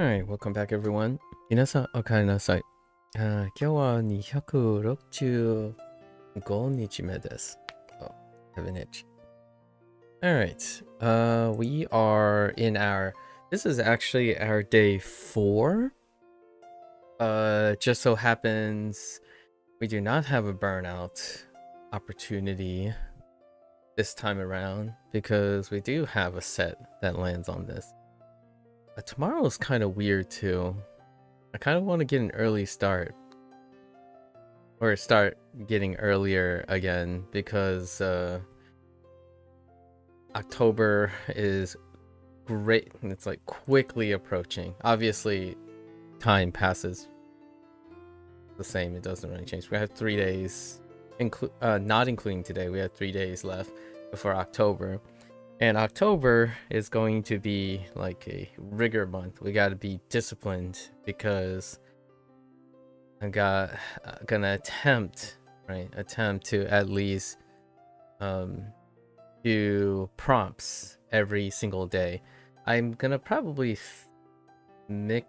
Alright, welcome back everyone. 皆さん、おかえりなさい。今日は265日目です。Oh, have an itch. Alright, we are in our, this is actually our day 4. Just so happens we do not have a burnout opportunity this time around because we do have a set that lands on this. Tomorrow is kind of weird too. I kind of want to get an early start. Or start getting earlier again because October is great and it's like quickly approaching. Obviously, time passes the same. It doesn't really change. We have 3 days, not including today. We have 3 days left before October. And October is going to be like a rigor month. We got to be disciplined because I'm gonna attempt to at least do prompts every single day. I'm gonna probably do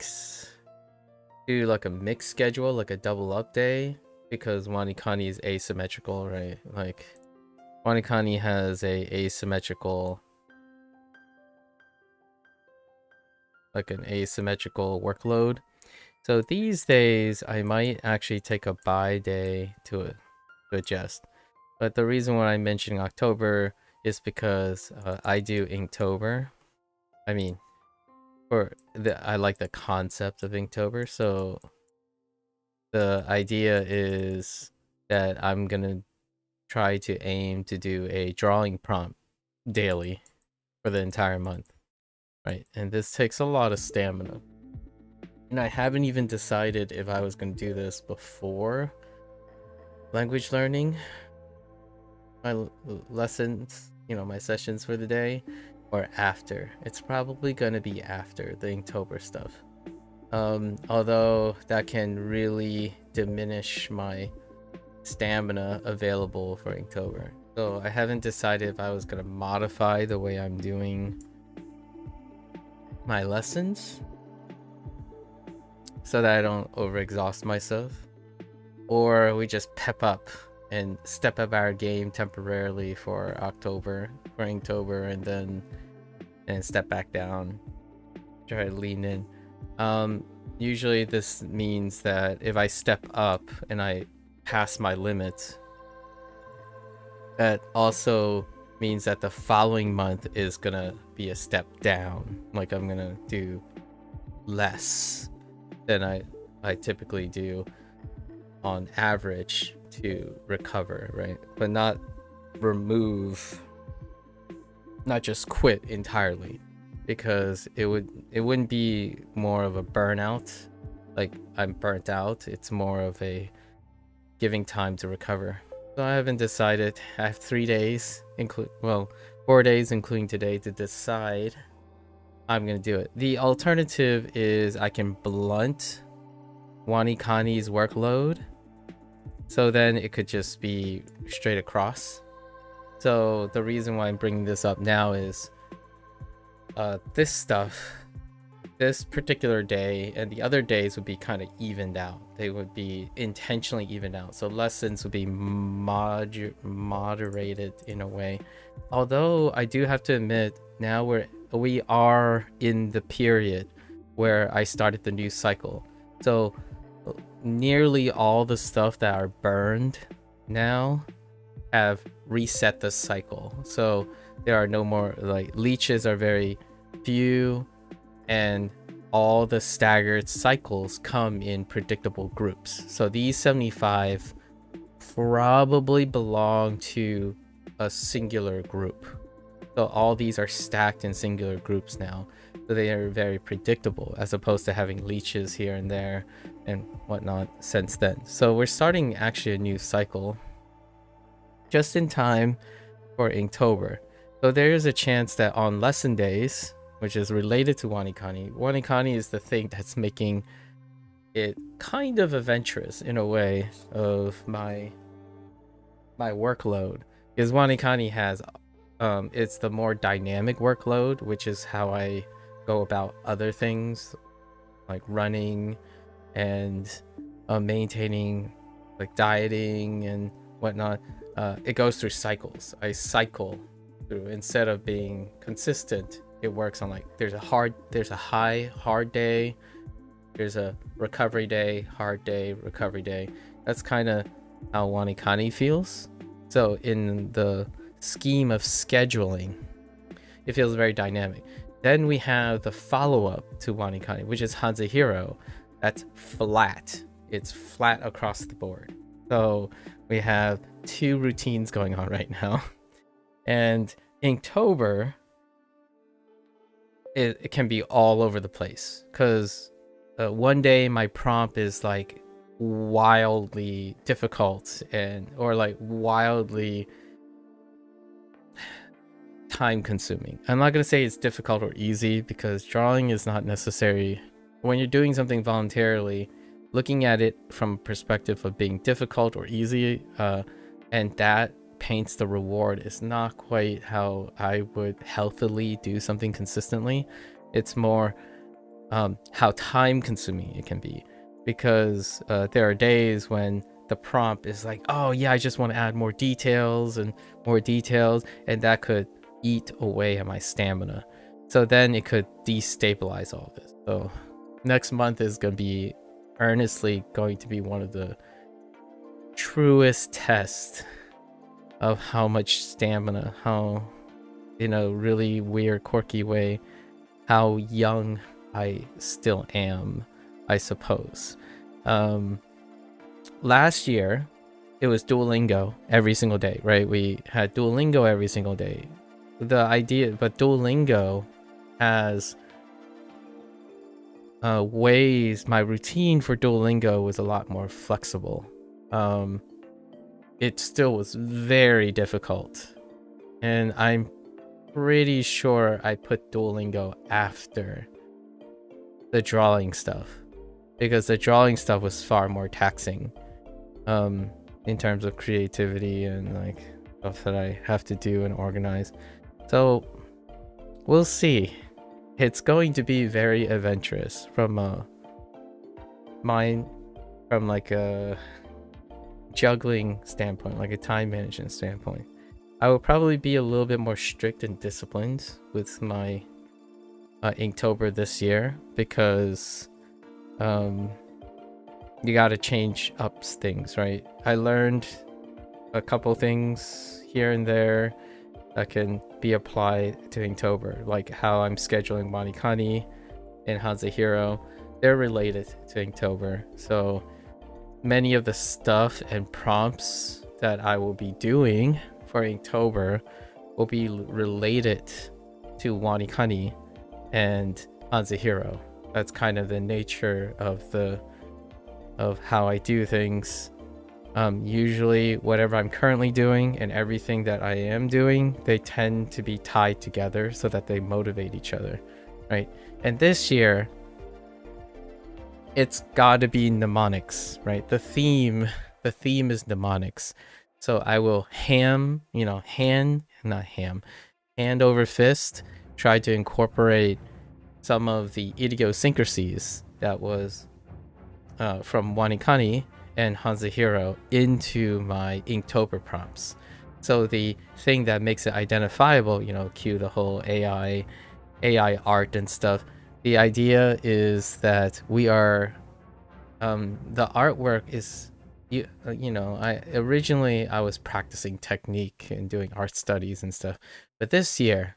like a mixed schedule, like a double up day, because WaniKani is asymmetrical, right? Like WaniKani has an asymmetrical workload. So these days, I might actually take a bye day to adjust. But the reason why I'm mentioning October is because I do Inktober. I mean, I like the concept of Inktober. So the idea is that I'm gonna try to aim to do a drawing prompt daily for the entire month, right? And this takes a lot of stamina. And I haven't even decided if I was going to do this before language learning, my lessons, my sessions for the day, or after. It's probably going to be after the Inktober stuff. Although that can really diminish my stamina available for Inktober. So I haven't decided if I was going to modify the way I'm doing my lessons so that I don't overexhaust myself, or we just pep up and step up our game temporarily for Inktober, and then step back down, try to lean in. Usually this means that if I step up and I pass my limit, that also means that the following month is gonna be a step down. Like I'm gonna do less than I typically do on average to recover, right? But not just quit entirely, because it wouldn't be more of a burnout, like I'm burnt out. It's more of a giving time to recover. So I haven't decided. I have 3 days, 4 days including today, to decide I'm gonna do it. The alternative is I can blunt WaniKani's workload, so then it could just be straight across. So the reason why I'm bringing this up now is this particular day and the other days would be kind of evened out. They would be intentionally evened out. So lessons would be moderated in a way. Although I do have to admit, now we are in the period where I started the new cycle. So nearly all the stuff that are burned now have reset the cycle. So there are no more, like, leeches are very few, and all the staggered cycles come in predictable groups. So these 75 probably belong to a singular group. So all these are stacked in singular groups now. So they are very predictable, as opposed to having leeches here and there and whatnot since then. So we're starting actually a new cycle just in time for Inktober. So there is a chance that on lesson days, which is related to WaniKani is the thing that's making it kind of adventurous in a way of my workload, because WaniKani has it's the more dynamic workload, which is how I go about other things like running and maintaining like dieting and whatnot. It goes through cycles. I cycle through instead of being consistent. It works on like there's a hard day, there's a recovery day, hard day, recovery day. That's kind of how WaniKani feels. So in the scheme of scheduling, it feels very dynamic. Then we have the follow-up to WaniKani, which is HanziHero. That's flat. It's flat across the board. So we have 2 routines going on right now. And Inktober, it can be all over the place. Because one day my prompt is like wildly difficult or like wildly time consuming. I'm not going to say it's difficult or easy because drawing is not necessary. When you're doing something voluntarily, looking at it from a perspective of being difficult or easy, and that paints the reward is not quite how I would healthily do something consistently. It's more how time consuming it can be, because there are days when the prompt is like, oh yeah, I just want to add more details, and that could eat away at my stamina. So then it could destabilize all this. So next month is going to be earnestly going to be one of the truest tests of how much stamina, how in a really weird, quirky way, how young I still am, I suppose. Last year, it was Duolingo every single day, right? We had Duolingo every single day. The idea, but Duolingo has ways. My routine for Duolingo was a lot more flexible. It still was very difficult, and I'm pretty sure I put Duolingo after the drawing stuff, because the drawing stuff was far more taxing in terms of creativity and like stuff that I have to do and organize. So we'll see. It's going to be very adventurous from like a juggling standpoint, like a time management standpoint. I will probably be a little bit more strict and disciplined with my Inktober this year, because you got to change up things, right? I learned a couple things here and there that can be applied to Inktober, like how I'm scheduling WaniKani and HanziHero. They're related to Inktober, so many of the stuff and prompts that I will be doing for Inktober will be related to WaniKani and HanziHero. That's kind of the nature of how I do things. Usually whatever I'm currently doing and everything that I am doing, they tend to be tied together so that they motivate each other, right? And this year, it's gotta be mnemonics, right? The theme is mnemonics. So I will hand over fist, try to incorporate some of the idiosyncrasies that was from WaniKani and HanziHero into my Inktober prompts. So the thing that makes it identifiable, cue the whole AI art and stuff. The idea is that we are, the artwork is, I was practicing technique and doing art studies and stuff, but this year,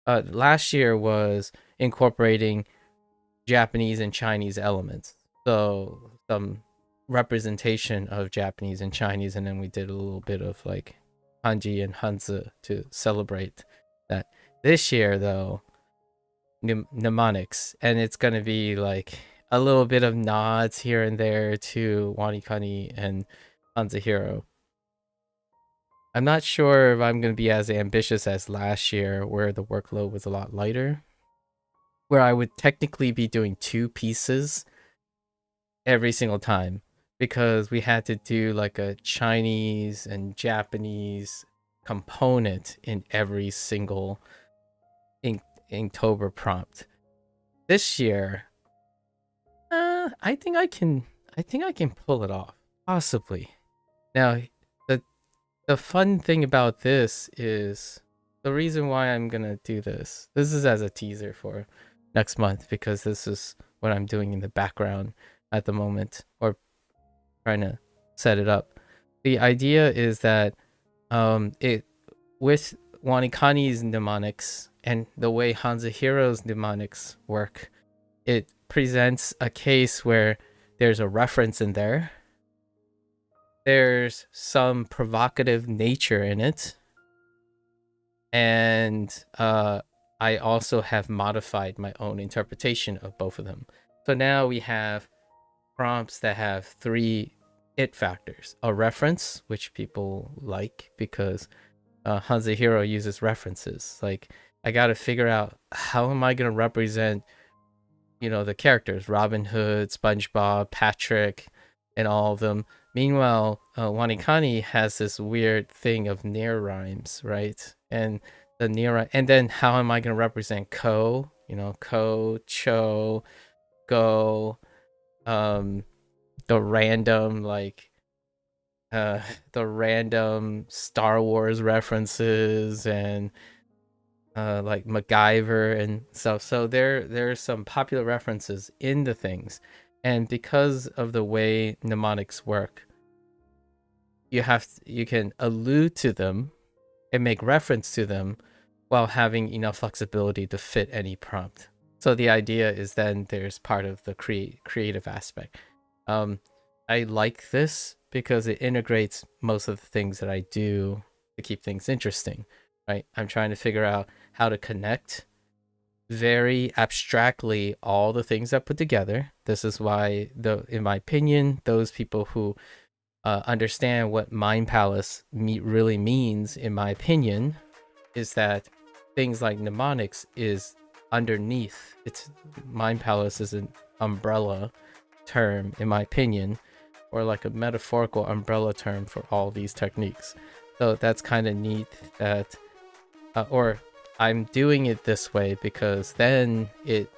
last year was incorporating Japanese and Chinese elements. So some representation of Japanese and Chinese, and then we did a little bit of like Hanji and Hanzi to celebrate that. This year though, mnemonics, and it's gonna be like a little bit of nods here and there to WaniKani and HanziHero. I'm not sure if I'm gonna be as ambitious as last year, where the workload was a lot lighter, where I would technically be doing 2 pieces every single time, because we had to do like a Chinese and Japanese component in every single Inktober prompt. This year, I think I can. I think I can pull it off, possibly. Now, the the fun thing about this is the reason why I'm gonna do this. This is as a teaser for next month because this is what I'm doing in the background at the moment, or trying to set it up. The idea is that it with WaniKani's mnemonics and the way HanziHero's mnemonics work, it presents a case where there's a reference in there. There's some provocative nature in it. And I also have modified my own interpretation of both of them. So now we have prompts that have 3 it factors. A reference, which people like because HanziHero uses references. Like, I gotta figure out how am I gonna represent, the characters, Robin Hood, SpongeBob, Patrick, and all of them. Meanwhile, WaniKani has this weird thing of near rhymes, right? And the near, and then how am I gonna represent Ko? Ko, Cho, Go, the random the random Star Wars references and like MacGyver and stuff. So there's some popular references in the things, and because of the way mnemonics work, you can allude to them and make reference to them while having enough flexibility to fit any prompt. So the idea is then there's part of the creative aspect. I like this because it integrates most of the things that I do to keep things interesting, right? I'm trying to figure out how to connect very abstractly all the things that put together. This is why, in my opinion, those people who understand what Mind Palace really means, in my opinion, is that things like mnemonics is underneath. It's Mind Palace is an umbrella term, in my opinion, or like a metaphorical umbrella term for all these techniques. So that's kind of neat that, or I'm doing it this way because then it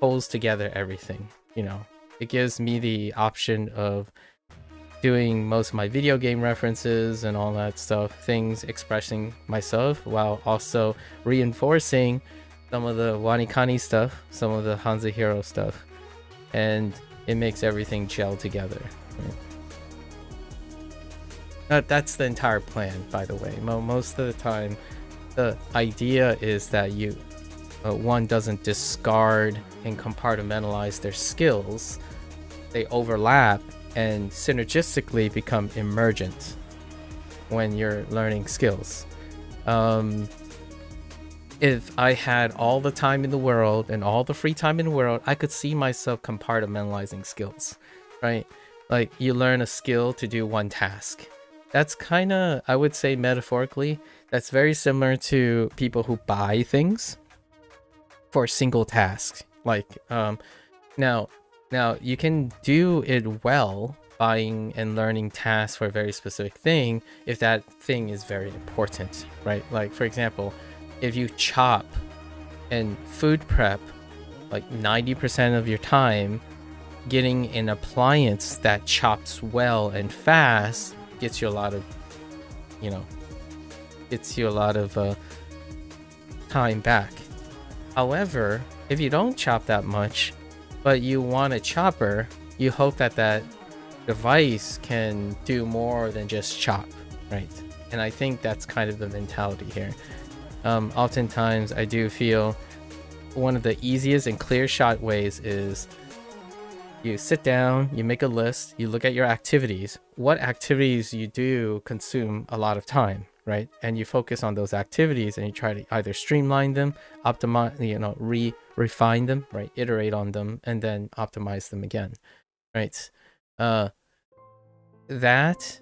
pulls together everything. It gives me the option of doing most of my video game references and all that stuff, things expressing myself while also reinforcing some of the WaniKani stuff, some of the HanziHero stuff, and it makes everything gel together. Right? That's the entire plan, by the way. Most of the time, the idea is that one doesn't discard and compartmentalize their skills. They overlap and synergistically become emergent when you're learning skills. If I had all the time in the world and all the free time in the world, I could see myself compartmentalizing skills, right? Like, you learn a skill to do one task. That's kind of, I would say metaphorically, that's very similar to people who buy things for single tasks. Like, now you can do it well, buying and learning tasks for a very specific thing, if that thing is very important, right? Like, for example, if you chop and food prep like 90% of your time, getting an appliance that chops well and fast gets you a lot of time back. However, if you don't chop that much but you want a chopper, you hope that device can do more than just chop, right? And I think that's kind of the mentality here. Oftentimes I do feel one of the easiest and clear shot ways is you sit down, you make a list, you look at your activities, what activities you do consume a lot of time, right? And you focus on those activities and you try to either streamline them, optimize, refine them, right? Iterate on them and then optimize them again, right? That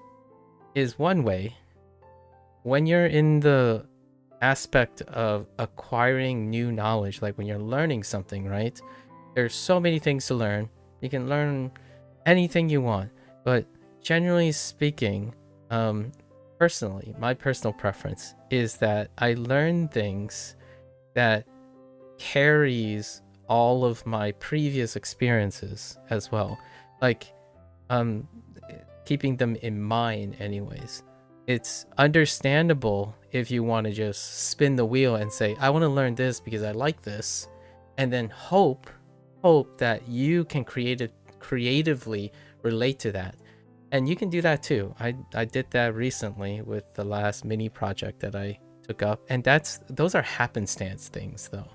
is one way. When you're in the aspect of acquiring new knowledge, like when you're learning something, right? There's so many things to learn. You can learn anything you want, but generally speaking, personally, my personal preference is that I learn things that carries all of my previous experiences as well, like keeping them in mind anyways. It's understandable if you want to just spin the wheel and say, I want to learn this because I like this, and then hope that you can creatively relate to that. And you can do that too. I did that recently with the last mini project that I took up, and those are happenstance things though.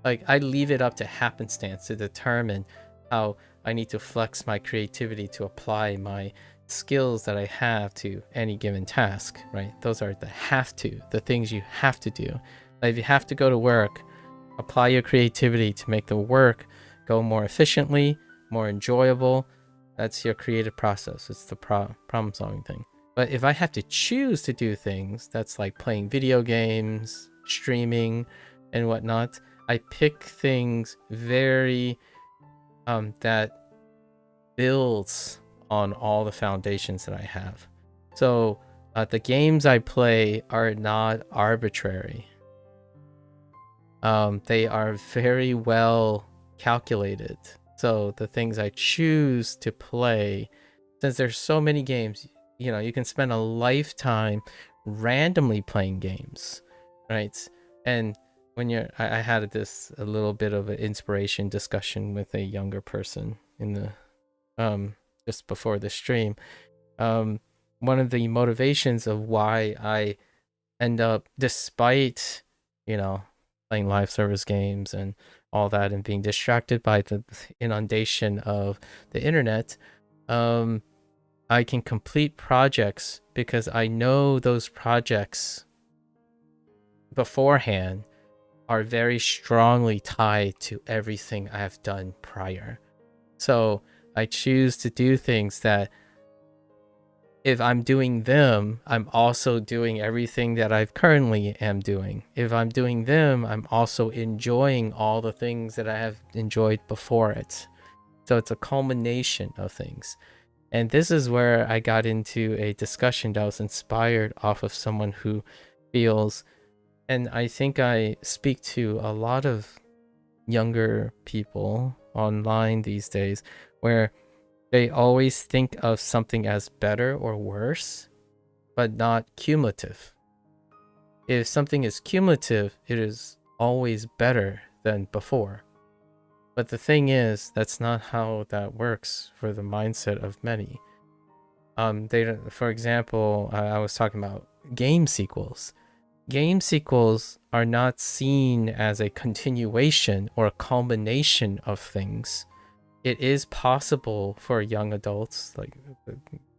Like, I leave it up to happenstance to determine how I need to flex my creativity to apply my skills that I have to any given task, right? Those are the things you have to do. Like, if you have to go to work, apply your creativity to make the work go more efficiently, more enjoyable. That's your creative process. It's the problem solving thing. But if I have to choose to do things, that's like playing video games, streaming, and whatnot, I pick things very that builds on all the foundations that I have. So the games I play are not arbitrary. They are very well calculated. So the things I choose to play, since there's so many games, you know, you can spend a lifetime randomly playing games, right? And when I had a little bit of an inspiration discussion with a younger person in the just before the stream. One of the motivations of why I end up, despite, you know, playing live service games and all that and being distracted by the inundation of the internet, I can complete projects because I know those projects beforehand are very strongly tied to everything I have done prior. So I choose to do things that, if I'm doing them, I'm also doing everything that I currently am doing. If I'm doing them, I'm also enjoying all the things that I have enjoyed before it. So it's a culmination of things. And this is where I got into a discussion that was inspired off of someone who feels, and I think I speak to a lot of younger people online these days, where they always think of something as better or worse, but not cumulative. If something is cumulative, it is always better than before. But the thing is, that's not how that works for the mindset of many. For example, I was talking about game sequels. Game sequels are not seen as a continuation or a combination of things. It is possible for young adults, like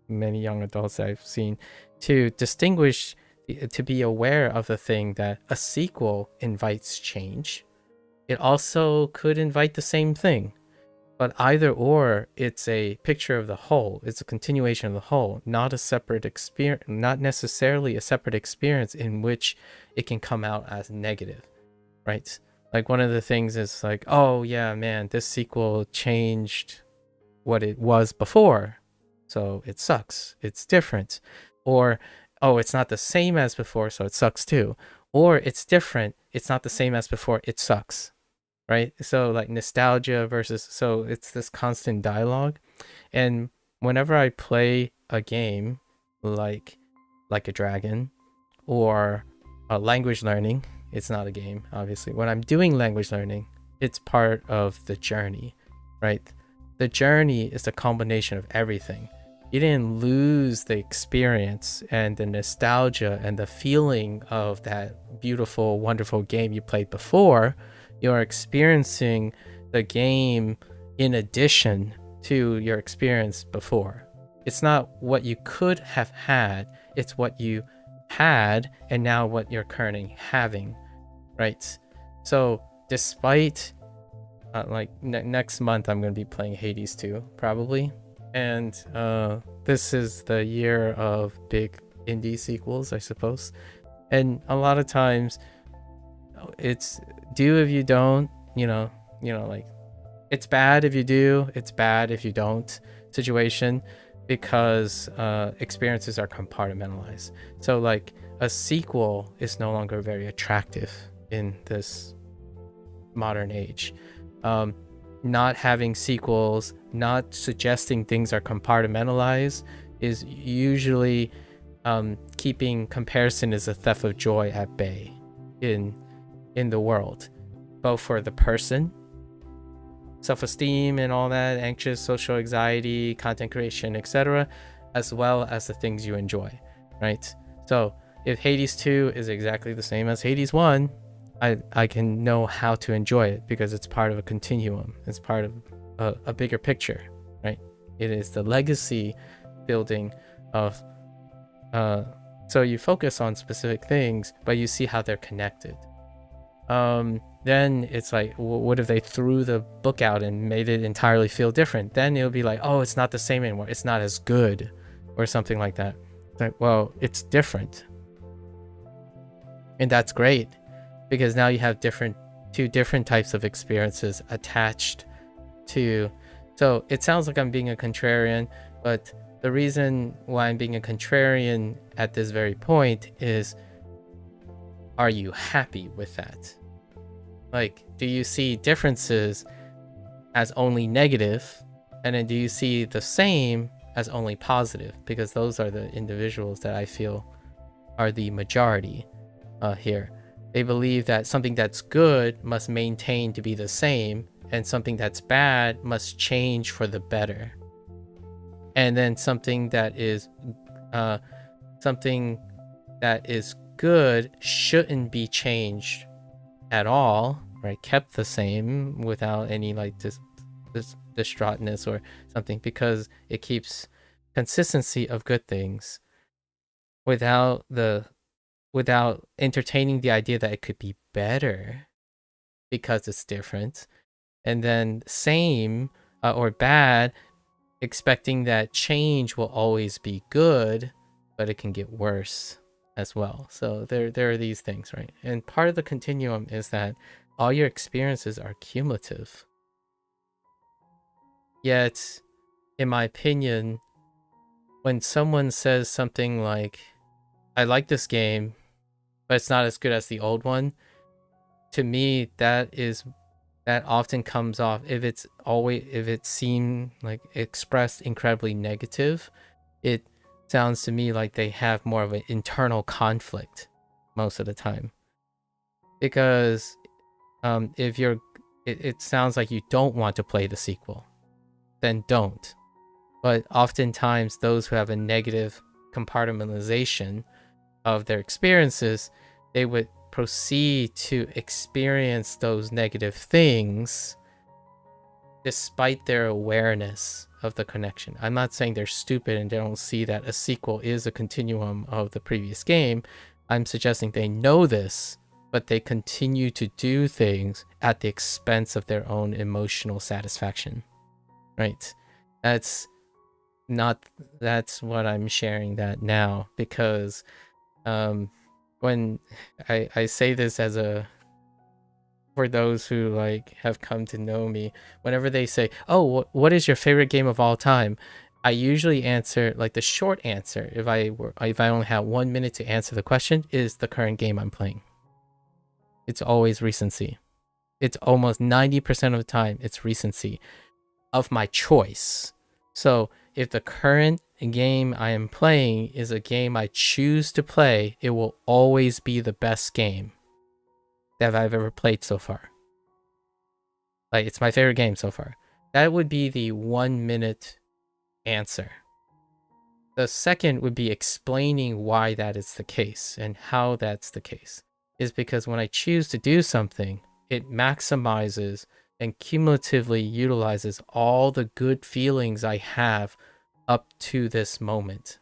many young adults I've seen, to distinguish, to be aware of the thing that a sequel invites change. It also could invite the same thing, but either or, it's a picture of the whole. It's a continuation of the whole, not a separate experience, not necessarily a separate experience in which it can come out as negative, right? Like, one of the things is like, oh yeah, man, this sequel changed what it was before, so it sucks, it's different. Or, oh, it's not the same as before, so it sucks too. Or it's different, it's not the same as before, it sucks, right? So like nostalgia versus, so it's this constant dialogue. And whenever I play a game like a Dragon or language learning, it's not a game, obviously. When I'm doing language learning, it's part of the journey, right? The journey is the combination of everything. You didn't lose the experience and the nostalgia and the feeling of that beautiful, wonderful game you played before. You're experiencing the game in addition to your experience before. It's not what you could have had, it's what you had and now what you're currently having, right? So despite next month I'm going to be playing Hades 2 probably, and this is the year of big indie sequels, I suppose. And a lot of times it's do if you don't, you know, like, it's bad if you do, it's bad if you don't situation, because experiences are compartmentalized. So like a sequel is no longer very attractive in this modern age. not having sequels, not suggesting things are compartmentalized is usually keeping comparison as a theft of joy at bay in the world, both for the person, self-esteem and all that, anxious social anxiety, content creation, etc., as well as the things you enjoy, right? So if Hades 2 is exactly the same as Hades 1, I can know how to enjoy it because it's part of a continuum. It's part of a bigger picture, right? It is the legacy building of so you focus on specific things, but you see how they're connected. Then it's like, what if they threw the book out and made it entirely feel different? Then it'll be like, oh, it's not the same anymore. It's not as good or something like that. It's like, well, it's different. And that's great because now you have two different types of experiences attached to. So it sounds like I'm being a contrarian, but the reason why I'm being a contrarian at this very point is, are you happy with that? Like, do you see differences as only negative? And then do you see the same as only positive? Because those are the individuals that I feel are the majority here. They believe that something that's good must maintain to be the same, and something that's bad must change for the better. And then something that is good shouldn't be changed at all, right? Kept the same without any like this distraughtness or something, because it keeps consistency of good things without entertaining the idea that it could be better because it's different. And then same or bad, expecting that change will always be good, but it can get worse as well. So there are these things, right? And part of the continuum is that all your experiences are cumulative. Yet, in my opinion, when someone says something like, I like this game, but it's not as good as the old one, to me, that often comes off, if it seemed like expressed incredibly negative, it sounds to me like they have more of an internal conflict most of the time. Because if it sounds like you don't want to play the sequel, then don't. But oftentimes those who have a negative compartmentalization of their experiences, they would proceed to experience those negative things despite their awareness of the connection. I'm not saying they're stupid and they don't see that a sequel is a continuum of the previous game. I'm suggesting they know this, but they continue to do things at the expense of their own emotional satisfaction, right? That's what I'm sharing that now, because when I say this for those who like have come to know me, whenever they say, oh, what is your favorite game of all time, I usually answer, like, the short answer, if I only have 1 minute to answer the question, is the current game I'm playing. It's always recency. It's almost 90% of the time it's recency of my choice. So if the current game I am playing is a game I choose to play, it will always be the best game that I've ever played so far. Like, it's my favorite game so far. That would be the 1 minute answer. The second would be explaining why that is the case and how that's the case. Is because when I choose to do something, it maximizes and cumulatively utilizes all the good feelings I have up to this moment.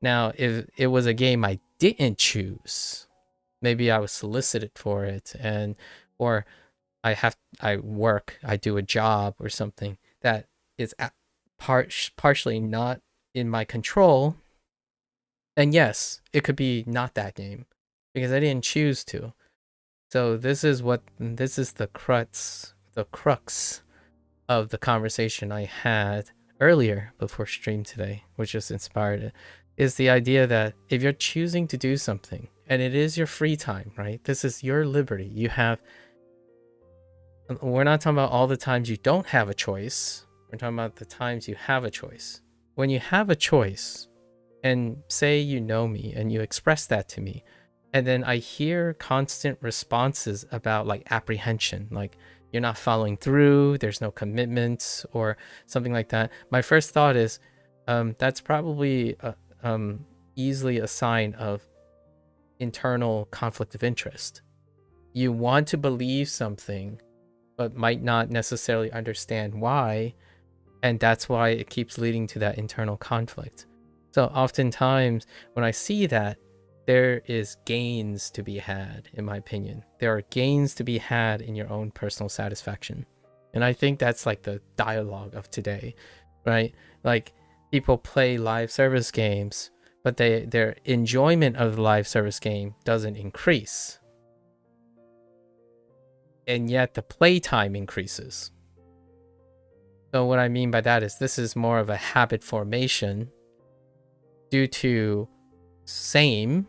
Now, if it was a game I didn't choose, maybe I was solicited for it, or I work, I do a job or something that is partially not in my control, then yes, it could be not that game because I didn't choose to. So this is the crux of the conversation I had earlier before stream today, which just inspired it, is the idea that if you're choosing to do something and it is your free time, right? This is your liberty. You have We're not talking about all the times you don't have a choice. We're talking about the times you have a choice. When you have a choice, and say you know me and you express that to me, and then I hear constant responses about like apprehension, like you're not following through, there's no commitment or something like that. My first thought is that's probably easily a sign of internal conflict of interest. You want to believe something but might not necessarily understand why, and that's why it keeps leading to that internal conflict. So oftentimes when I see that, there is gains to be had, in my opinion. There are gains to be had in your own personal satisfaction. And I think that's like the dialogue of today, right? Like people play live service games, but their enjoyment of the live service game doesn't increase. And yet the playtime increases. So what I mean by that is this is more of a habit formation due to same,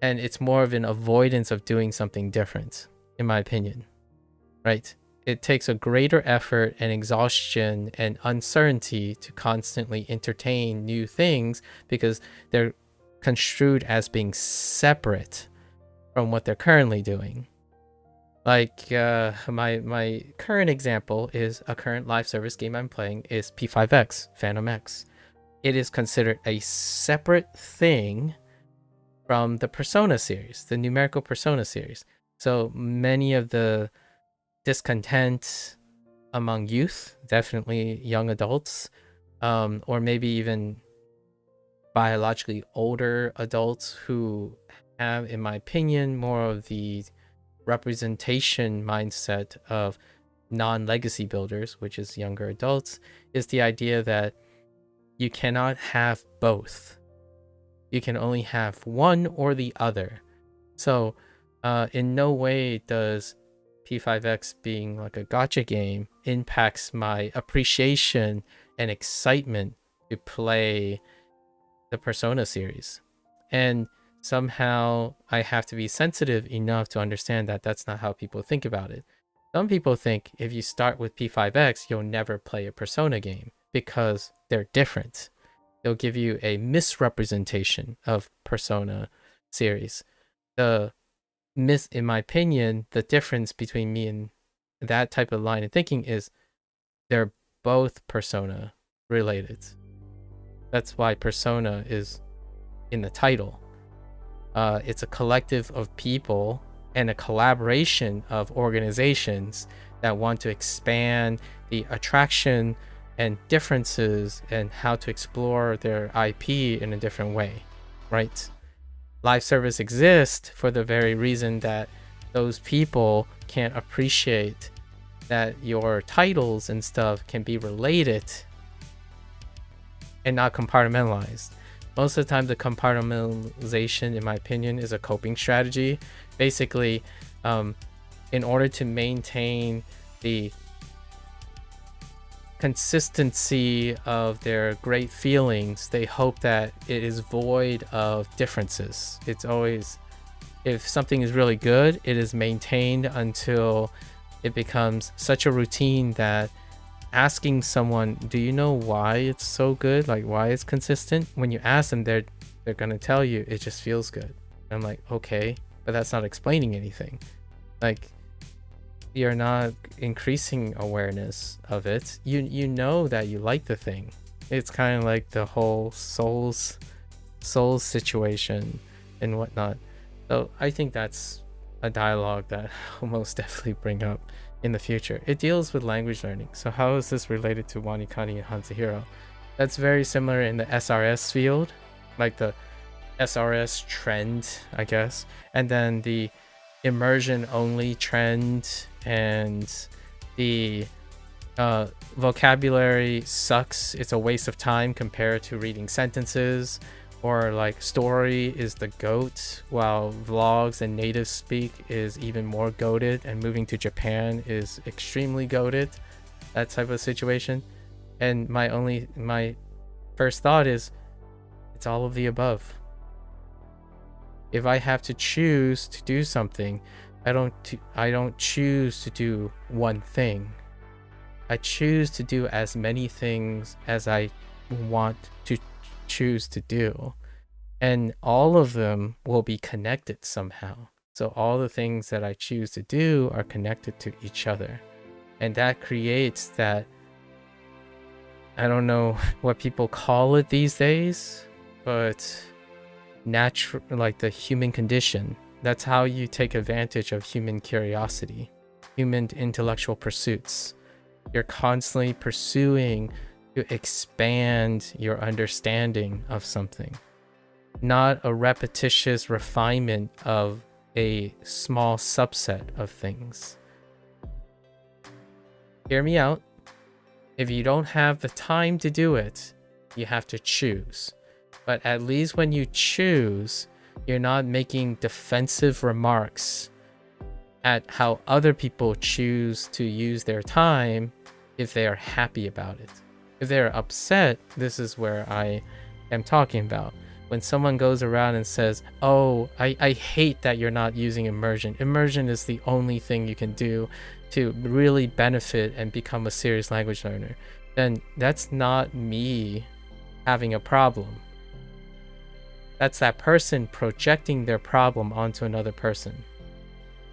and it's more of an avoidance of doing something different, in my opinion, right? It takes a greater effort and exhaustion and uncertainty to constantly entertain new things because they're construed as being separate from what they're currently doing. Like my current example is a current live service game I'm playing is P5X, Phantom X. It is considered a separate thing from the Persona series, the numerical Persona series. So many of the discontent among youth, definitely young adults, or maybe even biologically older adults who have, in my opinion, more of the representation mindset of non-legacy builders, which is younger adults, is the idea that you cannot have both. You can only have one or the other. So in no way does P5X being like a gacha game impacts my appreciation and excitement to play the Persona series. And somehow I have to be sensitive enough to understand that that's not how people think about it. Some people think if you start with P5X, you'll never play a Persona game because they're different. They'll give you a misrepresentation of Persona series. In my opinion, the difference between me and that type of line of thinking is they're both Persona related. That's why Persona is in the title. It's a collective of people and a collaboration of organizations that want to expand the attraction and differences and how to explore their IP in a different way, right? Live service exists for the very reason that those people can't appreciate that your titles and stuff can be related and not compartmentalized. Most of the time, the compartmentalization, in my opinion, is a coping strategy. Basically, in order to maintain the consistency of their great feelings, they hope that it is void of differences. It's always, if something is really good, it is maintained until it becomes such a routine that asking someone, do you know why it's so good, like why it's consistent, when you ask them, they're gonna tell you it just feels good. I'm like, okay, but that's not explaining anything. Like, you're not increasing awareness of it. You know that you like the thing. It's kind of like the whole souls situation and whatnot. So I think that's a dialogue that I'll most definitely bring up in the future. It deals with language learning. So how is this related to WaniKani and HanziHero? That's very similar in the SRS field, like the SRS trend, I guess, and then the immersion only trend, and the vocabulary sucks. It's a waste of time compared to reading sentences, or like story is the goat, while vlogs and native speak is even more goated, and moving to Japan is extremely goated. That type of situation. And my first thought is it's all of the above. If I have to choose to do something, I don't choose to do one thing. I choose to do as many things as I want to choose to do. And all of them will be connected somehow. So all the things that I choose to do are connected to each other. And that creates that, I don't know what people call it these days, but natural, like the human condition. That's how you take advantage of human curiosity, human intellectual pursuits. You're constantly pursuing to expand your understanding of something, not a repetitious refinement of a small subset of things. Hear me out. If you don't have the time to do it, you have to choose. But at least when you choose, you're not making defensive remarks at how other people choose to use their time if they are happy about it. If they're upset, this is where I am talking about. When someone goes around and says, oh, I hate that you're not using immersion. Immersion is the only thing you can do to really benefit and become a serious language learner. Then that's not me having a problem. That's that person projecting their problem onto another person.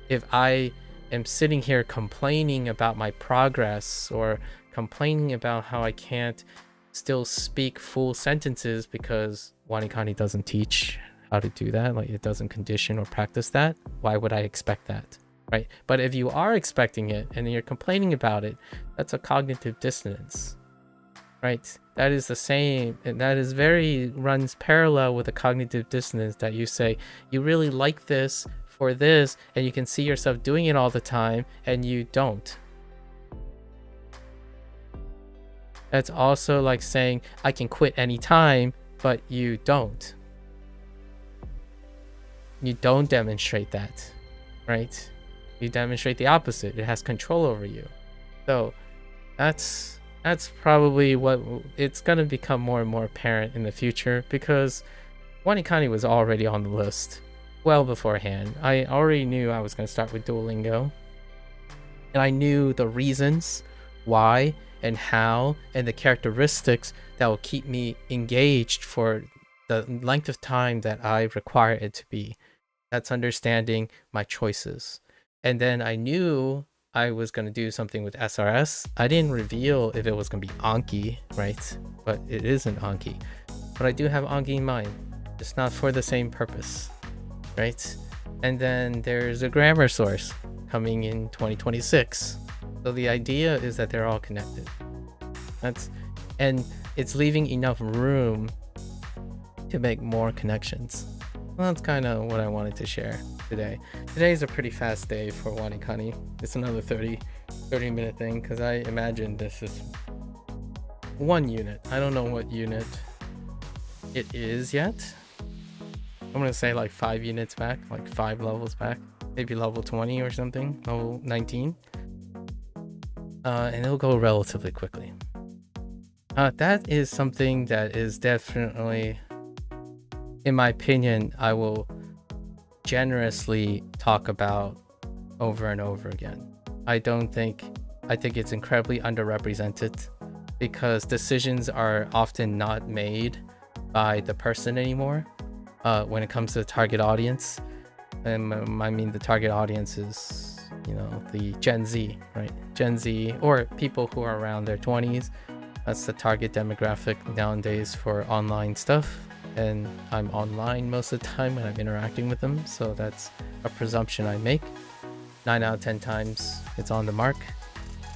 If I am sitting here complaining about my progress or complaining about how I can't still speak full sentences because WaniKani doesn't teach how to do that, like it doesn't condition or practice that, why would I expect that, right? But if you are expecting it and you're complaining about it, that's a cognitive dissonance, right? That is the same, and that is runs parallel with the cognitive dissonance that you say you really like this for this and you can see yourself doing it all the time and you don't. That's also like saying I can quit anytime, but you don't. You don't demonstrate that, right? You demonstrate the opposite. It has control over you. So that's probably what it's going to become more and more apparent in the future, because WaniKani was already on the list well beforehand. I already knew I was going to start with Duolingo, and I knew the reasons why and how and the characteristics that will keep me engaged for the length of time that I require it to be. That's understanding my choices. And then I knew I was going to do something with SRS. I didn't reveal if it was going to be Anki, right? But it isn't Anki. But I do have Anki in mind. It's not for the same purpose, right? And then there's a grammar source coming in 2026. So the idea is that they're all connected. And it's leaving enough room to make more connections. Well, that's kind of what I wanted to share today. Today is a pretty fast day for WaniKani. It's another 30-minute thing, because I imagine this is one unit. I don't know what unit it is yet. I'm gonna say like 5 units back, like 5 levels back, maybe level 20 or something, level 19. And it'll go relatively quickly. That is something that is definitely, in my opinion, I will generously talk about over and over again. I think it's incredibly underrepresented, because decisions are often not made by the person anymore when it comes to the target audience. And I mean, the target audience is, you know, the Gen Z, right? Gen Z, or people who are around their 20s. That's the target demographic nowadays for online stuff. And I'm online most of the time when I'm interacting with them, so that's a presumption I make. 9 out of 10 times it's on the mark.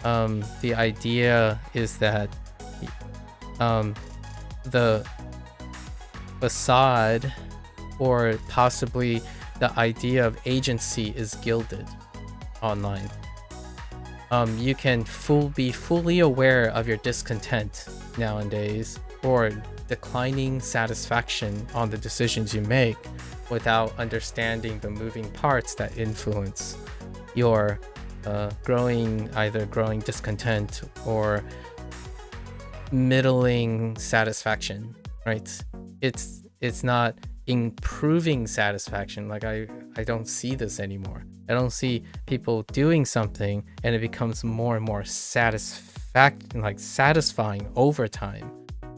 The idea is that the facade, or possibly the idea of agency, is gilded online. You can be fully aware of your discontent nowadays, or declining satisfaction on the decisions you make, without understanding the moving parts that influence your growing discontent or middling satisfaction, right? It's not improving satisfaction. Like I don't see this anymore. I don't see people doing something and it becomes more and more satisfying over time,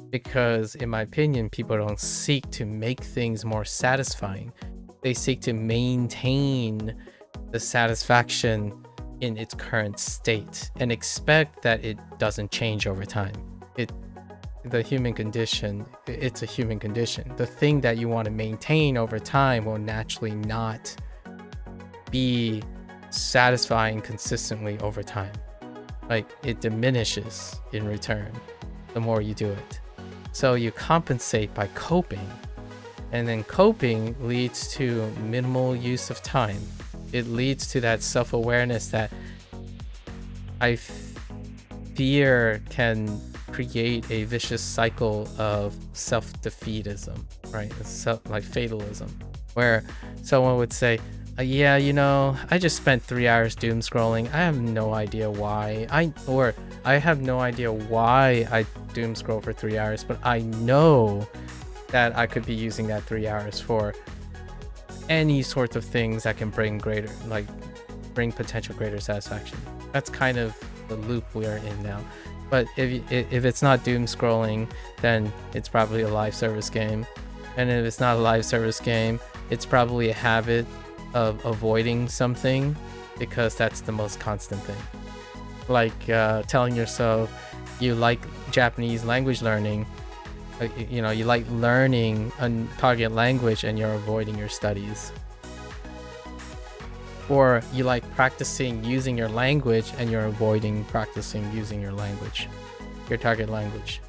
because in my opinion, people don't seek to make things more satisfying. They seek to maintain the satisfaction in its current state and expect that it doesn't change over time. The human condition, it's a human condition. The thing that you want to maintain over time will naturally not be satisfying consistently over time. Like, it diminishes in return the more you do it. So you compensate by coping, and then coping leads to minimal use of time. It leads to that self-awareness that I fear can create a vicious cycle of self-defeatism, right? Like fatalism, where someone would say, yeah, you know, I just spent 3 hours doom scrolling. I have no idea why. I have no idea why I doom scroll for 3 hours, but I know that I could be using that 3 hours for any sorts of things that can bring potential greater satisfaction. That's kind of the loop we're in now. But if it's not doom scrolling, then it's probably a live service game. And if it's not a live service game, it's probably a habit of avoiding something, because that's the most constant thing. Like telling yourself you like Japanese language learning, you know, you like learning a target language and you're avoiding your studies. Or you like practicing using your language and you're avoiding practicing using your language, your target language.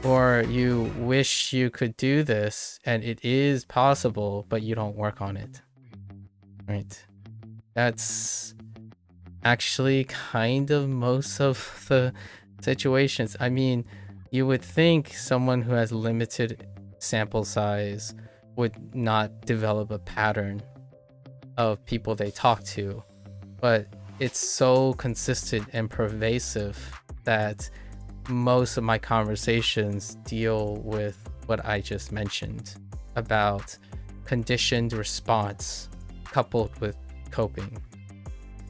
Or you wish you could do this and it is possible, but you don't work on it. Right? That's actually kind of most of the situations. I mean, you would think someone who has limited sample size would not develop a pattern of people they talk to, but it's so consistent and pervasive that most of my conversations deal with what I just mentioned about conditioned response coupled with coping,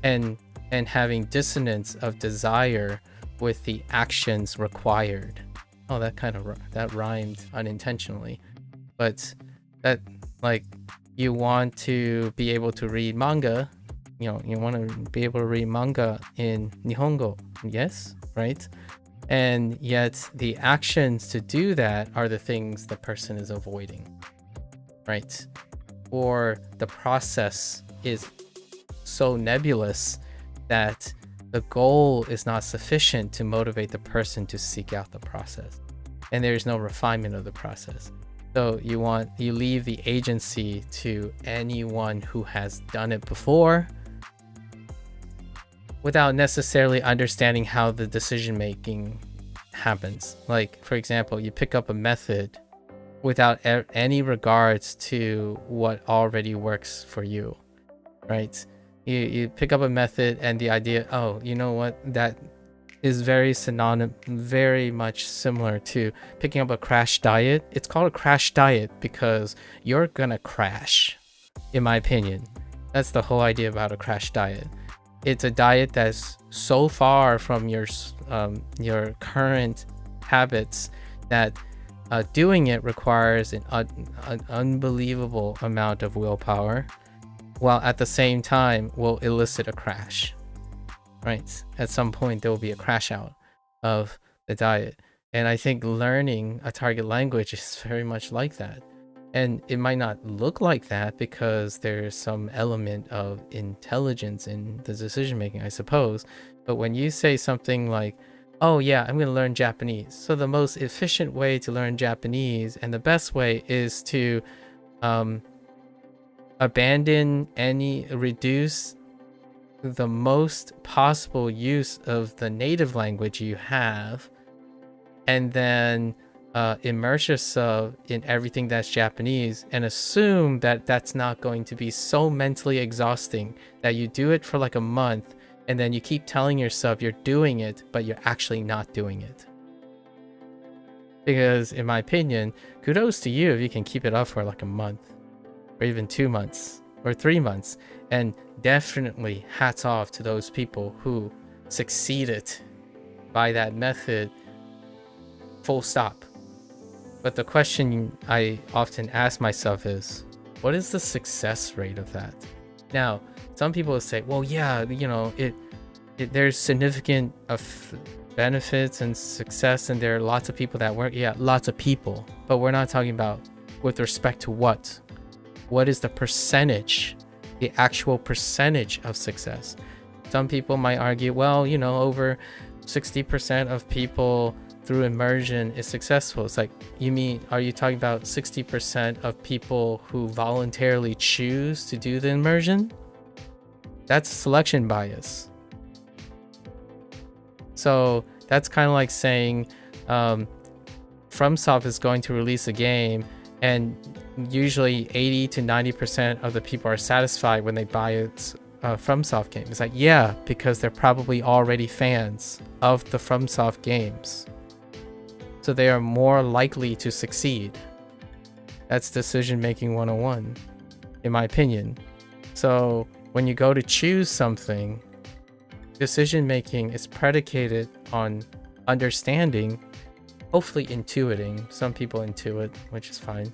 and having dissonance of desire with the actions required. Oh, that rhymed unintentionally, but that, like, you want to be able to read manga, you know, you want to be able to read manga in Nihongo, yes, right? And yet the actions to do that are the things the person is avoiding, right? Or the process is so nebulous that the goal is not sufficient to motivate the person to seek out the process, and there's no refinement of the process. So you leave the agency to anyone who has done it before, without necessarily understanding how the decision making happens. Like, for example, you pick up a method without any regards to what already works for you, right? You pick up a method and the idea, oh, you know what, that is very much similar to picking up a crash diet. It's called a crash diet because you're gonna crash, in my opinion. That's the whole idea about a crash diet. It's a diet that's so far from your current habits that doing it requires an unbelievable amount of willpower, while at the same time will elicit a crash. Right? At some point, there will be a crash out of the diet. And I think learning a target language is very much like that. And it might not look like that because there's some element of intelligence in the decision making, I suppose. But when you say something like, oh yeah, I'm going to learn Japanese. So the most efficient way to learn Japanese and the best way is to reduce the most possible use of the native language you have, and then immerse yourself in everything that's Japanese, and assume that that's not going to be so mentally exhausting that you do it for like a month, and then you keep telling yourself you're doing it, but you're actually not doing it. Because in my opinion, kudos to you if you can keep it up for like a month or even 2 months or 3 months. And definitely hats off to those people who succeeded by that method, full stop. But the question I often ask myself is, what is the success rate of that? Now, some people will say, well, yeah, you know, there's significant benefits and success, and there are lots of people that work. Yeah, lots of people, but we're not talking about with respect to what. What is the percentage, the actual percentage of success? Some people might argue, well, you know, over 60% of people through immersion is successful. It's like, you mean, are you talking about 60% of people who voluntarily choose to do the immersion? That's selection bias. So that's kind of like saying FromSoft is going to release a game, and usually 80 to 90% of the people are satisfied when they buy a FromSoft game. It's like, yeah, because they're probably already fans of the FromSoft games. So they are more likely to succeed. That's decision making 101, in my opinion. So when you go to choose something, decision making is predicated on understanding, hopefully intuiting. Some people intuit, which is fine.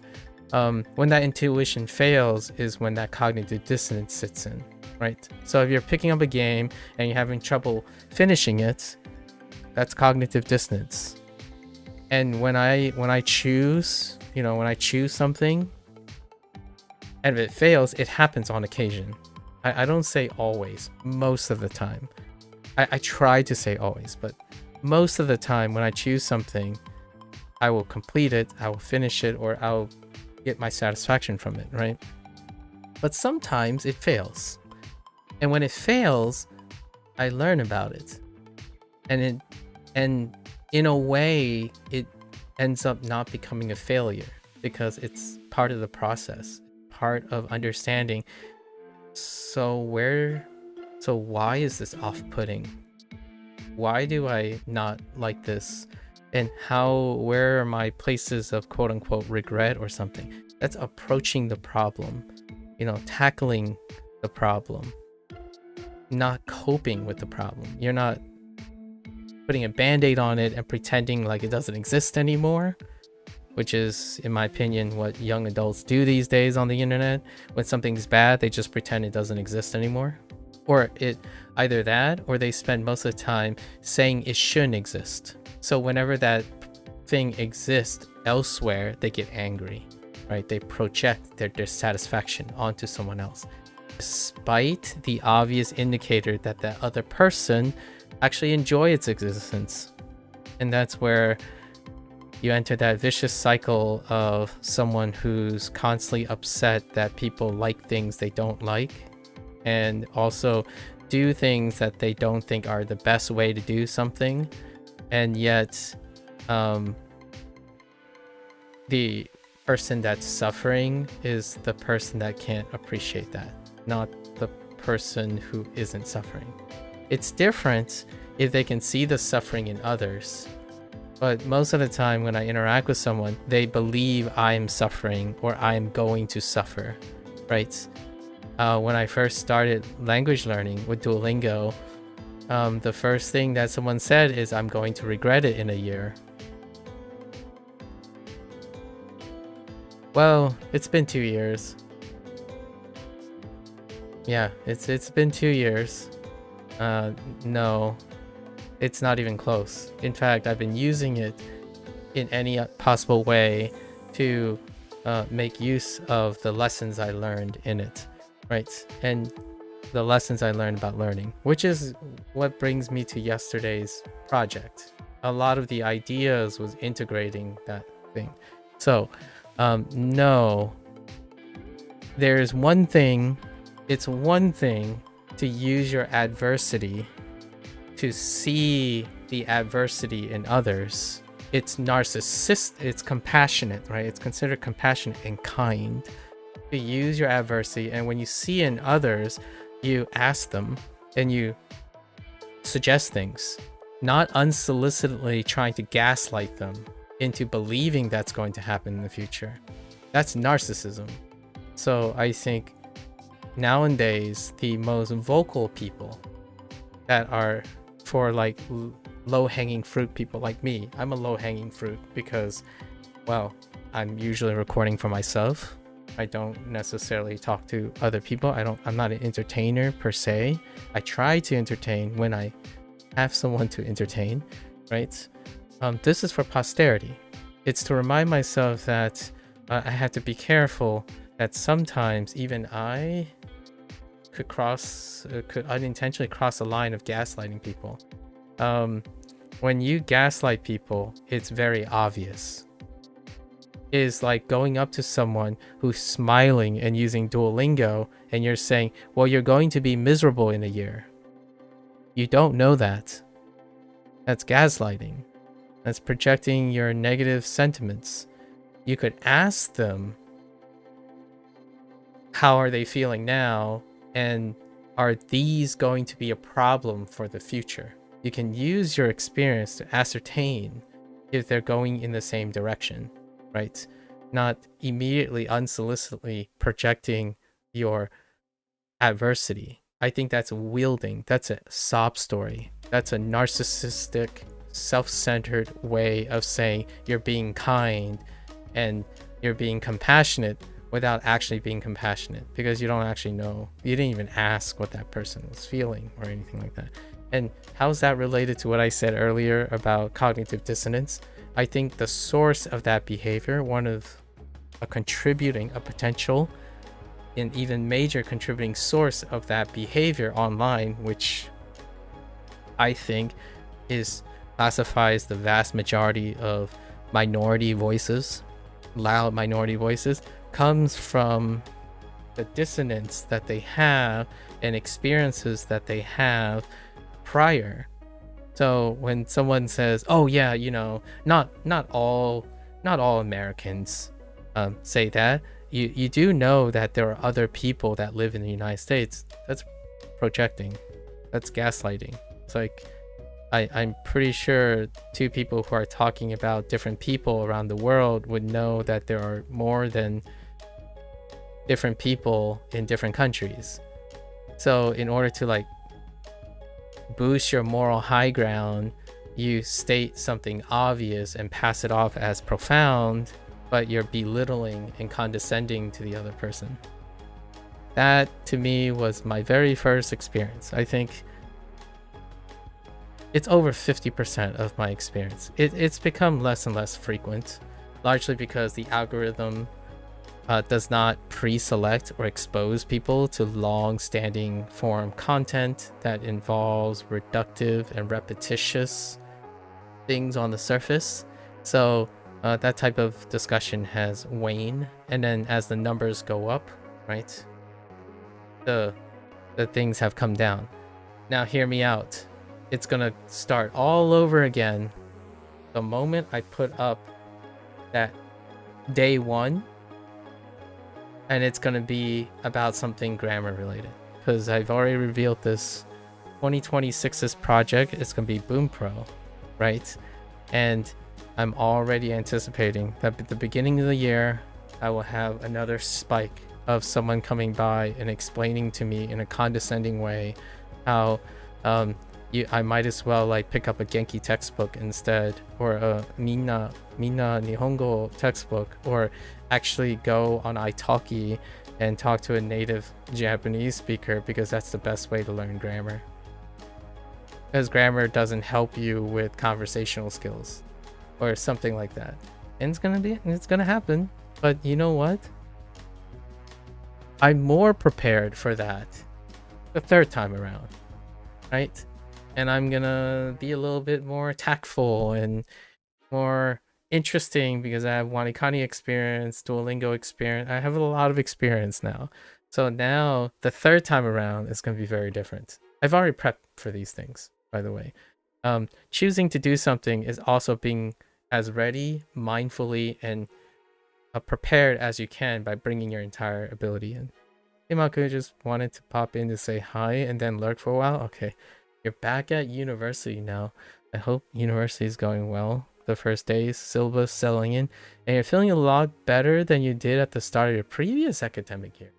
When that intuition fails is when that cognitive dissonance sits in, right? So if you're picking up a game and you're having trouble finishing it, that's cognitive dissonance. And when I choose, you know, when I choose something and if it fails, it happens on occasion. I don't say always, most of the time. I try to say always, but most of the time when I choose something, I will complete it, I will finish it, or I'll get my satisfaction from it, right? But sometimes it fails. And when it fails, I learn about it. And in a way, it ends up not becoming a failure because it's part of the process, part of understanding. So why is this off-putting? Why do I not like this? And where are my places of quote unquote regret or something? That's approaching the problem, you know, tackling the problem, not coping with the problem. You're not putting a band-aid on it and pretending like it doesn't exist anymore, which is, in my opinion, what young adults do these days on the internet. When something's bad, they just pretend it doesn't exist anymore. Or either that, or they spend most of the time saying it shouldn't exist. So whenever that thing exists elsewhere, they get angry, right? They project their dissatisfaction onto someone else, despite the obvious indicator that that other person actually enjoy its existence. And that's where you enter that vicious cycle of someone who's constantly upset that people like things they don't like, and also do things that they don't think are the best way to do something. And yet the person that's suffering is the person that can't appreciate that, not the person who isn't suffering. It's different if they can see the suffering in others, but most of the time when I interact with someone, they believe I'm suffering or I'm going to suffer, right? When I first started language learning with Duolingo, the first thing that someone said is, I'm going to regret it in a year. Well, it's been 2 years. Yeah, it's been 2 years. No, it's not even close. In fact, I've been using it in any possible way to make use of the lessons I learned in it, right? And the lessons I learned about learning, which is what brings me to yesterday's project. A lot of the ideas was integrating that thing. So, no, there's one thing, it's one thing to use your adversity to see the adversity in others. It's narcissistic, it's compassionate, right? It's considered compassionate and kind to use your adversity. And when you see in others, you ask them and you suggest things, not unsolicitedly trying to gaslight them, into believing that's going to happen in the future. That's narcissism. So I think nowadays the most vocal people that are for like low-hanging fruit people like me. I'm a low-hanging fruit because, well, I'm usually recording for myself. I don't necessarily talk to other people. I'm not an entertainer per se. I try to entertain when I have someone to entertain, right? This is for posterity. It's to remind myself that I have to be careful that sometimes even I could unintentionally cross a line of gaslighting people. When you gaslight people, it's very obvious. It is like going up to someone who's smiling and using Duolingo, and you're saying, well, you're going to be miserable in a year. You don't know that. That's gaslighting. That's projecting your negative sentiments. You could ask them, how are they feeling now? And are these going to be a problem for the future? You can use your experience to ascertain if they're going in the same direction, right? Not immediately, unsolicitedly projecting your adversity. I think that's wielding. That's a sob story. That's a narcissistic, self-centered way of saying you're being kind and you're being compassionate without actually being compassionate, because you don't actually know. You didn't even ask what that person was feeling or anything like that. And how's that related to what I said earlier about cognitive dissonance? I think the source of that behavior, one of a potential and even major contributing source of that behavior online, which I think classifies the vast majority of minority voices, loud minority voices, comes from the dissonance that they have and experiences that they have prior. So when someone says, oh yeah, not all Americans say that, you do know that there are other people that live in the United States. That's projecting. That's gaslighting. It's like I'm pretty sure two people who are talking about different people around the world would know that there are more than different people in different countries. So in order to like boost your moral high ground, you state something obvious and pass it off as profound, but you're belittling and condescending to the other person. That to me was my very first experience. I think it's over 50% of my experience. It's become less and less frequent, largely because the algorithm does not pre-select or expose people to long-standing form content that involves reductive and repetitious things on the surface. So that type of discussion has waned, and then as the numbers go up, right, the things have come down. Now hear me out. It's gonna start all over again the moment I put up that day one, and it's gonna be about something grammar related, because I've already revealed this 2026's project is gonna be Boom Pro, right? And I'm already anticipating that at the beginning of the year I will have another spike of someone coming by and explaining to me in a condescending way how I might as well like pick up a Genki textbook instead, or a Minna Nihongo textbook, or actually go on italki and talk to a native Japanese speaker, because that's the best way to learn grammar. Because grammar doesn't help you with conversational skills or something like that. And it's gonna happen. But you know what? I'm more prepared for that the third time around, right? And I'm gonna be a little bit more tactful and more interesting because I have WaniKani experience, Duolingo experience. I have a lot of experience now. So now the third time around is gonna be very different. I've already prepped for these things, by the way. Choosing to do something is also being as ready, mindfully, and prepared as you can by bringing your entire ability in. Hey Maku, just wanted to pop in to say hi and then lurk for a while. Okay. You're back at university now. I hope university is going well. the first days, syllabus settling in, and you're feeling a lot better than you did at the start of your previous academic year.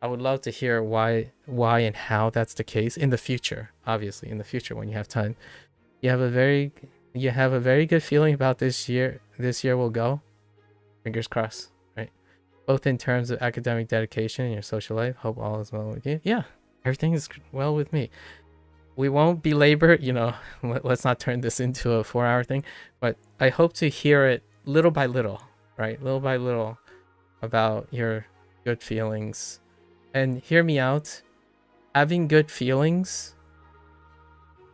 I would love to hear why and how that's the case in the future. Obviously, in the future when you have time, you have a very good feeling about this year. This year will go. Fingers crossed, right? Both in terms of academic dedication and your social life. Hope all is well with you. Yeah, everything is well with me. We won't belabor, let's not turn this into a 4-hour thing, but I hope to hear it little by little, right? Little by little about your good feelings. And hear me out. Having good feelings,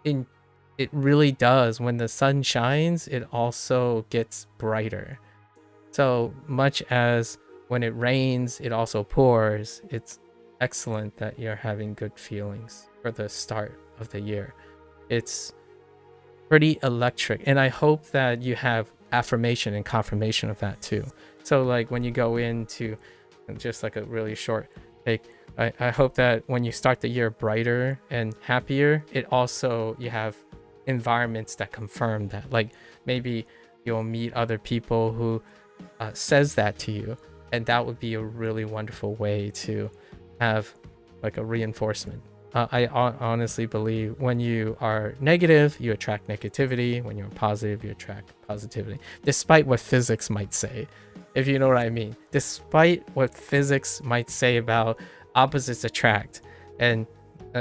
it really does. When the sun shines, it also gets brighter. So much as when it rains, it also pours. It's excellent that you're having good feelings for the start of the year. It's pretty electric, and I hope that you have affirmation and confirmation of that too. So like when you go into just like a really short take, I hope that when you start the year brighter and happier, it also, you have environments that confirm that. Like maybe you'll meet other people who says that to you, and that would be a really wonderful way to have like a reinforcement. I honestly believe when you are negative, you attract negativity. When you're positive, you attract positivity, despite what physics might say, if you know what I mean. Despite what physics might say about opposites attract and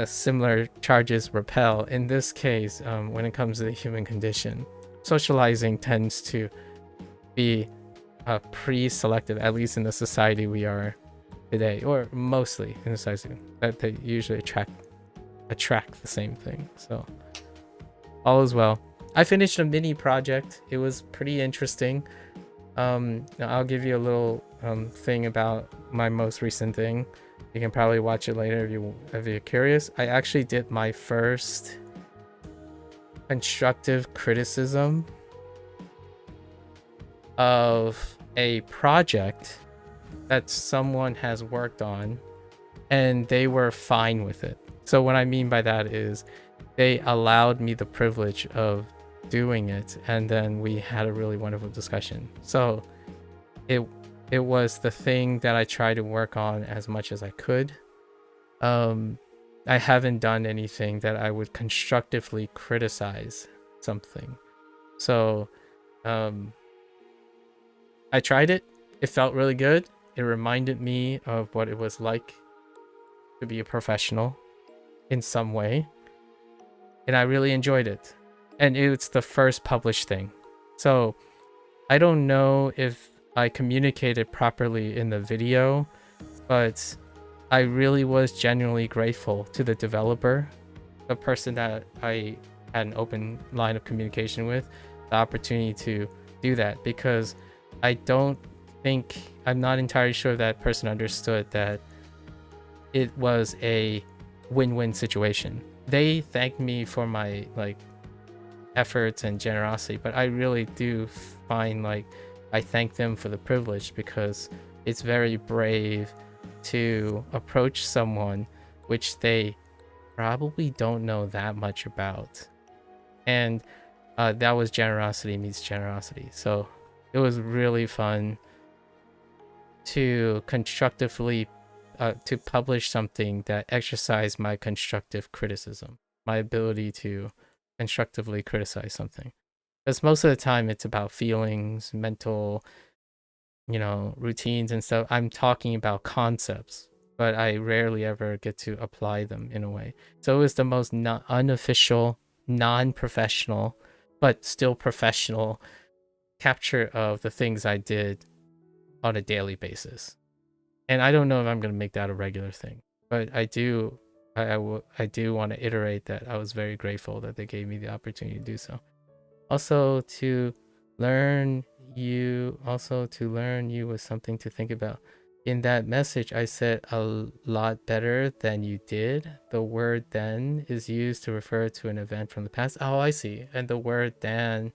similar charges repel. In this case, when it comes to the human condition, socializing tends to be pre-selective, at least in the society we are today, or mostly in the society, that they usually attract the same thing. So all is well. I finished a mini project. It was pretty interesting. I'll give you a little thing about my most recent thing. You can probably watch it later if you're curious. I actually did my first constructive criticism of a project that someone has worked on, and they were fine with it. So what I mean by that is they allowed me the privilege of doing it, and then we had a really wonderful discussion. So it was the thing that I tried to work on as much as I could. I haven't done anything that I would constructively criticize something. So I tried it. It felt really good. It reminded me of what it was like to be a professional in some way, and I really enjoyed it. And it's the first published thing. So I don't know if I communicated properly in the video, but I really was genuinely grateful to the developer, the person that I had an open line of communication with, the opportunity to do that, because I'm not entirely sure that person understood that it was a win-win situation. They thanked me for my efforts and generosity, but I really do find I thank them for the privilege, because it's very brave to approach someone which they probably don't know that much about, and that was generosity meets generosity. So it was really fun to constructively to publish something that exercised my constructive criticism, my ability to constructively criticize something. Because most of the time it's about feelings, mental, routines and stuff. I'm talking about concepts, but I rarely ever get to apply them in a way. So it was the most unofficial, non-professional, but still professional capture of the things I did on a daily basis. And I don't know if I'm going to make that a regular thing, but I do want to iterate that I was very grateful that they gave me the opportunity to do so. Also to learn you was something to think about. In that message, I said a lot better than you did. The word then is used to refer to an event from the past. Oh, I see. And the word then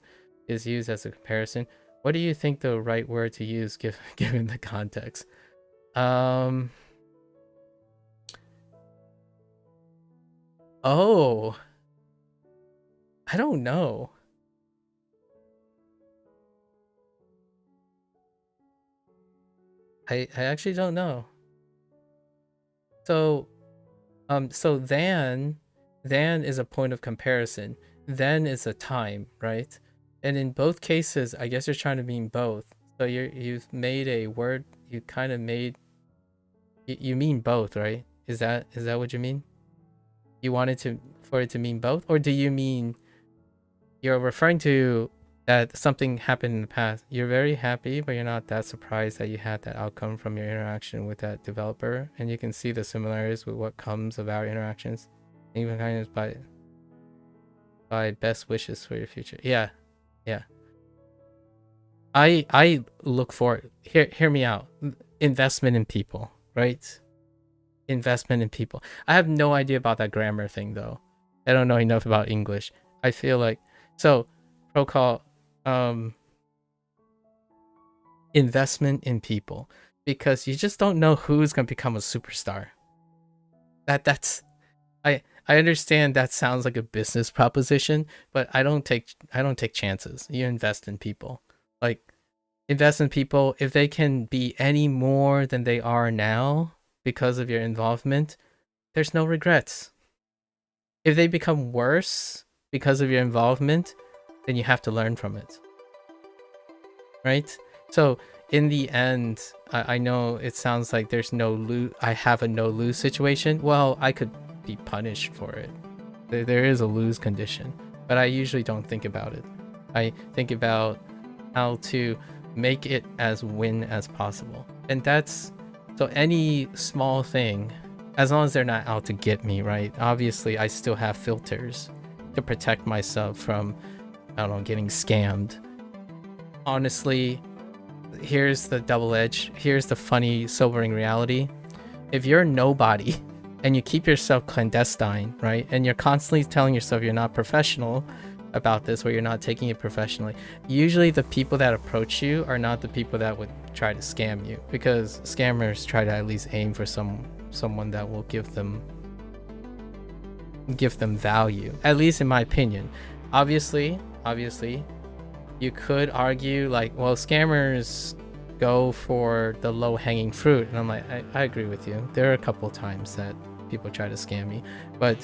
is used as a comparison. What do you think the right word to use given the context? Oh, I don't know. I actually don't know. So so than is a point of comparison. Then is a time, right? And in both cases, I guess you're trying to mean both. So you've made a word. You kind of made. You mean both, right? Is that what you mean? You wanted to for it to mean both, or do you mean you're referring to that something happened in the past? You're very happy, but you're not that surprised that you had that outcome from your interaction with that developer, and you can see the similarities with what comes of our interactions, even kind of by best wishes for your future. Yeah, yeah. I look for, hear me out. Investment in people, right? Investment in people. I have no idea about that grammar thing though. I don't know enough about English. I feel like so protocol investment in people, because you just don't know who's gonna become a superstar. That's I understand that sounds like a business proposition, but I don't take chances. You invest in people. Like invest in people. If they can be any more than they are now because of your involvement, there's no regrets. If they become worse because of your involvement, then you have to learn from it. Right? So in the end, I know it sounds like there's no lose. I have a no lose situation. Well, I could be punished for it. There is a lose condition, but I usually don't think about it. I think about how to make it as win as possible. And that's so any small thing, as long as they're not out to get me, right? Obviously, I still have filters to protect myself from, I don't know, getting scammed. Honestly, here's the double edge. Here's the funny, sobering reality. If you're nobody and you keep yourself clandestine, right? And you're constantly telling yourself you're not professional about this, or you're not taking it professionally, usually the people that approach you are not the people that would try to scam you, because scammers try to at least aim for someone that will give them value, at least in my opinion. Obviously you could argue like, well, scammers go for the low-hanging fruit, and I'm like, I agree with you. There are a couple times that people try to scam me, but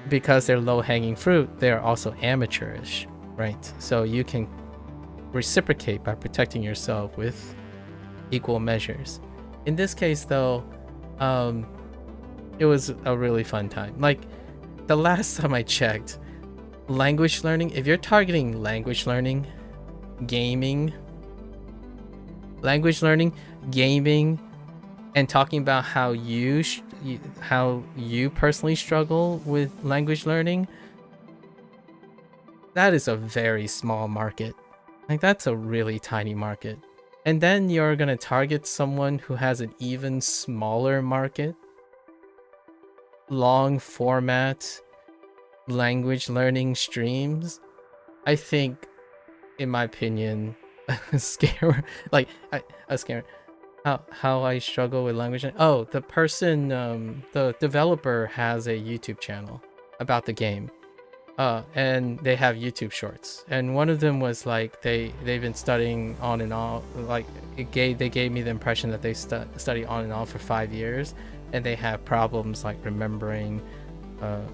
because they're low-hanging fruit, they're also amateurish, right? So you can reciprocate by protecting yourself with equal measures. In this case though, it was a really fun time. Like the last time I checked, language learning, if you're targeting language learning, gaming, and talking about how you personally struggle with language learning, that is a very small market. Like that's a really tiny market. And then you're gonna target someone who has an even smaller market, long format language learning streams. I think, in my opinion, a scammer, like a scammer. How I struggle with language. Oh, the person, the developer has a YouTube channel about the game, and they have YouTube shorts. And one of them was like they've been studying on and off. Like they gave me the impression that they study on and off for 5 years, and they have problems like remembering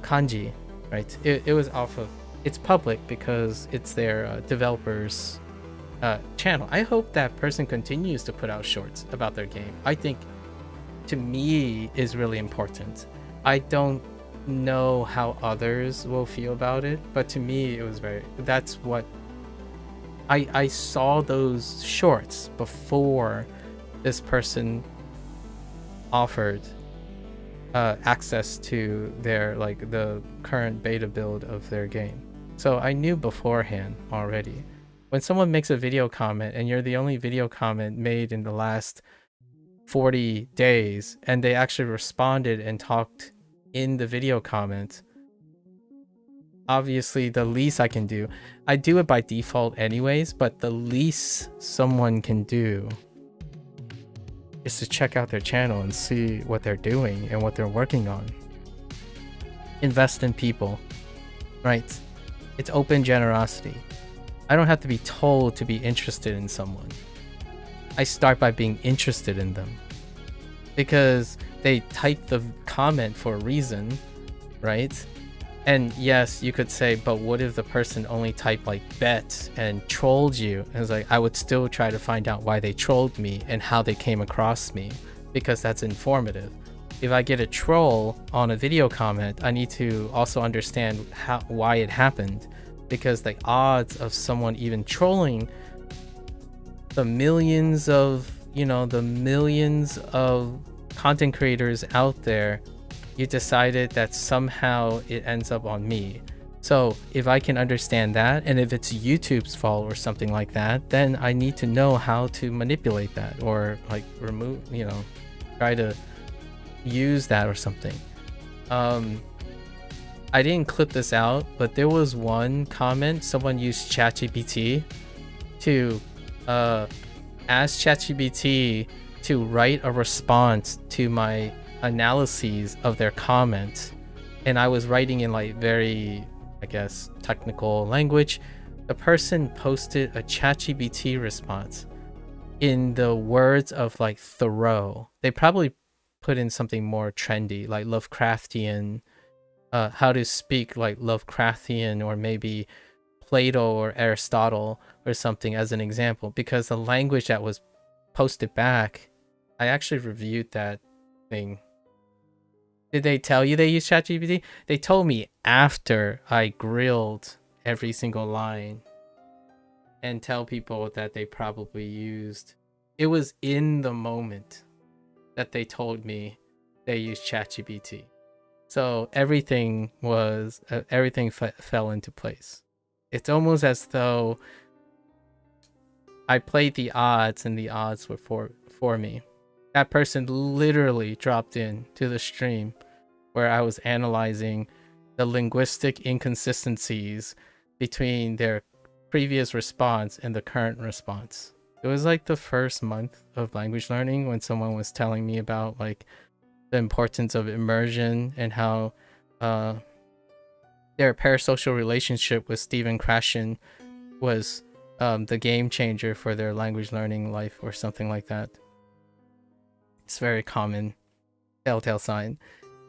kanji. Right? It was off of. It's public because it's their developers. Channel. I hope that person continues to put out shorts about their game. I think, to me, is really important. I don't know how others will feel about it, but to me, it was that's what I saw those shorts before this person offered access to their, like, the current beta build of their game. So I knew beforehand already. When someone makes a video comment and you're the only video comment made in the last 40 days, and they actually responded and talked in the video comment, obviously the least I can do, I do it by default anyways, but the least someone can do is to check out their channel and see what they're doing and what they're working on. Invest in people, right? It's open generosity. I don't have to be told to be interested in someone. I start by being interested in them, because they typed the comment for a reason, right? And yes, you could say, but what if the person only typed like bet and trolled you? And it's like, I would still try to find out why they trolled me and how they came across me, because that's informative. If I get a troll on a video comment, I need to also understand why it happened, because the odds of someone even trolling the millions of content creators out there, you decided that somehow it ends up on me. So if I can understand that, and if it's YouTube's fault or something like that, then I need to know how to manipulate that, or like remove, try to use that or something. I didn't clip this out, but there was one comment, someone used ChatGPT to ask ChatGPT to write a response to my analyses of their comments, and I was writing in like very, I guess, technical language. The person posted a ChatGPT response in the words of like Thoreau. They probably put in something more trendy, like Lovecraftian, how to speak like Lovecraftian, or maybe Plato or Aristotle or something as an example, because the language that was posted back, I actually reviewed that thing. Did they tell you they use ChatGPT? They told me after I grilled every single line and tell people that they probably used. It was in the moment that they told me they used ChatGPT. So everything fell into place. It's almost as though I played the odds and the odds were for me. That person literally dropped in to the stream where I was analyzing the linguistic inconsistencies between their previous response and the current response. It was like the first month of language learning when someone was telling me about like the importance of immersion and how their parasocial relationship with Stephen Krashen was the game changer for their language learning life, or something like that. It's very common telltale sign.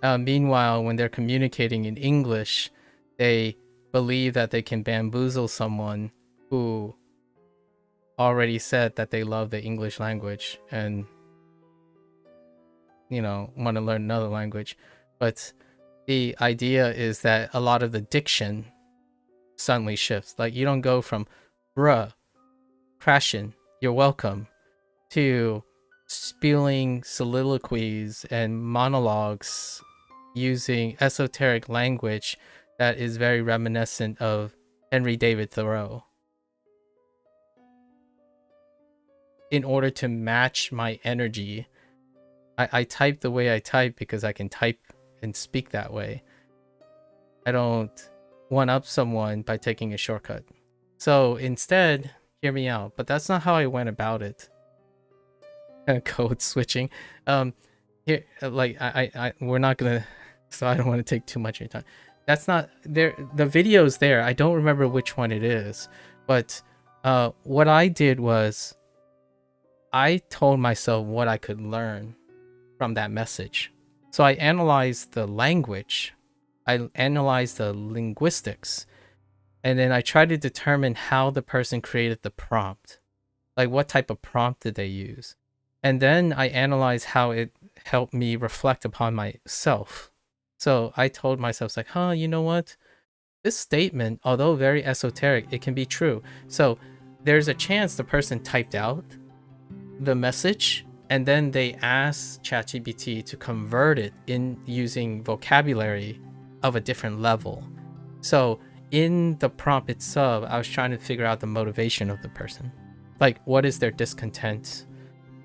Meanwhile, when they're communicating in English, they believe that they can bamboozle someone who already said that they love the English language and want to learn another language. But the idea is that a lot of the diction suddenly shifts. Like, you don't go from bruh, crashin', you're welcome, to spewing soliloquies and monologues using esoteric language that is very reminiscent of Henry David Thoreau, in order to match my energy. I type the way I type because I can type and speak that way. I don't one-up someone by taking a shortcut. So instead, hear me out, but that's not how I went about it. Code switching. Here, like, we're not gonna, so I don't want to take too much of your time. That's not there. The video's there. I don't remember which one it is, but what I did was I told myself what I could learn from that message. So I analyzed the language, I analyzed the linguistics, and then I tried to determine how the person created the prompt. Like, what type of prompt did they use? And then I analyzed how it helped me reflect upon myself. So I told myself, like, you know what? This statement, although very esoteric, it can be true. So there's a chance the person typed out the message and then they asked ChatGPT to convert it in using vocabulary of a different level. So in the prompt itself, I was trying to figure out the motivation of the person. Like, what is their discontent?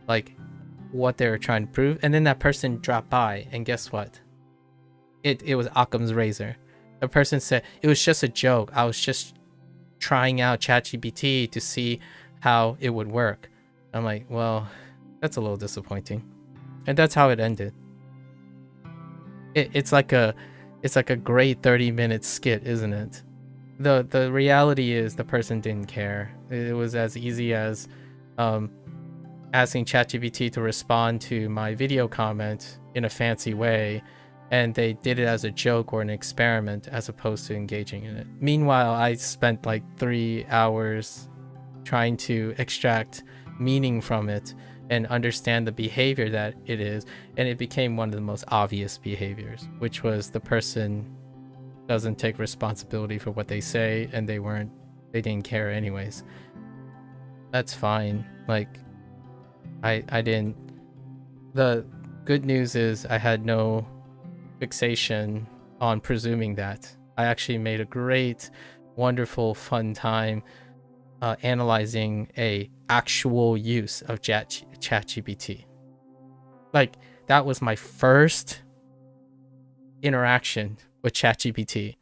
Like, what they were trying to prove. And then that person dropped by, and guess what? It was Occam's razor. The person said, it was just a joke. I was just trying out ChatGPT to see how it would work. I'm like, well, that's a little disappointing. And that's how it ended. It's like a great 30-minute skit, isn't it? The reality is the person didn't care. It was as easy as asking ChatGPT to respond to my video comment in a fancy way, and they did it as a joke or an experiment as opposed to engaging in it. Meanwhile, I spent like 3 hours trying to extract meaning from it and understand the behavior that it is, and it became one of the most obvious behaviors, which was the person doesn't take responsibility for what they say, and they didn't care anyways. That's fine. Like, I didn't. The good news is I had no fixation on presuming that. I actually made a great, wonderful, fun time analyzing a actual use of ChatGPT. Like, that was my first interaction with ChatGPT.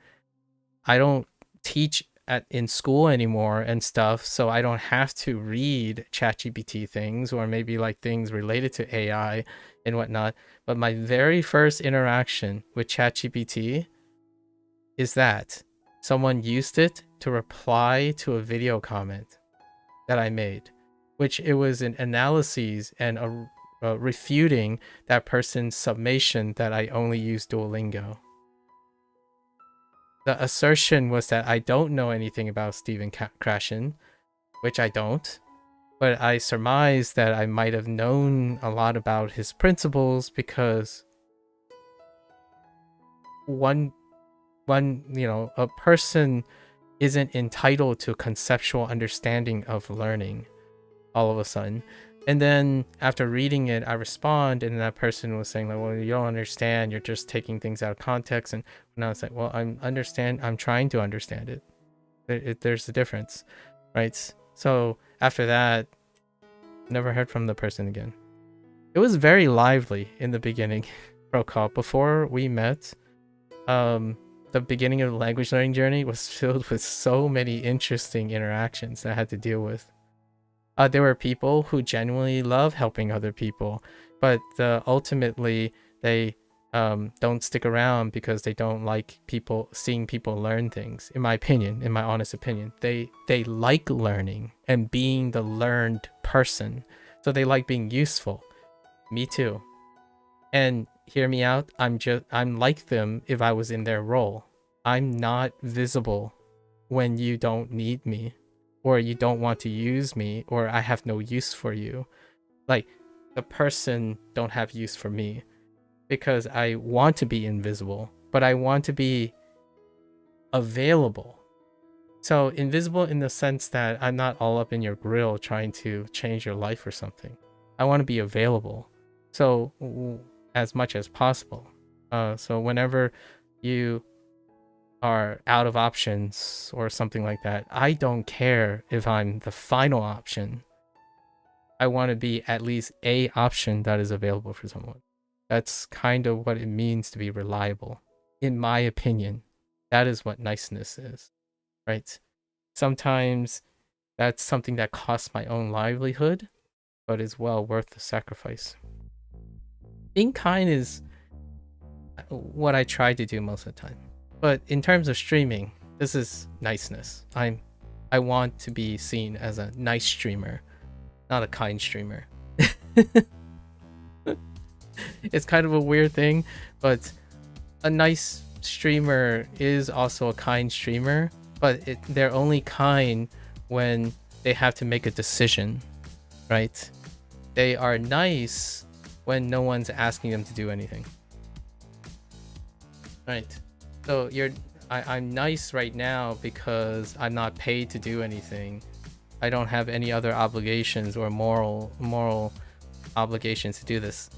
I don't teach in school anymore and stuff, so I don't have to read ChatGPT things or maybe like things related to AI and whatnot. But my very first interaction with ChatGPT is that someone used it to reply to a video comment that I made, which it was an analysis and a refuting that person's summation that I only use Duolingo. The assertion was that I don't know anything about Stephen Krashen, which I don't, but I surmised that I might have known a lot about his principles because a person isn't entitled to conceptual understanding of learning all of a sudden. And then after reading it, I respond, and that person was saying like, well, you don't understand, you're just taking things out of context. And now it's like, well, I'm trying to understand it. There's a difference, right? So after that, never heard from the person again. It was very lively in the beginning, protocol. Before we met, the beginning of the language learning journey was filled with so many interesting interactions that I had to deal with. There were people who genuinely love helping other people, but ultimately they don't stick around because they don't like seeing people learn things. In my opinion, in my honest opinion, they like learning and being the learned person, so they like being useful. Me too. And hear me out, I'm like them if I was in their role. I'm not visible when you don't need me, or you don't want to use me, or I have no use for you. Like, the person don't have use for me because I want to be invisible, but I want to be available. So invisible in the sense that I'm not all up in your grill trying to change your life or something. I want to be available, so as much as possible. So whenever you are out of options or something like that, I don't care if I'm the final option. I want to be at least a option that is available for someone. That's kind of what it means to be reliable, in my opinion. That is what niceness is, right? Sometimes that's something that costs my own livelihood, but is well worth the sacrifice. Being kind is what I try to do most of the time. But in terms of streaming, this is niceness. I want to be seen as a nice streamer, not a kind streamer. It's kind of a weird thing, but a nice streamer is also a kind streamer, but they're only kind when they have to make a decision, right? They are nice when no one's asking them to do anything. Right. So I'm nice right now because I'm not paid to do anything. I don't have any other obligations or moral obligations to do this.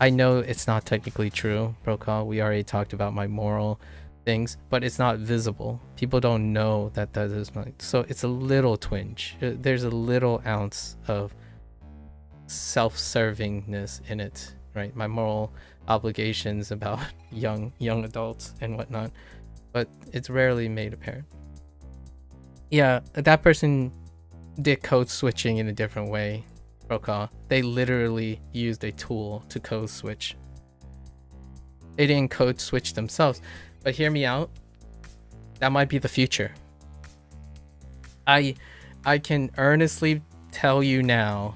I know it's not technically true, Brokaw. We already talked about my moral things, but it's not visible. People don't know that is my. So it's a little twinge. There's a little ounce of self-servingness in it, right? My moral obligations about young adults and whatnot, but it's rarely made apparent. Yeah, that person did code switching in a different way, Brokaw. They literally used a tool to code switch. They didn't code switch themselves, but hear me out. That might be the future. I can earnestly tell you now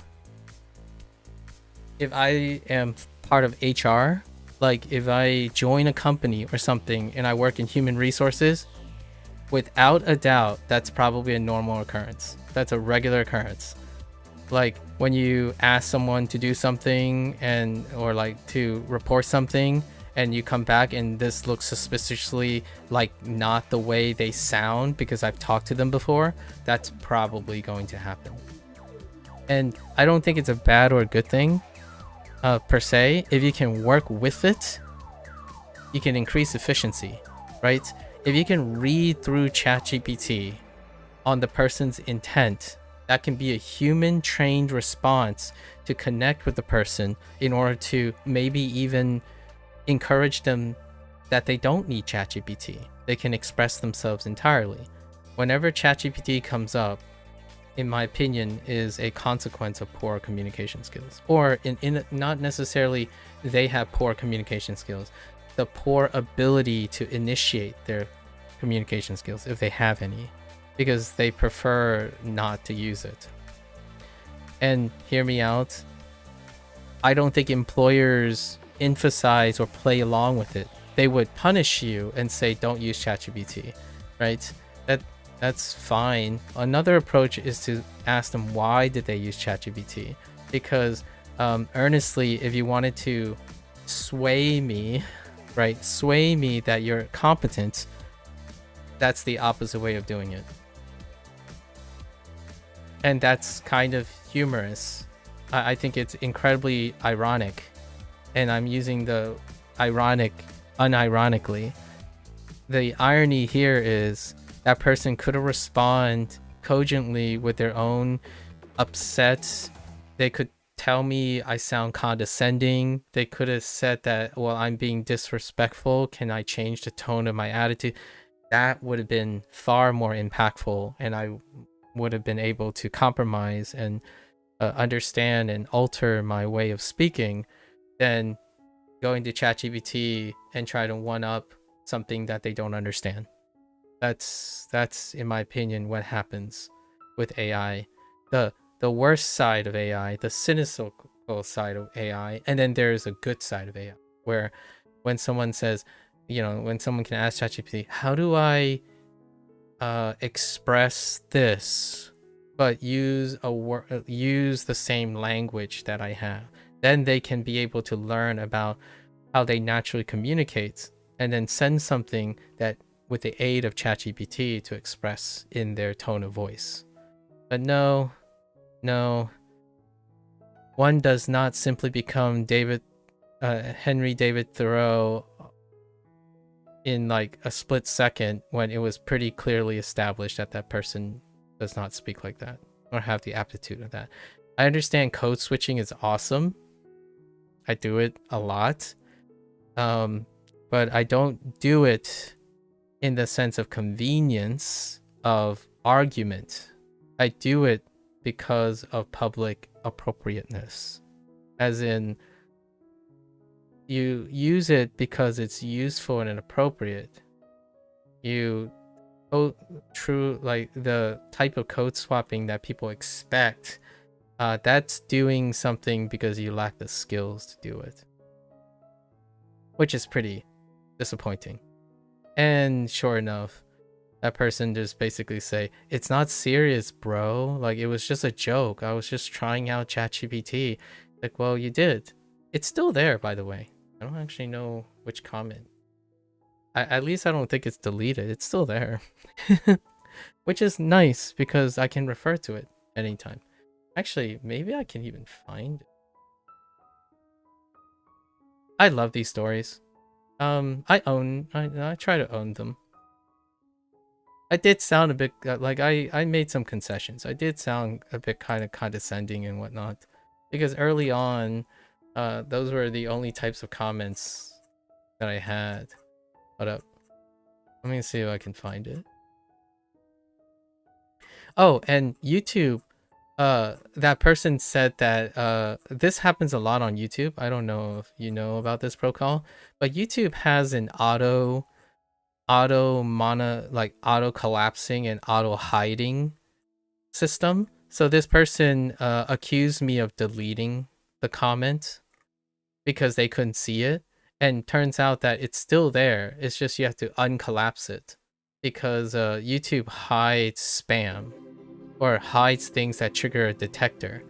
if I am part of HR, like if I join a company or something and I work in human resources, without a doubt, that's probably a normal occurrence. That's a regular occurrence. Like when you ask someone to do something and or like to report something and you come back and this looks suspiciously like not the way they sound because I've talked to them before, that's probably going to happen. And I don't think it's a bad or a good thing per se. If you can work with it, you can increase efficiency, right? If you can read through ChatGPT on the person's intent, that can be a human trained response to connect with the person in order to maybe even encourage them that they don't need ChatGPT. They can express themselves entirely. Whenever ChatGPT comes up, in my opinion, is a consequence of poor communication skills. Or in not necessarily they have poor communication skills, the poor ability to initiate their communication skills if they have any, because they prefer not to use it. And hear me out, I don't think employers emphasize or play along with it. They would punish you and say don't use ChatGPT, right? That's fine. Another approach is to ask them why did they use ChatGPT, because earnestly, if you wanted to sway me, right, sway me that you're competent, that's the opposite way of doing it. And that's kind of humorous. I think it's incredibly ironic, and I'm using the ironic unironically. The irony here is that person could have responded cogently with their own upset. They could tell me I sound condescending. They could have said that, well, I'm being disrespectful. Can I change the tone of my attitude? That would have been far more impactful, and I would have been able to compromise and understand and alter my way of speaking than going to ChatGPT and try to one up something that they don't understand. That's in my opinion what happens with AI. The worst side of AI, the cynical side of AI, and then there's a good side of AI where when someone says, when someone can ask ChatGPT, how do I express this but use the same language that I have, then they can be able to learn about how they naturally communicate and then send something that with the aid of ChatGPT to express in their tone of voice. But no, one does not simply become Henry David Thoreau in like a split second when it was pretty clearly established that that person does not speak like that or have the aptitude of that. I understand code switching is awesome. I do it a lot. But I don't do it in the sense of convenience of argument. I do it because of public appropriateness. As in, you use it because it's useful and appropriate. You like the type of code swapping that people expect, that's doing something because you lack the skills to do it, which is pretty disappointing. And sure enough, that person just basically say, it's not serious, bro. Like, it was just a joke. I was just trying out ChatGPT. Like, well, you did. It's still there, by the way. I don't actually know which comment. At least I don't think it's deleted. It's still there. Which is nice because I can refer to it anytime. Actually, maybe I can even find it. I love these stories. I try to own them. I did sound a bit like I made some concessions. I did sound a bit kind of condescending and whatnot, because early on, those were the only types of comments that I had. Hold up, let me see if I can find it. Oh, and YouTube. That person said that this happens a lot on YouTube. I don't know if you know about this protocol, but YouTube has an auto collapsing and auto hiding system. So this person accused me of deleting the comment because they couldn't see it, and turns out that it's still there. It's just you have to uncollapse it because YouTube hides spam or hides things that trigger a detector,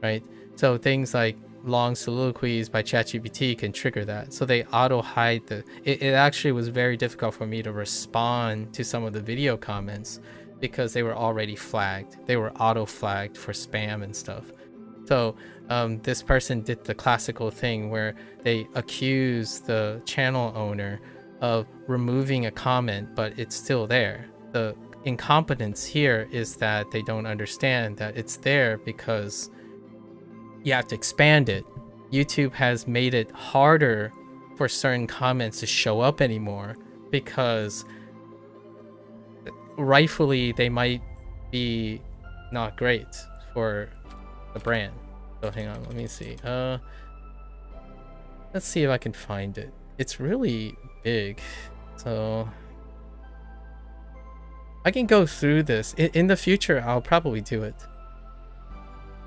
right? So things like long soliloquies by ChatGPT can trigger that. So they auto hide it actually was very difficult for me to respond to some of the video comments because they were already flagged. They were auto flagged for spam and stuff. So this person did the classical thing where they accuse the channel owner of removing a comment, but it's still there. The incompetence here is that they don't understand that it's there because you have to expand it. YouTube has made it harder for certain comments to show up anymore because rightfully they might be not great for the brand. So hang on, let me see. Let's see if I can find it. It's really big, so I can go through this. In the future, I'll probably do it.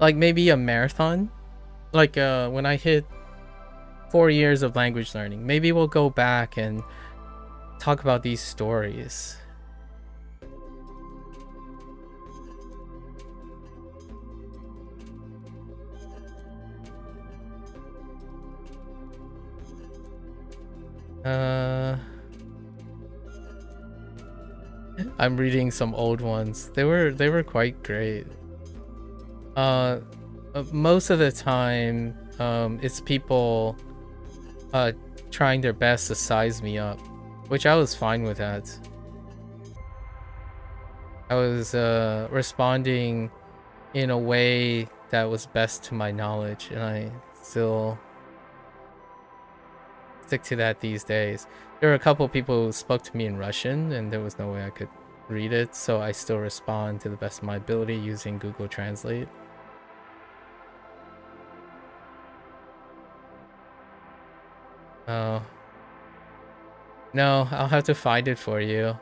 Like maybe a marathon. Like when I hit 4 years of language learning, maybe we'll go back and talk about these stories. I'm reading some old ones. They were quite great. Most of the time, it's people trying their best to size me up, which I was fine with that. I was responding in a way that was best to my knowledge, and I still stick to that these days. There were a couple people who spoke to me in Russian, and there was no way I could read it, so I still respond to the best of my ability using Google Translate. Oh. No, I'll have to find it for you.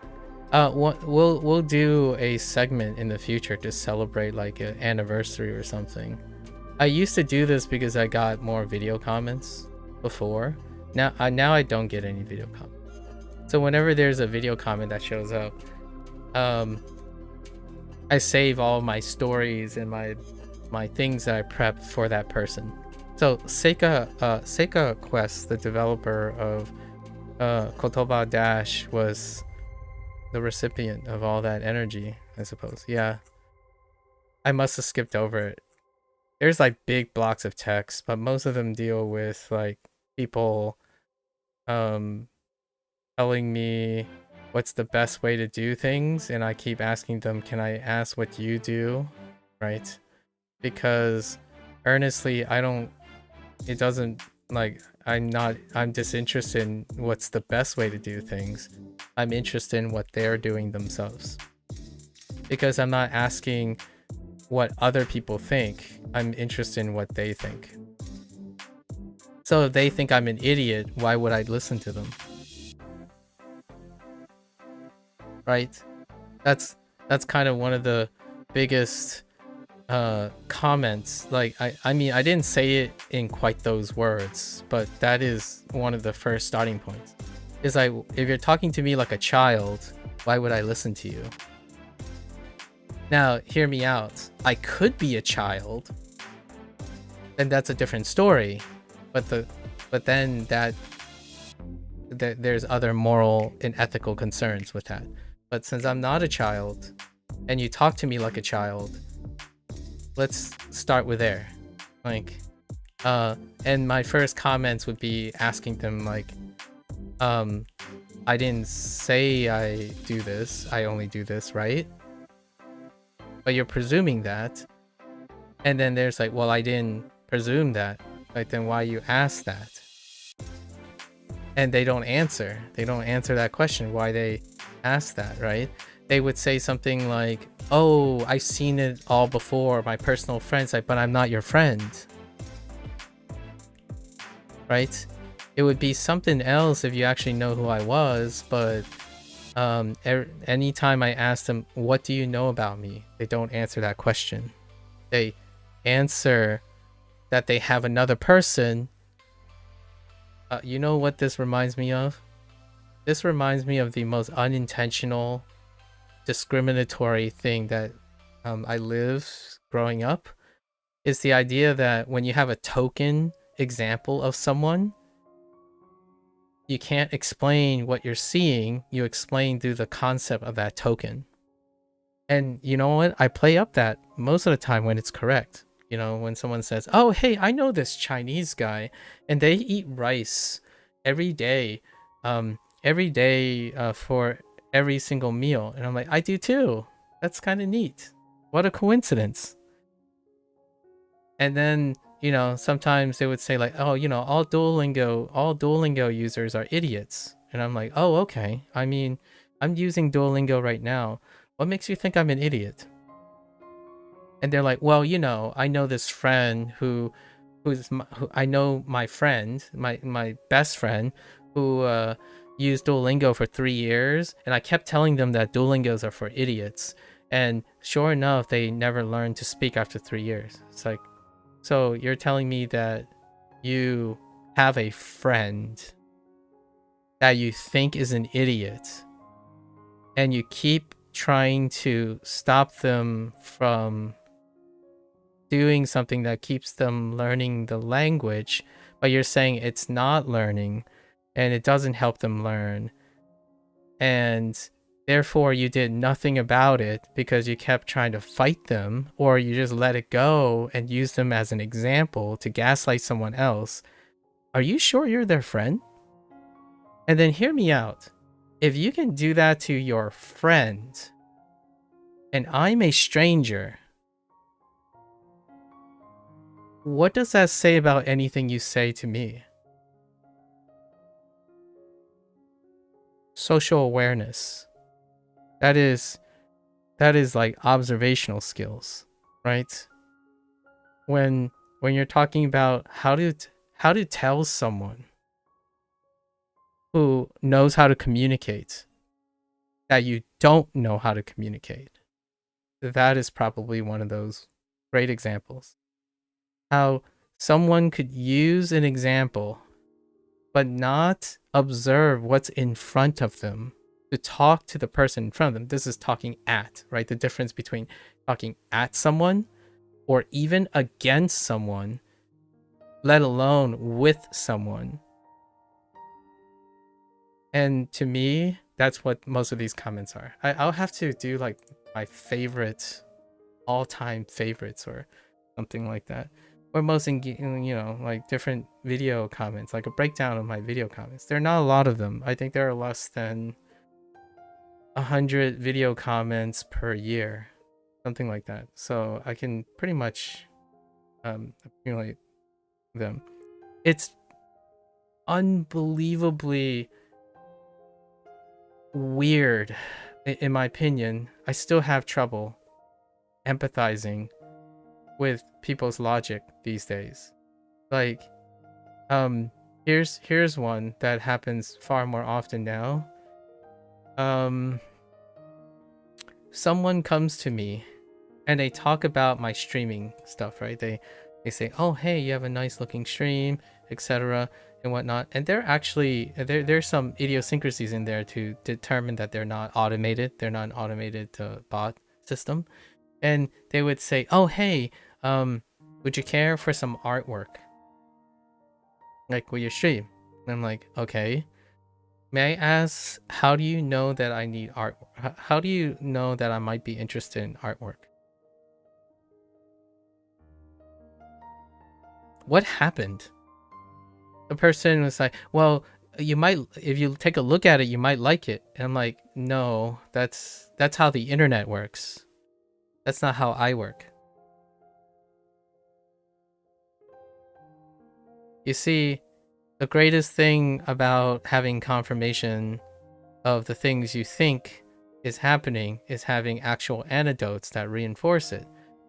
We'll do a segment in the future to celebrate like an anniversary or something. I used to do this because I got more video comments before. Now I don't get any video comments. So whenever there's a video comment that shows up, I save all my stories and my things that I prep for that person. So Seika Quest, the developer of Kotoba Dash, was the recipient of all that energy, I suppose. Yeah, I must have skipped over it. There's like big blocks of text, but most of them deal with like people telling me what's the best way to do things, and I keep asking them, can I ask what you do, right? Because earnestly, it doesn't, like, I'm disinterested in what's the best way to do things. I'm interested in what they're doing themselves. Because I'm not asking what other people think, I'm interested in what they think. So if they think I'm an idiot, why would I listen to them? Right? That's kind of one of the biggest comments. Like I mean, I didn't say it in quite those words, but that is one of the first starting points. Is like, if you're talking to me like a child, why would I listen to you? Now, hear me out. I could be a child, and that's a different story. But then there's other moral and ethical concerns with that. But since I'm not a child, and you talk to me like a child, let's start with there. Like, and my first comments would be asking them like, I didn't say I do this, I only do this, right? But you're presuming that. And then there's like, well, I didn't presume that. Like, then why you ask that? And they don't answer. They don't answer that question, why they ask that, right? They would say something like, oh, I've seen it all before, my personal friends, like, but I'm not your friend. Right? It would be something else if you actually know who I was, but anytime I ask them, what do you know about me? They don't answer that question. They answer that they have another person. You know what this reminds me of? This reminds me of the most unintentional, discriminatory thing that I lived growing up. Is the idea that when you have a token example of someone, you can't explain what you're seeing, you explain through the concept of that token. And you know what? I play up that most of the time when it's correct. You know, when someone says, oh, hey, I know this Chinese guy and they eat rice every day, for every single meal. And I'm like, I do too. That's kind of neat. What a coincidence. And then, you know, sometimes they would say like, oh, you know, all Duolingo users are idiots. And I'm like, oh, okay. I mean, I'm using Duolingo right now. What makes you think I'm an idiot? And they're like, well, you know, I know this friend who I know my friend, my best friend, who used Duolingo for 3 years, and I kept telling them that Duolingos are for idiots. And sure enough, they never learned to speak after 3 years. It's like, so you're telling me that you have a friend that you think is an idiot, and you keep trying to stop them from doing something that keeps them learning the language, but you're saying it's not learning and it doesn't help them learn, and therefore you did nothing about it because you kept trying to fight them, or you just let it go and use them as an example to gaslight someone else. Are you sure you're their friend? And then hear me out. If you can do that to your friend and I'm a stranger, what does that say about anything you say to me? Social awareness. That is like observational skills, right? When you're talking about how to tell someone who knows how to communicate that you don't know how to communicate, that is probably one of those great examples. How someone could use an example but not observe what's in front of them to talk to the person in front of them. This is talking at, right? The difference between talking at someone or even against someone, let alone with someone. And to me, that's what most of these comments are. I'll have to do like my favorite, all-time favorites or something like that. Or most, you know, like different video comments, like a breakdown of my video comments. There are not a lot of them. I think there are less than 100 video comments per year, something like that. So I can pretty much accumulate them. It's unbelievably weird, in my opinion. I still have trouble empathizing with people's logic these days. Like, here's one that happens far more often now. Someone comes to me and they talk about my streaming stuff, right? They say, oh, hey, you have a nice looking stream, etc. and whatnot. And they're actually, there's some idiosyncrasies in there to determine that they're not automated. They're not an automated bot system. And they would say, oh, hey, would you care for some artwork? Like, with your stream? And I'm like, okay. May I ask, how do you know that I need art? How do you know that I might be interested in artwork? What happened? The person was like, well, you might, if you take a look at it, you might like it. And I'm like, no, that's how the internet works. That's not how I work. You see, the greatest thing about having confirmation of the things you think is happening is having actual anecdotes that reinforce it.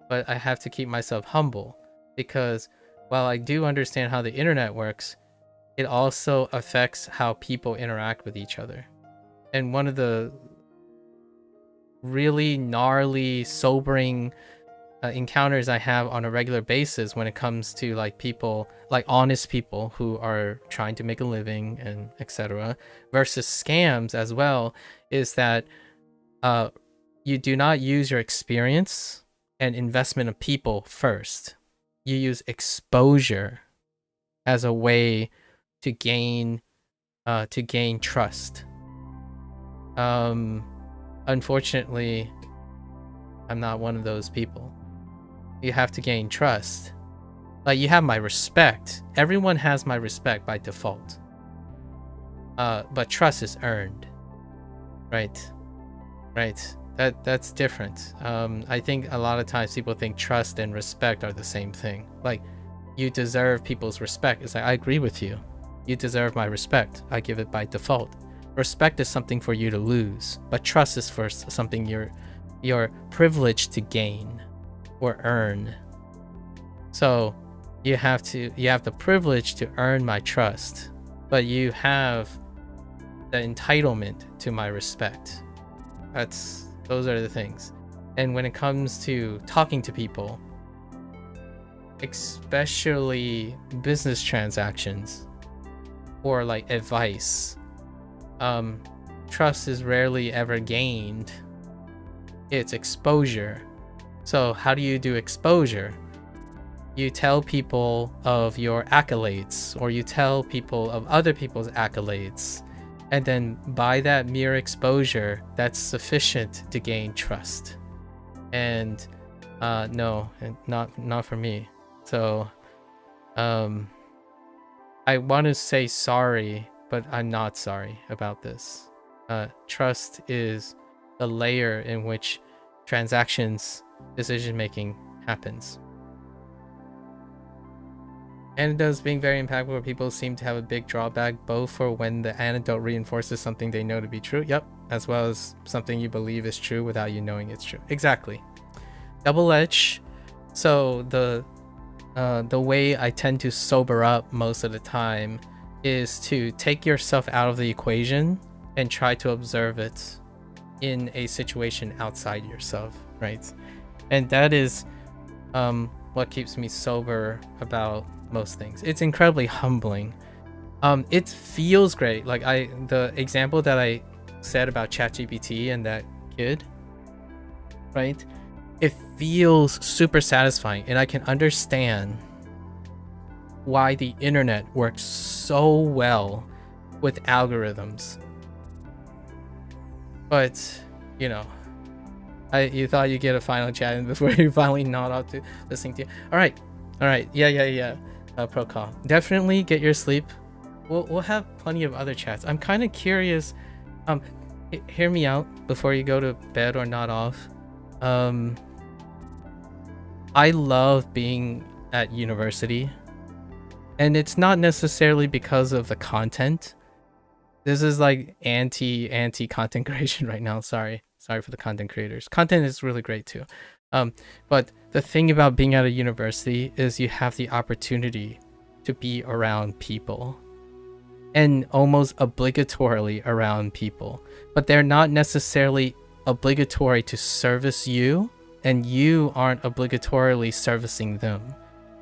But I have to keep myself humble, because while I do understand how the internet works, it also affects how people interact with each other. And one of the really gnarly, sobering encounters I have on a regular basis when it comes to like people, like honest people who are trying to make a living and etc. versus scams as well, is that you do not use your experience and investment of people first. You use exposure as a way to gain trust. Unfortunately, I'm not one of those people. You have to gain trust. Like, you have my respect. Everyone has my respect by default. But trust is earned. Right. That's different. I think a lot of times people think trust and respect are the same thing. Like, you deserve people's respect. It's like, I agree with you. You deserve my respect. I give it by default. Respect is something for you to lose, but trust is for something you're privileged to gain or earn. So you have the privilege to earn my trust, but you have the entitlement to my respect. Those are the things. And when it comes to talking to people, especially business transactions or like advice, trust is rarely ever gained. It's exposure. So how do you do exposure? You tell people of your accolades, or you tell people of other people's accolades, and then by that mere exposure, that's sufficient to gain trust. And no, not for me. So I want to say sorry, but I'm not sorry about this. Trust is the layer in which transactions, decision making happens. Anecdotes being very impactful where people seem to have a big drawback, both for when the anecdote reinforces something they know to be true, yep, as well as something you believe is true without you knowing it's true. Exactly. Double-edged. So the way I tend to sober up most of the time is to take yourself out of the equation and try to observe it in a situation outside yourself, right? And that is what keeps me sober about most things. It's incredibly humbling. It feels great. Like the example that I said about ChatGPT and that kid, right? It feels super satisfying, and I can understand why the internet works so well with algorithms. But, you know, you thought you'd get a final chat in before you finally nod off to listening to you. All right. Yeah. Pro call. Definitely get your sleep. We'll have plenty of other chats. I'm kind of curious. Hear me out before you go to bed or nod off. I love being at university, and it's not necessarily because of the content. This is like anti content creation right now. Sorry for the content creators. Content is really great too. But the thing about being at a university is you have the opportunity to be around people, and almost obligatorily around people, but they're not necessarily obligatory to service you, and you aren't obligatorily servicing them.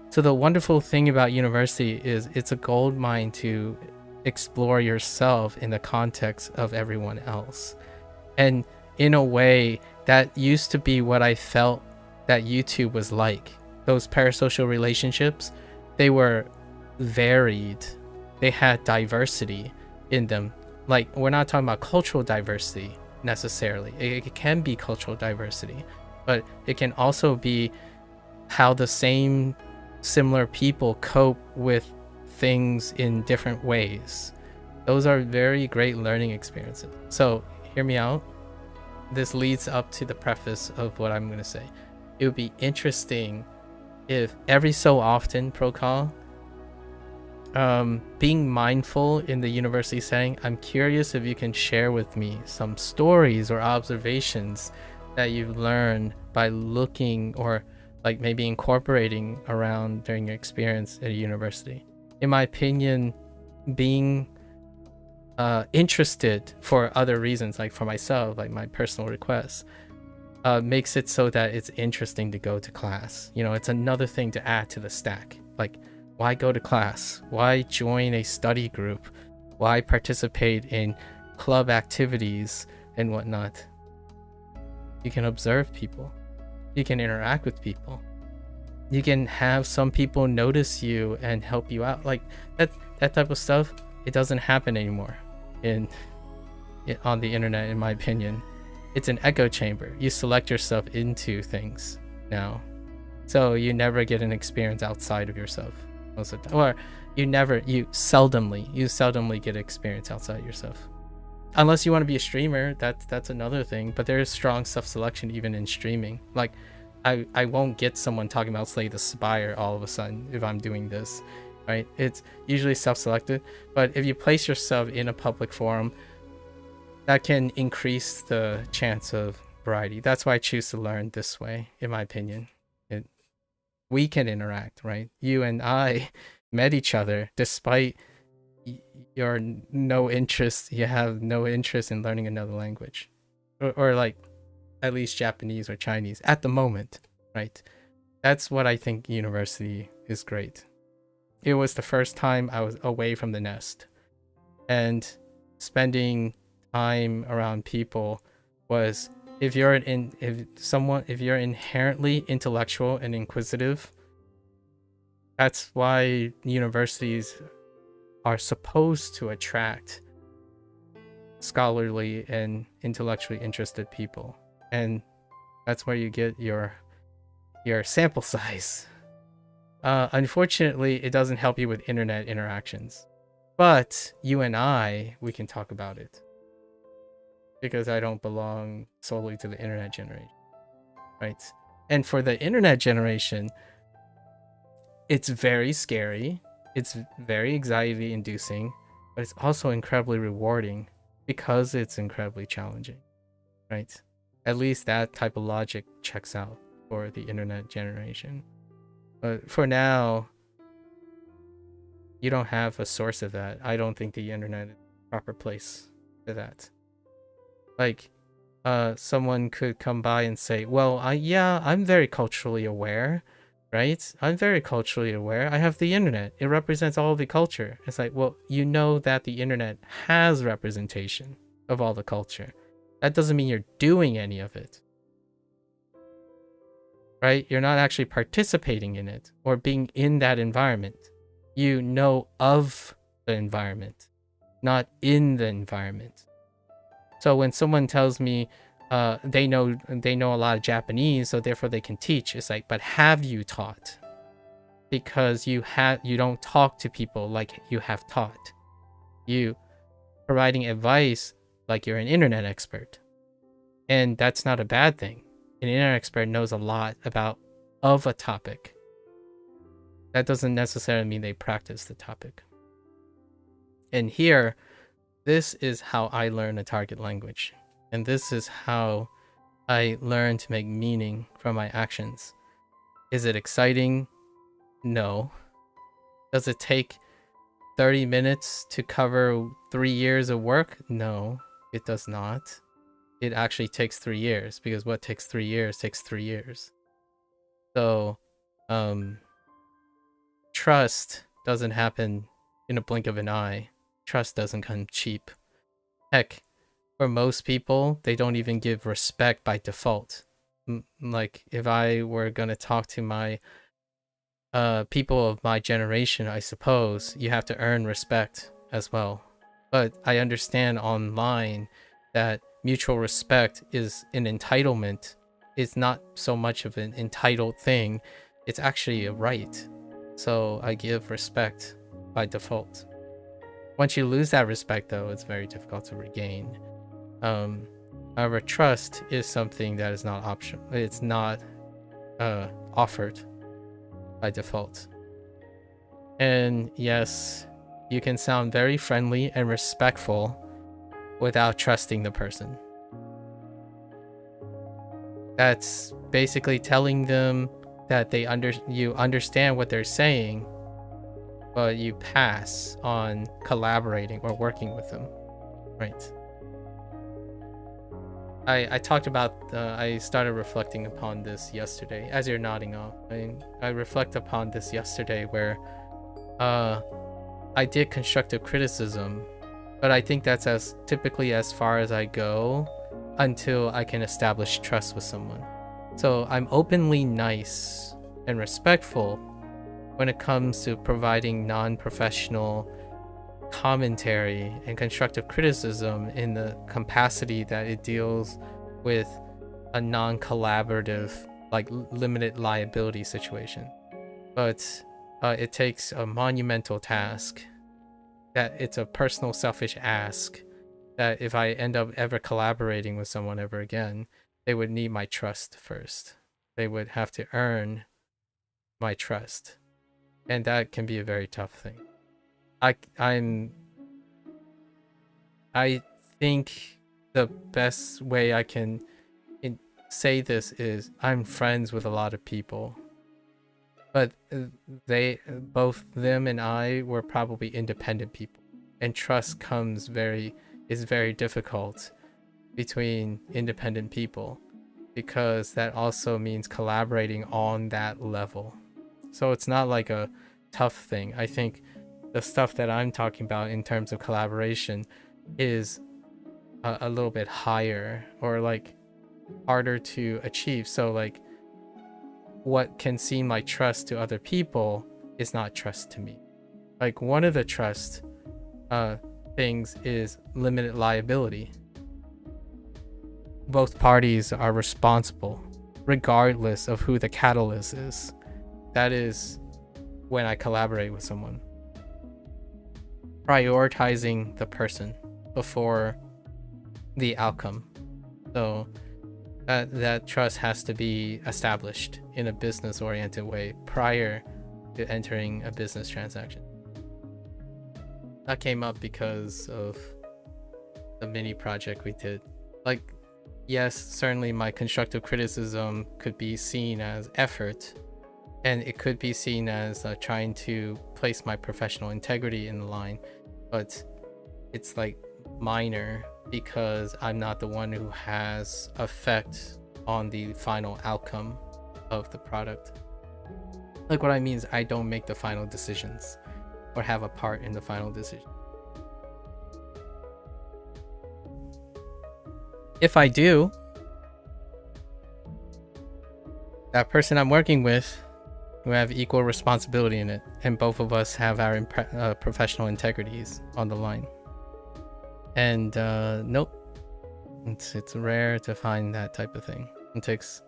So the wonderful thing about university is it's a gold mine to explore yourself in the context of everyone else. And in a way, that used to be what I felt that YouTube was like. Those parasocial relationships, they were varied. They had diversity in them. Like, we're not talking about cultural diversity necessarily. It can be cultural diversity, but it can also be how the same similar people cope with things in different ways. Those are very great learning experiences. So hear me out. This leads up to the preface of what I'm going to say. It would be interesting if every so often, Procol, being mindful in the university setting, I'm curious if you can share with me some stories or observations that you've learned by looking, or like maybe incorporating around during your experience at a university. In my opinion, being interested for other reasons, like for myself, like my personal requests, makes it so that it's interesting to go to class. You know, it's another thing to add to the stack. Like, why go to class? Why join a study group? Why participate in club activities and whatnot? You can observe people. You can interact with people. You can have some people notice you and help you out. Like that type of stuff, it doesn't happen anymore on the internet, in my opinion. It's an echo chamber. You select yourself into things now. So you never get an experience outside of yourself most of the time. Or you seldomly get experience outside yourself. Unless you want to be a streamer, that's another thing. But there is strong self-selection even in streaming. Like, I won't get someone talking about Slay the Spire all of a sudden if I'm doing this, right? It's usually self-selected. But if you place yourself in a public forum, that can increase the chance of variety. That's why I choose to learn this way, in my opinion. We can interact, right? You and I met each other despite your no interest. You have no interest in learning another language, or like at least Japanese or Chinese at the moment, right? That's what I think university is great. It was the first time I was away from the nest, and spending time around people was, if you're inherently intellectual and inquisitive, that's why universities are supposed to attract scholarly and intellectually interested people, and that's where you get your sample size. Unfortunately, it doesn't help you with internet interactions, but you and we can talk about it, because I don't belong solely to the internet generation, right? And for the internet generation, it's very scary, it's very anxiety inducing, but it's also incredibly rewarding because it's incredibly challenging, right? At least that type of logic checks out for the internet generation. But for now, you don't have a source of that. I don't think the internet is the proper place for that. Like, someone could come by and say, well, I'm very culturally aware, right? I'm very culturally aware. I have the internet. It represents all of the culture. It's like, well, you know that the internet has representation of all the culture. That doesn't mean you're doing any of it, right? You're not actually participating in it or being in that environment. You know of the environment, not in the environment. So when someone tells me they know a lot of Japanese, so therefore they can teach, it's like, but have you taught? Because you don't talk to people like you have taught. You providing advice like you're an internet expert, and that's not a bad thing. An internet expert knows a lot of a topic. That doesn't necessarily mean they practice the topic. And here, this is how I learn a target language. And this is how I learn to make meaning from my actions. Is it exciting? No. Does it take 30 minutes to cover 3 years of work? No, it does not. It actually takes 3 years, because what takes 3 years takes 3 years. So, trust doesn't happen in a blink of an eye. Trust doesn't come cheap. Heck, for most people, they don't even give respect by default. Like, if I were gonna talk to my people of my generation, I suppose you have to earn respect as well. But I understand online that mutual respect is an entitlement. It's not so much of an entitled thing. It's actually a right. So I give respect by default. Once you lose that respect, though, it's very difficult to regain. However, trust is something that is not optional. It's not offered by default. And yes, you can sound very friendly and respectful without trusting the person. That's basically telling them that you understand what they're saying, but you pass on collaborating or working with them, right? I talked about, I started reflecting upon this yesterday, as you're nodding off. I reflect upon this yesterday where I did constructive criticism, but I think that's as typically as far as I go until I can establish trust with someone. So I'm openly nice and respectful when it comes to providing non-professional commentary and constructive criticism in the capacity that it deals with a non-collaborative, like limited liability situation. But it takes a monumental task, that it's a personal selfish ask, that if I end up ever collaborating with someone ever again, they would need my trust first. They would have to earn my trust. And that can be a very tough thing. I think the best way I can say this is I'm friends with a lot of people, but both them and I were probably independent people, and trust is very difficult between independent people, because that also means collaborating on that level. So it's not like a tough thing. I think the stuff that I'm talking about in terms of collaboration is a little bit higher, or like harder to achieve. So like what can seem like trust to other people is not trust to me. Like one of the trust things is limited liability. Both parties are responsible regardless of who the catalyst is. That is when I collaborate with someone. Prioritizing the person before the outcome. So that trust has to be established in a business-oriented way prior to entering a business transaction. That came up because of the mini project we did. Like, yes, certainly my constructive criticism could be seen as effort, and it could be seen as trying to place my professional integrity in the line, but it's like minor because I'm not the one who has effect on the final outcome of the product. Like what I mean is I don't make the final decisions or have a part in the final decision. If I do, that person I'm working with, we have equal responsibility in it, and both of us have our professional integrities on the line. And nope, it's rare to find that type of thing. It takes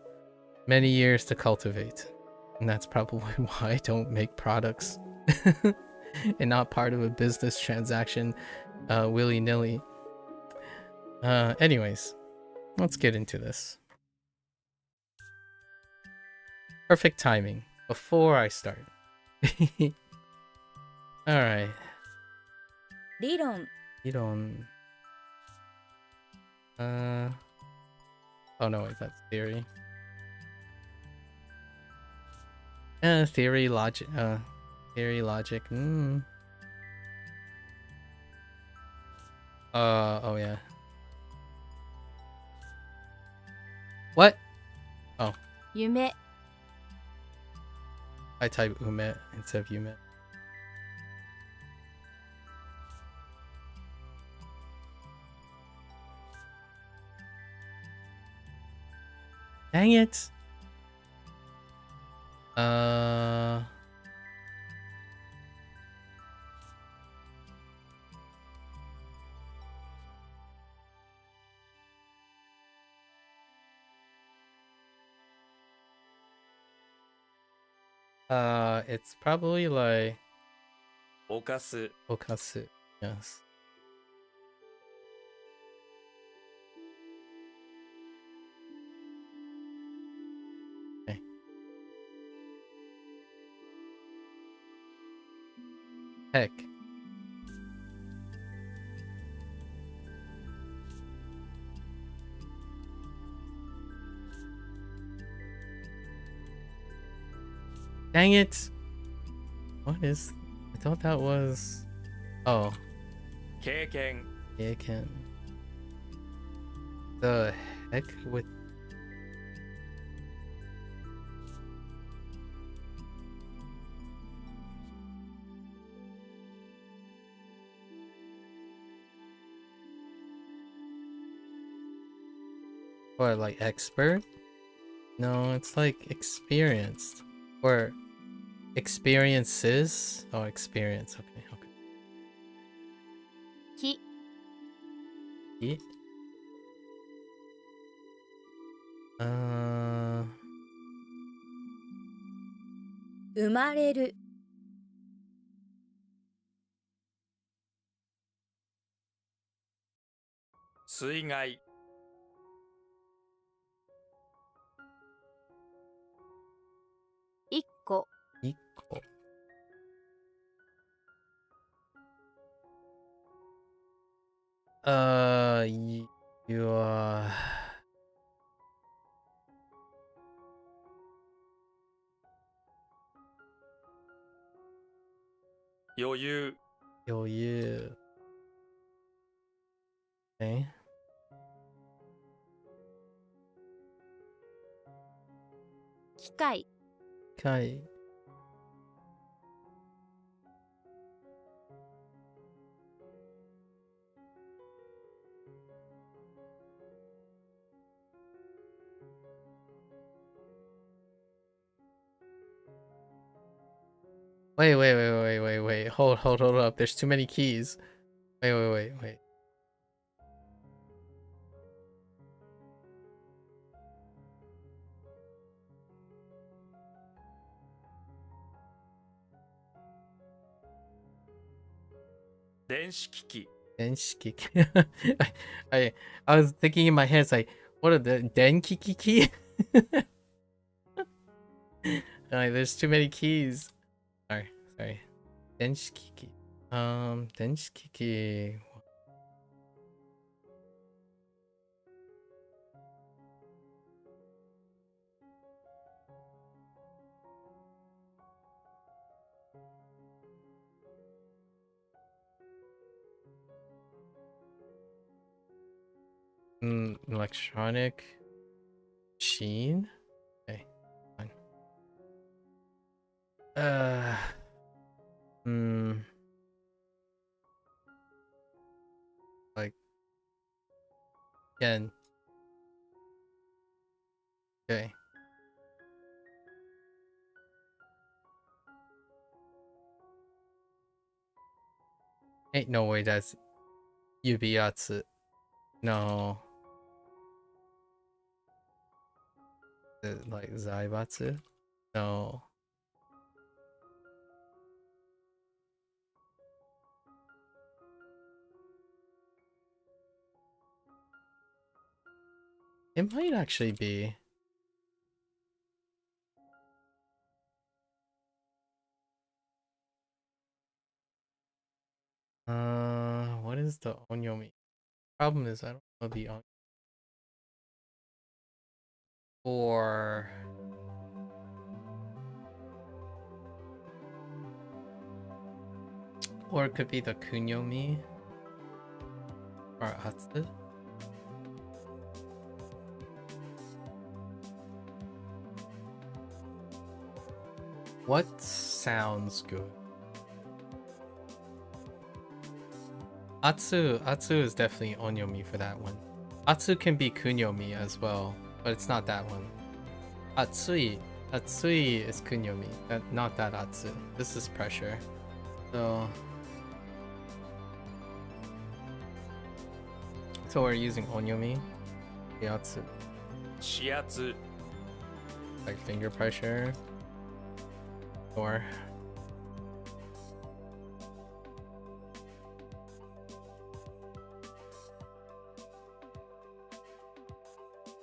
many years to cultivate, and that's probably why I don't make products and not part of a business transaction willy-nilly. Anyways, let's get into this. Perfect timing before I start. Alright. Liron. Oh no, wait, that's theory. Theory, logic. Theory, logic. Oh yeah. What? Oh. Yume. I type ume instead of yume. Dang it. It's probably like Okasu. okasu. Yes. Okay. Heck. Dang it. What is... I thought that was... Oh. 経験 Keiken. The heck with what, like expert? No, it's like experienced or experiences. Oh, experience. Okay, okay. き Ye- Uh, 生まれる 水害 1個 equal. You余裕 you. Okay. 機械 Kai. Wait. Hold up. There's too many keys. Wait. 電子機器 Denshiki. I was thinking in my head, it's like, what are the Denkiki key? Like, there's too many keys. Sorry. Denshiki. Denshiki. Electronic machine. Okay, fine. Like again. Okay. Ain't no way that's Yubiyatsu. No. Like Zaibatsu? No. It might actually be. What is the onyomi? Problem is I don't know the on or it could be the kunyomi or atsu. What sounds good? Atsu is definitely onyomi for that one. Atsu can be kunyomi as well, but it's not that one. Atsui is kunyomi, not that atsu. This is pressure. So we're using onyomi, the atsu, 指圧 like finger pressure, or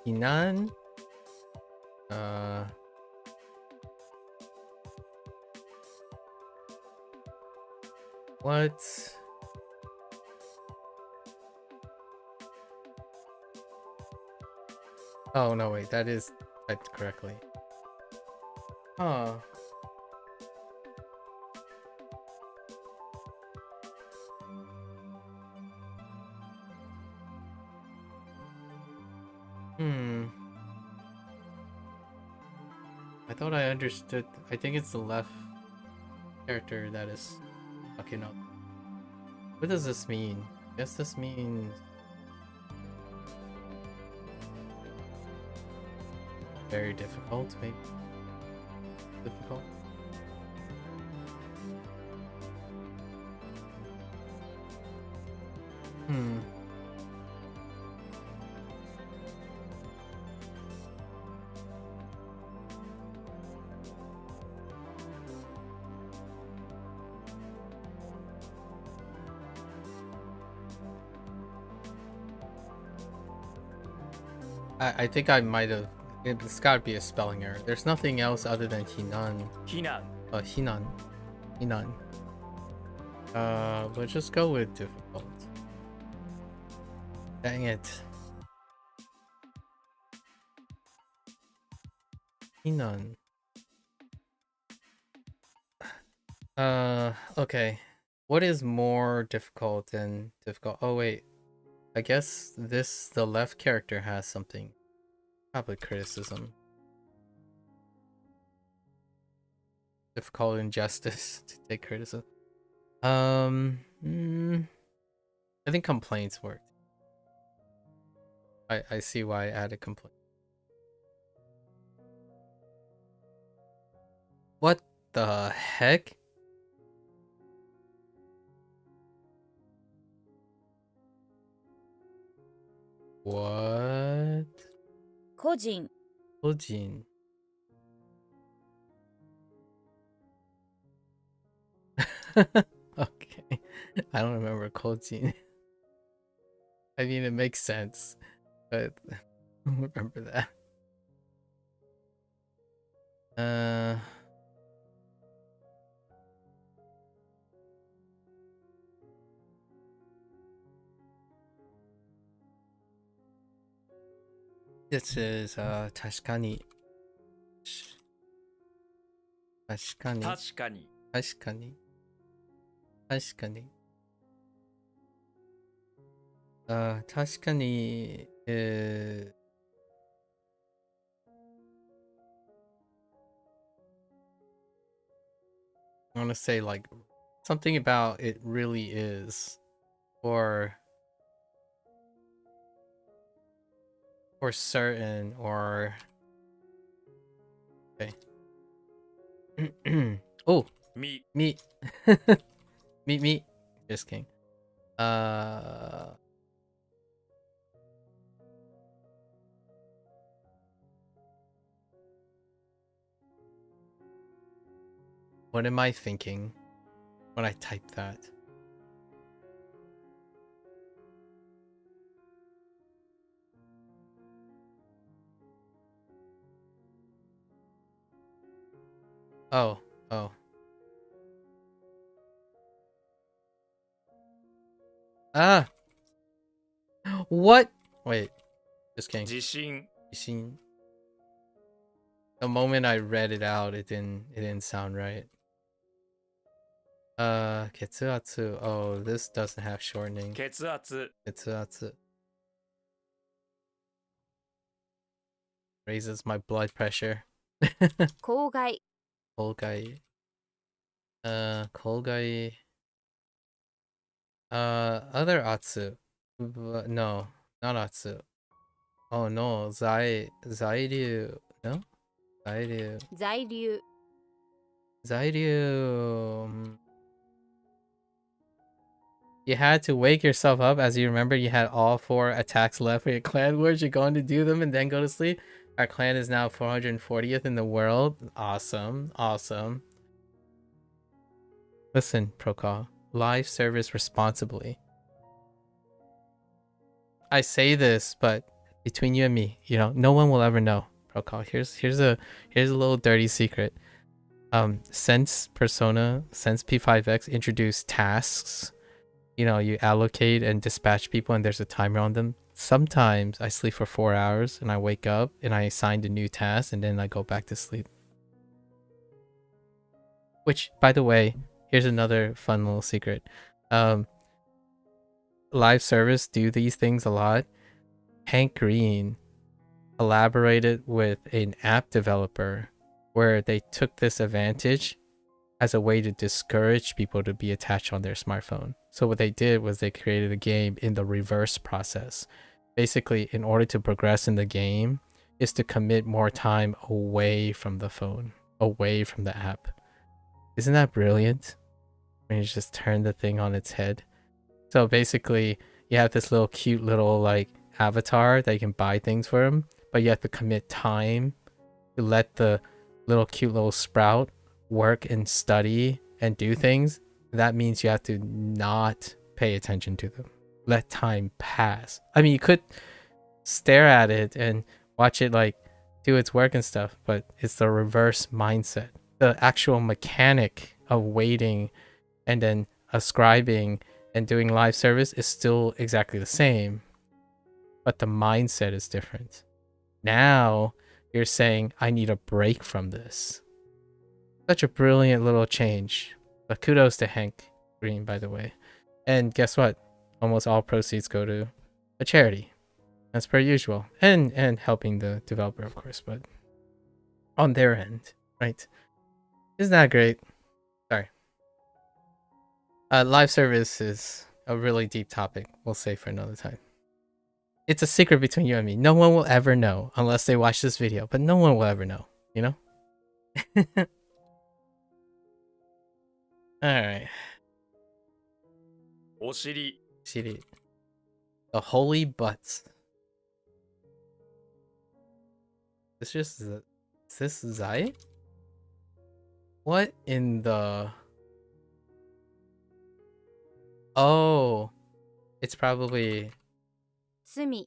Inan. What? Oh no, wait, that is typed correctly. Huh. Hmm. I thought I understood. I think it's the left character that is fucking up. What does this mean? I guess this means very difficult, maybe. Difficult. Hmm. I think I might have. It's got to be a spelling error. There's nothing else other than Hinan. 避難 Hinan. Hinan. Let's just go with difficult. Dang it. Hinan. Okay. What is more difficult than difficult? Oh, wait. I guess the left character has something. Probably criticism. Difficult injustice to take criticism. I think complaints worked. I see why I added complaint. What the heck? What? 個人 Ojin. Okay. I don't remember Kojin. I mean, it makes sense, but I don't remember that. This is Tashkani. Tashkani. 確かに Tashkani. Tashkani. Tashkani is I want to say like something about it really is, or certain, or okay. Oh, み meat. meat. Just kidding. What am I thinking when I type that? Oh. Ah! What? Wait. Just kidding. 自信 Ishin. The moment I read it out, it didn't sound right. Ketsuatsu. Oh, this doesn't have shortening. 血圧 Ketsuatsu. Raises my blood pressure. 公害 Kolgai. Kolgai. Other Atsu. No, not Atsu. Oh no, Zairyu. No? Zairyu. 在留 Zairyu. You had to wake yourself up. As you remember, you had all 4 attacks left for your clan. Where'd you going to do them and then go to sleep? Our clan is now 440th in the world. Awesome. Listen, Procall. Live service responsibly. I say this, but between you and me, no one will ever know. Procall. Here's a little dirty secret. Since P5X introduced tasks, you allocate and dispatch people and there's a timer on them. Sometimes I sleep for 4 hours and I wake up and I assigned a new task and then I go back to sleep. Which, by the way, here's another fun little secret. Live service do these things a lot. Hank Green collaborated with an app developer where they took this advantage as a way to discourage people to be attached on their smartphone. So what they did was they created a game in the reverse process. Basically, in order to progress in the game, is to commit more time away from the phone, away from the app. Isn't that brilliant? When you just turn the thing on its head. So basically, you have this little cute little like avatar that you can buy things for him, but you have to commit time to let the little cute little sprout work and study and do things. That means you have to not pay attention to them. Let time pass. I mean, you could stare at it and watch it like do its work and stuff, but it's the reverse mindset. The actual mechanic of waiting and then ascribing and doing live service is still exactly the same, but the mindset is different. Now you're saying, I need a break from this. Such a brilliant little change. But kudos to Hank Green, by the way. And guess what? Almost all proceeds go to a charity, as per usual. And helping the developer, of course, but on their end, right? Isn't that great? Sorry. Live service is a really deep topic. We'll save for another time. It's a secret between you and me. No one will ever know unless they watch this video, but no one will ever know, you know? Alright. お尻 CD. The holy butts. Is this Zai? What in the... Oh, it's probably 罪 me.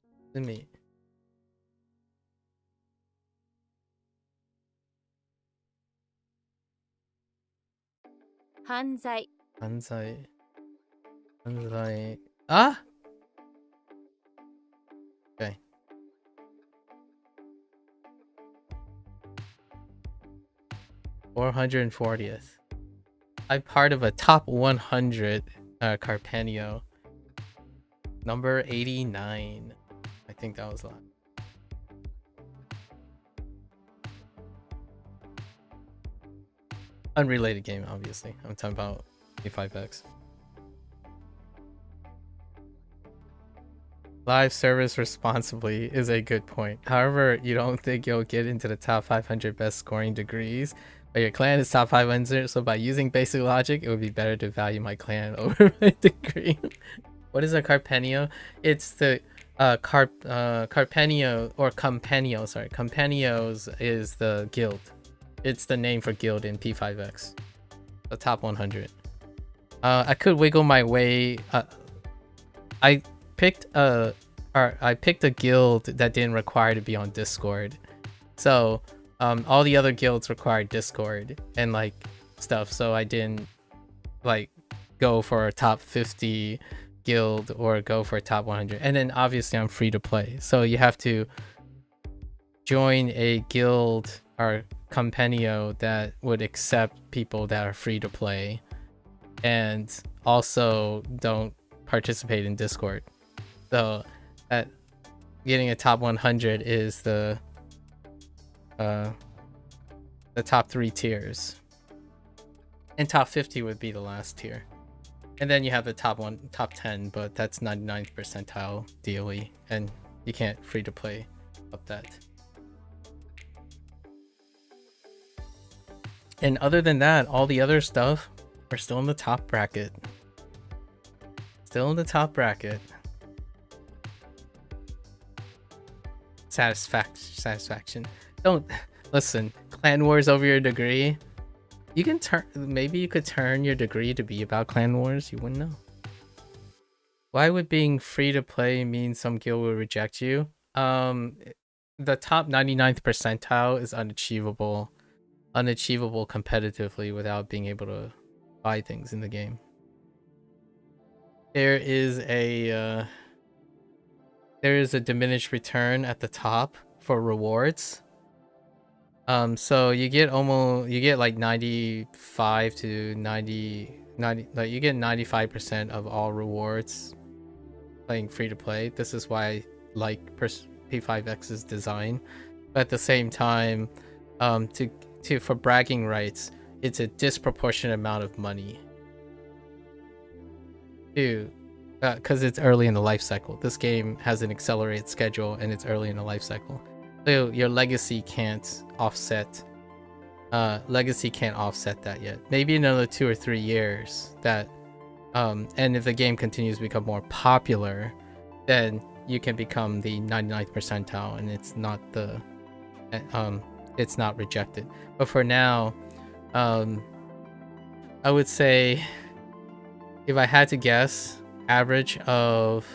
Hanzai Hanzai. Ah! Okay. $440th. I'm part of a top 100 Carpenio. Number 89. I think that was a lot. Unrelated game, obviously. I'm talking about 85X. Live service responsibly is a good point. However, you don't think you'll get into the top 500 best scoring degrees, but your clan is top 500, so by using basic logic, it would be better to value my clan over my degree. What is a Carpenio? It's the Carpenio or Compenio, sorry. Compenios is the guild. It's the name for guild in P5X. The top 100. I could wiggle my way. I picked a guild that didn't require to be on Discord. So all the other guilds required Discord and like stuff. So I didn't like go for a top 50 guild or go for a top 100. And then obviously I'm free to play. So you have to join a guild or compendio that would accept people that are free to play and also don't participate in Discord. So getting a top 100 is the top 3 tiers, and top 50 would be the last tier, and then you have the top 10, but that's 99th percentile DOE, and you can't free to play up that. And other than that, all the other stuff, we're still in the top bracket. Still in the top bracket. Satisfaction. Don't listen. Clan wars over your degree. You can turn. Maybe you could turn your degree to be about clan wars. You wouldn't know. Why would being free to play mean some guild will reject you? The top 99th percentile is unachievable competitively without being able to buy things in the game. There is a diminished return at the top for rewards. So you get like 95 to 90, like you get 95% of all rewards playing free to play. This is why I like P5X's design. But at the same time, for bragging rights, it's a disproportionate amount of money. Because it's early in the life cycle. This game has an accelerated schedule and it's early in the life cycle. So your legacy can't offset that yet. Maybe another 2 or 3 years that and if the game continues to become more popular, then you can become the 99th percentile and it's not rejected. But for now, I would say, if I had to guess, average of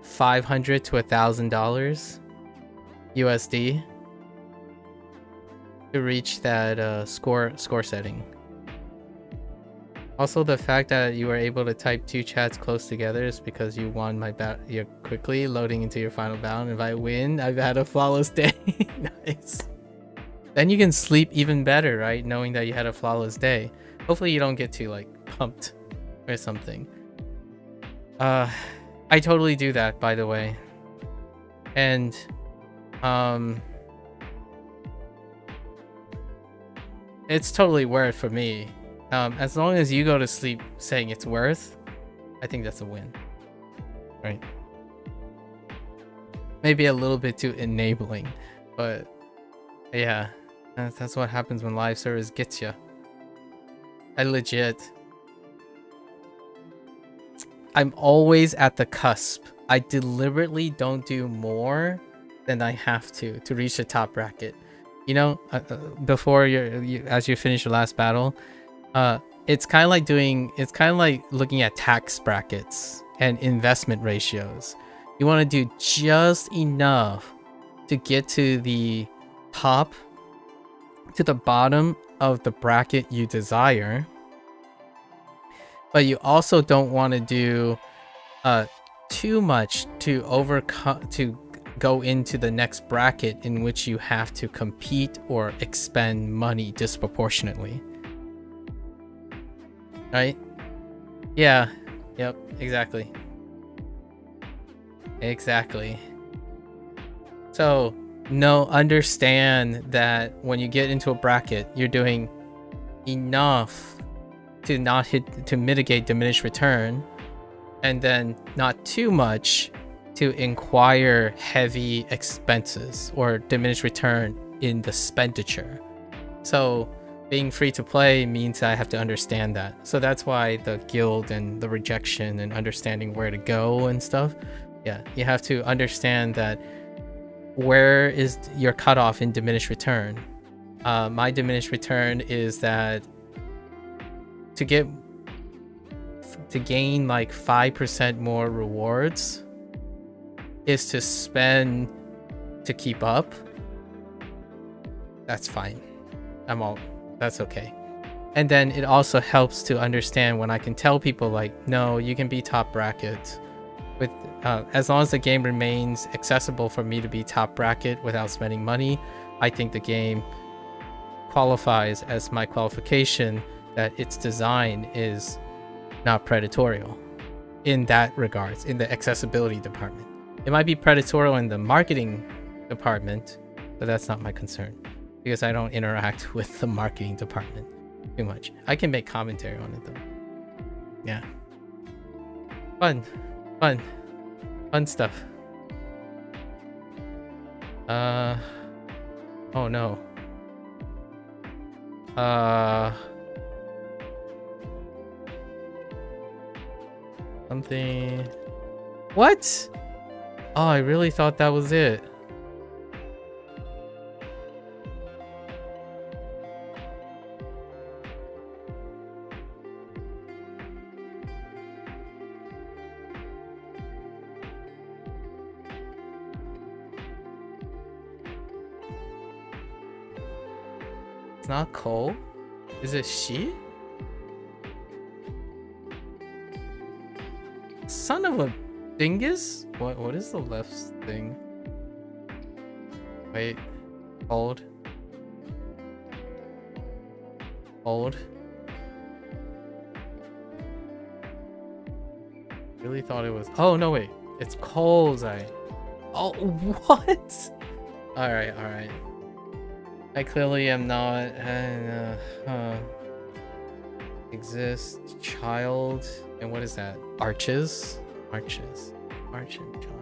$500 to $1,000 USD to reach that score setting. Also, the fact that you were able to type 2 chats close together is because you won my battle. You're quickly loading into your final battle. And if I win, I've had a flawless day. Nice. Then you can sleep even better, right? Knowing that you had a flawless day. Hopefully you don't get too like pumped or something. I totally do that, by the way. And it's totally worth for me. As long as you go to sleep saying it's worth, I think that's a win, right? Maybe a little bit too enabling, but yeah, that's what happens when live service gets you. I'm always at the cusp. I deliberately don't do more than I have to reach the top bracket. You know, before as you finish your last battle, it's kind of like looking at tax brackets and investment ratios. You want to do just enough to get to the top, to the bottom of the bracket you desire, but you also don't want to do too much to go into the next bracket in which you have to compete or expend money disproportionately. Right? Yeah. Yep. Exactly. So, understand that when you get into a bracket, you're doing enough to mitigate diminished return, and then not too much to acquire heavy expenses or diminished return in the expenditure. So being free to play means I have to understand that. So that's why the guild and the rejection and understanding where to go and stuff. Yeah, you have to understand that where is your cutoff in diminished return. My diminished return is that to gain like 5% more rewards is to spend to keep up. That's fine. That's okay. And then it also helps to understand when I can tell people like, no, you can be top bracket with as long as the game remains accessible for me to be top bracket without spending money. I think the game qualifies as my qualification that its design is not predatory in that regards, in the accessibility department. It might be predatory in the marketing department, but that's not my concern because I don't interact with the marketing department too much. I can make commentary on it though. Yeah. Fun stuff. Oh no. Something. What? Oh, I really thought that was it. It's not Cole? Is it she? Son of a dingus? What is the left thing? Wait. Hold. Really thought it was. Oh no, wait. It's Kozai. Oh, what? Alright, alright. I clearly am not. Exist, child, and what is that? Arches? Arches. Arch and child.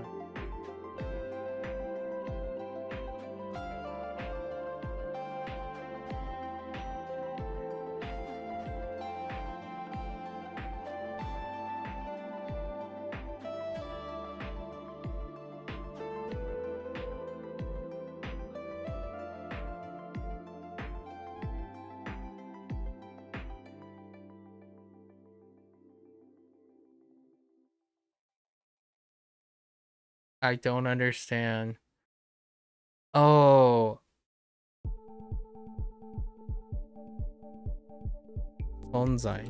I don't understand. Oh. Sonzai.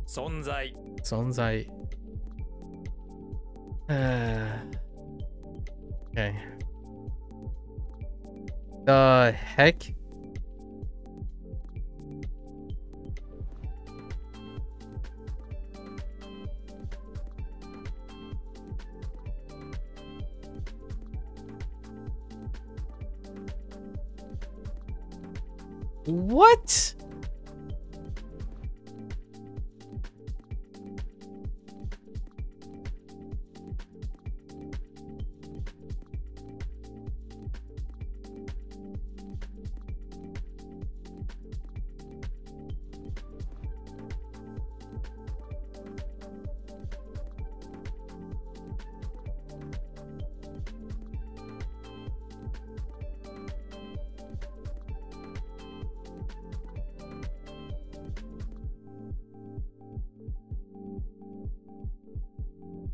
存在 Sonzai. Okay. The heck? What?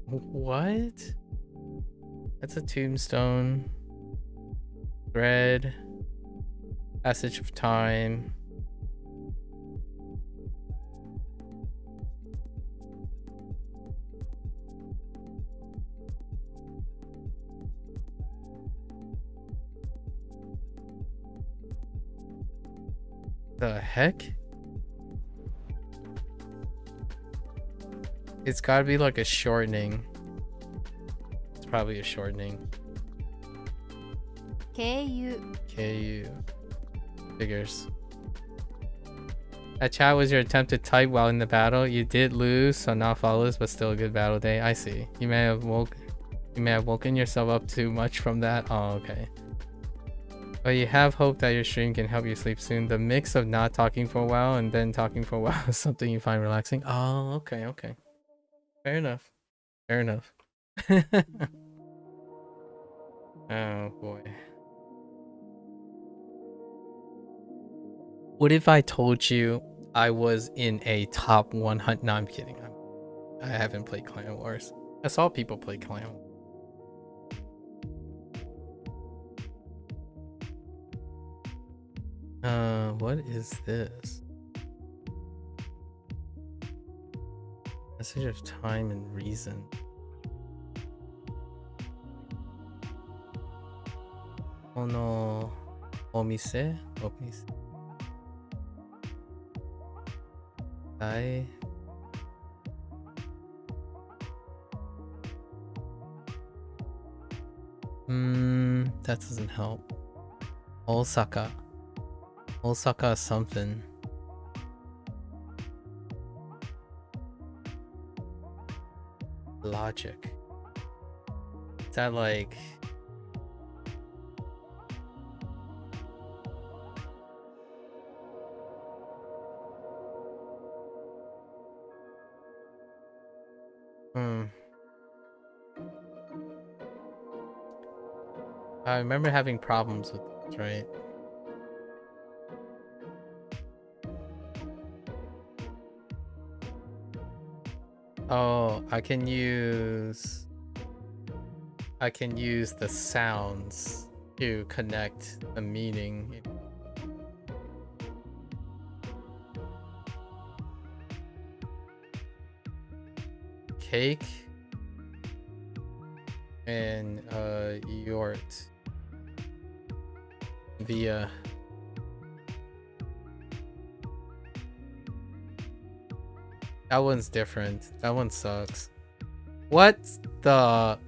What? That's a tombstone. Thread. Passage of time. The heck? It's gotta be like a shortening. It's probably a shortening. KU. KU. Figures. That chat was your attempt to type while in the battle. You did lose, so not flawless, but still a good battle day. I see. You may have woken yourself up too much from that. Oh, okay. But you have hope that your stream can help you sleep soon. The mix of not talking for a while and then talking for a while is something you find relaxing. Oh, okay, okay. Fair enough. Fair enough. Oh boy. What if I told you I was in a top 100? No, I'm kidding. I haven't played Clan Wars. I saw people play Clan Wars. What is this? Message of time and reason. Oh no. Omise? Omise. I. That doesn't help. Osaka. Osaka is something. Logic. Is that like... I remember having problems with this, right? Oh, I can use the sounds to connect the meaning. Cake and yort via that one's different. That one sucks. What the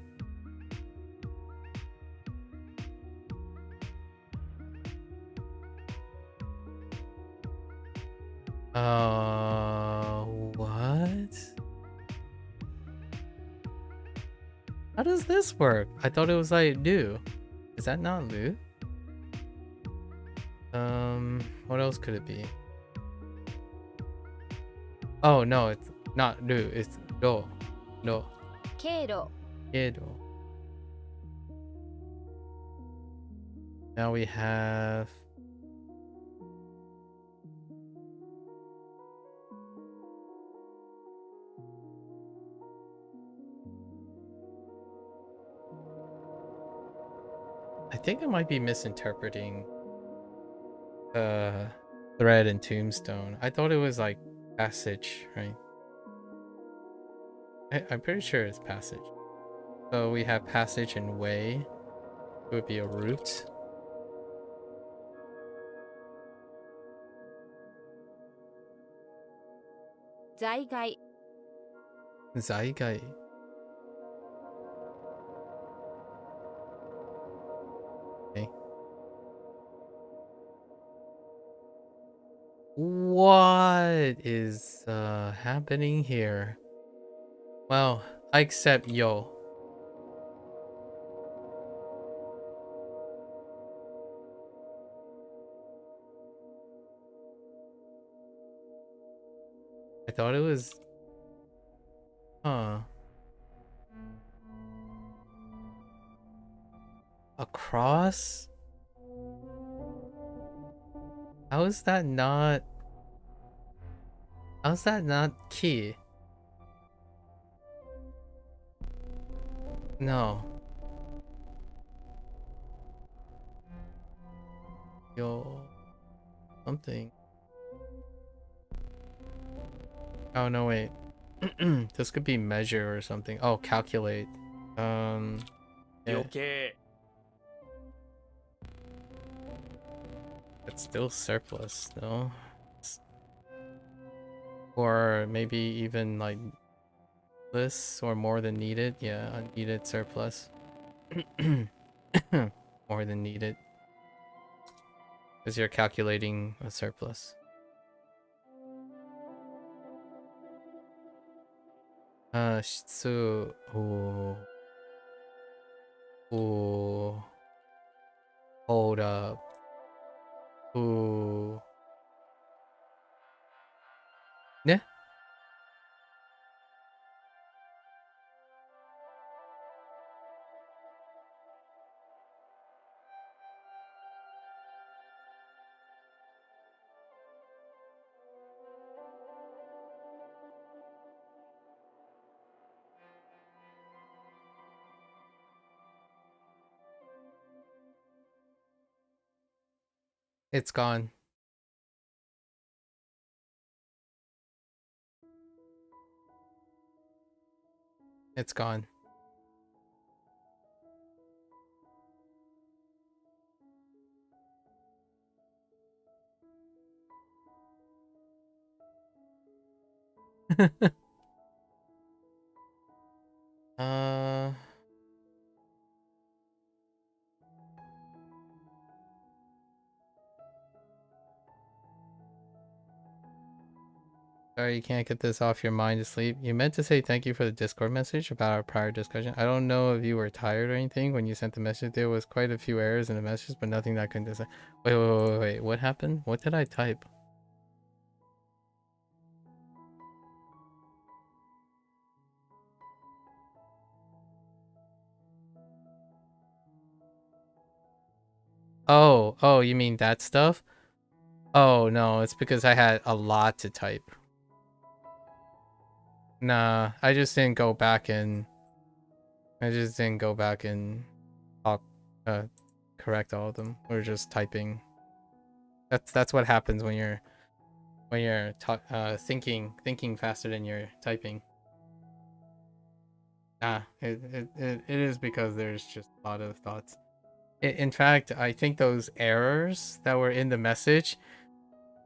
What? How does this work? I thought it was like Lu. Is that not Lu? What else could it be? Oh no, it's not Lu, it's Do. Do. 経路 Kedo. Now we have I think I might be misinterpreting thread and tombstone. I thought it was like passage, right? I'm pretty sure it's passage. So we have passage and way. It would be a route. Zaigai Zaigai. Okay. What is happening here? Well, I accept yo. I thought it was huh. A cross? How is that not How's that not key? No. Yo something. Oh no wait. This could be measure or something. Oh, calculate. Yeah. 余計 It's still surplus though. Or maybe even like this or more than needed. Yeah, unneeded surplus. More than needed. Because you're calculating a surplus. Shitsu. Ooh. Ooh. Hold up. Ooh. Ne? It's gone. It's gone. uh Sorry, you can't get this off your mind to sleep. You meant to say thank you for the Discord message about our prior discussion. I don't know if you were tired or anything when you sent the message. There was quite a few errors in the message, but nothing that I couldn't decide. Wait. What happened? What did I type? Oh, you mean that stuff? Oh, no, it's because I had a lot to type. Nah, I just didn't go back and talk, correct all of them. We're just typing. That's what happens when you're thinking faster than you're typing. It is because there's just a lot of thoughts. In fact, I think those errors that were in the message,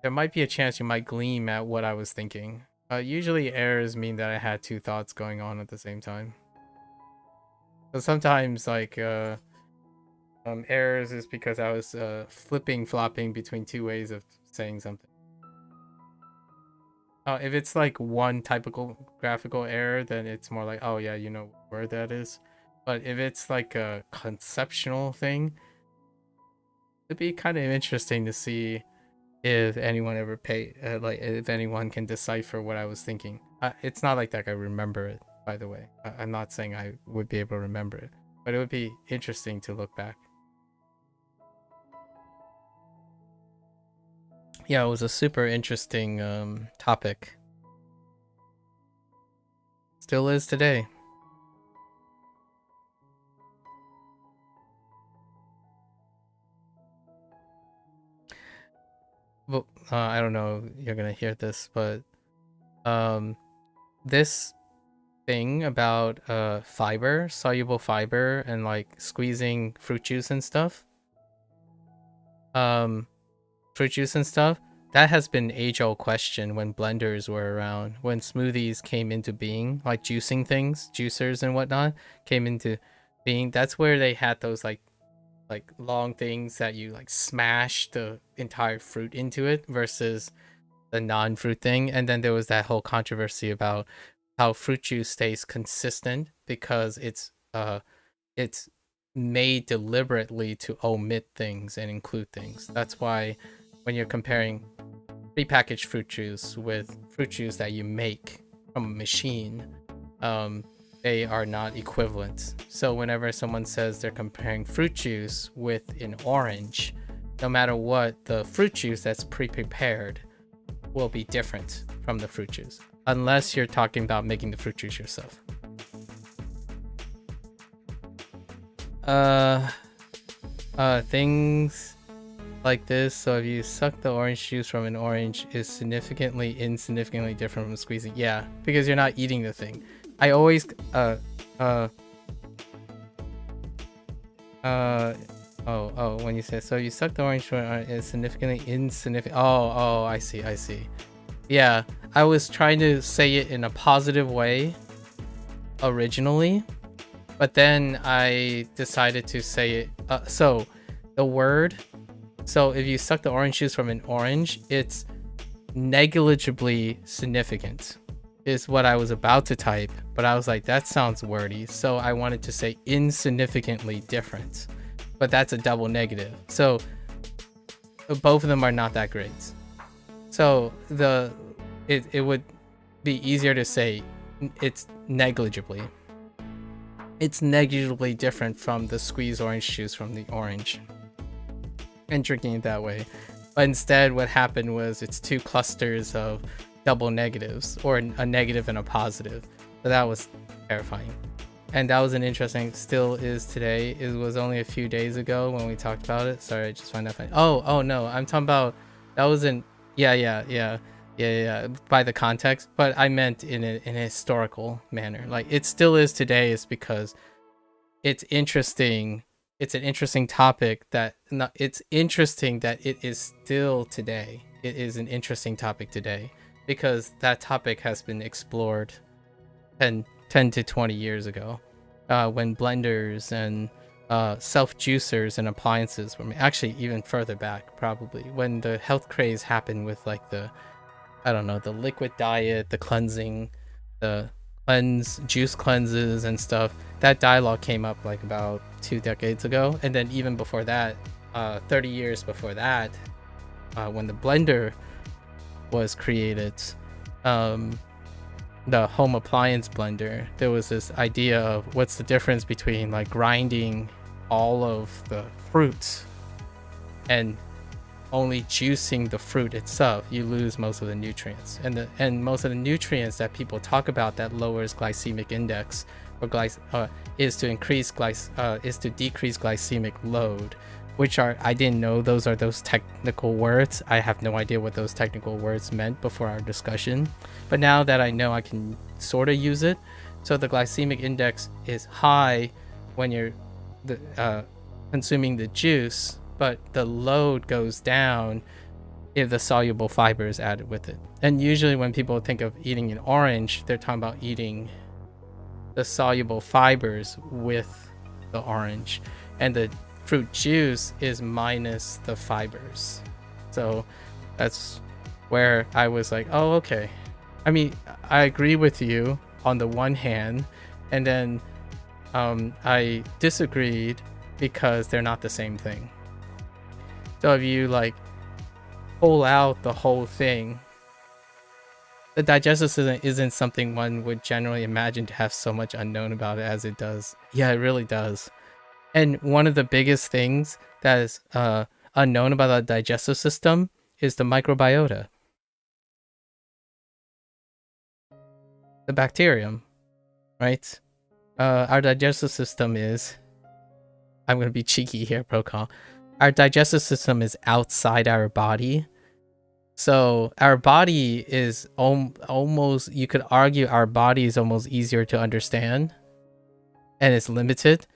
there might be a chance you might gleam at what I was thinking. Usually errors mean that I had two thoughts going on at the same time. So sometimes like errors is because I was flopping between two ways of saying something. If it's like one typographical error, then it's more like, oh yeah, you know what word that is. But if it's like a conceptual thing, it'd be kind of interesting to see if anyone ever like if anyone can decipher what I was thinking. It's not like that I remember it, by the way. I'm not saying I would be able to remember it, but it would be interesting to look back. Yeah, it was a super interesting topic. Still is today. Well, I don't know if you're gonna hear this, but this thing about fiber, soluble fiber, and like squeezing fruit juice and stuff, that has been age-old question when blenders were around, when smoothies came into being, like juicing things, juicers and whatnot came into being. That's where they had those like long things that you like smash the entire fruit into it versus the non-fruit thing. And then there was that whole controversy about how fruit juice stays consistent because it's made deliberately to omit things and include things. That's why when you're comparing prepackaged fruit juice with fruit juice that you make from a machine, they are not equivalent. So whenever someone says they're comparing fruit juice with an orange, no matter what, the fruit juice that's pre-prepared will be different from the fruit juice, unless you're talking about making the fruit juice yourself. Things like this. So if you suck the orange juice from an orange, is insignificantly different from squeezing. Yeah, because you're not eating the thing. I always when you say so you suck the orange from an is significantly insignificant. Oh, I see. Yeah, I was trying to say it in a positive way originally, but then I decided to say it so the word, so if you suck the orange juice from an orange, it's negligibly significant is what I was about to type, but I was like, that sounds wordy, so I wanted to say insignificantly different, but that's a double negative, so both of them are not that great. So it would be easier to say it's negligibly different from the squeezed orange juice from the orange and drinking it that way. But instead what happened was it's two clusters of double negatives, or a negative and a positive. So that was terrifying. And that was an interesting, still is today. It was only a few days ago when we talked about it. Sorry, I just found out funny. Oh no, I'm talking about, that wasn't, yeah, by the context, but I meant in a historical manner. Like it still is today, is because it's interesting. It's an interesting topic it's interesting that it is still today. It is an interesting topic today because that topic has been explored 10 to 20 years ago, when blenders and self-juicers and appliances were actually even further back, probably when the health craze happened with like the liquid diet, the cleansing, the juice cleanses and stuff. That dialogue came up like about 2 decades ago, and then even before that, 30 years before that, when the blender was created, the home appliance blender, there was this idea of what's the difference between like grinding all of the fruits and only juicing the fruit itself. You lose most of the nutrients, and most of the nutrients that people talk about that lowers glycemic index or is to decrease glycemic load, which are, I didn't know those are those technical words. I have no idea what those technical words meant before our discussion, but now that I know, I can sort of use it. So the glycemic index is high when you're consuming the juice, but the load goes down if the soluble fiber is added with it. And usually when people think of eating an orange, they're talking about eating the soluble fibers with the orange, and the fruit juice is minus the fibers. So that's where I was like, oh, okay, I mean, I agree with you on the one hand, and then I disagreed because they're not the same thing. So if you like pull out the whole thing, the digestive system isn't something one would generally imagine to have so much unknown about it as it does. Yeah, it really does. And one of the biggest things that is unknown about the digestive system is the microbiota, the bacterium, right? Our digestive system is, I'm going to be cheeky here, Procon. Our digestive system is outside our body. So our body is almost, you could argue our body is almost easier to understand, and it's limited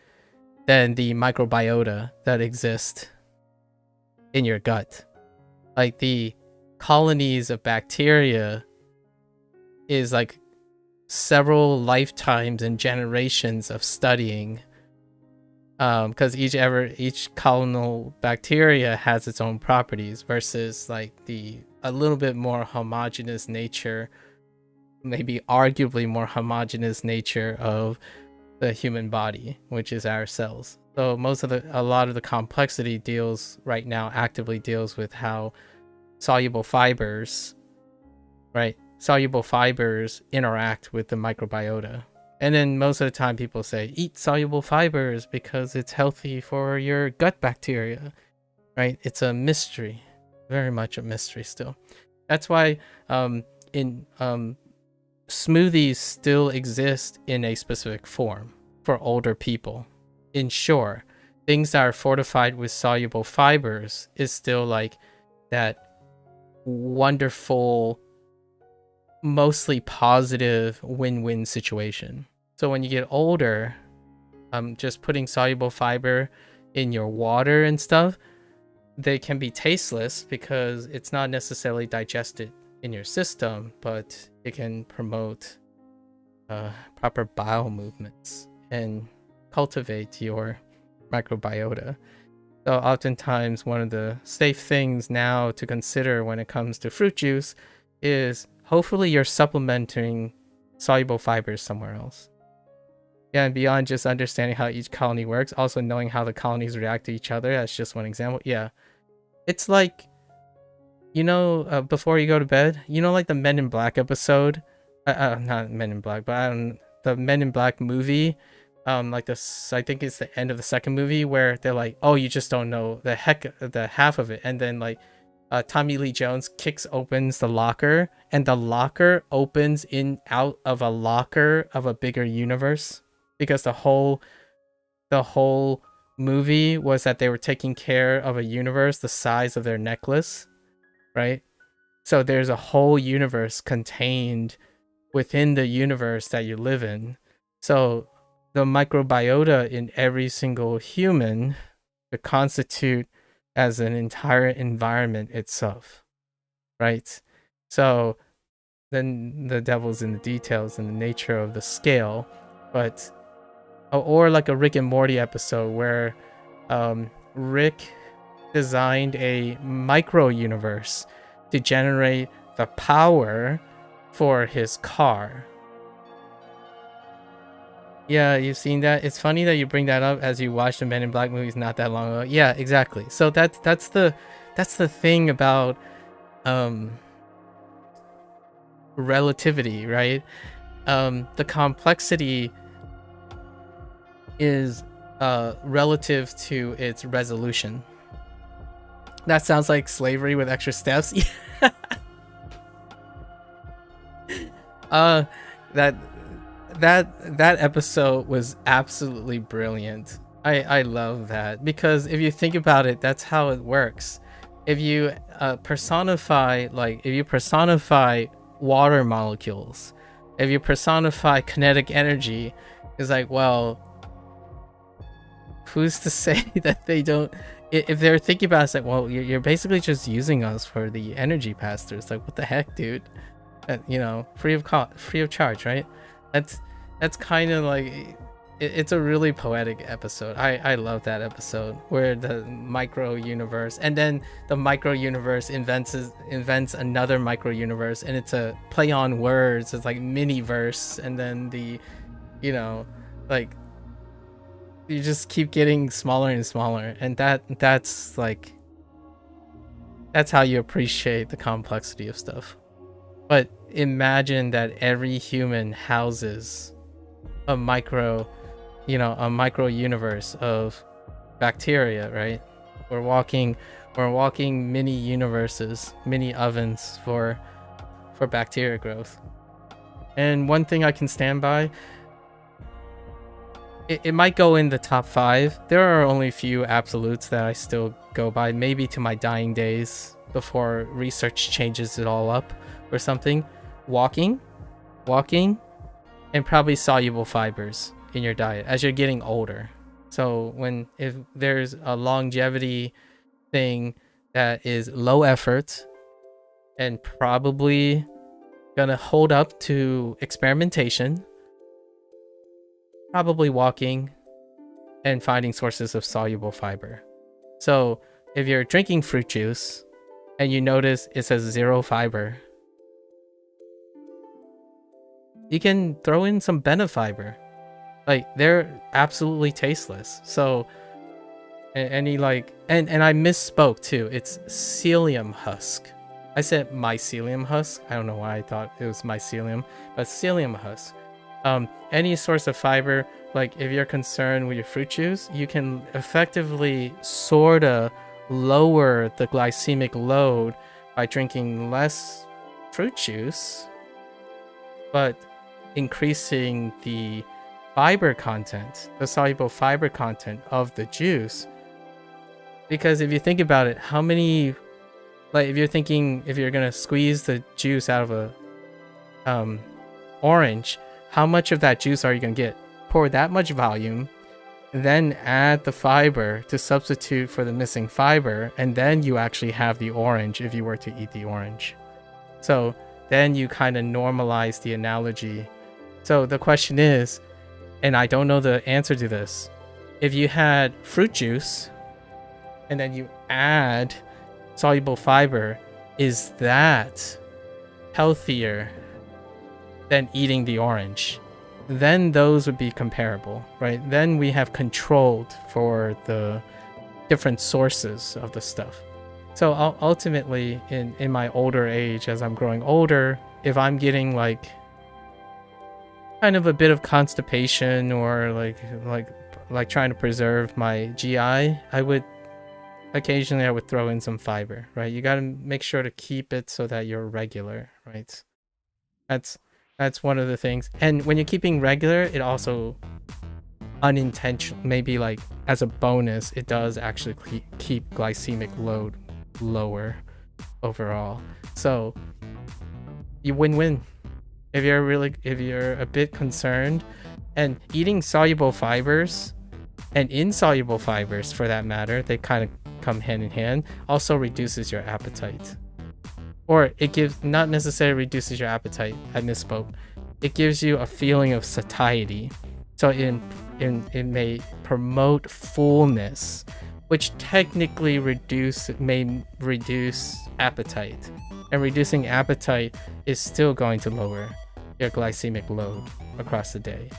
than the microbiota that exist in your gut. Like the colonies of bacteria is like several lifetimes and generations of studying, because each colonal bacteria has its own properties versus like a little bit more homogeneous nature, maybe arguably more homogeneous nature of the human body, which is our cells. So a lot of the complexity actively deals with how soluble fibers interact with the microbiota. And then most of the time people say, eat soluble fibers because it's healthy for your gut bacteria, right? It's a mystery, very much a mystery still. That's why smoothies still exist in a specific form for older people. Ensure things that are fortified with soluble fibers is still like that wonderful, mostly positive win-win situation. So when you get older, just putting soluble fiber in your water and stuff, they can be tasteless because it's not necessarily digested in your system, but it can promote proper bowel movements and cultivate your microbiota. So oftentimes one of the safe things now to consider when it comes to fruit juice is hopefully you're supplementing soluble fibers somewhere else. Yeah, and beyond just understanding how each colony works, also knowing how the colonies react to each other. That's just one example. Yeah, it's like, before you go to bed, like the Men in Black episode, not Men in Black, but the Men in Black movie, like this, I think it's the end of the second movie where they're like, oh, you just don't know the half of it, and then like Tommy Lee Jones opens the locker, and the locker opens out of a locker of a bigger universe, because the whole movie was that they were taking care of a universe the size of their necklace, right? So there's a whole universe contained within the universe that you live in. So the microbiota in every single human could constitute as an entire environment itself, right? So then the devil's in the details and the nature of the scale, but or like a Rick and Morty episode where Rick designed a micro universe to generate the power for his car. Yeah, you've seen that. It's funny that you bring that up as you watched the Men in Black movies not that long ago. Yeah, exactly. So that's the thing about relativity, right? The complexity is relative to its resolution. That sounds like slavery with extra steps. That episode was absolutely brilliant. I love that, because if you think about it, that's how it works. If you personify water molecules, if you personify kinetic energy, it's like, well, who's to say that they don't? If they're thinking about it, it's like, well, you're basically just using us for the energy pass-through. It's like, what the heck, dude? Free of charge, right? That's kind of like, it's a really poetic episode. I love that episode where the micro universe, and then the micro universe invents another micro universe, and it's a play on words. It's like mini verse, and then like you just keep getting smaller and smaller, and that's how you appreciate the complexity of stuff. But imagine that every human houses a micro universe of bacteria, right? We're walking mini universes, mini ovens for bacteria growth. And one thing I can stand by, it might go in the top 5. There are only a few absolutes that I still go by, maybe to my dying days before research changes it all up or something. Walking, and probably soluble fibers in your diet as you're getting older. So if there's a longevity thing that is low effort and probably gonna hold up to experimentation, probably walking and finding sources of soluble fiber. So if you're drinking fruit juice and you notice it says 0 fiber, you can throw in some benefiber. Like, they're absolutely tasteless. So and I misspoke too. It's psyllium husk. I said mycelium husk. I don't know why I thought it was mycelium, but psyllium husk. Any source of fiber, like if you're concerned with your fruit juice, you can effectively sorta lower the glycemic load by drinking less fruit juice, but increasing the fiber content, the soluble fiber content of the juice. Because if you think about it, how many, like if you're gonna squeeze the juice out of a orange, how much of that juice are you gonna get? Pour that much volume, then add the fiber to substitute for the missing fiber, and then you actually have the orange if you were to eat the orange. So then you kind of normalize the analogy. So the question is, and I don't know the answer to this, if you had fruit juice and then you add soluble fiber, is that healthier than eating the orange? Then those would be comparable, right? Then we have controlled for the different sources of the stuff. So ultimately, in my older age, as I'm growing older, if I'm getting like kind of a bit of constipation or like trying to preserve my GI, I would throw in some fiber, right? You got to make sure to keep it so that you're regular, right? That's one of the things. And when you're keeping regular, it also unintentional, maybe like as a bonus, it does actually keep glycemic load lower overall. So you win-win. If you're a bit concerned, and eating soluble fibers and insoluble fibers for that matter, they kind of come hand in hand, also reduces your appetite. Or it gives, not necessarily reduces your appetite, I misspoke. It gives you a feeling of satiety. So it may promote fullness, which technically may reduce appetite. And reducing appetite is still going to lower your glycemic load across the day.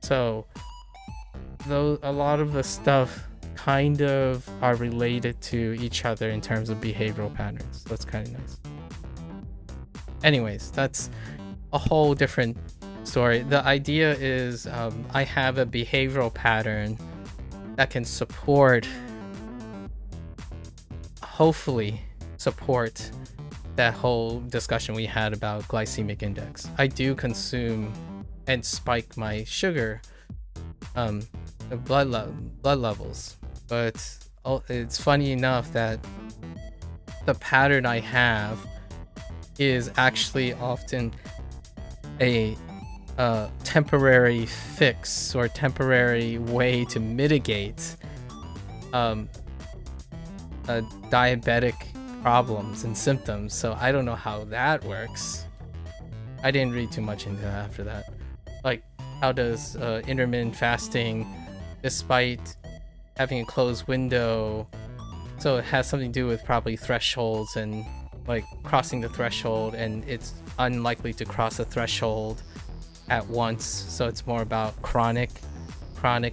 So a lot of the stuff kind of are related to each other in terms of behavioral patterns. That's kind of nice. Anyways, that's a whole different story. The idea is I have a behavioral pattern that can hopefully support that whole discussion we had about glycemic index. I do consume and spike my sugar blood levels, but it's funny enough that the pattern I have is actually often a temporary fix or temporary way to mitigate diabetic problems and symptoms. So I don't know how that works. I didn't read too much into that after that. Like, how does intermittent fasting, despite having a closed window, so it has something to do with probably thresholds and like crossing the threshold, and it's unlikely to cross the threshold at once, so it's more about chronic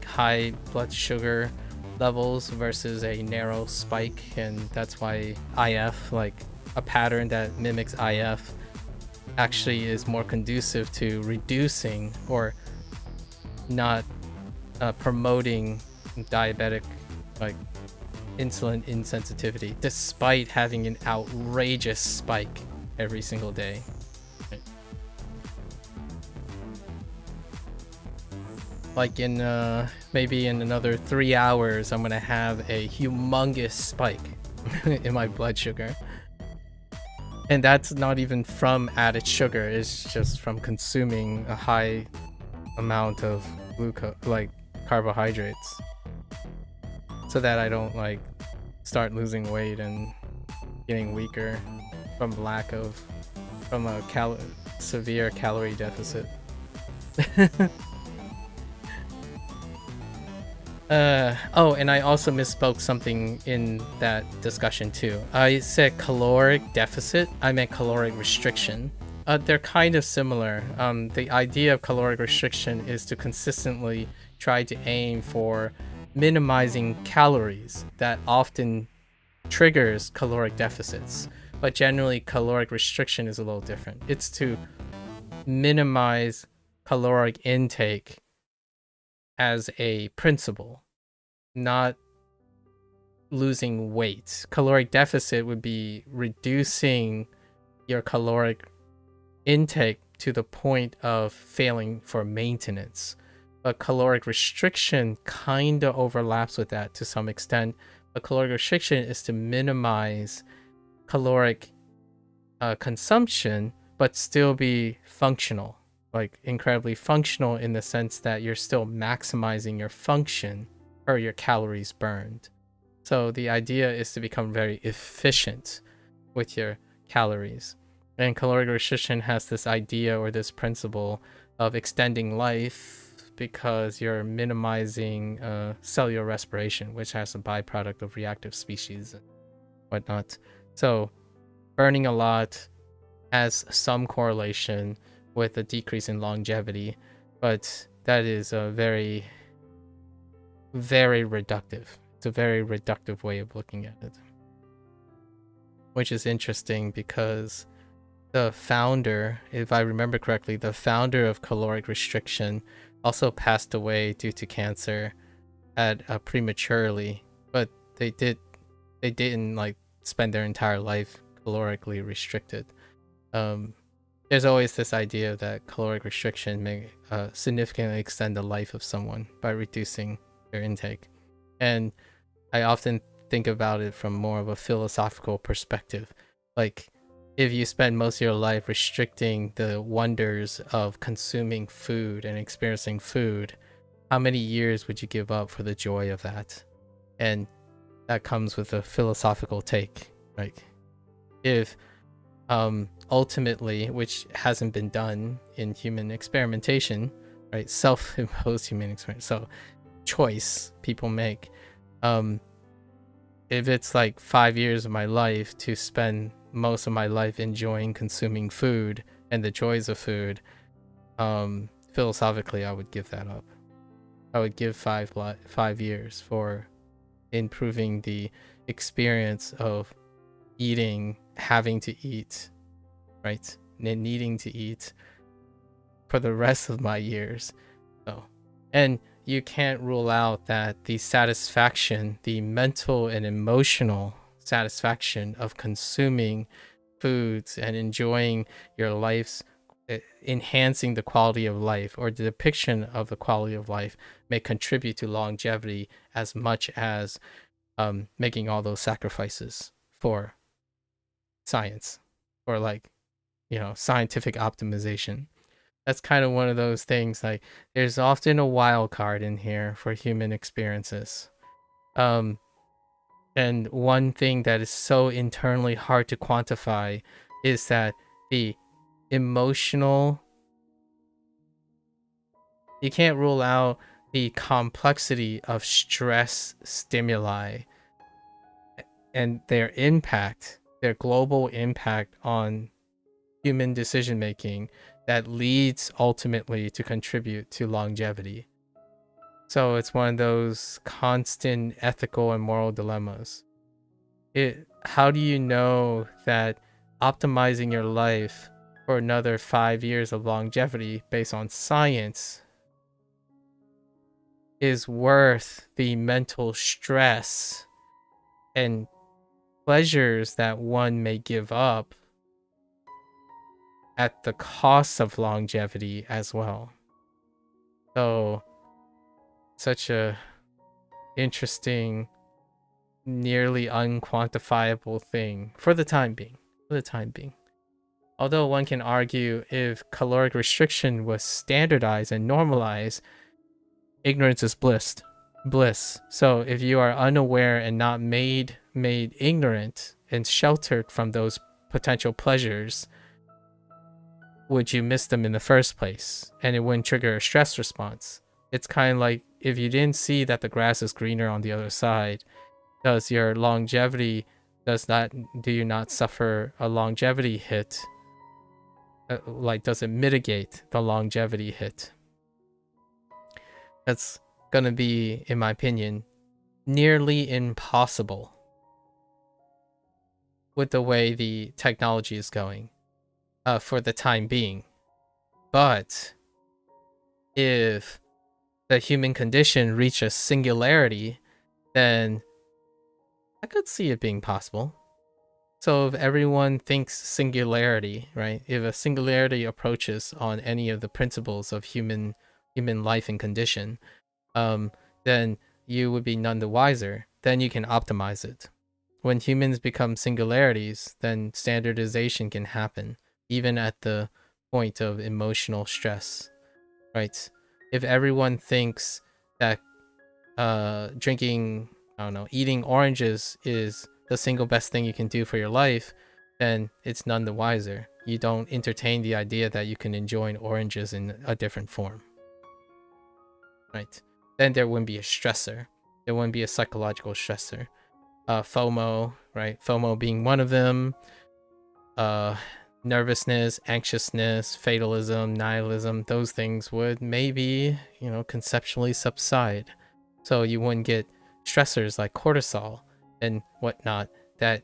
high blood sugar levels versus a narrow spike, and that's why IF, like a pattern that mimics IF, actually is more conducive to reducing or not promoting diabetic, like insulin insensitivity, despite having an outrageous spike every single day. Like in maybe in another 3 hours, I'm gonna have a humongous spike in my blood sugar. And that's not even from added sugar, it's just from consuming a high amount of glucose, like carbohydrates, so that I don't like start losing weight and getting weaker from a severe calorie deficit. Oh, and I also misspoke something in that discussion too. I said caloric deficit, I meant caloric restriction. They're kind of similar. The idea of caloric restriction is to consistently try to aim for minimizing calories. That often triggers caloric deficits, but generally caloric restriction is a little different. It's to minimize caloric intake as a principle, not losing weight. Caloric deficit would be reducing your caloric intake to the point of failing for maintenance. But caloric restriction kind of overlaps with that to some extent. But caloric restriction is to minimize caloric consumption, but still be functional, like incredibly functional in the sense that you're still maximizing your function or your calories burned. So the idea is to become very efficient with your calories. And caloric restriction has this idea or this principle of extending life because you're minimizing cellular respiration, which has a byproduct of reactive species and whatnot. So burning a lot has some correlation with a decrease in longevity, but that is a very, very reductive. It's a very reductive way of looking at it, which is interesting because the founder, if I remember correctly, the founder of caloric restriction also passed away due to cancer at prematurely, but they didn't like spend their entire life calorically restricted. There's always this idea that caloric restriction may significantly extend the life of someone by reducing their intake, and I often think about it from more of a philosophical perspective. Like, if you spend most of your life restricting the wonders of consuming food and experiencing food, how many years would you give up for the joy of that? And that comes with a philosophical take. Like, if ultimately, which hasn't been done in human experimentation, right? Self-imposed human experiment, so choice people make. If it's like 5 years of my life to spend most of my life enjoying consuming food and the joys of food, philosophically I would give that up. I would give 5 years for improving the experience of eating, having to eat, right, and needing to eat for the rest of my years. So, and you can't rule out that the satisfaction, the mental and emotional satisfaction of consuming foods and enjoying your life's, enhancing the quality of life or the depiction of the quality of life, may contribute to longevity as much as making all those sacrifices for science or, like, you know, scientific optimization. That's kind of one of those things, like, there's often a wild card in here for human experiences. And one thing that is so internally hard to quantify is that the emotional You can't rule out the complexity of stress stimuli and their impact, their global impact on human decision making that leads ultimately to contribute to longevity. So it's one of those constant ethical and moral dilemmas. How do you know that optimizing your life for another 5 years of longevity based on science is worth the mental stress and pleasures that one may give up at the cost of longevity as well? So, such a interesting, nearly unquantifiable thing for the time being. Although one can argue if caloric restriction was standardized and normalized, ignorance is bliss. So if you are unaware and not made ignorant and sheltered from those potential pleasures, would you miss them in the first place? And it wouldn't trigger a stress response. It's kind of like if you didn't see that the grass is greener on the other side, does your longevity do you not suffer a longevity hit? Does it mitigate the longevity hit? That's gonna be, in my opinion, nearly impossible with the way the technology is going for the time being. But if the human condition reaches singularity, then I could see it being possible. So if everyone thinks singularity, right? If a singularity approaches on any of the principles of human life and condition, then you would be none the wiser. Then you can optimize it. When humans become singularities, then standardization can happen, even at the point of emotional stress, right? If everyone thinks that drinking, I don't know, eating oranges is the single best thing you can do for your life, then it's none the wiser. You don't entertain the idea that you can enjoy oranges in a different form, right? Then there wouldn't be a stressor. There wouldn't be a psychological stressor. FOMO, right? FOMO being one of them. Nervousness, anxiousness, fatalism, nihilism, those things would maybe, conceptually subside. So you wouldn't get stressors like cortisol and whatnot that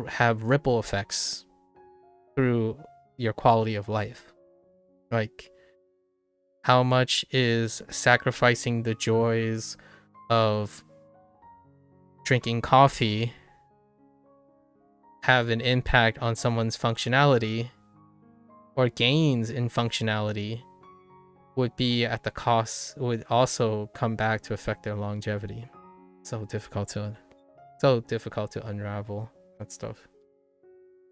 have ripple effects through your quality of life. Like, how much is sacrificing the joys of drinking coffee have an impact on someone's functionality, or gains in functionality would be at the cost, would also come back to affect their longevity. So difficult to unravel that stuff.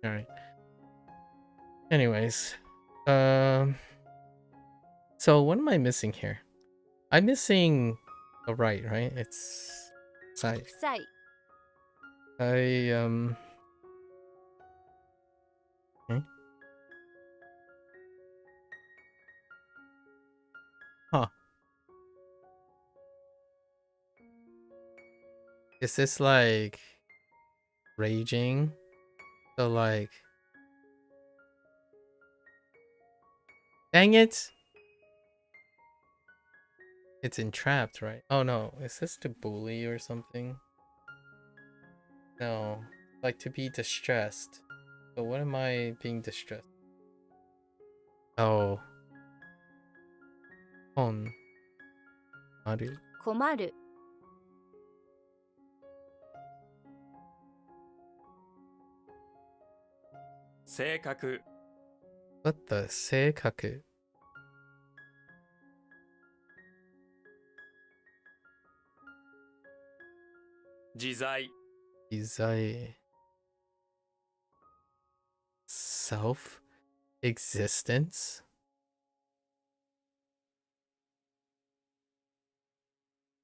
All right. Anyways, so what am I missing here? I'm missing the right? It's side. Okay. Huh. Is this like raging? So like, dang it! It's entrapped, right? Oh no, is this to bully or something? No, like to be distressed. So what am I being distressed? Oh. Hon. Maru. 困る 性格 What the 性格? 自在 自在 self existence?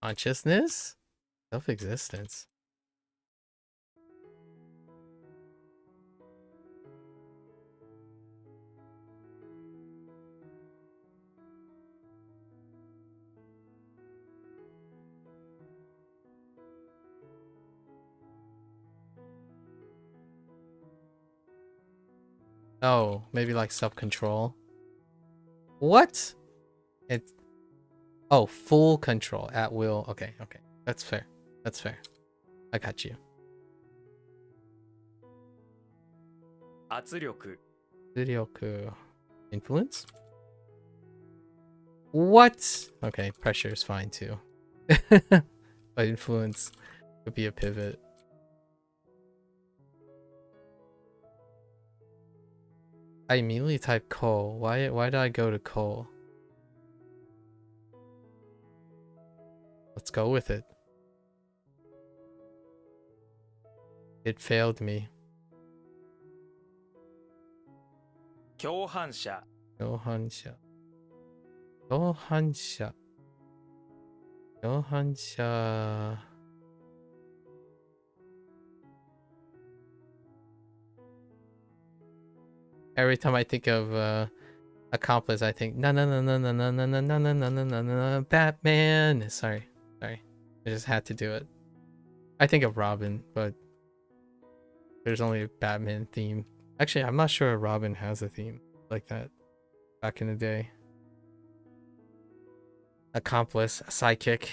Consciousness? Self existence. Oh, maybe like self-control. What? It's oh, full control at will. Okay, okay. That's fair. That's fair. I got you. 圧力 Vidyoku. Influence? What? Okay, pressure is fine too. But influence could be a pivot. I immediately type coal. Why did I go to coal? Let's go with it. It failed me. 共犯者 Johansha. Johansha. Johansha. Every time I think of accomplice, I think no no no no no no no no no no no no no no Batman. Sorry. I just had to do it. I think of Robin, but there's only a Batman theme. Actually, I'm not sure Robin has a theme like that back in the day. Accomplice, a sidekick.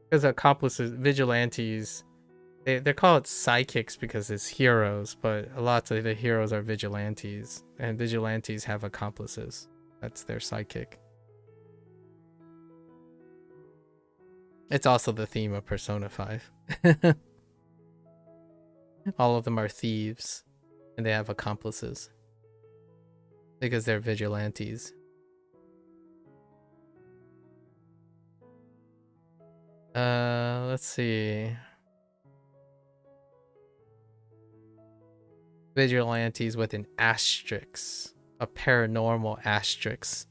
Because accomplices, vigilantes, they're called sidekicks because it's heroes, but a lot of the heroes are vigilantes, and vigilantes have accomplices. That's their sidekick. It's also the theme of Persona 5. All of them are thieves, and they have accomplices. Because they're vigilantes. Let's see. Vigilantes with an asterisk. A paranormal asterisk.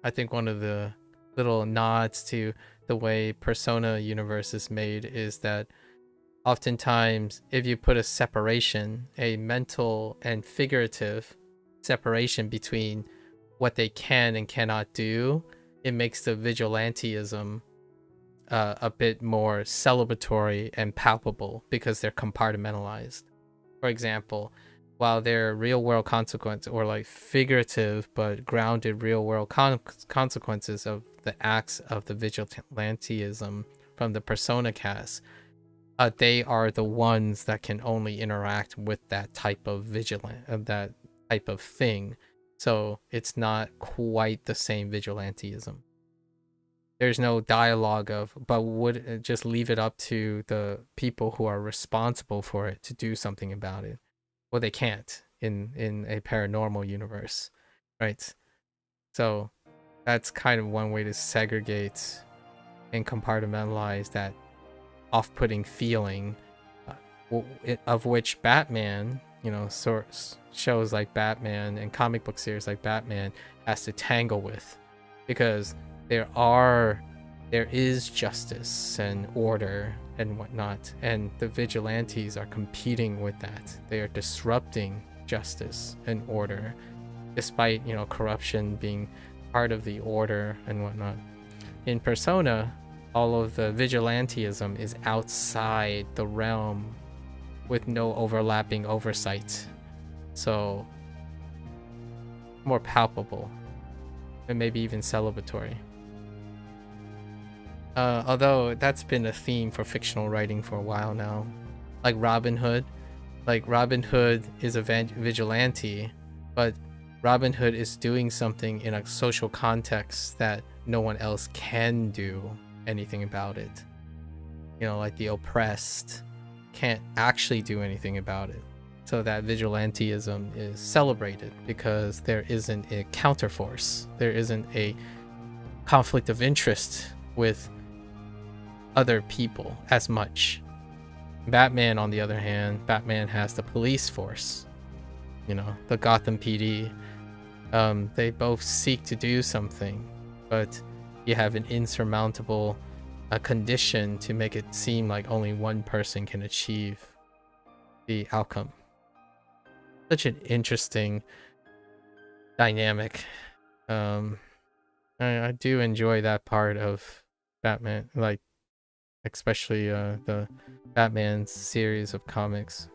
I think one of the little nods to the way Persona universe is made is that oftentimes if you put a separation, a mental and figurative separation between what they can and cannot do, it makes the vigilantism a bit more celebratory and palpable because they're compartmentalized. For example, while they're real world consequence or like figurative but grounded real world consequences of the acts of the vigilantism from the Persona cast, they are the ones that can only interact with that type of that type of thing. So it's not quite the same vigilantism. There's no dialogue of, but would just leave it up to the people who are responsible for it to do something about it. Well, they can't in a paranormal universe, right? So that's kind of one way to segregate and compartmentalize that off-putting feeling, of which Batman, shows like Batman and comic book series like Batman has to tangle with, because there is justice and order and whatnot, and the vigilantes are competing with that. They are disrupting justice and order, despite corruption being part of the order and whatnot. In Persona, all of the vigilantism is outside the realm with no overlapping oversight, so more palpable and maybe even celebratory. Although that's been a theme for fictional writing for a while now. Like Robin Hood. Like Robin Hood is a vigilante, but Robin Hood is doing something in a social context that no one else can do anything about it. Like the oppressed can't actually do anything about it. So that vigilantism is celebrated because there isn't a counterforce. There isn't a conflict of interest with other people as much. Batman, on the other hand, Batman has the police force, the Gotham PD. They both seek to do something, but you have an insurmountable condition to make it seem like only one person can achieve the outcome. Such an interesting dynamic. I do enjoy that part of Batman, like especially the Batman series of comics.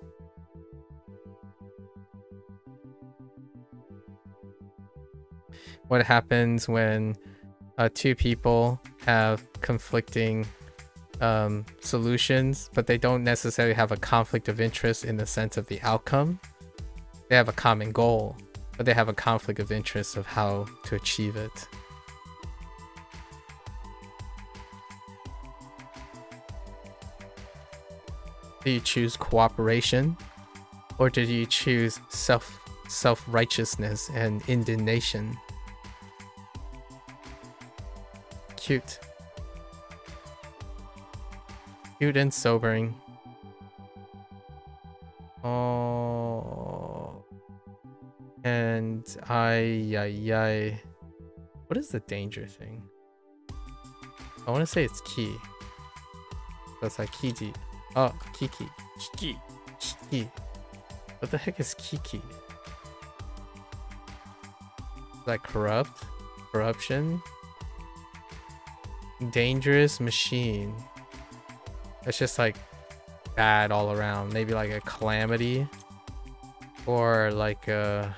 What happens when two people have conflicting solutions, but they don't necessarily have a conflict of interest in the sense of the outcome? They have a common goal, but they have a conflict of interest of how to achieve it. Do you choose cooperation, or did you choose self-righteousness and indignation? Cute. Cute and sobering. Oh. And I. What is the danger thing? I want to say it's key. That's like Kiji. Oh, Kiki. 危機 Kiki. What the heck is Kiki? Like corruption? Dangerous machine. It's just like bad all around. Maybe like a calamity, or like a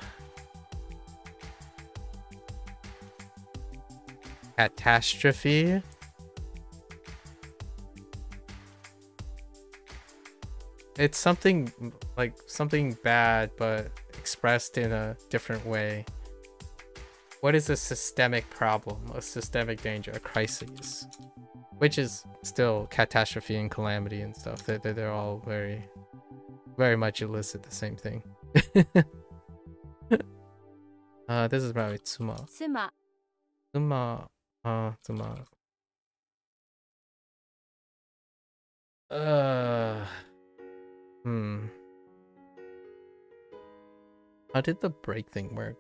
catastrophe. It's something like something bad, but expressed in a different way. What is a systemic problem? A systemic danger, a crisis, which is still catastrophe and calamity and stuff. They're all very, very much elicit the same thing. This is probably Tsuma. 妻 Tsuma. Tsuma. How did the break thing work?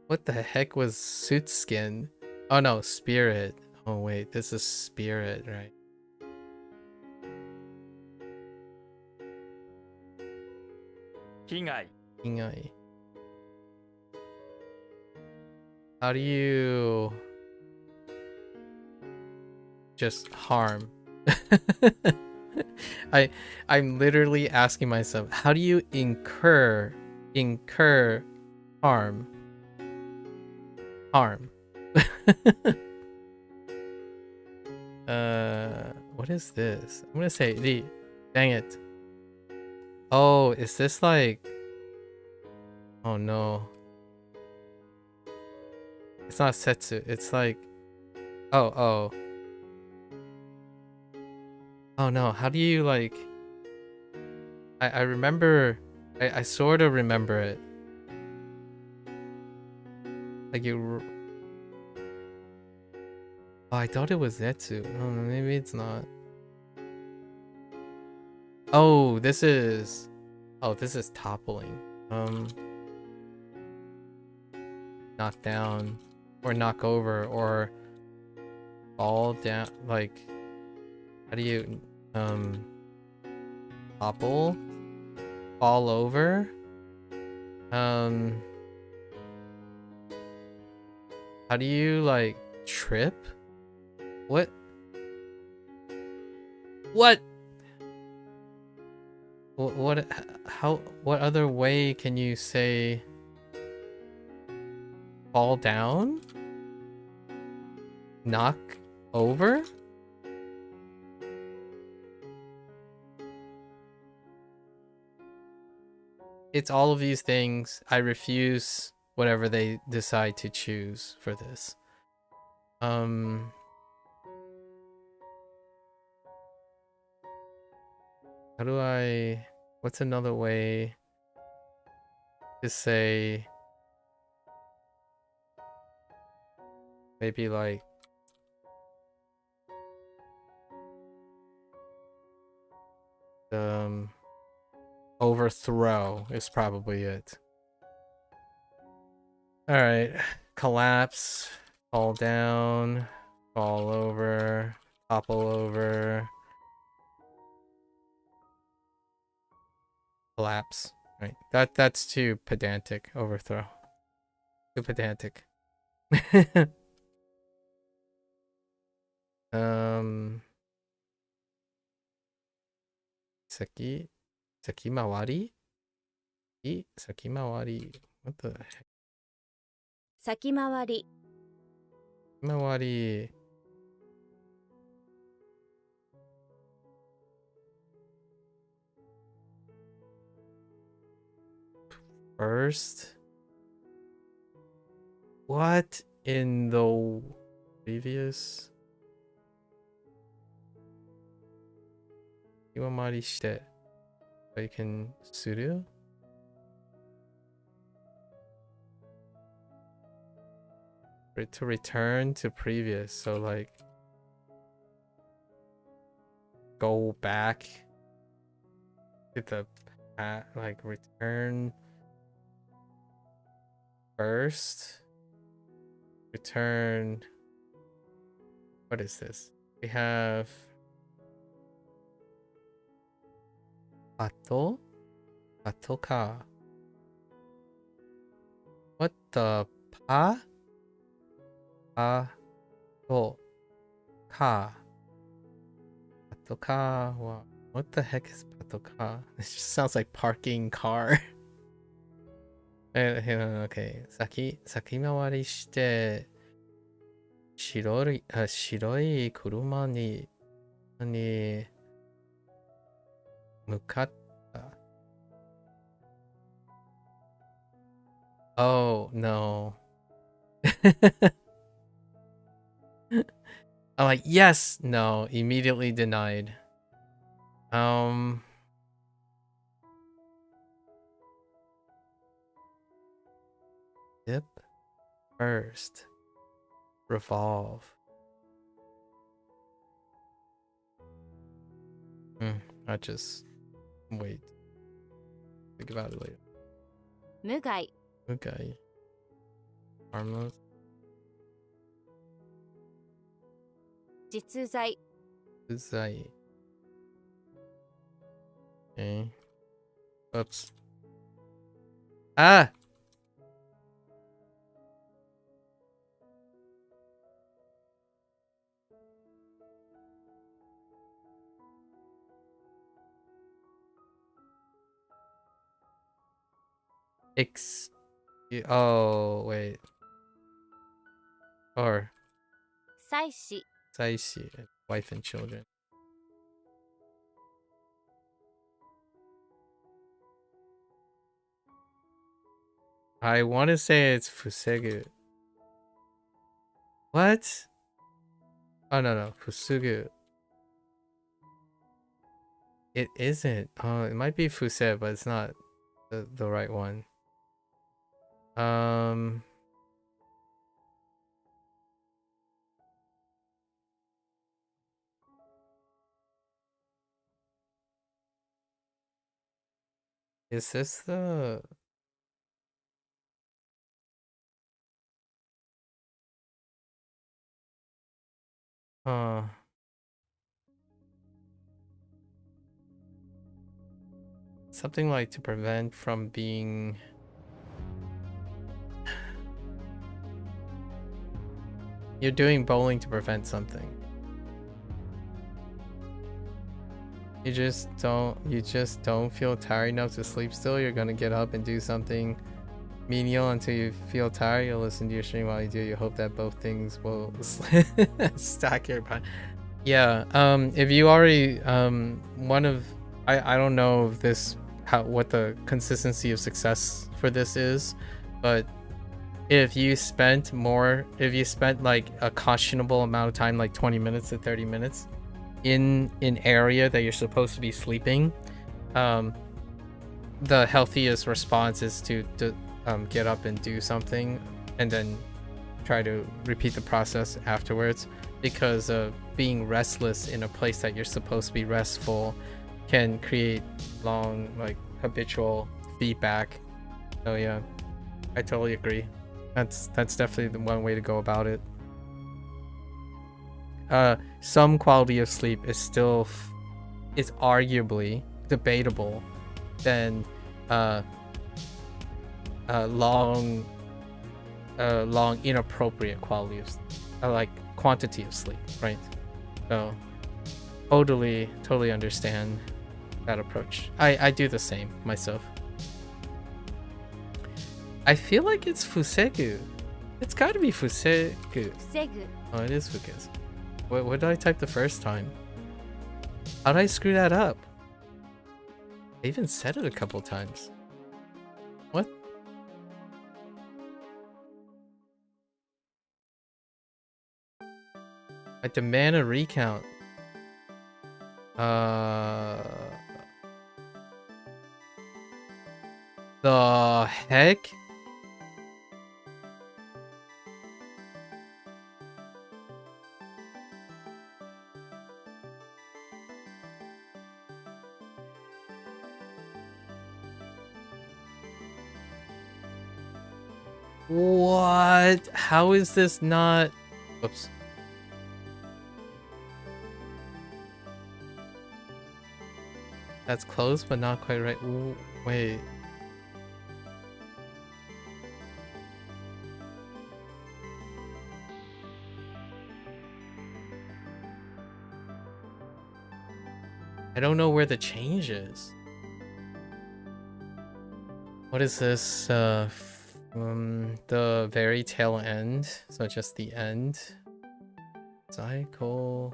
What the heck was suit skin? Oh no, spirit. Oh wait, this is spirit, right? 被害 Ingai. How do you just harm? I'm literally asking myself, how do you incur harm? What is this? I'm gonna say the. Dang it. Oh, is this like? Oh no. It's not setsu. It's like. Oh. Oh no. How do you like? I remember. I sort of remember it. Like you. Oh, I thought it was Zetsu. Oh, maybe it's not. Oh, this is. Oh, this is toppling. Knock down, or knock over, or fall down. Like, how do you topple? Fall over? How do you like trip? What? What? What? How? What other way can you say fall down? Knock over? It's all of these things. I refuse whatever they decide to choose for this. How do I... What's another way to say... Maybe like... Overthrow is probably it. Alright. Collapse. Fall down. Fall over. Topple over. Collapse. Right. That's too pedantic. Overthrow. Too pedantic. Seki mawari? Seki mawari. What the heck? 先回り Mawari. First? What in the previous? Iwamari shite. So you can suru? To return to previous, so like go back to the like return first, return. What is this? We have Ato? Atoka. What the pa? To ka. Patoka. What the heck is patoka? It just sounds like parking car. Okay. Saki mawari shite shiroi kuruma ni mukatta. Oh no. I'm like, yes, no, immediately denied. Dip first. Revolve. I just wait. Think about it later. 無害 Okay. Harmless. 実在 Uzai. Okay. Oops. Ah! Oh, wait. Or 妻子 Saishi, wife and children. I want to say it's Fusegu. What? Oh, no. Fusugu. It isn't. Oh, it might be Fuse, but it's not the right one. Is this the... Something like to prevent from being... You're doing bowling to prevent something. You just don't feel tired enough to sleep still. You're gonna get up and do something menial until you feel tired. You'll listen to your stream while you do. You hope that both things will stack your body. Yeah. If you already one of I don't know if this what the consistency of success for this is, but if you spent like a questionable amount of time, like 20 minutes to 30 minutes in an area that you're supposed to be sleeping, the healthiest response is to get up and do something and then try to repeat the process afterwards, because being restless in a place that you're supposed to be restful can create long, like, habitual feedback. So yeah, I totally agree. That's definitely the one way to go about it. Some quality of sleep is still is arguably debatable than long inappropriate quality of like quantity of sleep, right? So totally understand that approach. I do the same myself. I feel like it's Fusegu. It's gotta be Fusegu. 防ぐ Oh, it is Fuges. What did I type the first time? How did I screw that up? I even said it a couple times. What? I demand a recount. The heck? What? How is this not? Whoops. That's close, but not quite right. Ooh, wait. I don't know where the change is. What is this? The very tail end. So just the end. Cycle.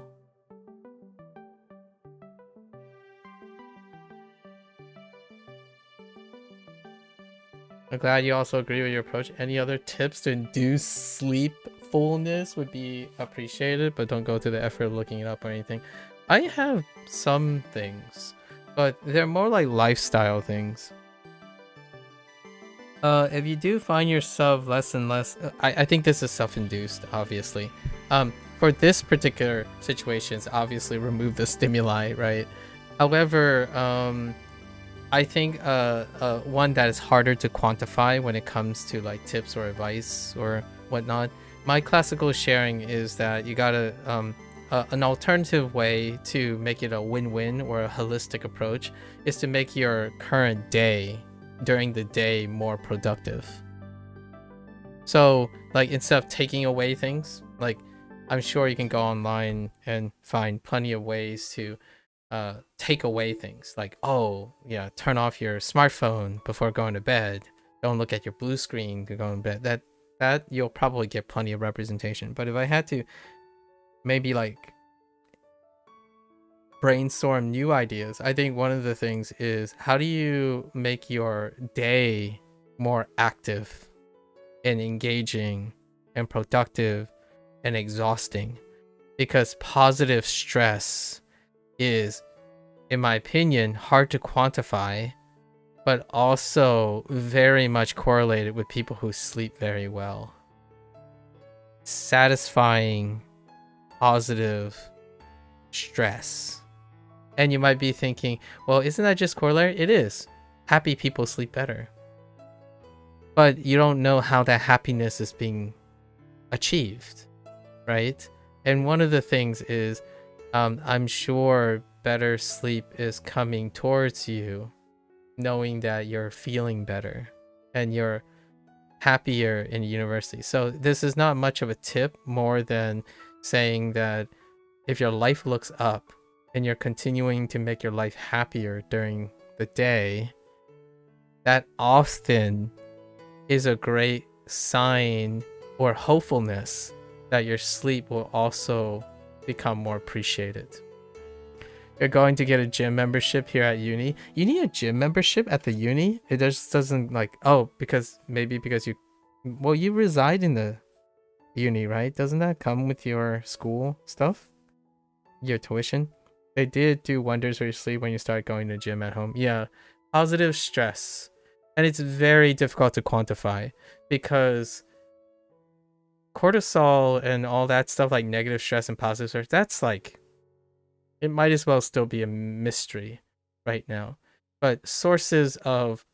I'm glad you also agree with your approach. Any other tips to induce sleepfulness would be appreciated, but don't go to the effort of looking it up or anything. I have some things, but they're more like lifestyle things. If you do find yourself less and less, I think this is self-induced, obviously. For this particular situations, obviously remove the stimuli, right? However, I think one that is harder to quantify when it comes to like tips or advice or whatnot. My classical sharing is that you gotta an alternative way to make it a win-win or a holistic approach is to make your current day during the day more productive. So like instead of taking away things, like I'm sure you can go online and find plenty of ways to take away things, like, oh yeah, turn off your smartphone before going to bed, don't look at your blue screen to go to bed. That you'll probably get plenty of representation. But if I had to maybe like brainstorm new ideas, I think one of the things is, how do you make your day more active and engaging and productive and exhausting? Because positive stress is, in my opinion, hard to quantify, but also very much correlated with people who sleep very well. Satisfying, positive stress. And you might be thinking, well, isn't that just corollary? It is. Happy people sleep better. But you don't know how that happiness is being achieved, right? And one of the things is, I'm sure better sleep is coming towards you, knowing that you're feeling better and you're happier in university. So this is not much of a tip, more than saying that if your life looks up and you're continuing to make your life happier during the day, that often is a great sign or hopefulness that your sleep will also become more appreciated. You're going to get a gym membership here at uni. You need a gym membership at the uni? It just doesn't like, oh, because you, well, you reside in the uni, right? Doesn't that come with your school stuff? Your tuition? They did do wonders for your sleep when you start going to the gym at home. Yeah, positive stress. And it's very difficult to quantify because cortisol and all that stuff, like negative stress and positive stress, that's like, it might as well still be a mystery right now. But sources of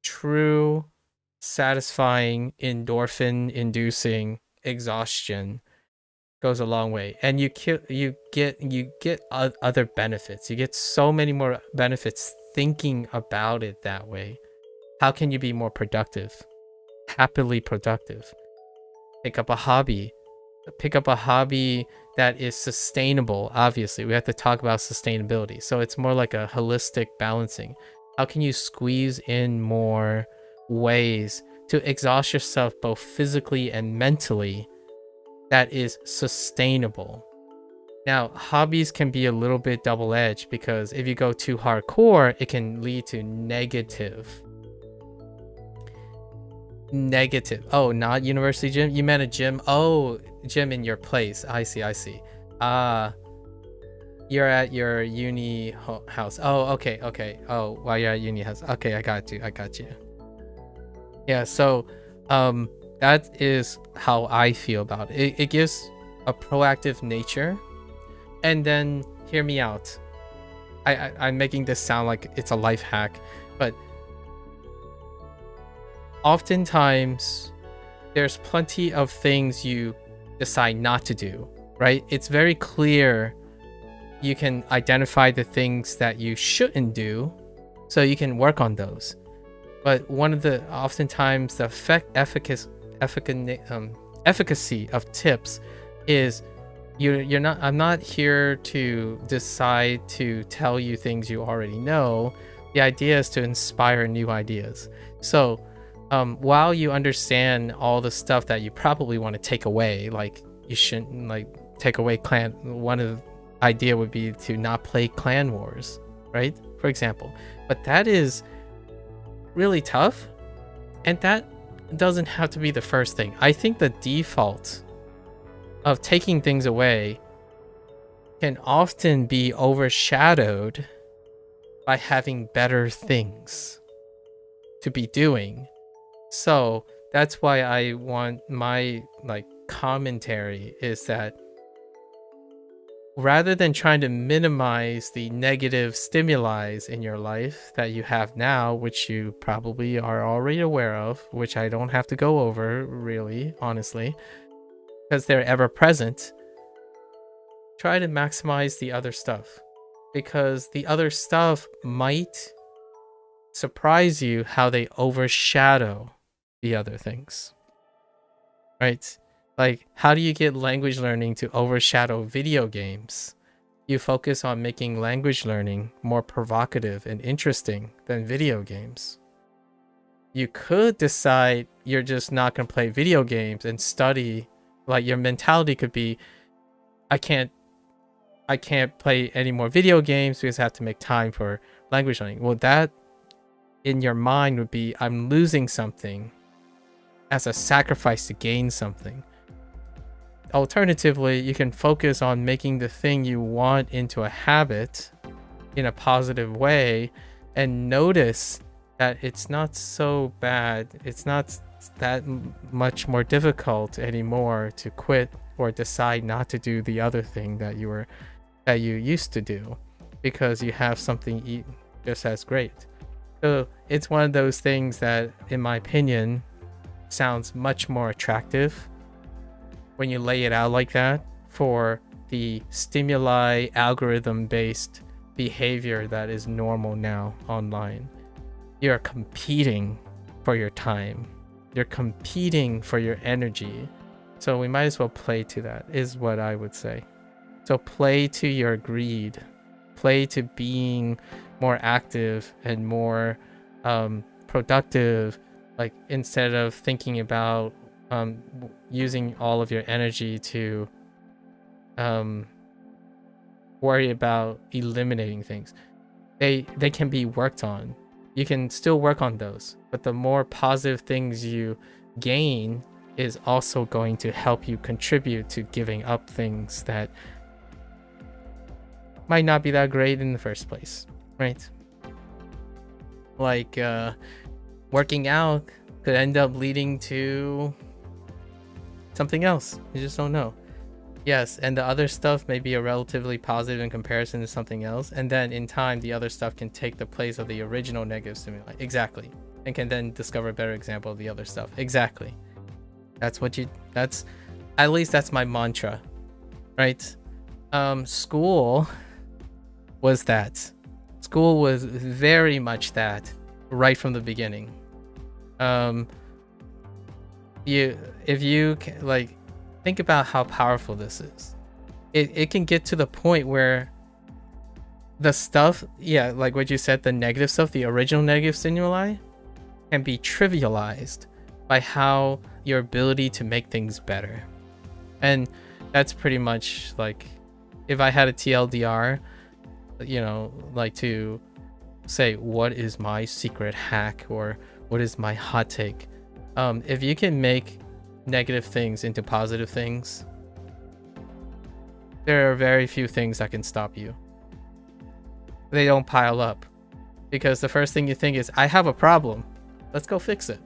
true, satisfying, endorphin-inducing exhaustion goes a long way. And you get other benefits. You get so many more benefits thinking about it that way. How can you be more productive? Happily productive. Pick up a hobby. pick up a hobby that is sustainable. Obviously, we have to talk about sustainability. So it's more like a holistic balancing. How can you squeeze in more ways to exhaust yourself both physically and mentally that is sustainable? Now, hobbies can be a little bit double-edged because if you go too hardcore, it can lead to negative. Oh, not university gym? You meant a gym? Oh, gym in your place. I see. You're at your uni house. Oh, okay. Oh, while you're at uni house. Okay, I got you. Yeah, so that is how I feel about it. It gives a proactive nature. And then hear me out. I'm making this sound like it's a life hack, but oftentimes there's plenty of things you decide not to do, right? It's very clear. You can identify the things that you shouldn't do, so you can work on those. But one of the oftentimes the efficacy of tips is you're not. I'm not here to decide to tell you things you already know. The idea is to inspire new ideas. So while you understand all the stuff that you probably want to take away, like you shouldn't like take away clan. One of the idea would be to not play clan wars, right? For example, but that is really tough, and that doesn't have to be the first thing. I think the default of taking things away can often be overshadowed by having better things to be doing. So that's why I want my like commentary is that rather than trying to minimize the negative stimuli in your life that you have now, which you probably are already aware of, which I don't have to go over really, honestly, because they're ever present, try to maximize the other stuff, because the other stuff might surprise you how they overshadow the other things, right? Like, how do you get language learning to overshadow video games? You focus on making language learning more provocative and interesting than video games. You could decide you're just not going to play video games and study. Like, your mentality could be, I can't play any more video games because I have to make time for language learning. Well, that in your mind would be, I'm losing something as a sacrifice to gain something. Alternatively, you can focus on making the thing you want into a habit in a positive way and notice that it's not so bad. It's not that much more difficult anymore to quit or decide not to do the other thing that you used to do, because you have something just as great. So it's one of those things that, in my opinion, sounds much more attractive when you lay it out like that for the stimuli algorithm based behavior that is normal now online. You're competing for your time. You're competing for your energy. So we might as well play to that, is what I would say. So play to your greed. Play to being more active and more productive. Like, instead of thinking about using all of your energy to worry about eliminating things. They can be worked on. You can still work on those, but the more positive things you gain is also going to help you contribute to giving up things that might not be that great in the first place, right? Like working out could end up leading to something else. You just don't know. Yes, and the other stuff may be a relatively positive in comparison to something else, and then in time the other stuff can take the place of the original negative stimuli. Exactly. And can then discover a better example of the other stuff. Exactly. That's at least that's my mantra, right? School was that. School was very much that right from the beginning. If you like, think about how powerful this is. It can get to the point where the stuff, yeah, like what you said, the negative stuff, the original negative stimuli, can be trivialized by how your ability to make things better. And that's pretty much like, if I had a TLDR, you know, like to say, what is my secret hack or what is my hot take? If you can make negative things into positive things, there are very few things that can stop you. They don't pile up, because the first thing you think is, I have a problem, let's go fix it.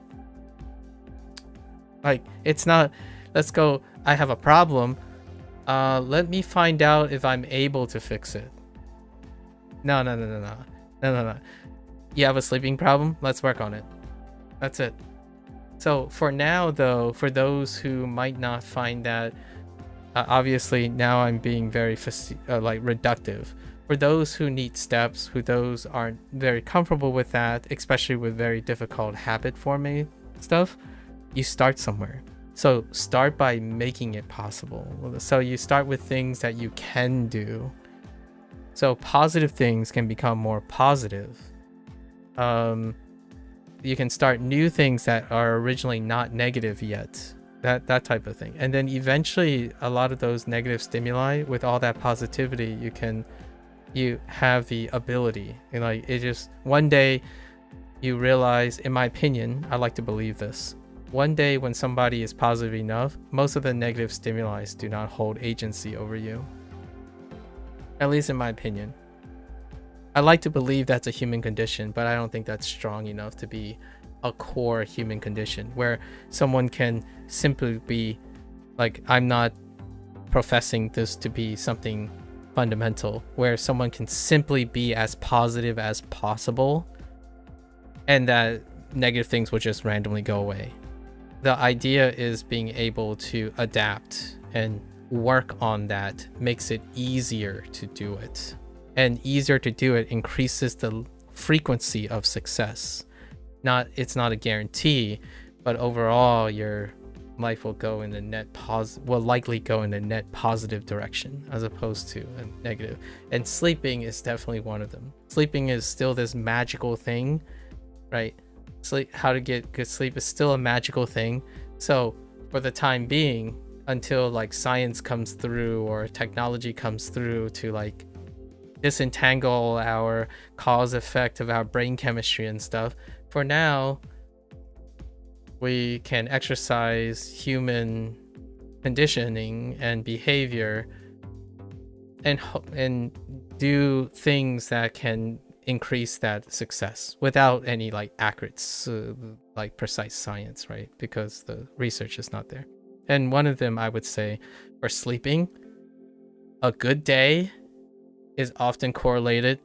Like, it's not, let's go, I have a problem, let me find out if I'm able to fix it. No. You have a sleeping problem? Let's work on it. That's it. So for now, though, for those who might not find that, obviously now I'm being very like reductive. For those who need steps, who those aren't very comfortable with that, especially with very difficult habit forming stuff, you start somewhere. So start by making it possible. So you start with things that you can do. So positive things can become more positive. You can start new things that are originally not negative yet. That type of thing. And then eventually a lot of those negative stimuli, with all that positivity, you have the ability, and like, it just, one day you realize, in my opinion, I like to believe this, one day when somebody is positive enough, most of the negative stimuli do not hold agency over you. At least in my opinion. I like to believe that's a human condition, but I don't think that's strong enough to be a core human condition where someone can simply be like, I'm not professing this to be something fundamental, where someone can simply be as positive as possible and that negative things will just randomly go away. The idea is being able to adapt and work on that makes it easier to do it. And easier to do it increases the frequency of success. It's not a guarantee, but overall your life will go in a will likely go in a net positive direction as opposed to a negative. And sleeping is definitely one of them. Sleeping is still this magical thing, right? How to get good sleep is still a magical thing. So for the time being, until like science comes through or technology comes through to like disentangle our cause effect of our brain chemistry and stuff, for now we can exercise human conditioning and behavior and do things that can increase that success without any like accurate like precise science, right? Because the research is not there. And one of them, I would say, for sleeping, a good day is often correlated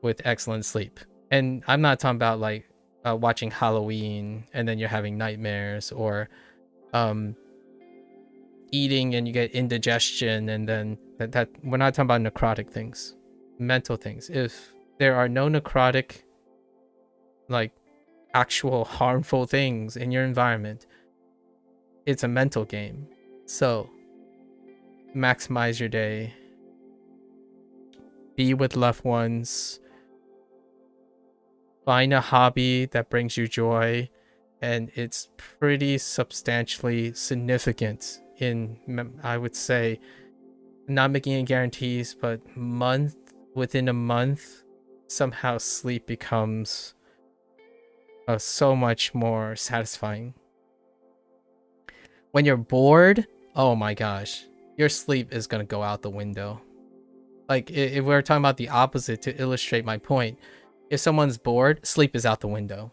with excellent sleep. And I'm not talking about like watching Halloween and then you're having nightmares, or eating and you get indigestion, and then that we're not talking about necrotic things, mental things. If there are no necrotic, like actual harmful things in your environment, it's a mental game. So maximize your day, be with loved ones, find a hobby that brings you joy, and it's pretty substantially significant in, I would say, not making any guarantees, but within a month, somehow sleep becomes so much more satisfying. When you're bored, oh my gosh, your sleep is gonna go out the window. Like, if we're talking about the opposite to illustrate my point, if someone's bored, sleep is out the window.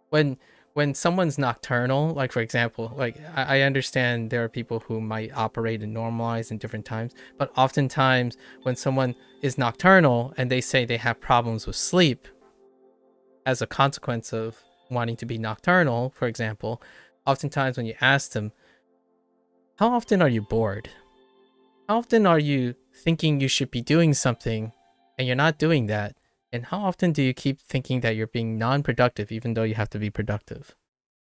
When someone's nocturnal, like for example, like I understand there are people who might operate and normalize in different times, but oftentimes when someone is nocturnal and they say they have problems with sleep as a consequence of wanting to be nocturnal, for example, oftentimes when you ask them, how often are you bored? How often are you thinking you should be doing something and you're not doing that? And how often do you keep thinking that you're being non-productive even though you have to be productive?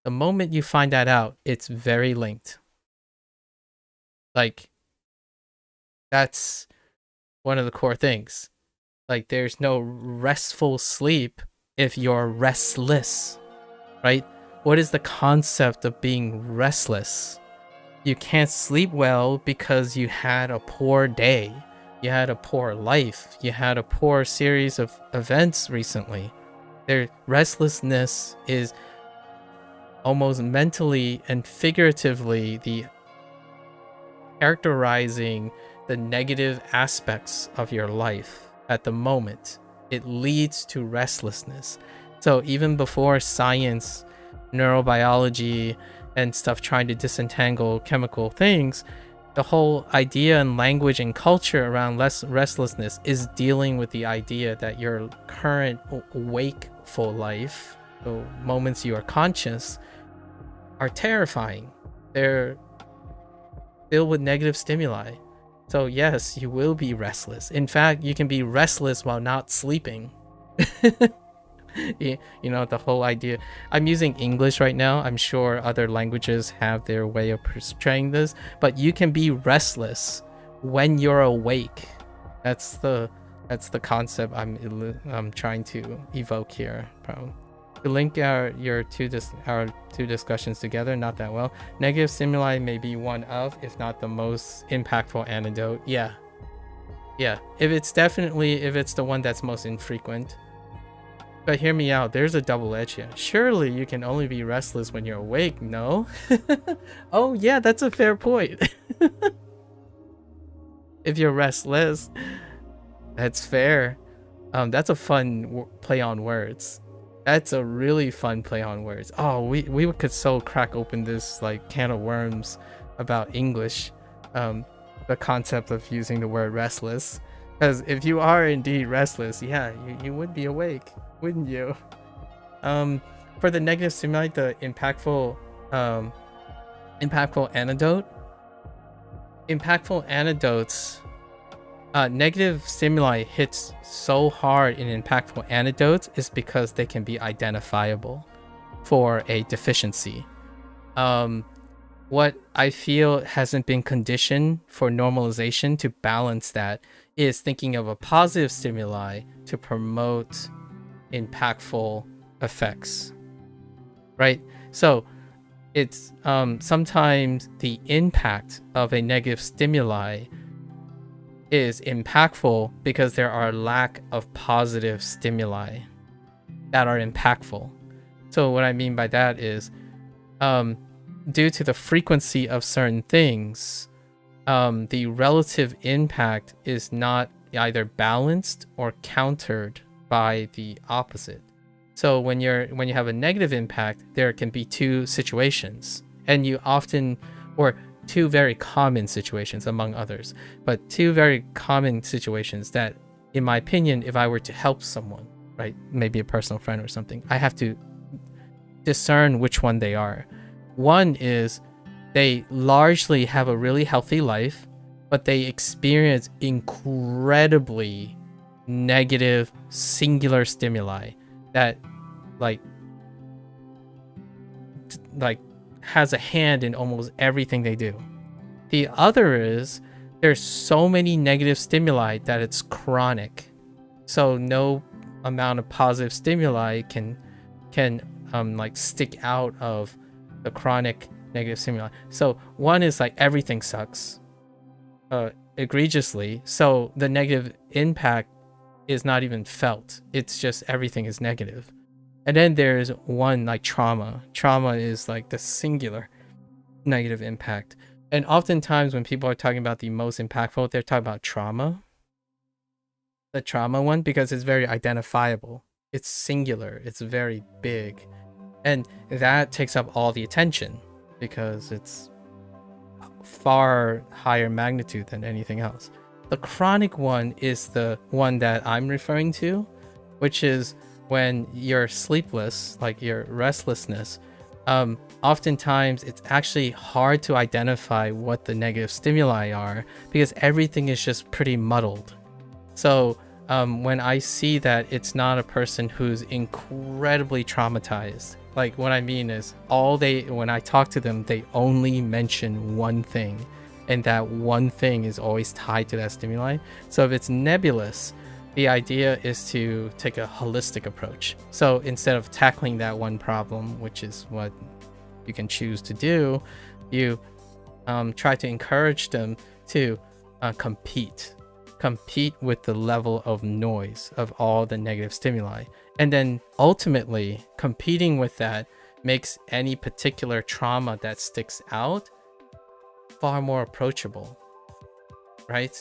The moment you find that out, it's very linked. Like, that's one of the core things. Like, there's no restful sleep if you're restless, right? What is the concept of being restless? You can't sleep well because you had a poor day. You had a poor life. You had a poor series of events recently. Their restlessness is almost mentally and figuratively the characterizing the negative aspects of your life at the moment. It leads to restlessness. So even before science, neurobiology, and stuff trying to disentangle chemical things, the whole idea and language and culture around restlessness is dealing with the idea that your current wakeful life, the moments you are conscious, are terrifying. They're filled with negative stimuli. So yes, you will be restless. In fact, you can be restless while not sleeping. You know, the whole idea. I'm using English right now. I'm sure other languages have their way of portraying this, but you can be restless when you're awake. That's the concept I'm trying to evoke here. Probably. To link our two discussions together, not that well. Negative stimuli may be one of, if not the most impactful antidote. Yeah. If it's the one that's most infrequent. But hear me out, there's a double edge here. Surely you can only be restless when you're awake, no? Oh yeah, that's a fair point. If you're restless, that's fair. That's a fun play on words. That's a really fun play on words. Oh, we could so crack open this like can of worms about English. The concept of using the word restless. Because if you are indeed restless, yeah, you would be awake, wouldn't you? For the negative stimuli, the impactful antidote. Impactful antidotes. Negative stimuli hits so hard in impactful antidotes is because they can be identifiable for a deficiency. What I feel hasn't been conditioned for normalization to balance that is thinking of a positive stimuli to promote impactful effects, right? So it's sometimes the impact of a negative stimuli is impactful because there are lack of positive stimuli that are impactful. So what I mean by that is due to the frequency of certain things, the relative impact is not either balanced or countered by the opposite. So when you have a negative impact, there can be two situations, and you often, or two very common situations among others, but two very common situations that, in my opinion, if I were to help someone, right, maybe a personal friend or something, I have to discern which one they are. One is they largely have a really healthy life, but they experience incredibly negative singular stimuli that like has a hand in almost everything they do. The other is there's so many negative stimuli that it's chronic. So no amount of positive stimuli can like stick out of the chronic negative stimuli. So one is like everything sucks egregiously, so the negative impact is not even felt. It's just everything is negative. And then there's one like trauma. Trauma is like the singular negative impact. And oftentimes when people are talking about the most impactful, they're talking about trauma. The trauma one, because it's very identifiable. It's singular. It's very big. And that takes up all the attention because it's far higher magnitude than anything else. The chronic one is the one that I'm referring to, which is when you're sleepless, like your restlessness. Oftentimes it's actually hard to identify what the negative stimuli are because everything is just pretty muddled. So when I see that it's not a person who's incredibly traumatized, like what I mean is when I talk to them, they only mention one thing. and that one thing is always tied to that stimuli. So if it's nebulous, the idea is to take a holistic approach. So instead of tackling that one problem, which is what you can choose to do, you try to encourage them to compete with the level of noise of all the negative stimuli. And then ultimately, competing with that makes any particular trauma that sticks out far more approachable, right?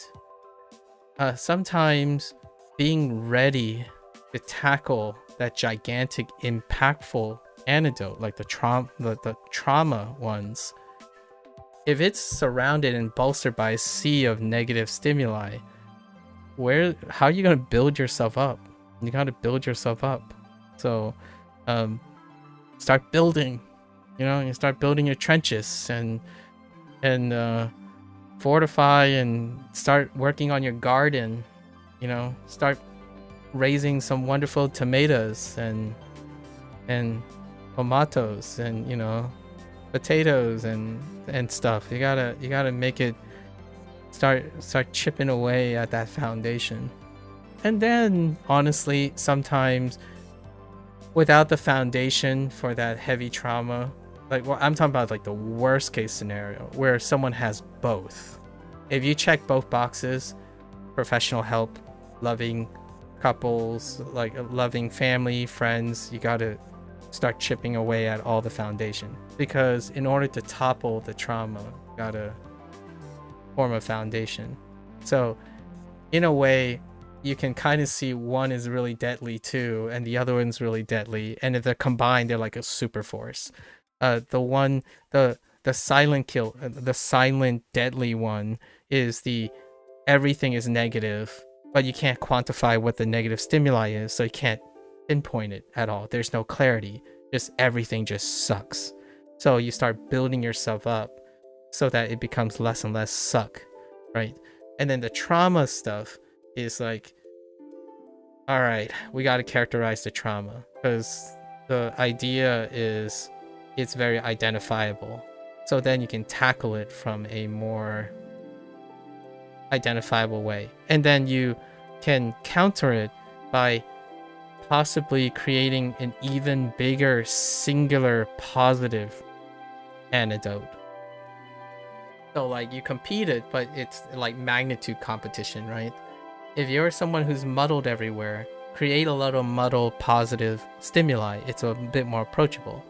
Sometimes being ready to tackle that gigantic, impactful antidote, like the trauma ones, if it's surrounded and bolstered by a sea of negative stimuli, how are you going to build yourself up? You got to build yourself up. So start building, you start building your trenches and fortify and start working on your garden, start raising some wonderful tomatoes and tomatoes and potatoes and stuff. You gotta make it start chipping away at that foundation. And then honestly, sometimes without the foundation for that heavy trauma, I'm talking about like the worst case scenario where someone has both. If you check both boxes, professional help, loving couples, like loving family, friends, you gotta start chipping away at all the foundation, because in order to topple the trauma, you gotta form a foundation. So in a way, you can kind of see one is really deadly too, and the other one's really deadly, and if they're combined, they're like a super force. The silent deadly one is the everything is negative, but you can't quantify what the negative stimuli is, so you can't pinpoint it at all. There's no clarity. Just everything just sucks. So you start building yourself up so that it becomes less and less suck, right? And then the trauma stuff is like, all right, we got to characterize the trauma, because the idea is it's very identifiable. So then you can tackle it from a more identifiable way. And then you can counter it by possibly creating an even bigger singular positive antidote. So like you compete it, but it's like magnitude competition, right? If you're someone who's muddled everywhere, create a little muddled positive stimuli. It's a bit more approachable.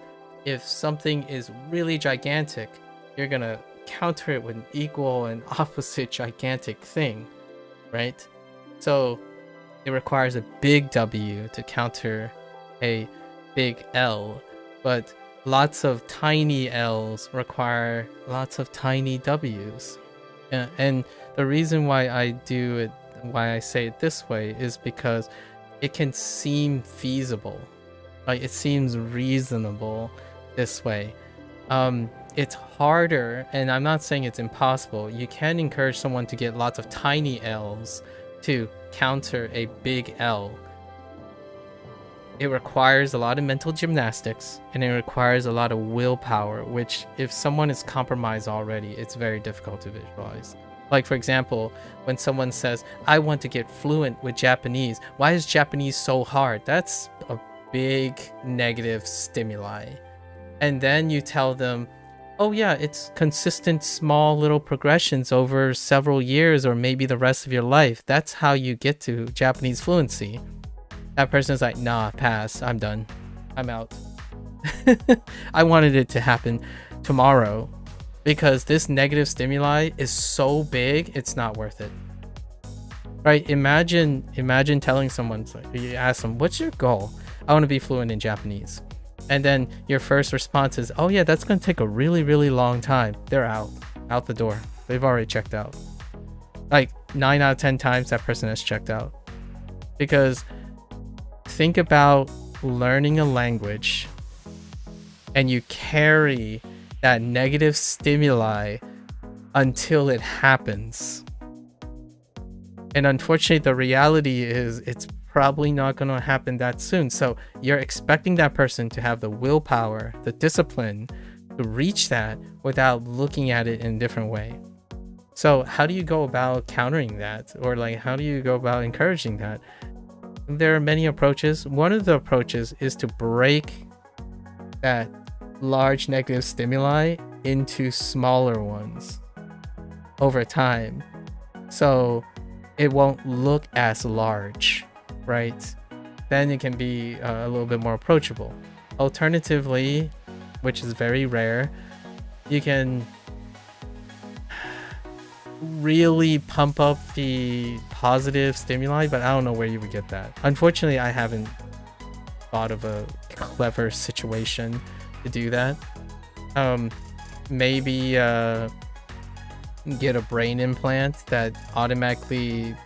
If something is really gigantic, you're gonna counter it with an equal and opposite gigantic thing, right? So it requires a big W to counter a big L, but lots of tiny L's require lots of tiny W's. And the reason why I say it this way is because it can seem feasible, like it seems reasonable this way. It's harder, and I'm not saying it's impossible. You can encourage someone to get lots of tiny L's to counter a big L. It requires a lot of mental gymnastics, and it requires a lot of willpower, which if someone is compromised already, it's very difficult to visualize. Like for example, when someone says, I want to get fluent with Japanese, why is Japanese so hard? That's a big negative stimuli. And then you tell them, oh yeah, it's consistent small little progressions over several years or maybe the rest of your life. That's how you get to Japanese fluency. That person's like, nah, pass, I'm done, I'm out. I wanted it to happen tomorrow, because this negative stimuli is so big, it's not worth it. Right? Imagine telling someone, you ask them, what's your goal? I want to be fluent in Japanese. And then your first response is, oh yeah, that's going to take a really, really long time. They're out the door. They've already checked out. Like 9 out of 10 times that person has checked out. Because think about learning a language and you carry that negative stimuli until it happens. And unfortunately, the reality is it's probably not going to happen that soon. So you're expecting that person to have the willpower, the discipline to reach that without looking at it in a different way. So how do you go about countering that, or like how do you go about encouraging that? There are many approaches. One of the approaches is to break that large negative stimuli into smaller ones over time, so it won't look as large, right? Then it can be a little bit more approachable. Alternatively, which is very rare, you can really pump up the positive stimuli, but I don't know where you would get that. Unfortunately, I haven't thought of a clever situation to do that. Maybe get a brain implant that automatically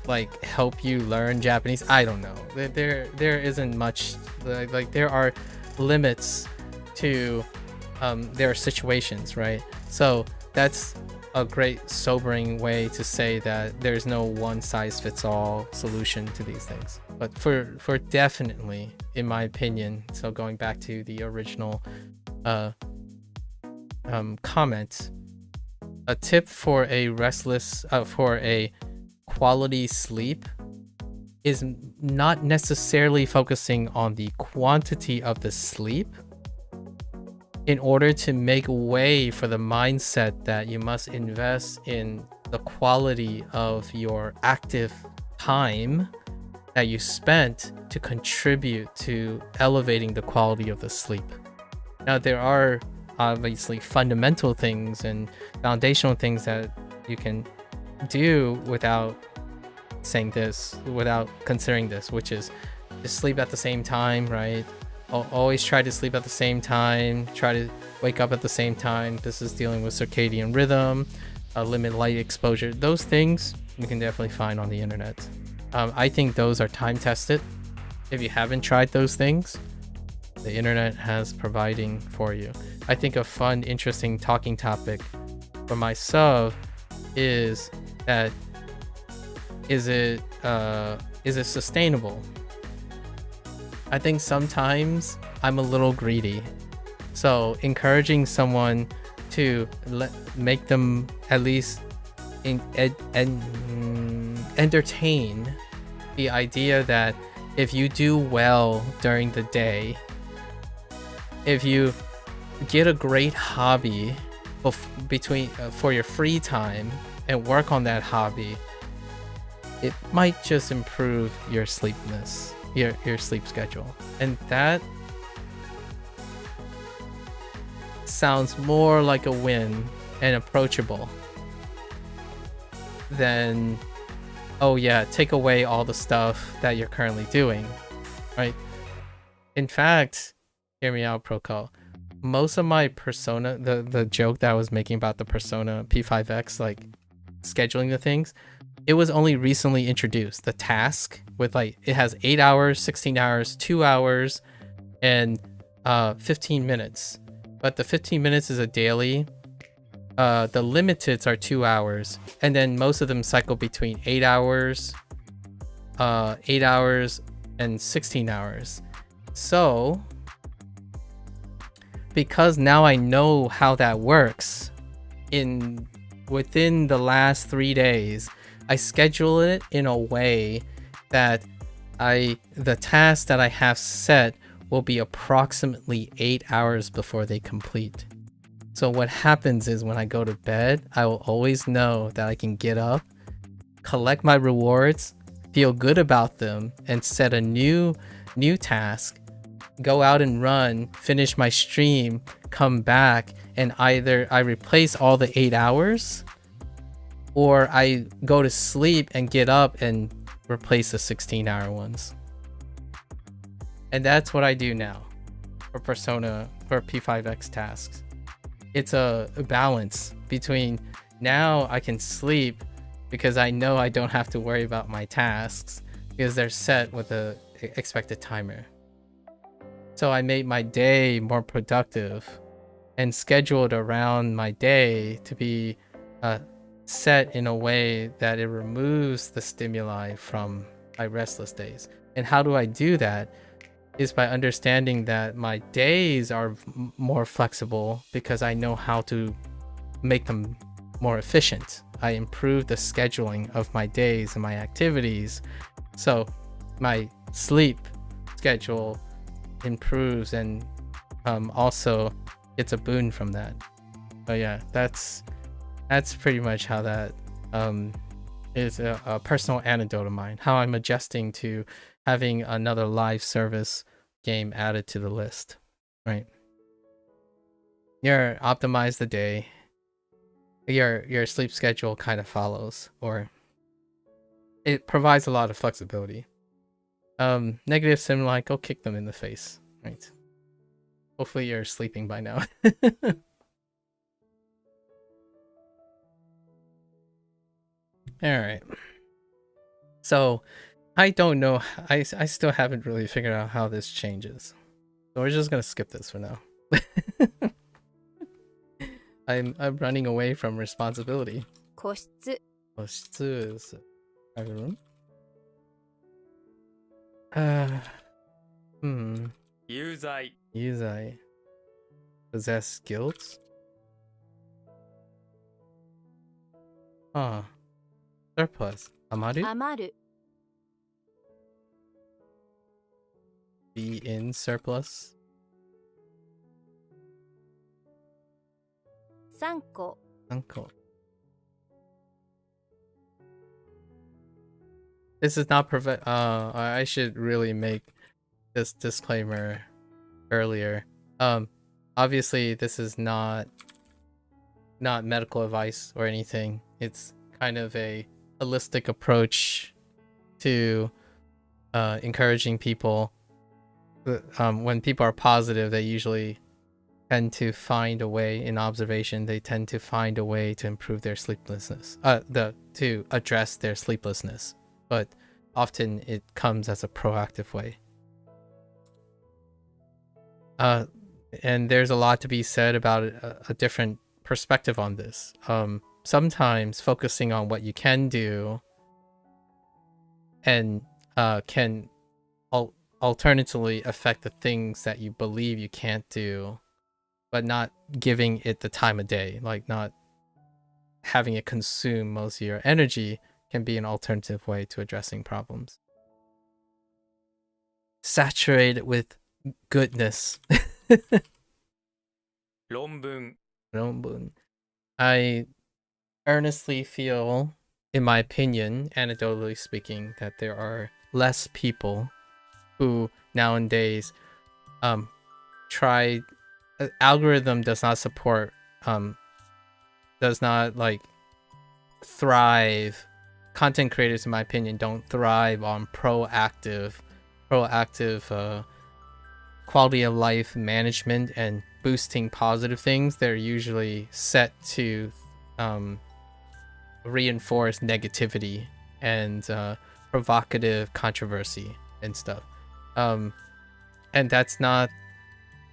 like help you learn Japanese. I don't know. There isn't much, like there are limits to their situations, right? So that's a great sobering way to say that there's no one size fits all solution to these things. But for definitely, in my opinion, so going back to the original comment, a tip for a for a quality sleep is not necessarily focusing on the quantity of the sleep in order to make way for the mindset that you must invest in the quality of your active time that you spent to contribute to elevating the quality of the sleep. Now, there are obviously fundamental things and foundational things that you can do without saying this, without considering this, which is just sleep at the same time, right? Always try to sleep at the same time, try to wake up at the same time. This is dealing with circadian rhythm, limit light exposure. Those things you can definitely find on the internet. I think those are time tested. If you haven't tried those things, the internet has providing for you. I think a fun, interesting talking topic for myself is that is it sustainable? I think sometimes I'm a little greedy, so encouraging someone to make them at least entertain the idea that if you do well during the day, if you get a great hobby for your free time and work on that hobby, it might just improve your sleepness, your sleep schedule. And that sounds more like a win and approachable than, oh yeah, take away all the stuff that you're currently doing, right? In fact, hear me out, Proco. Most of my persona, the joke that I was making about the persona P5X, like scheduling the things, it was only recently introduced. The task with like, it has 8 hours, 16 hours, 2 hours, and 15 minutes. But the 15 minutes is a daily. The limiteds are 2 hours, and then most of them cycle between 8 hours, 8 hours, and 16 hours. So, because now I know how that works, within the last 3 days, I schedule it in a way that the task that I have set will be approximately 8 hours before they complete. So what happens is when I go to bed, I will always know that I can get up, collect my rewards, feel good about them, and set a new task, go out and run, finish my stream, come back, and either I replace all the 8 hours or I go to sleep and get up and replace the 16-hour ones. And that's what I do now for P5X tasks. It's a balance between now I can sleep because I know I don't have to worry about my tasks because they're set with a expected timer. So I made my day more productive and scheduled around my day to be set in a way that it removes the stimuli from my restless days. And how do I do that? Is by understanding that my days are more flexible because I know how to make them more efficient. I improve the scheduling of my days and my activities, so my sleep schedule improves, and also it's a boon from that. But yeah, that's pretty much how that is a personal anecdote of mine, how I'm adjusting to having another live service game added to the list, right? Your optimize the day, your sleep schedule kind of follows, or it provides a lot of flexibility. Negative stimuli, go kick them in the face, right? Hopefully you're sleeping by now. All right. So I don't know. I still haven't really figured out how this changes. So we're just gonna skip this for now. I'm running away from responsibility. 個室 Private room. Hmm. 有罪 Use I possess skills? Surplus. Amaru? 余る Be in surplus? 3個 Uncle. This is not I should really make this disclaimer earlier. Obviously this is not medical advice or anything. It's kind of a holistic approach to encouraging people. When people are positive, they usually tend to find a way, in observation, they tend to find a way to improve their sleeplessness, to address their sleeplessness, but often it comes as a proactive way. And there's a lot to be said about a different perspective on this. Sometimes focusing on what you can do and can alternatively affect the things that you believe you can't do, but not giving it the time of day, like not having it consume most of your energy, can be an alternative way to addressing problems. Saturate it with goodness. 論文 I earnestly feel, in my opinion, anecdotally speaking, that there are less people who nowadays try. Algorithm does not support, does not like thrive. Content creators, in my opinion, don't thrive on proactive quality of life management and boosting positive things. They're usually set to reinforce negativity and provocative controversy and stuff. And that's not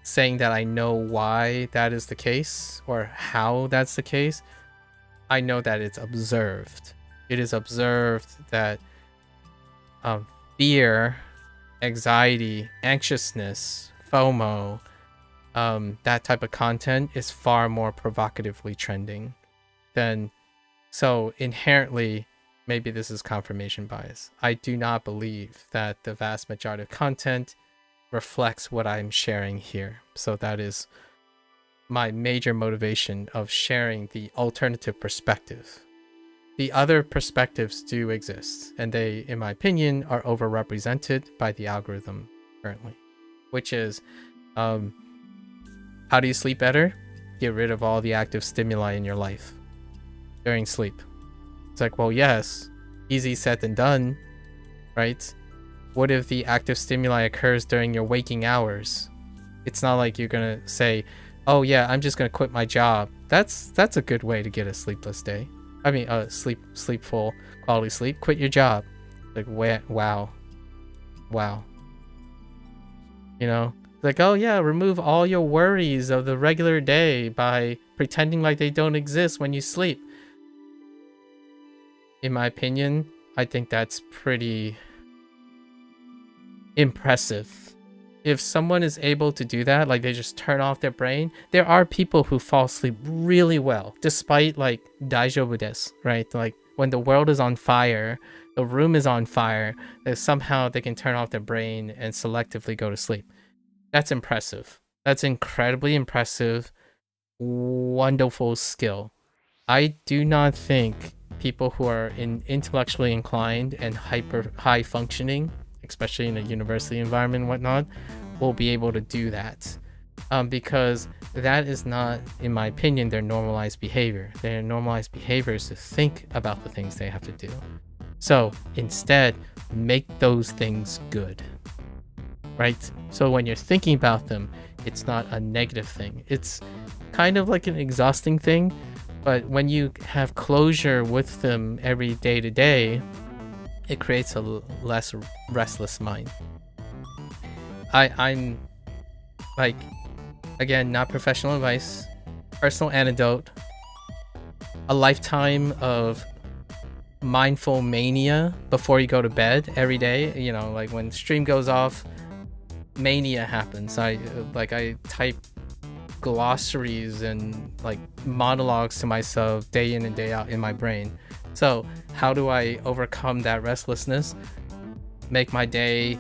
saying that I know why that is the case or how that's the case. I know that it's observed. It is observed that fear, anxiety, anxiousness, FOMO, that type of content is far more provocatively trending than. So inherently, maybe this is confirmation bias. I do not believe that the vast majority of content reflects what I'm sharing here. So that is my major motivation of sharing the alternative perspective. The other perspectives do exist, and they, in my opinion, are overrepresented by the algorithm currently, which is how do you sleep better? Get rid of all the active stimuli in your life during sleep. It's like, well, yes, easy said than done, right? What if the active stimuli occurs during your waking hours? It's not like you're gonna say, oh yeah, I'm just gonna quit my job. That's a good way to get a sleepless day. I mean, sleepful quality sleep. Quit your job. Like, wow. You know, like, oh yeah, remove all your worries of the regular day by pretending like they don't exist when you sleep. In my opinion, I think that's pretty impressive if someone is able to do that, like they just turn off their brain, there are people who fall asleep really well, despite like daijoubu desu, right? Like when the world is on fire, the room is on fire, that somehow they can turn off their brain and selectively go to sleep. That's impressive. That's incredibly impressive. Wonderful skill. I do not think people who are intellectually inclined and hyper high functioning, especially in a university environment and whatnot, will be able to do that. Because that is not, in my opinion, their normalized behavior. Their normalized behavior is to think about the things they have to do. So instead, make those things good. Right? So when you're thinking about them, it's not a negative thing. It's kind of like an exhausting thing, but when you have closure with them every day to day, it creates a less restless mind. I'm like, again, not professional advice, personal anecdote, a lifetime of mindful mania before you go to bed every day. You know, like when stream goes off, mania happens. I type glossaries and like monologues to myself day in and day out in my brain. So how do I overcome that restlessness? Make my day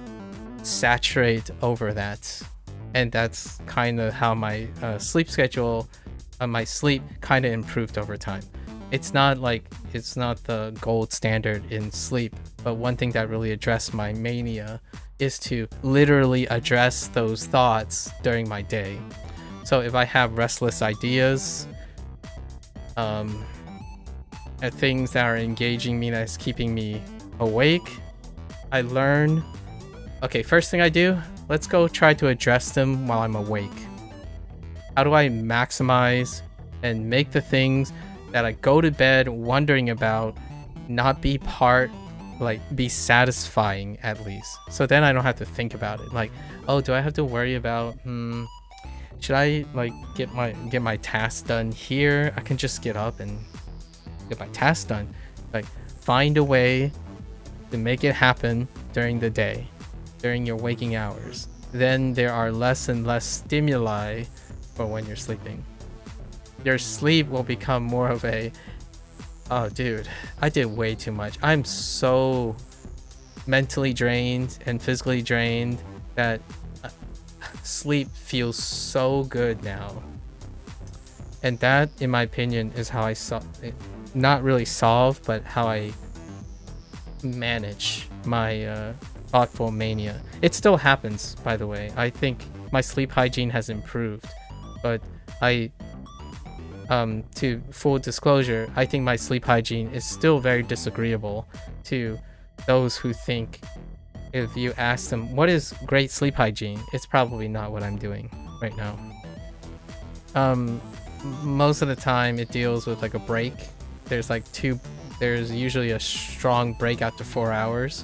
saturate over that. And that's kind of how my sleep schedule, my sleep kind of improved over time. It's not the gold standard in sleep, but one thing that really addressed my mania is to literally address those thoughts during my day. So if I have restless ideas, things that are engaging me, that's keeping me awake, I learn, okay, first thing I do, let's go try to address them while I'm awake. How do I maximize and make the things that I go to bed wondering about not be be satisfying at least. So then I don't have to think about it. Like, oh, do I have to worry about, should I like get my task done here? I can just get up and get my task done. Like, find a way to make it happen during the day, during your waking hours. Then there are less and less stimuli for when you're sleeping. Your sleep will become more of a, oh dude, I did way too much. I'm so mentally drained and physically drained that sleep feels so good now. And that, in my opinion, is how I not really solve, but how I manage my thoughtful mania. It still happens, by the way. I think my sleep hygiene has improved, but to full disclosure, I think my sleep hygiene is still very disagreeable to those who think, if you ask them what is great sleep hygiene, it's probably not what I'm doing right now. Most of the time it deals with like a break. There's usually a strong break after 4 hours.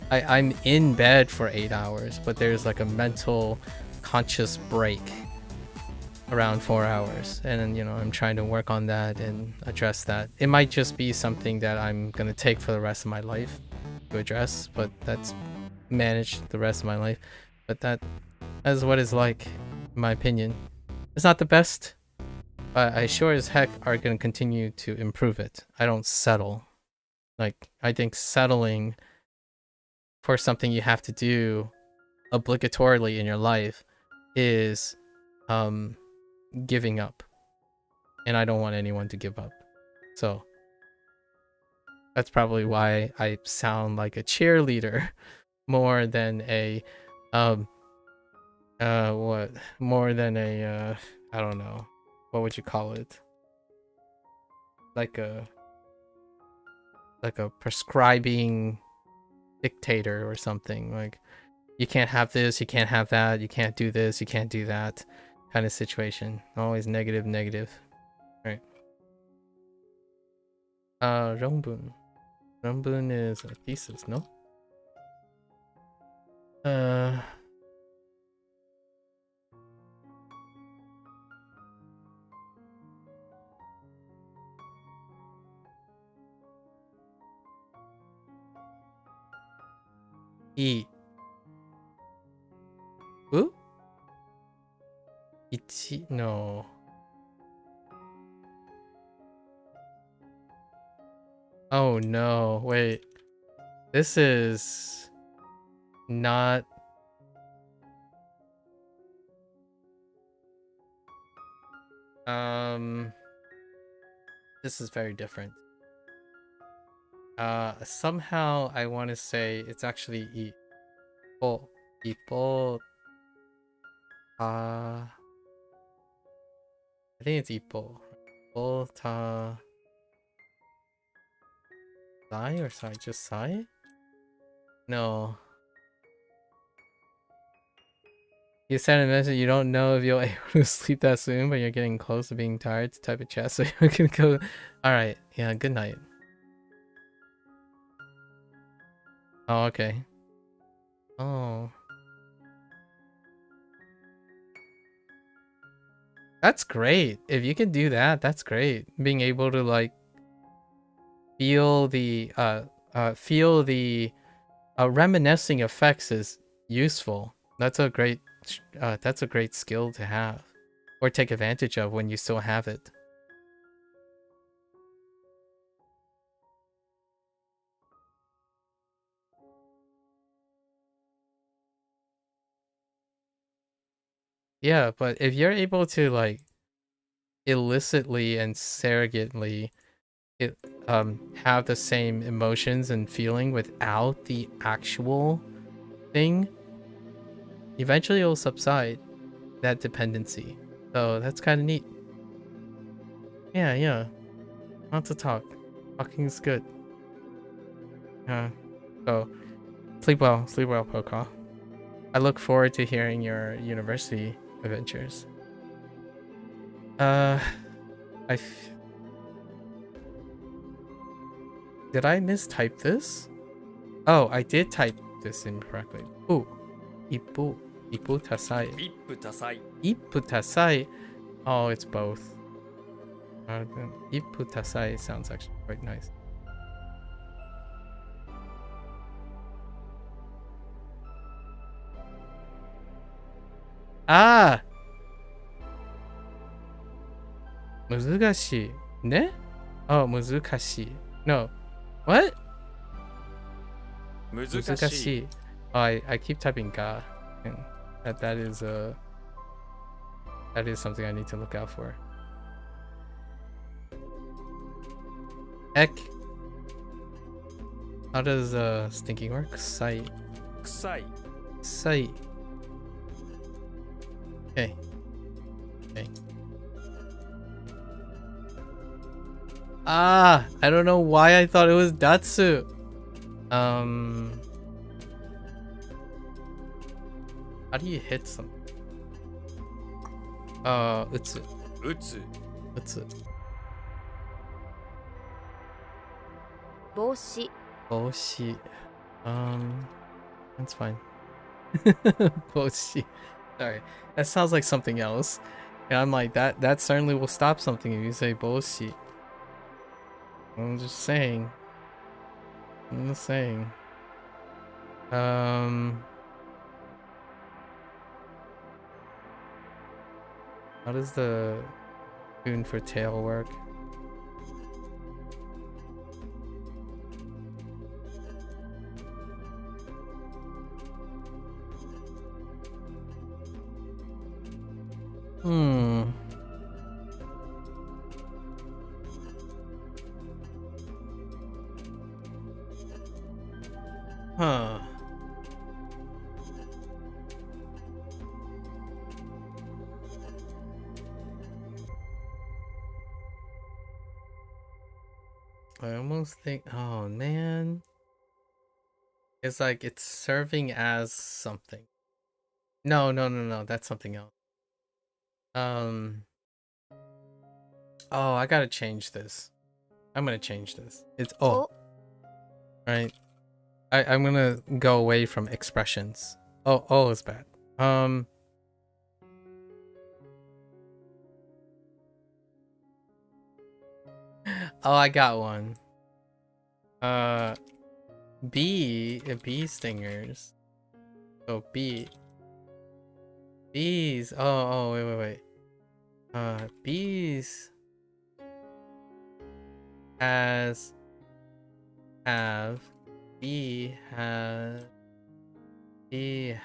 I'm in bed for 8 hours, but there's like a mental conscious break around 4 hours, and then, you know, I'm trying to work on that and address that. It might just be something that I'm gonna take for the rest of my life to address, but that's managed the rest of my life. But that is what it's like, in my opinion. It's not the best, but I sure as heck are gonna continue to improve it. I don't settle. Like, I think settling for something you have to do obligatorily in your life is giving up, and I don't want anyone to give up. So that's probably why I sound like a cheerleader more than a I don't know, what would you call it, like a prescribing dictator or something. Like, you can't have this, you can't have that, you can't do this, you can't do that kind of situation. Always negative. Right. Rongbun. Rongbun is a thesis, no? Ooh? No. Oh no, wait. This is not... This is very different. Somehow I want to say it's actually Ipo. Ipo. I think it's Ipo. Ipo ta... Sai or Sai? Just Sai? No. You sent a message, you don't know if you'll be able to sleep that soon, but you're getting close to being tired to type a chat, so you're gonna go... Alright, yeah, good night. Oh, okay. Oh. That's great. If you can do that, that's great. Being able to like feel the reminiscing effects is useful. That's a great skill to have or take advantage of when you still have it. Yeah, but if you're able to like illicitly and surrogately have the same emotions and feeling without the actual thing, eventually it'll subside, that dependency. So that's kind of neat. Yeah. Not to talk. Talking's good. So sleep well, Poca. I look forward to hearing your university adventures. Did I mistype this? Oh, I did type this incorrectly. Ooh. Ipu tasai. Ippu tasai. Oh, it's both. Ippu tasai sounds actually quite nice. Ah! Muzugashi. Ne? Oh, muzukashi. No. What? Muzukashi. Oh, I keep typing ga. And that is something I need to look out for. Ek. How does stinking work? Sai. Sai. Okay. Ah, I don't know why I thought it was Datsu. How do you hit something? Utsu. Boshi. That's fine. Boshi. Sorry, that sounds like something else. And I'm like, that certainly will stop something if you say boshi. I'm just saying. How does the tune for tail work? Huh. I almost think, oh man. It's like it's serving as something. No, that's something else. Oh, I gotta change this. I'm gonna change this. It's right. I'm gonna go away from expressions. Oh is bad. Oh, I got one. Bee stingers. So bee. Bees. Oh, wait. Bees has have bee has bee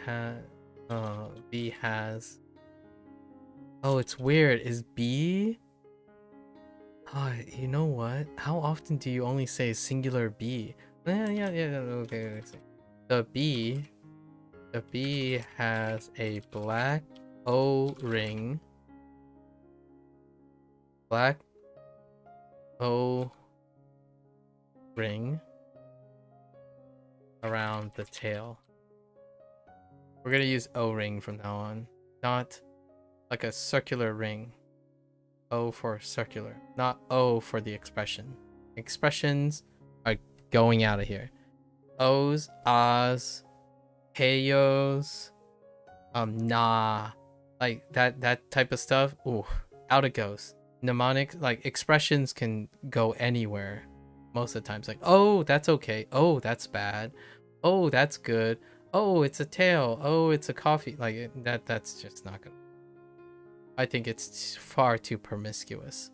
has. Oh, it's weird. Is bee? Oh, you know what? How often do you only say singular bee? Yeah. Okay. The bee has a black O-ring. Black O-ring around the tail. We're gonna use O-ring from now on, not like a circular ring. O for circular, not O for the expression. Expressions are going out of here. O's, ahs, heyos, nah, like that type of stuff. Ooh, out it goes. Mnemonics, like expressions, can go anywhere most of the times. Like, oh, that's okay. Oh, that's bad. Oh, that's good. Oh, it's a tail. Oh, it's a coffee. Like that's just not gonna. I think it's far too promiscuous.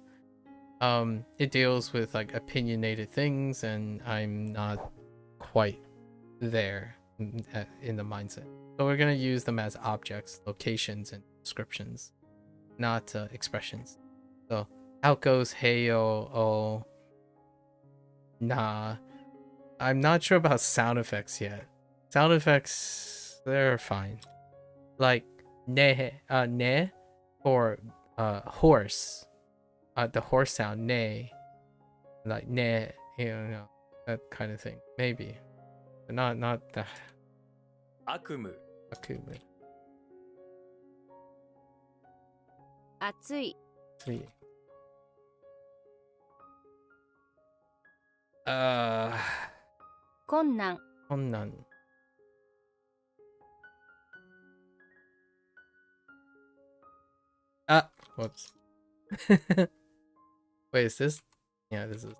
It deals with like opinionated things, and I'm not quite there in the mindset. So we're gonna use them as objects, locations, and descriptions, not expressions. So out goes heyo, oh, nah. I'm not sure about sound effects yet. Sound effects, they're fine. Like ne for horse. The horse sound, ne. Like ne, that kind of thing. Maybe. But not the 悪夢 akumu. 暑い Sweet. 困難 Honnan. Ah, whoops. Wait, is this? Yeah, this is.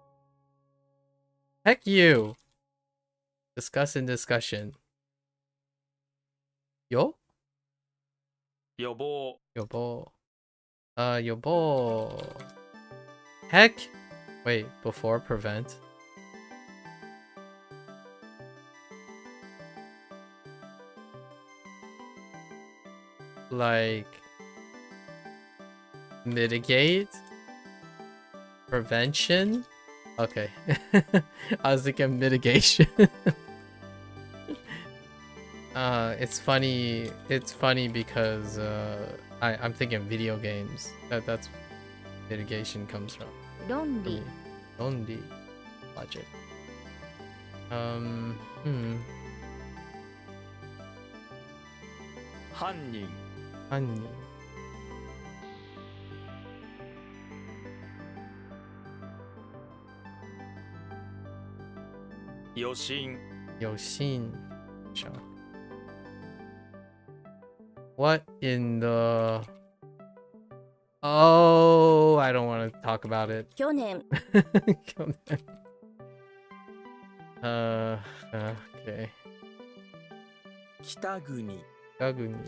Heck you! Discuss in discussion. Yo? 予防 Yobo. Yobo. Heck! Wait, before prevent? Like mitigate? Prevention? Okay. I was thinking mitigation. It's funny because I'm thinking video games. That's mitigation comes from. 論理 Only logic. 犯人 Honey. 余震 Yoshin. Sure. What in the... Oh, I don't want to talk about it. 去年 Okay. 北国 Gaguni.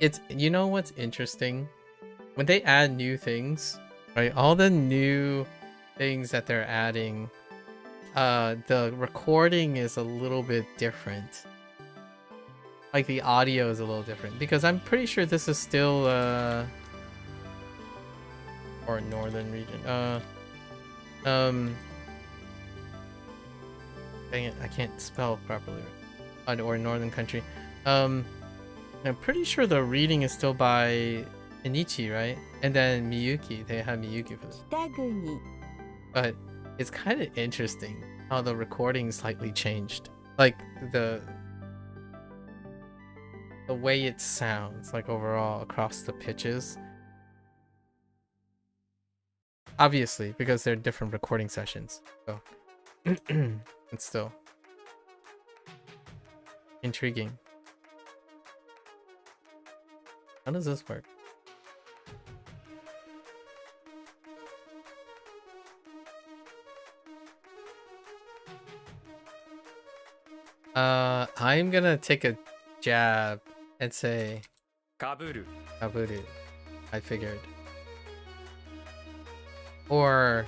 It's, you know what's interesting? When they add new things, right? All the new things that they're adding, the recording is a little bit different. Like the audio is a little different because I'm pretty sure this is still or northern region. Dang it, I can't spell properly. Or northern country. I'm pretty sure the reading is still by Inichi, right? And then Miyuki, they have Miyuki for this. 北国 But it's kind of interesting how the recording slightly changed. Like the way it sounds, like overall across the pitches. Obviously, because they're different recording sessions. So it's still intriguing. How does this work? I'm gonna take a jab, and say かぶる kaburu. I figured. Or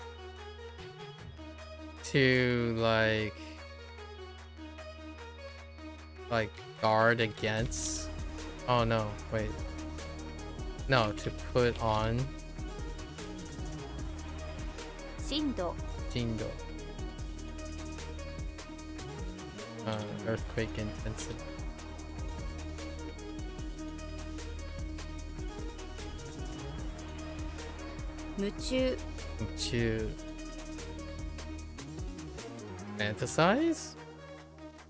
to like guard against. Oh no, wait. No, to put on 震度 jindo. Earthquake intensity. Muchu To fantasize?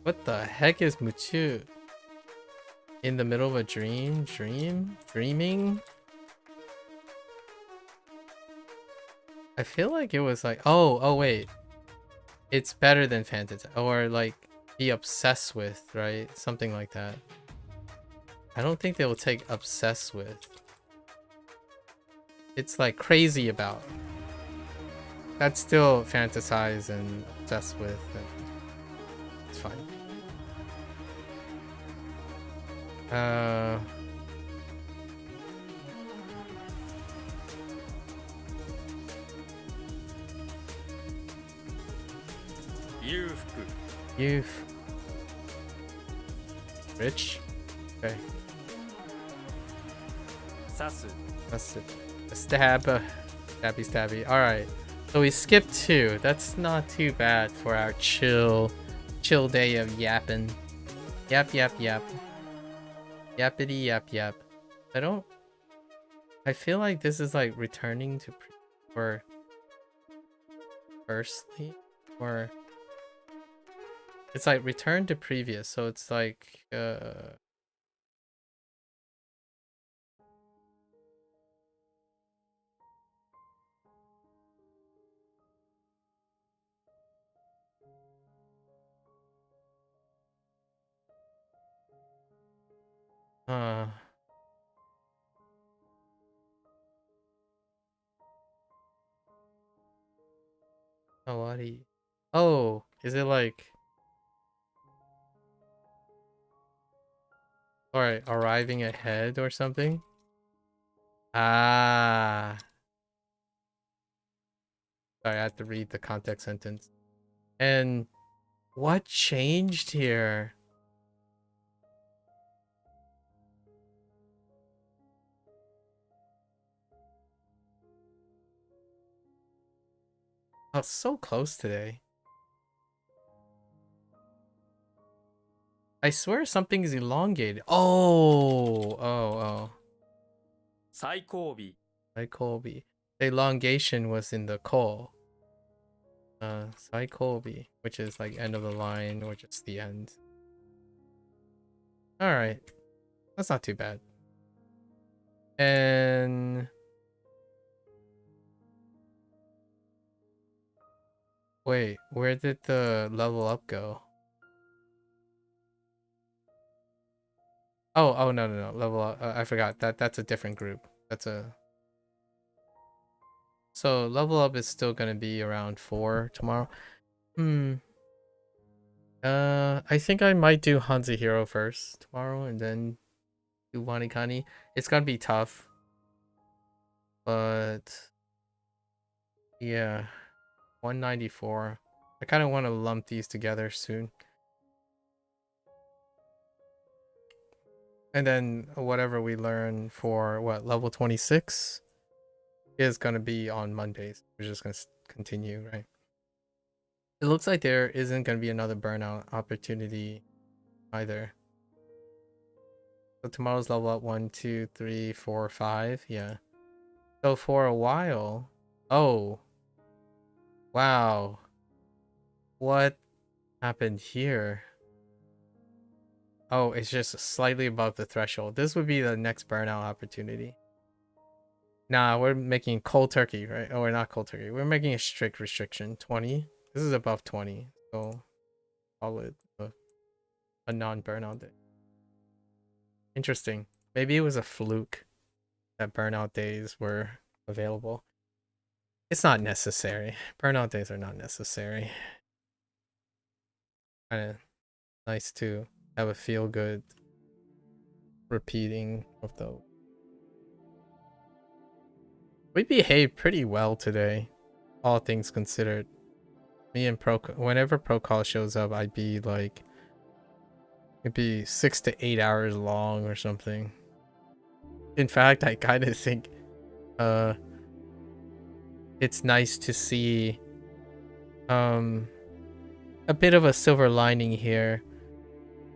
What the heck is Muchu? In the middle of a dream? Dreaming? I feel like it was like, oh wait. It's better than fantasy, or like be obsessed with, right? Something like that. I don't think they will take obsessed with. It's like crazy about. That's still fantasize and obsessed with. And it's fine. Youth. Rich? Okay. 刺す That's it. A stab. Stabby. Alright. So we skipped 2. That's not too bad for our chill day of yapping. Yap. Yappity yap. I feel like this is like returning to or firstly, or it's like return to previous, so it's like Awari. Oh, is it like alright, arriving ahead or something? Ah. Sorry, I had to read the context sentence. And what changed here? Oh, so close today. I swear something's elongated. Oh. 最後尾 Like Colby. The elongation was in the call. Sai Colby, which is like end of the line or just the end. Alright. That's not too bad. And wait, where did the level up go? Oh no. Level up. I forgot that's a different group. So level up is still gonna be around 4 tomorrow. I think I might do HanziHero first tomorrow and then do WaniKani. It's gonna be tough. But yeah. 194. I kinda wanna lump these together soon. And then whatever we learn for what level 26 is gonna be on Mondays. We're just gonna continue, right? It looks like there isn't gonna be another burnout opportunity either. So tomorrow's level up 1, 2, 3, 4, 5. Yeah. So for a while. Oh. Wow. What happened here? Oh, it's just slightly above the threshold. This would be the next burnout opportunity. Nah, we're making cold turkey, right? Oh, we're not cold turkey. We're making a strict restriction. 20. This is above 20. So call it a non-burnout day. Interesting. Maybe it was a fluke that burnout days were available. It's not necessary. Burnout days are not necessary. Kind of nice to have a feel good repeating of those. We behaved pretty well today, all things considered. Me and whenever Procall shows up, I'd be like, it'd be 6 to 8 hours long or something. In fact, I kind of think it's nice to see a bit of a silver lining here.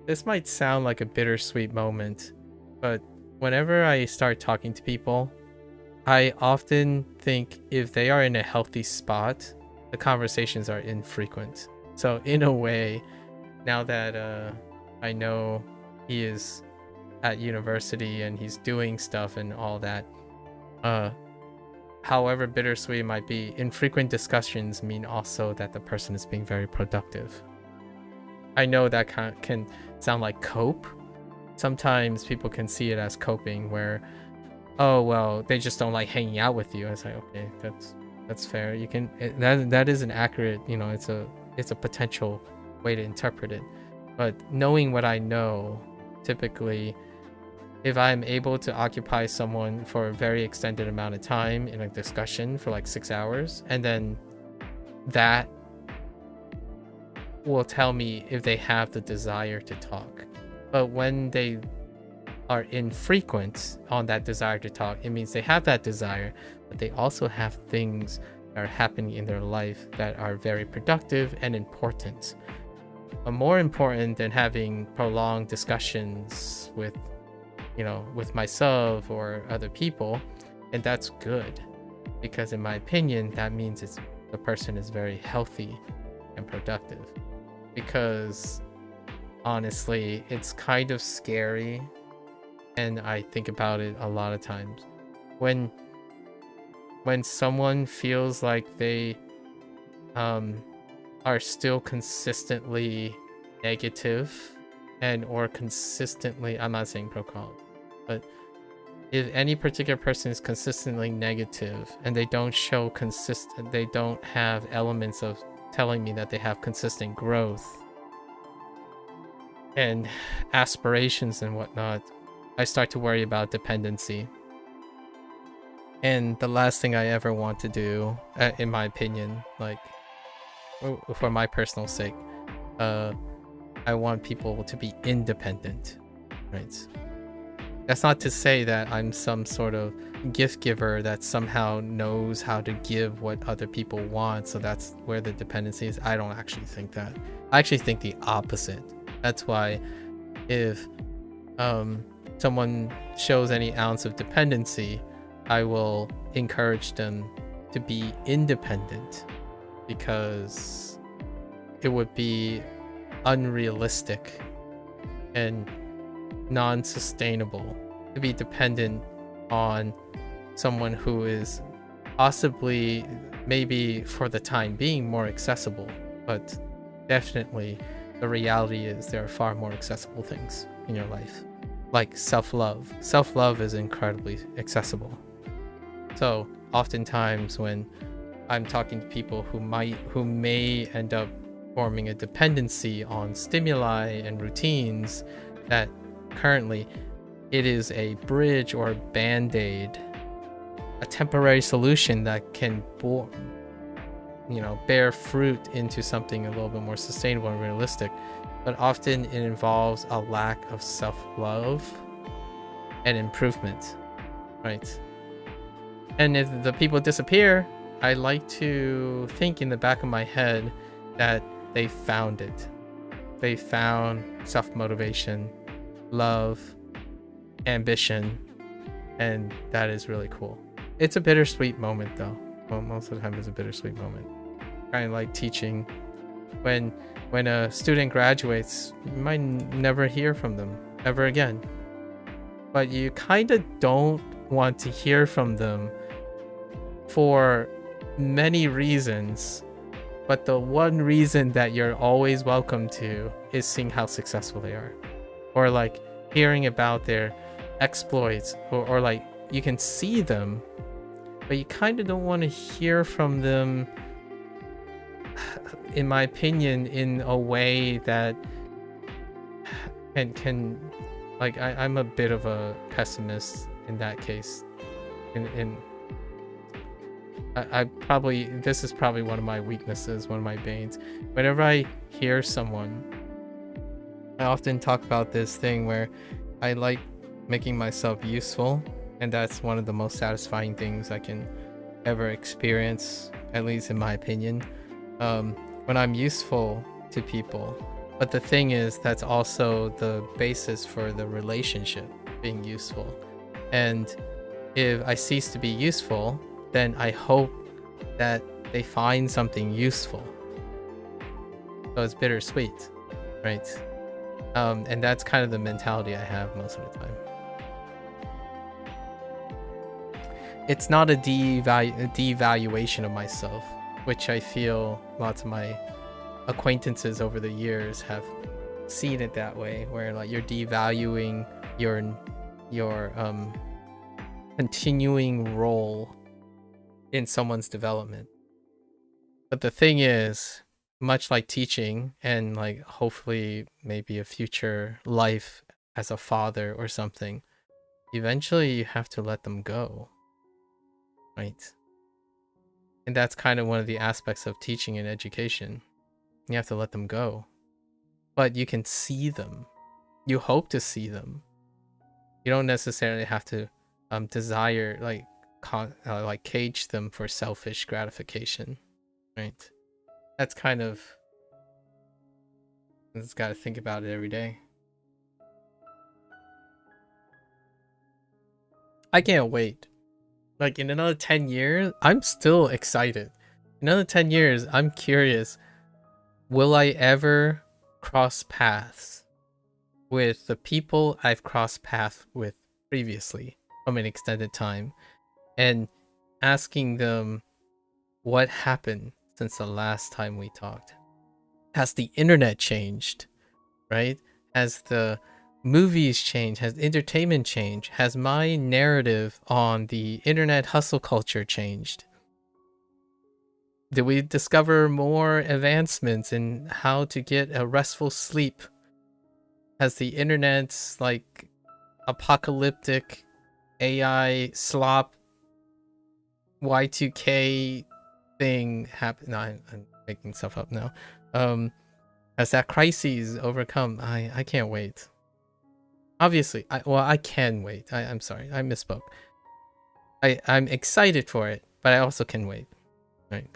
This might sound like a bittersweet moment, but whenever I start talking to people, I often think if they are in a healthy spot, the conversations are infrequent. So in a way, now that I know he is at university and he's doing stuff and all that, however bittersweet it might be, infrequent discussions mean also that the person is being very productive. I know that can sound like cope. Sometimes people can see it as coping, where, oh well, they just don't like hanging out with you. It's like, okay, that's fair. You can that is an accurate, it's a potential way to interpret it. But knowing what I know, typically, if I'm able to occupy someone for a very extended amount of time in a discussion for like 6 hours, and then that will tell me if they have the desire to talk. But when they are infrequent on that desire to talk, it means they have that desire, but they also have things that are happening in their life that are very productive and important. More important than having prolonged discussions with myself or other people. And that's good, because in my opinion, that means the person is very healthy and productive. Because honestly, it's kind of scary, and I think about it a lot of times, when someone feels like they are still consistently negative or consistently, I'm not saying pro-con, but if any particular person is consistently negative and they don't show they don't have elements of telling me that they have consistent growth and aspirations and whatnot, I start to worry about dependency. And the last thing I ever want to do, in my opinion, like for my personal sake, I want people to be independent, right? That's not to say that I'm some sort of gift giver that somehow knows how to give what other people want, so that's where the dependency is. I don't actually think that. I actually think the opposite. That's why if someone shows any ounce of dependency, I will encourage them to be independent, because it would be unrealistic and non-sustainable to be dependent on someone who is possibly, maybe for the time being, more accessible, but definitely the reality is there are far more accessible things in your life, like self-love. Self-love is incredibly accessible. So oftentimes when I'm talking to people who may end up forming a dependency on stimuli and routines, that currently it is a bridge or a band-aid, a temporary solution that can bear fruit into something a little bit more sustainable and realistic. But often it involves a lack of self-love and improvement, right? And if the people disappear, I like to think in the back of my head that they found it. They found self-motivation, love, ambition, and that is really cool. It's a bittersweet moment though. Well, most of the time it's a bittersweet moment. Kind of like teaching. When a student graduates, you might never hear from them ever again. But you kind of don't want to hear from them for many reasons. But the one reason that you're always welcome to is seeing how successful they are. Or like hearing about their exploits, or like you can see them, but you kind of don't want to hear from them, in my opinion, in a way that can Like I'm a bit of a pessimist in that case. In I probably, this is probably one of my weaknesses, one of my banes. Whenever I hear someone, I often talk about this thing where I like making myself useful, and that's one of the most satisfying things I can ever experience, at least in my opinion. When I'm useful to people. But the thing is, that's also the basis for the relationship being useful. And if I cease to be useful, then I hope that they find something useful. So it's bittersweet, right? And that's kind of the mentality I have most of the time. It's not a devaluation of myself, which I feel lots of my acquaintances over the years have seen it that way, where like you're devaluing your continuing role in someone's development. But the thing is, much like teaching and like hopefully maybe a future life as a father or something, eventually you have to let them go, right? And that's kind of one of the aspects of teaching and education. You have to let them go, but you can see them. You hope to see them. You don't necessarily have to desire like cage them for selfish gratification, right? That's kind of, you just got to think about it every day. I can't wait. Like in another 10 years, I'm still excited. In another 10 years, I'm curious. Will I ever cross paths with the people I've crossed paths with previously from an extended time, and asking them what happened since the last time we talked? Has the internet changed, right? Has the movies changed? Has entertainment changed? Has my narrative on the internet hustle culture changed? Did we discover more advancements in how to get a restful sleep? Has the internet's like apocalyptic AI slop Y2K thing happened? No, I'm making stuff up now. Has that crisis overcome? I can't wait. Obviously, I can wait. I'm sorry, I misspoke. I'm excited for it, but I also can wait. Right.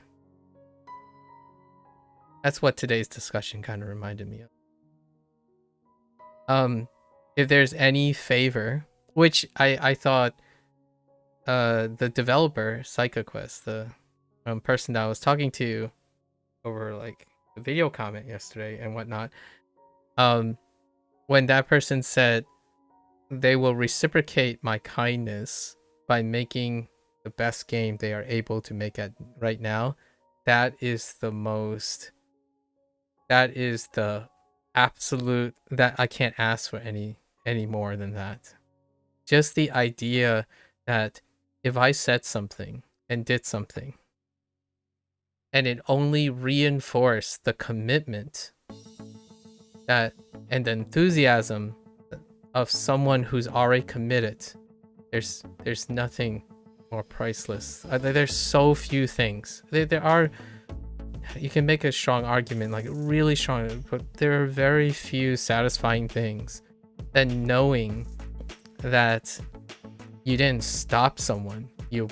That's what today's discussion kind of reminded me of. If there's any favor, which I thought the developer, PsychoQuest, the person that I was talking to over like a video comment yesterday and whatnot, when that person said they will reciprocate my kindness by making the best game they are able to make at right now, that is the absolute, that I can't ask for any more than that. Just the idea that if I said something and did something and it only reinforced the commitment that and the enthusiasm of someone who's already committed, there's nothing more priceless. There's so few things. There are, you can make a strong argument, like really strong, but there are very few satisfying things than knowing that you didn't stop someone, you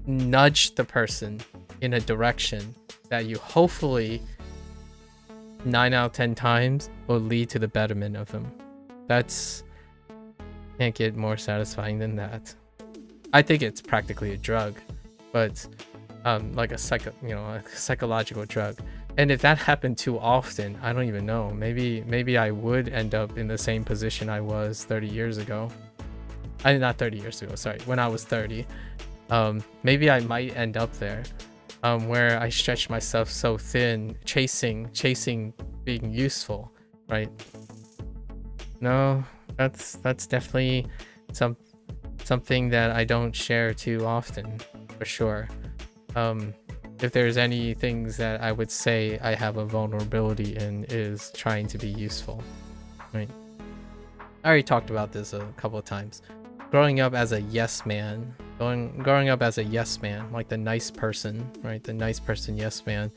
nudged the person in a direction that you hopefully 9 out of 10 times will lead to the betterment of them. That's, can't get more satisfying than that. I think it's practically a drug, but like a psychological drug. And if that happened too often, I don't even know. Maybe I would end up in the same position I was 30 years ago. Not 30 years ago, sorry, when I was 30. Maybe I might end up there, where I stretch myself so thin, chasing being useful, right? No, that's definitely something that I don't share too often, for sure. If there's any things that I would say I have a vulnerability in, is trying to be useful, right? I already talked about this a couple of times. Growing up as a yes man, growing up as a yes man, like the nice person, right? The nice person yes man,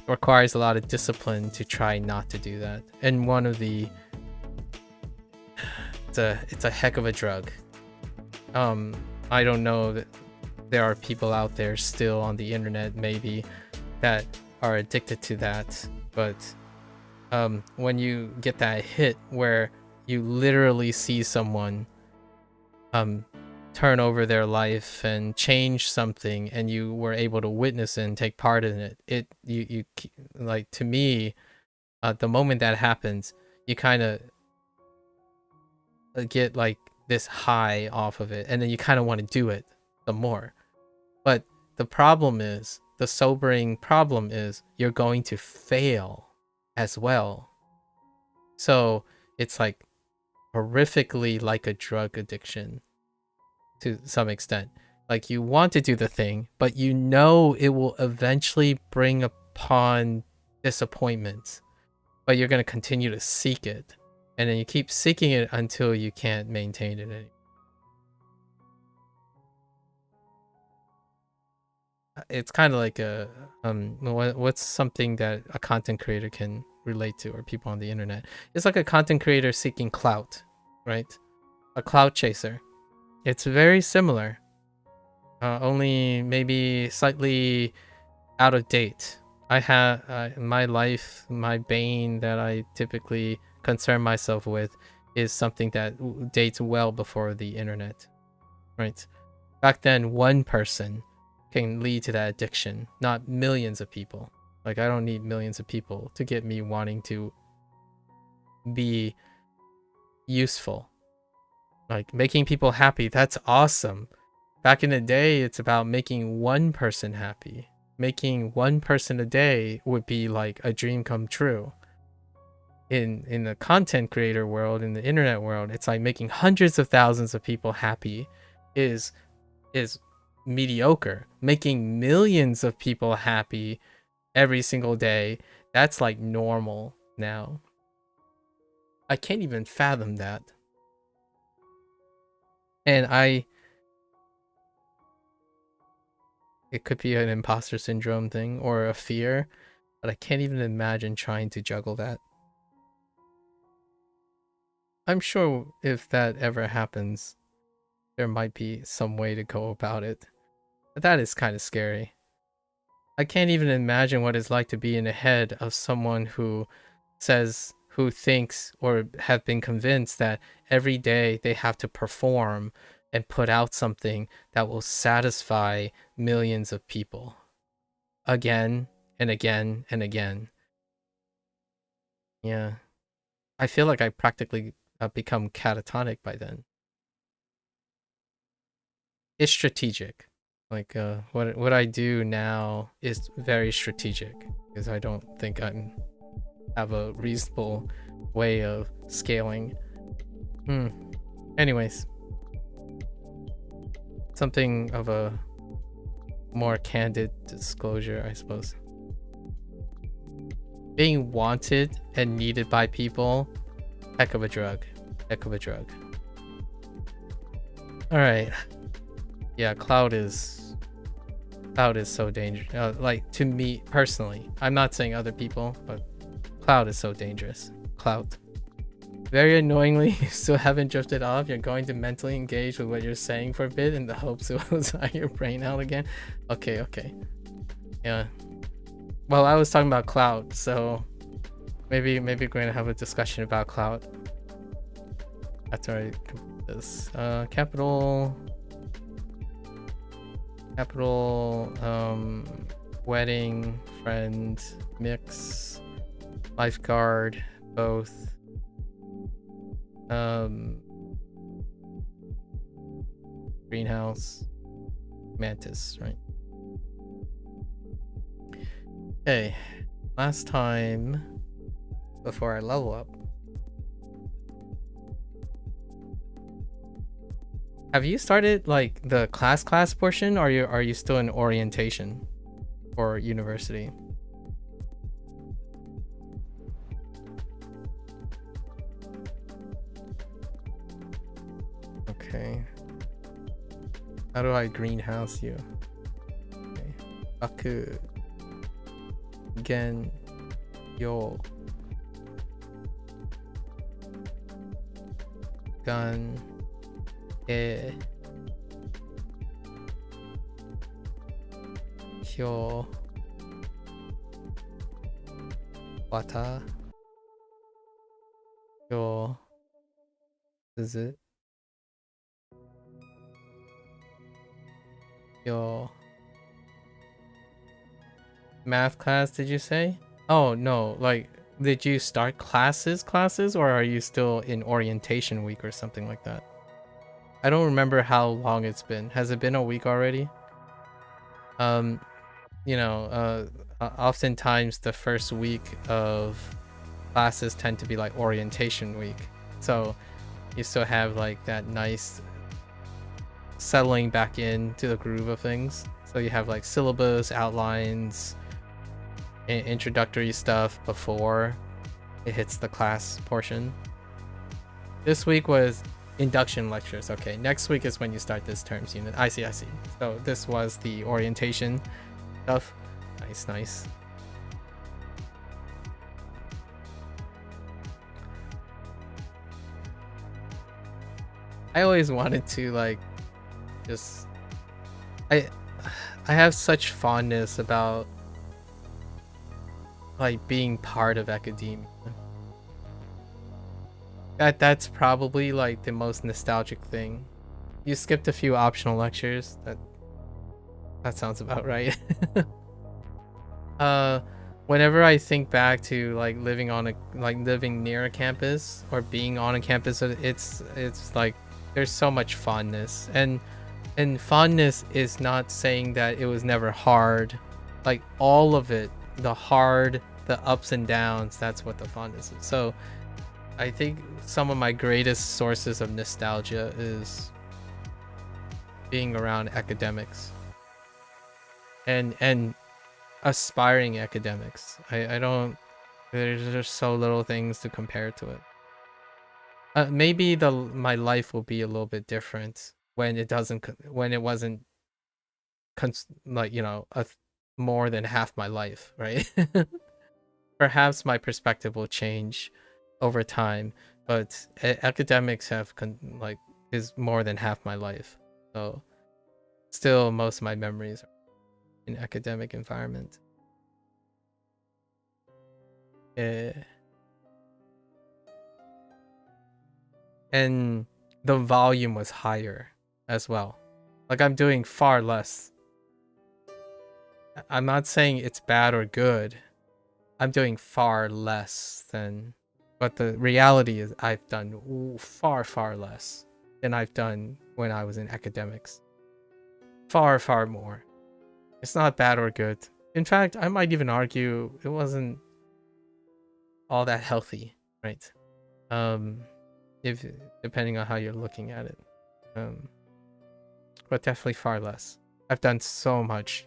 requires a lot of discipline to try not to do that. And one of the it's a heck of a drug. I don't know that there are people out there still on the internet maybe that are addicted to that, but when you get that hit where you literally see someone turn over their life and change something, and you were able to witness and take part in it, you like, to me, the moment that happens, you kind of get like this high off of it, and then you kind of want to do it some more. But the sobering problem is you're going to fail as well. So it's like horrifically like a drug addiction to some extent. Like, you want to do the thing, but you know it will eventually bring upon disappointment, but you're going to continue to seek it. And then you keep seeking it until you can't maintain it anymore. It's kind of like a what's something that a content creator can relate to, or people on the internet. It's like a content creator seeking clout, right? A clout chaser. It's very similar, only maybe slightly out of date. I have my life, my bane that I typically concern myself with is something that dates well before the internet, right? Back then, one person can lead to that addiction, not millions of people. Like, I don't need millions of people to get me wanting to be useful. Like, making people happy, that's awesome. Back in the day, it's about making one person happy. Making one person a day would be like a dream come true. In the content creator world, in the internet world, it's like making hundreds of thousands of people happy is mediocre. Making millions of people happy every single day, that's like normal now. I can't even fathom that. And it could be an imposter syndrome thing or a fear, but I can't even imagine trying to juggle that. I'm sure if that ever happens, there might be some way to go about it. But that is kind of scary. I can't even imagine what it's like to be in the head of someone who thinks or have been convinced that every day they have to perform and put out something that will satisfy millions of people again and again and again. Yeah. I feel like I practically become catatonic by then. It's strategic. Like, what I do now is very strategic, because I don't think I have a reasonable way of scaling. Anyways, something of a more candid disclosure, I suppose. Being wanted and needed by people, heck of a drug. Heck of a drug. Alright. Yeah, cloud is so dangerous. Like, to me personally, I'm not saying other people, but cloud is so dangerous. Cloud. Very annoyingly, you still haven't drifted off. You're going to mentally engage with what you're saying for a bit in the hopes it will tire your brain out again. Okay. Yeah. Well, I was talking about cloud, so maybe we're going to have a discussion about cloud after I complete this. Capital, wedding, friend, mix, lifeguard, both. Greenhouse, mantis, right? Okay, last time before I level up, have you started like the class portion, or are you still in orientation for university? Okay. How do I greenhouse you? Okay. Baku. Gen. Yo. Gun. E. Hyo. Wata. Hyo. Suzu. Yo. Math class, did you say? Oh no, like, did you start classes, or are you still in orientation week or something like that? I don't remember how long it's been. Has it been a week already? You know, oftentimes the first week of classes tend to be like orientation week. So you still have like that nice settling back into the groove of things. So you have like syllabus, outlines, introductory stuff before it hits the class portion. This week was induction lectures. Okay, next week is when you start this terms unit. I see. So this was the orientation stuff. Nice. I always wanted to like just I have such fondness about like being part of academia. That's probably like the most nostalgic thing. You skipped a few optional lectures. That sounds about right. Whenever I think back to like living near a campus or being on a campus, it's like there's so much fondness, and fondness is not saying that it was never hard. Like all of it, the hard, the ups and downs, that's what the fondness is. So I think some of my greatest sources of nostalgia is being around academics and aspiring academics. I don't, there's just so little things to compare to it. Maybe my life will be a little bit different when it wasn't like, you know, more than half my life, right? Perhaps my perspective will change over time, but academics have like is more than half my life. So still most of my memories are in academic environment. And the volume was higher as well. Like I'm doing far less. I'm not saying it's bad or good. I'm doing far less than, but the reality is I've done far less than I've done when I was in academics. Far more. It's not bad or good. In fact, I might even argue it wasn't all that healthy, right? If depending on how you're looking at it. But definitely far less. I've done so much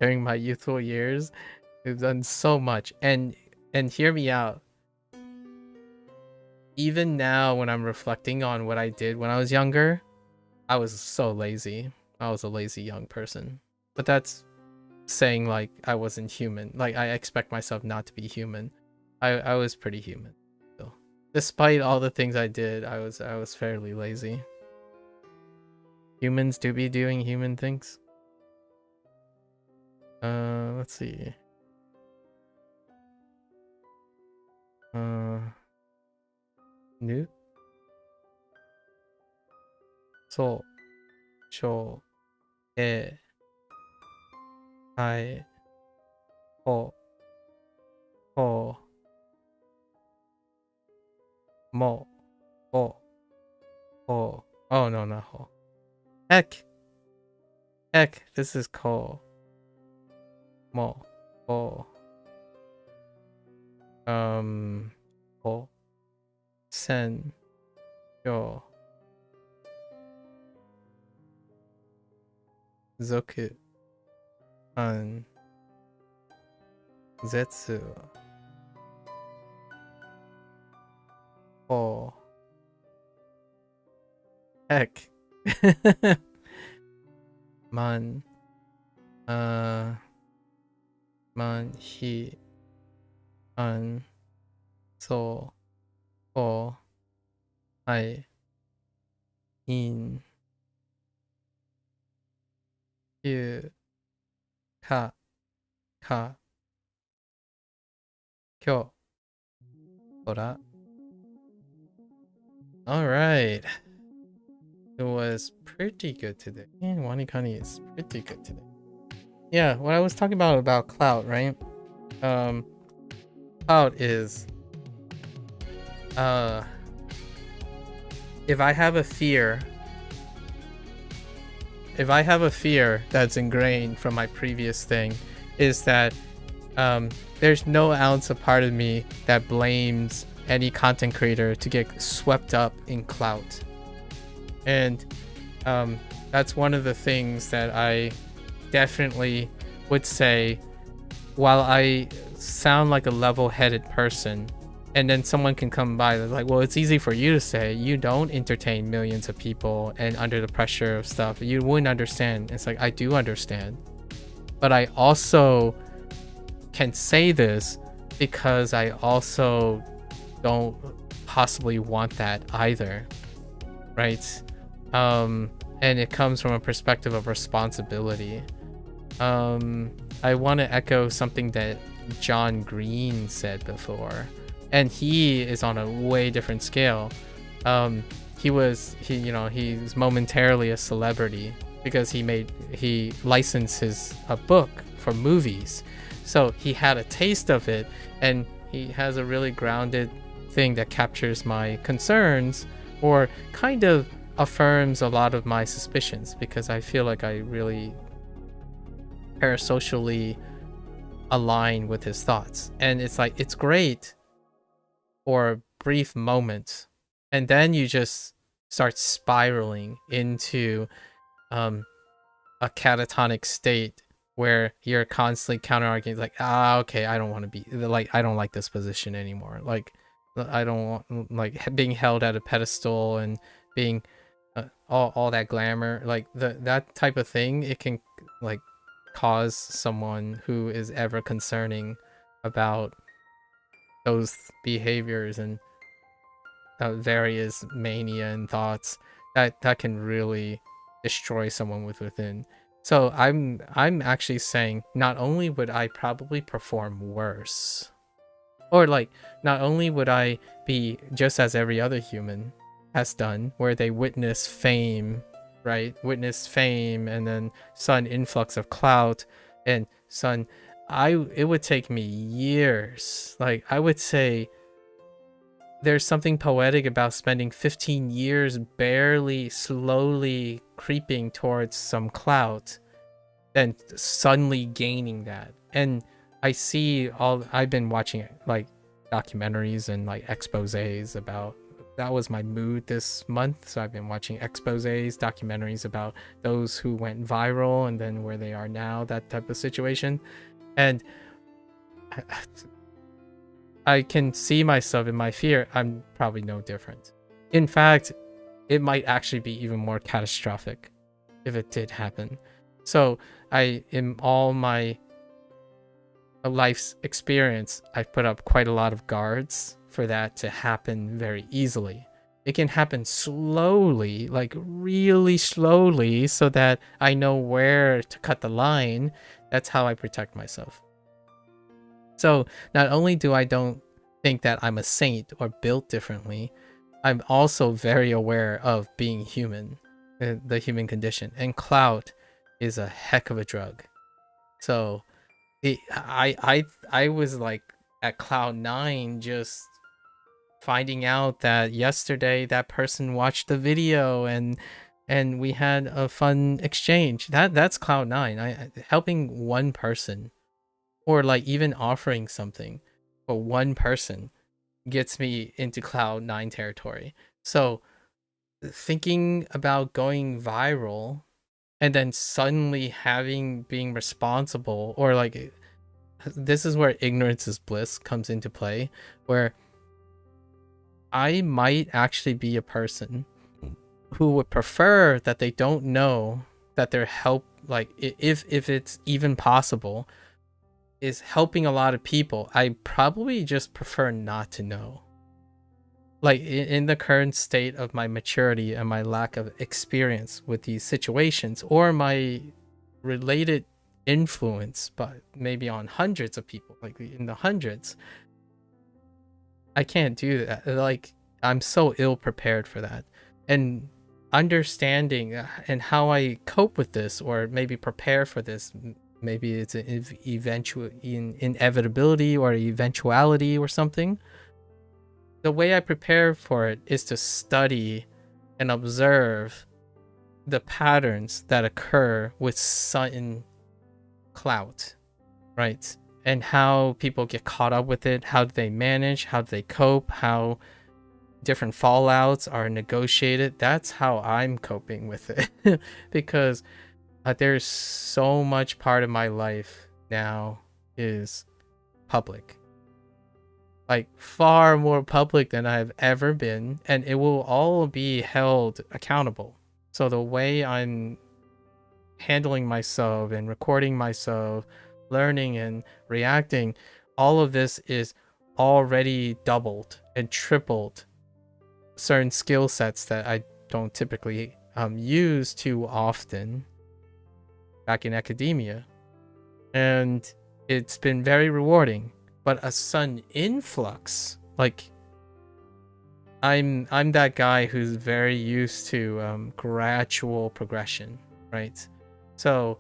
during my youthful years. I've done so much, and hear me out. Even now, when I'm reflecting on what I did when I was younger, I was so lazy. I was a lazy young person. But that's saying like I wasn't human. Like I expect myself not to be human. I was pretty human. So despite all the things I did, I was fairly lazy. Humans do be doing human things. Let's see. New. So. Sho. E. I. Ho. Ho. Mo. Ho. Ho. Oh no, not ho. Heck. This is ko. Mo. Ho. Ho. Sen. Yo. Zoku. An. Zetsu. Ho. Heck. Man. Man. He. An. So. Ho. Hai. In. You. Ka. Ka. Kyo. Tora. Alright. It was pretty good today. And WaniKani is pretty good today. Yeah, what I was talking about clout, right? Clout is if I have a fear that's ingrained from my previous thing, is that there's no ounce of part of me that blames any content creator to get swept up in clout. And that's one of the things that I definitely would say, while I sound like a level-headed person, and then someone can come by that's like, well, it's easy for you to say, you don't entertain millions of people and under the pressure of stuff, you wouldn't understand. It's like, I do understand, but I also can say this because I also don't possibly want that either, right? And it comes from a perspective of responsibility. I want to echo something that John Green said before, and he is on a way different scale. He's momentarily a celebrity because he licensed his book for movies, so he had a taste of it, and he has a really grounded thing that captures my concerns, or kind of affirms a lot of my suspicions, because I feel like I really parasocially align with his thoughts. And it's like, it's great for a brief moment, and then you just start spiraling into a catatonic state where you're constantly counter-arguing, like, okay, I don't want to be like, I don't like this position anymore, like, I don't want, like, being held at a pedestal and being all that glamour, like that type of thing. It can like cause someone who is ever concerning about those behaviors and various mania and thoughts, that can really destroy someone within. So I'm actually saying, not only would I probably perform worse, or like, not only would I be just as every other human has done, where they witness fame, right? Witness fame and then sudden influx of clout, and it would take me years. Like, I would say there's something poetic about spending 15 years barely, slowly creeping towards some clout, then suddenly gaining that. And I've been watching like documentaries and like exposés about, that was my mood this month, so I've been watching exposés, documentaries about those who went viral and then where they are now, that type of situation. And I can see myself in my fear. I'm probably no different. In fact, it might actually be even more catastrophic if it did happen. So in all my life's experience, I've put up quite a lot of guards for that to happen very easily. It can happen slowly, like really slowly, so that I know where to cut the line. That's how I protect myself. So not only do I don't think that I'm a saint or built differently, I'm also very aware of being human, the human condition, and clout is a heck of a drug. So I was like at cloud 9, just finding out that yesterday that person watched the video and we had a fun exchange. That's cloud 9. Helping one person, or like even offering something for one person, gets me into cloud 9 territory. So thinking about going viral and then suddenly being responsible, or like, this is where ignorance is bliss comes into play, where I might actually be a person who would prefer that they don't know that their help, like if it's even possible, is helping a lot of people, I probably just prefer not to know. Like in the current state of my maturity and my lack of experience with these situations, or my related influence, but maybe on hundreds of people, like in the hundreds, I can't do that. Like, I'm so ill prepared for that. And understanding and how I cope with this, or maybe prepare for this, maybe it's an inevitability or eventuality or something. The way I prepare for it is to study and observe the patterns that occur with sudden clout, right? And how people get caught up with it, how do they manage, how do they cope, how different fallouts are negotiated. That's how I'm coping with it. Because there's so much part of my life now is public. Like, far more public than I've ever been, and it will all be held accountable. So the way I'm handling myself and recording myself, learning and reacting, all of this is already doubled and tripled certain skill sets that I don't typically use too often back in academia. And it's been very rewarding. But a sudden influx, like, I'm that guy who's very used to gradual progression, right? So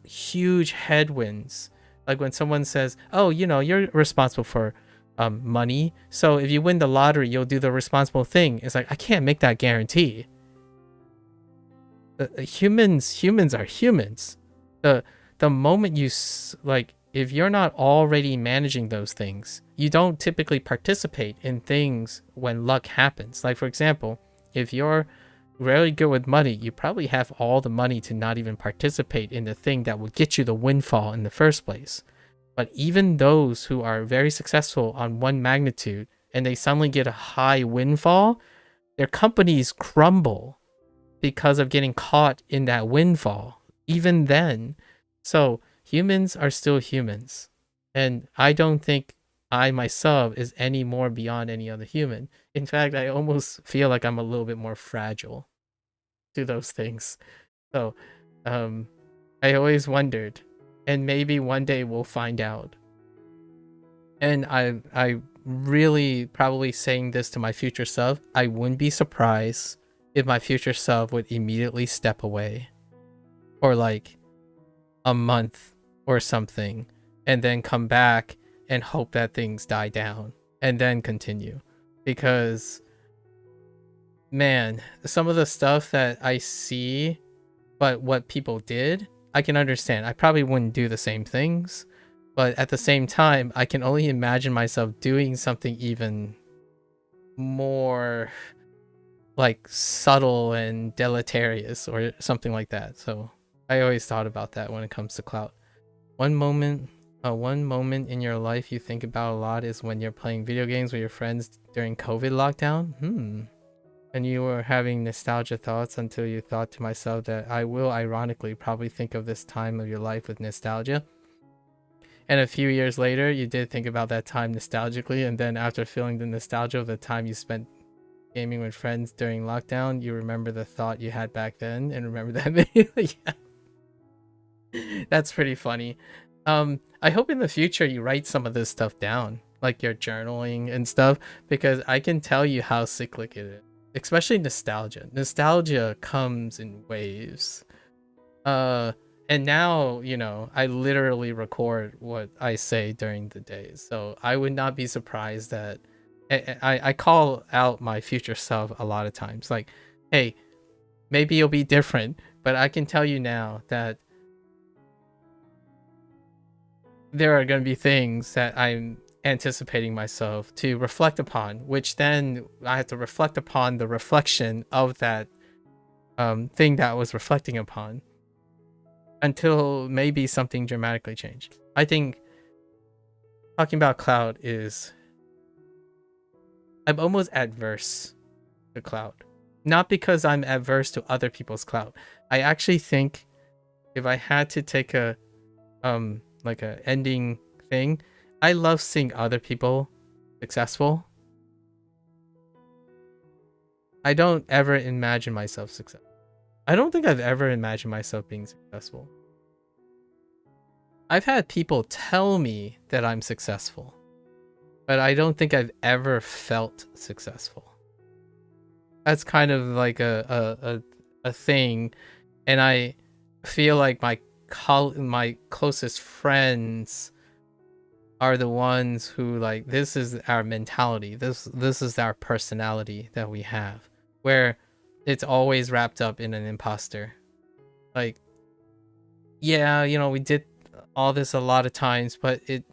huge headwinds, like when someone says, oh, you know, you're responsible for money, so if you win the lottery you'll do the responsible thing. It's like, I can't make that guarantee. Humans are humans. The moment you like, if you're not already managing those things, you don't typically participate in things when luck happens. Like, for example, if you're really good with money, you probably have all the money to not even participate in the thing that would get you the windfall in the first place. But even those who are very successful on one magnitude and they suddenly get a high windfall, their companies crumble because of getting caught in that windfall, even then. So humans are still humans. And I don't think I myself is any more beyond any other human. In fact, I almost feel like I'm a little bit more fragile to those things. So I always wondered, and maybe one day we'll find out. And I really probably saying this to my future self, I wouldn't be surprised if my future self would immediately step away for like a month or something, and then come back and hope that things die down and then continue. Because, man, some of the stuff that I see, but what people did, I can understand. I probably wouldn't do the same things, but at the same time, I can only imagine myself doing something even more like subtle and deleterious or something like that. So I always thought about that when it comes to clout. One moment in your life you think about a lot is when you're playing video games with your friends during COVID lockdown. And you were having nostalgia thoughts until you thought to myself that I will ironically probably think of this time of your life with nostalgia. And a few years later, you did think about that time nostalgically, and then after feeling the nostalgia of the time you spent gaming with friends during lockdown, you remember the thought you had back then and remember that. Yeah. That's pretty funny. I hope in the future you write some of this stuff down, like your journaling and stuff, because I can tell you how cyclic it is. Especially nostalgia. Nostalgia comes in waves. And now, you know, I literally record what I say during the day. So I would not be surprised that I call out my future self a lot of times. Like, hey, maybe you'll be different, but I can tell you now that there are going to be things that I'm anticipating myself to reflect upon, which then I have to reflect upon the reflection of that thing that I was reflecting upon until maybe something dramatically changed. I think talking about cloud is, I'm almost adverse to cloud. not because I'm adverse to other people's clout. I actually think if I had to take a like a ending thing, I love seeing other people successful. I don't ever imagine myself successful. I don't think I've ever imagined myself being successful. I've had people tell me that I'm successful, but I don't think I've ever felt successful. That's kind of like a thing, and I feel like my closest friends are the ones who, like, this is our mentality. This is our personality that we have, where it's always wrapped up in an imposter. Like, yeah, you know, we did all this a lot of times, but it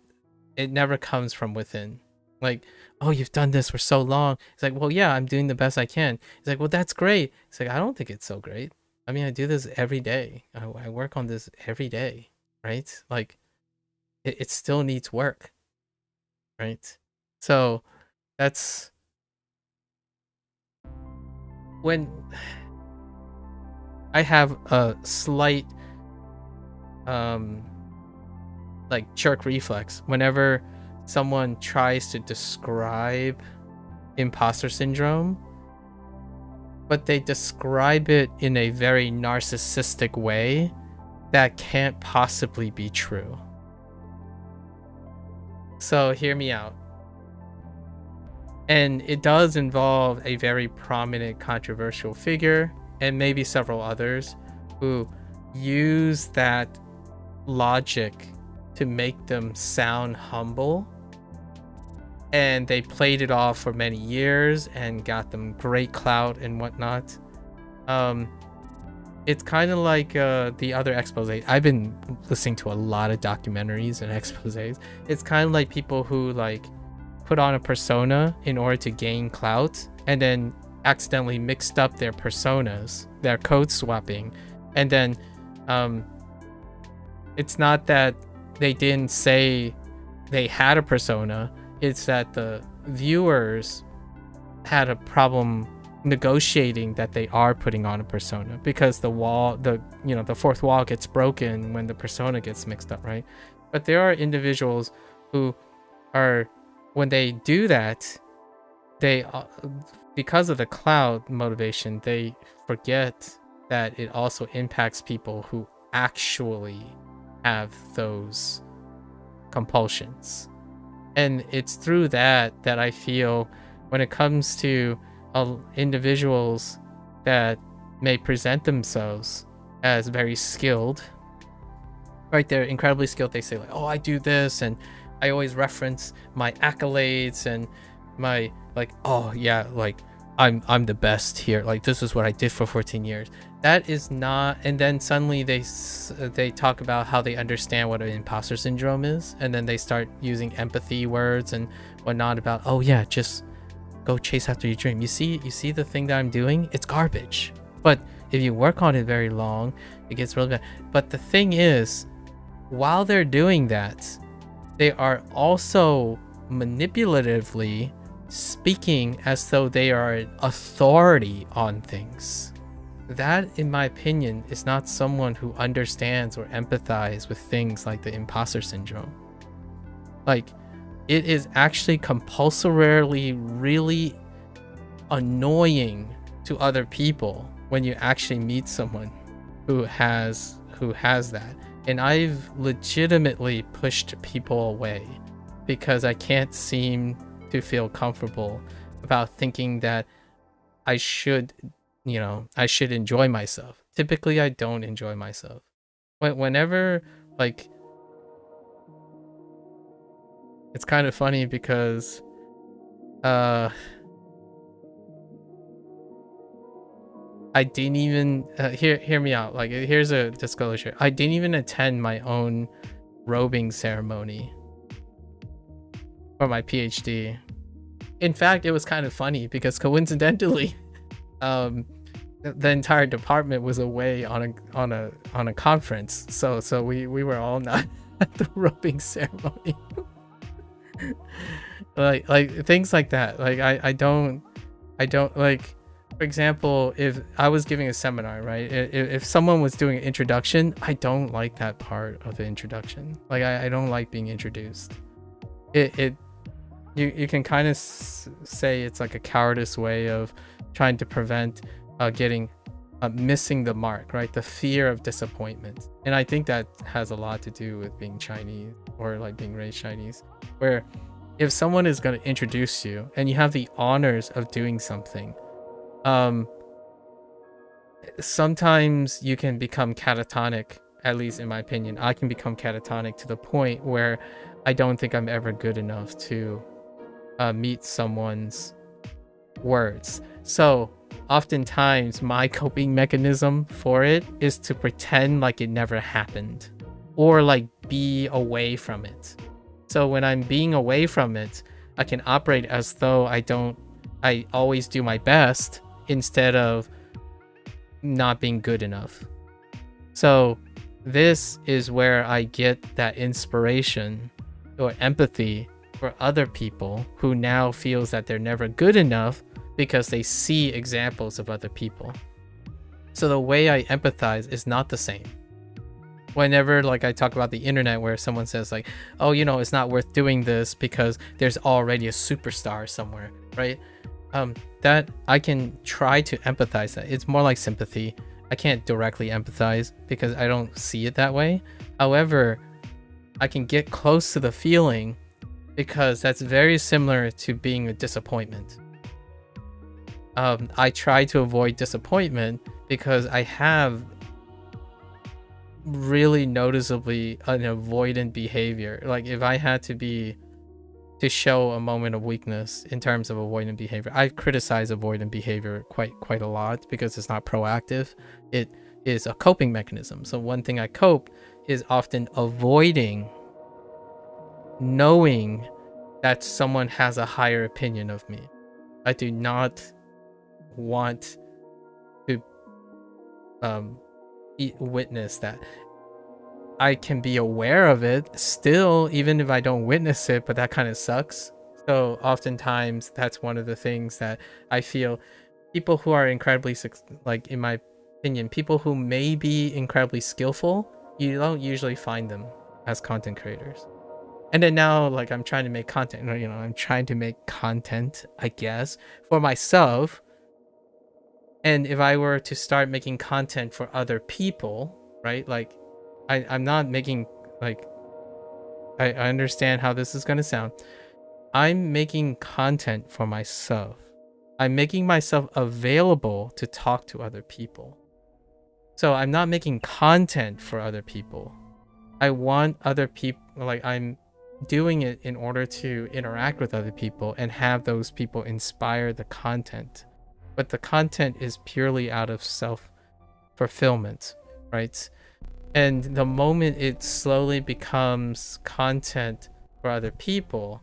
never comes from within. Like, oh, you've done this for so long. It's like, well, yeah, I'm doing the best I can. It's like, well, that's great. It's like, I don't think it's so great. I mean, I do this every day. I work on this every day, right? Like, it still needs work, right? So that's when I have a slight like jerk reflex whenever someone tries to describe imposter syndrome, but they describe it in a very narcissistic way that can't possibly be true. So hear me out. And it does involve a very prominent controversial figure, and maybe several others, who use that logic to make them sound humble. And they played it off for many years and got them great clout and whatnot. It's kind of like the other expose. I've been listening to a lot of documentaries and exposes. It's kind of like people who like put on a persona in order to gain clout, and then accidentally mixed up their personas. They're code swapping, and then it's not that they didn't say they had a persona. It's that the viewers had a problem negotiating that they are putting on a persona, because the fourth wall gets broken when the persona gets mixed up, right? But there are individuals who are, when they do that, they because of the cloud motivation, they forget that it also impacts people who actually have those compulsions. And it's through that I feel, when it comes to individuals that may present themselves as very skilled, right? They're incredibly skilled. They say like, oh, I do this, and I always reference my accolades and my like, oh yeah, like I'm the best here. Like, this is what I did for 14 years. That is not. And then suddenly they talk about how they understand what an imposter syndrome is, and then they start using empathy words and whatnot about, oh yeah, just go chase after your dream. You see the thing that I'm doing? It's garbage. But if you work on it very long, it gets really bad. But the thing is, while they're doing that, they are also manipulatively speaking as though they are an authority on things. That, in my opinion, is not someone who understands or empathizes with things like the imposter syndrome. Like, it is actually compulsorily really annoying to other people when you actually meet someone who has that. And I've legitimately pushed people away because I can't seem to feel comfortable about thinking that I should enjoy myself. Typically, I don't enjoy myself. Whenever, like, it's kind of funny because I didn't even hear me out. Like, here's a disclosure. I didn't even attend my own robing ceremony for my PhD. In fact, it was kind of funny because coincidentally, the entire department was away on a conference. So we were all not at the robing ceremony. like things like that. Like I don't like, For example, if I was giving a seminar, right? If someone was doing an introduction, I don't like that part of the introduction. Like I don't like being introduced. You can kind of say it's like a cowardice way of trying to prevent getting missing the mark, right? The fear of disappointment. And I think that has a lot to do with being Chinese or like being raised Chinese, where if someone is going to introduce you and you have the honors of doing something, sometimes you can become catatonic. At least in my opinion, I can become catatonic to the point where I don't think I'm ever good enough to meet someone's words. So oftentimes my coping mechanism for it is to pretend like it never happened, or like be away from it. So when I'm being away from it, I can operate as though I always do my best instead of not being good enough. So this is where I get that inspiration or empathy for other people who now feels that they're never good enough because they see examples of other people. So the way I empathize is not the same. Whenever like I talk about the internet where someone says like, oh, you know, it's not worth doing this because there's already a superstar somewhere, right? That I can try to empathize that. It's more like sympathy. I can't directly empathize because I don't see it that way. However, I can get close to the feeling because that's very similar to being a disappointment. I try to avoid disappointment because I have really noticeably an avoidant behavior. Like if I had to show a moment of weakness in terms of avoidant behavior, I criticize avoidant behavior quite a lot because it's not proactive. It is a coping mechanism. So one thing I cope is often avoiding knowing that someone has a higher opinion of me. I do not want to witness that. I can be aware of it still, even if I don't witness it, but that kind of sucks. So oftentimes that's one of the things that I feel people who are incredibly, like in my opinion, people who may be incredibly skillful, you don't usually find them as content creators. And then now, like, I'm trying to make content, you know, I'm trying to make content, I guess, for myself. And if I were to start making content for other people, right? Like, I'm not making, like, I understand how this is going to sound. I'm making content for myself. I'm making myself available to talk to other people. So I'm not making content for other people. I want other people, like, I'm doing it in order to interact with other people and have those people inspire the content. But the content is purely out of self-fulfillment, right? And the moment it slowly becomes content for other people,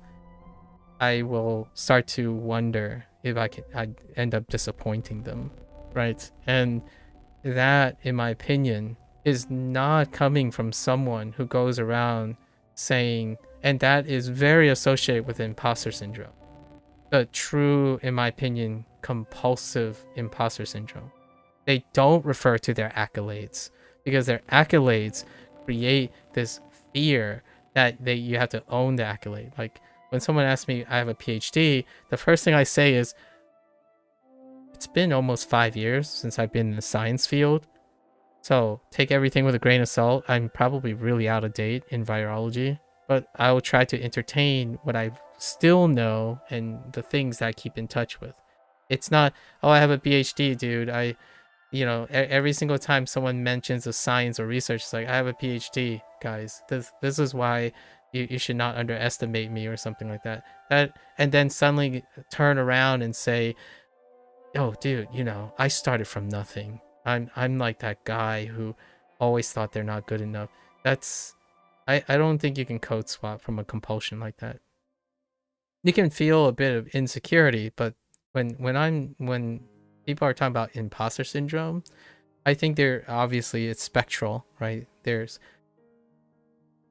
I will start to wonder if I end up disappointing them, right? And that, in my opinion, is not coming from someone who goes around saying, and that is very associated with imposter syndrome. The true, in my opinion, compulsive imposter syndrome. They don't refer to their accolades because their accolades create this fear that you have to own the accolade. Like when someone asks me, I have a PhD, the first thing I say is, it's been almost 5 years since I've been in the science field. So take everything with a grain of salt. I'm probably really out of date in virology, but I will try to entertain what I still know and the things that I keep in touch with. It's not, oh, I have a PhD, dude. Every single time someone mentions a science or research, it's like, I have a PhD, guys. This is why you should not underestimate me or something like that. And then suddenly turn around and say, oh, dude, I started from nothing. I'm like that guy who always thought they're not good enough. I don't think you can code swap from a compulsion like that. You can feel a bit of insecurity, but when people are talking about imposter syndrome, I think it's spectral, right? There's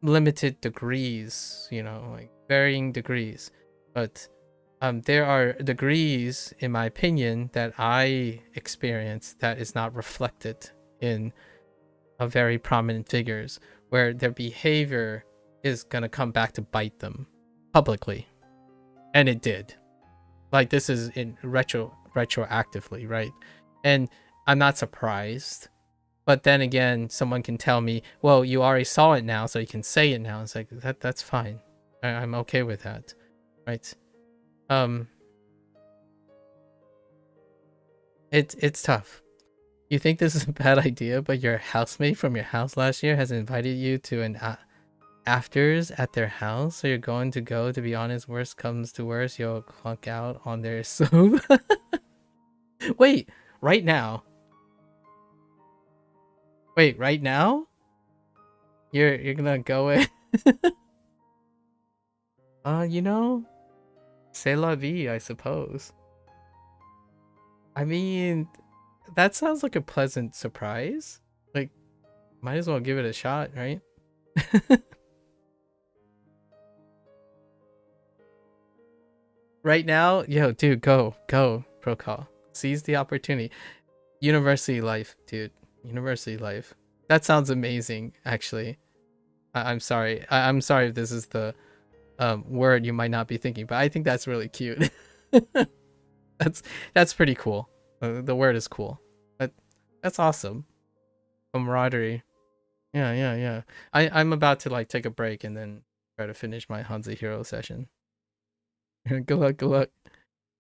limited degrees, like varying degrees, but there are degrees, in my opinion, that I experience that is not reflected in very prominent figures, where their behavior is gonna come back to bite them publicly, and it did. Like, this is in retroactively, right? And I'm not surprised. But then again, someone can tell me, well, you already saw it now, so you can say it now. It's like, that's fine. I'm okay with that, right? It's tough. You think this is a bad idea, but your housemate from your house last year has invited you to an afters at their house, so you're going to go. To be honest, worst comes to worst, you'll clunk out on their soup. Wait, right now? Wait, right now? You're gonna go in? You know, c'est la vie, I suppose. I mean, that sounds like a pleasant surprise. Like, might as well give it a shot, right? Right now, yo, dude, go, pro call. Seize the opportunity. University life, dude. University life. That sounds amazing, actually. I'm sorry. I'm sorry if this is the word you might not be thinking, but I think that's really cute. That's pretty cool. The word is cool. That's awesome. Camaraderie. Yeah. I'm about to like take a break and then try to finish my HanziHero session. Good luck.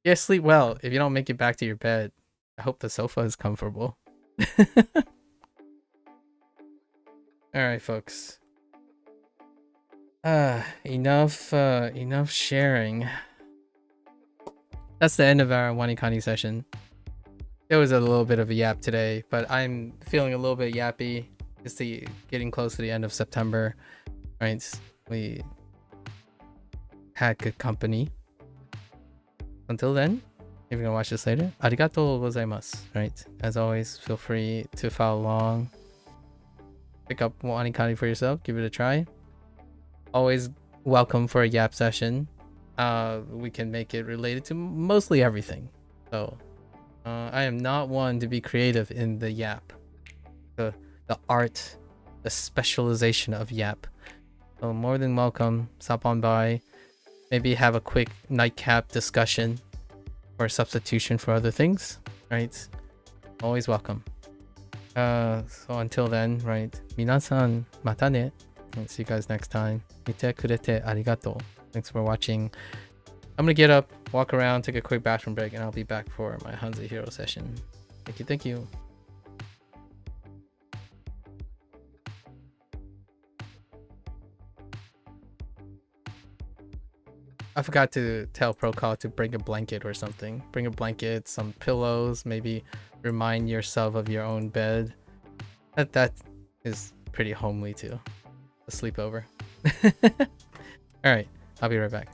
Yeah, sleep well. If you don't make it back to your bed, I hope the sofa is comfortable. Alright, folks. Enough sharing. That's the end of our WaniKani session. There was a little bit of a yap today, but I'm feeling a little bit yappy. It's getting close to the end of September, right? We had good company. Until then, if you're gonna watch this later, arigatou gozaimasu, right? As always, feel free to follow along. Pick up WaniKani for yourself, give it a try. Always welcome for a yap session. We can make it related to mostly everything. So, I am not one to be creative in the yap. The art, the specialization of yap. So more than welcome, stop on by. Maybe have a quick nightcap discussion or substitution for other things, right? Always welcome. So until then, right? Minasan, mata ne. See you guys next time. Mite kurete arigato. Thanks for watching. I'm gonna get up, walk around, take a quick bathroom break, and I'll be back for my HanziHero session. Thank you. I forgot to tell Procall to bring a blanket or something. Bring a blanket, some pillows, maybe remind yourself of your own bed. That is pretty homely too. A sleepover. Alright, I'll be right back.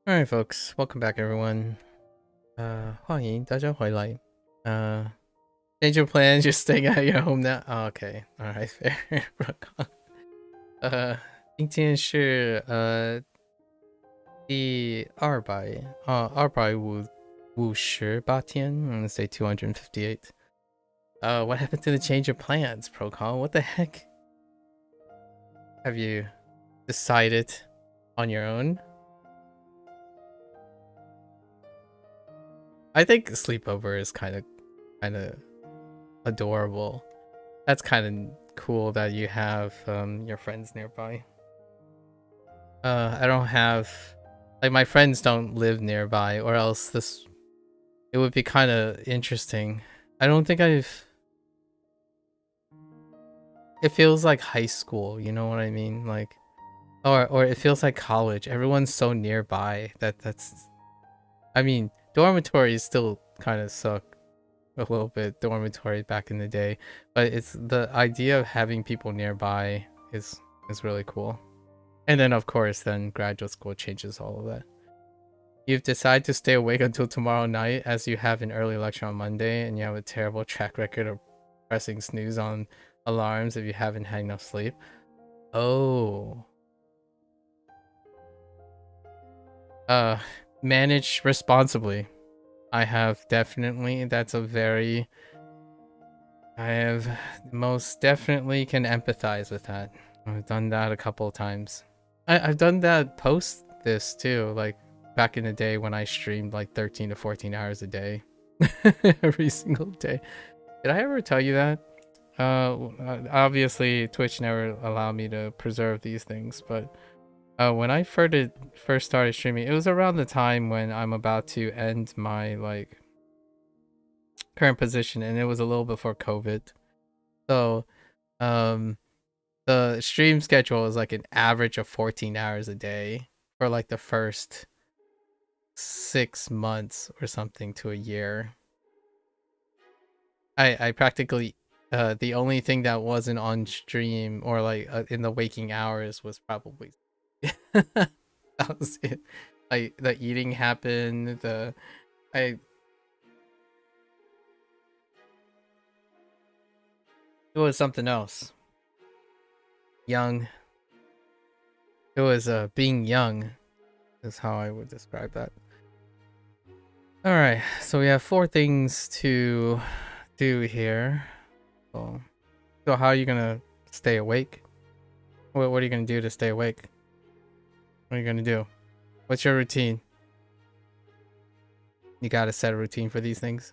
Alright, folks, welcome back, everyone. 欢迎大家回来. Change your plans, you're staying at your home now. Oh, okay, alright, fair. 今天是第258天, I'm gonna say 258. What happened to the change of plans, Procon? What the heck? Have you decided on your own? I think sleepover is kind of adorable. That's kind of cool that you have your friends nearby. I don't have, like, my friends don't live nearby, or else it would be kind of interesting. I don't think it feels like high school, you know what I mean? Like, or it feels like college. Everyone's so nearby that's, I mean, dormitories still kind of suck a little bit, dormitory back in the day, but it's the idea of having people nearby is really cool. And then of course then graduate school changes all of that. You've decided to stay awake until tomorrow night as you have an early lecture on Monday, and you have a terrible track record of pressing snooze on alarms if you haven't had enough sleep. Oh. Manage responsibly. I have definitely, I have most definitely can empathize with that. I've done that a couple of times. I've done that post this too, like back in the day when I streamed like 13 to 14 hours a day. Every single day. Did I ever tell you that? Obviously Twitch never allowed me to preserve these things, but when I first started streaming, it was around the time when I'm about to end my like current position, and it was a little before COVID. So the stream schedule was like an average of 14 hours a day for like the first 6 months or something to a year. I practically the only thing that wasn't on stream or like in the waking hours was probably that was it. Like the eating happened, it was something else. Young. It was being young is how I would describe that. Alright, so we have 4 things to do here. So how are you gonna stay awake? What are you gonna do to stay awake? What are you gonna do? What's your routine? You gotta set a routine for these things.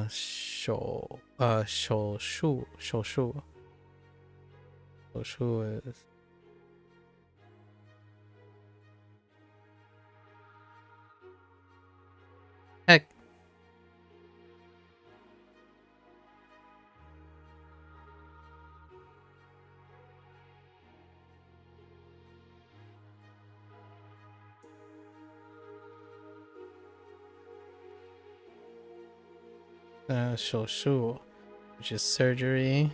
Shou is heck. Shou, which is surgery,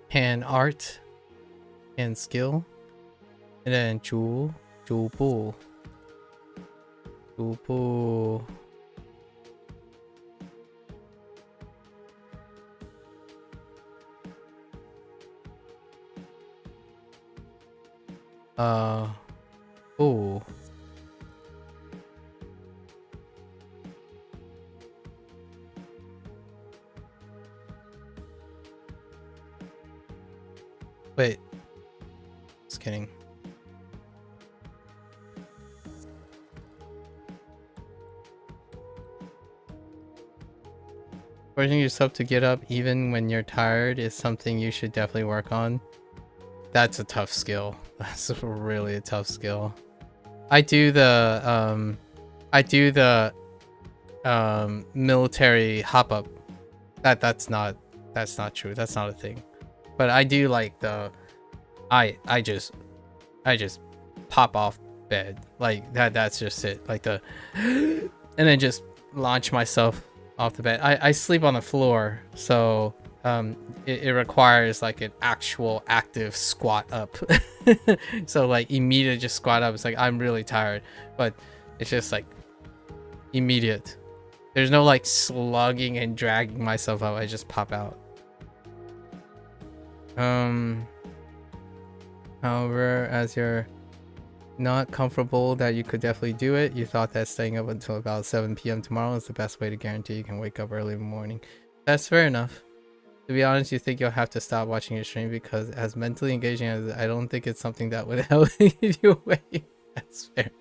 hand art, hand skill, and then Zhu Bu. Oh. Wait. Just kidding. Forcing yourself to get up even when you're tired is something you should definitely work on. That's a tough skill. That's really a tough skill. I do the military hop up. That's not true. That's not a thing. But I do like the I just pop off bed. Like that's just it. Like the and then just launch myself off the bed. I sleep on the floor, so it requires like an actual active squat up. So like immediate just squat up. It's like I'm really tired, but it's just like immediate. There's no like slugging and dragging myself up. I just pop out. However, as you're not comfortable that you could definitely do it, you thought that staying up until about 7 p.m. tomorrow is the best way to guarantee you can wake up early in the morning. That's fair enough. To be honest, you think you'll have to stop watching your stream because as mentally engaging as I don't think it's something that would help you awake. That's fair.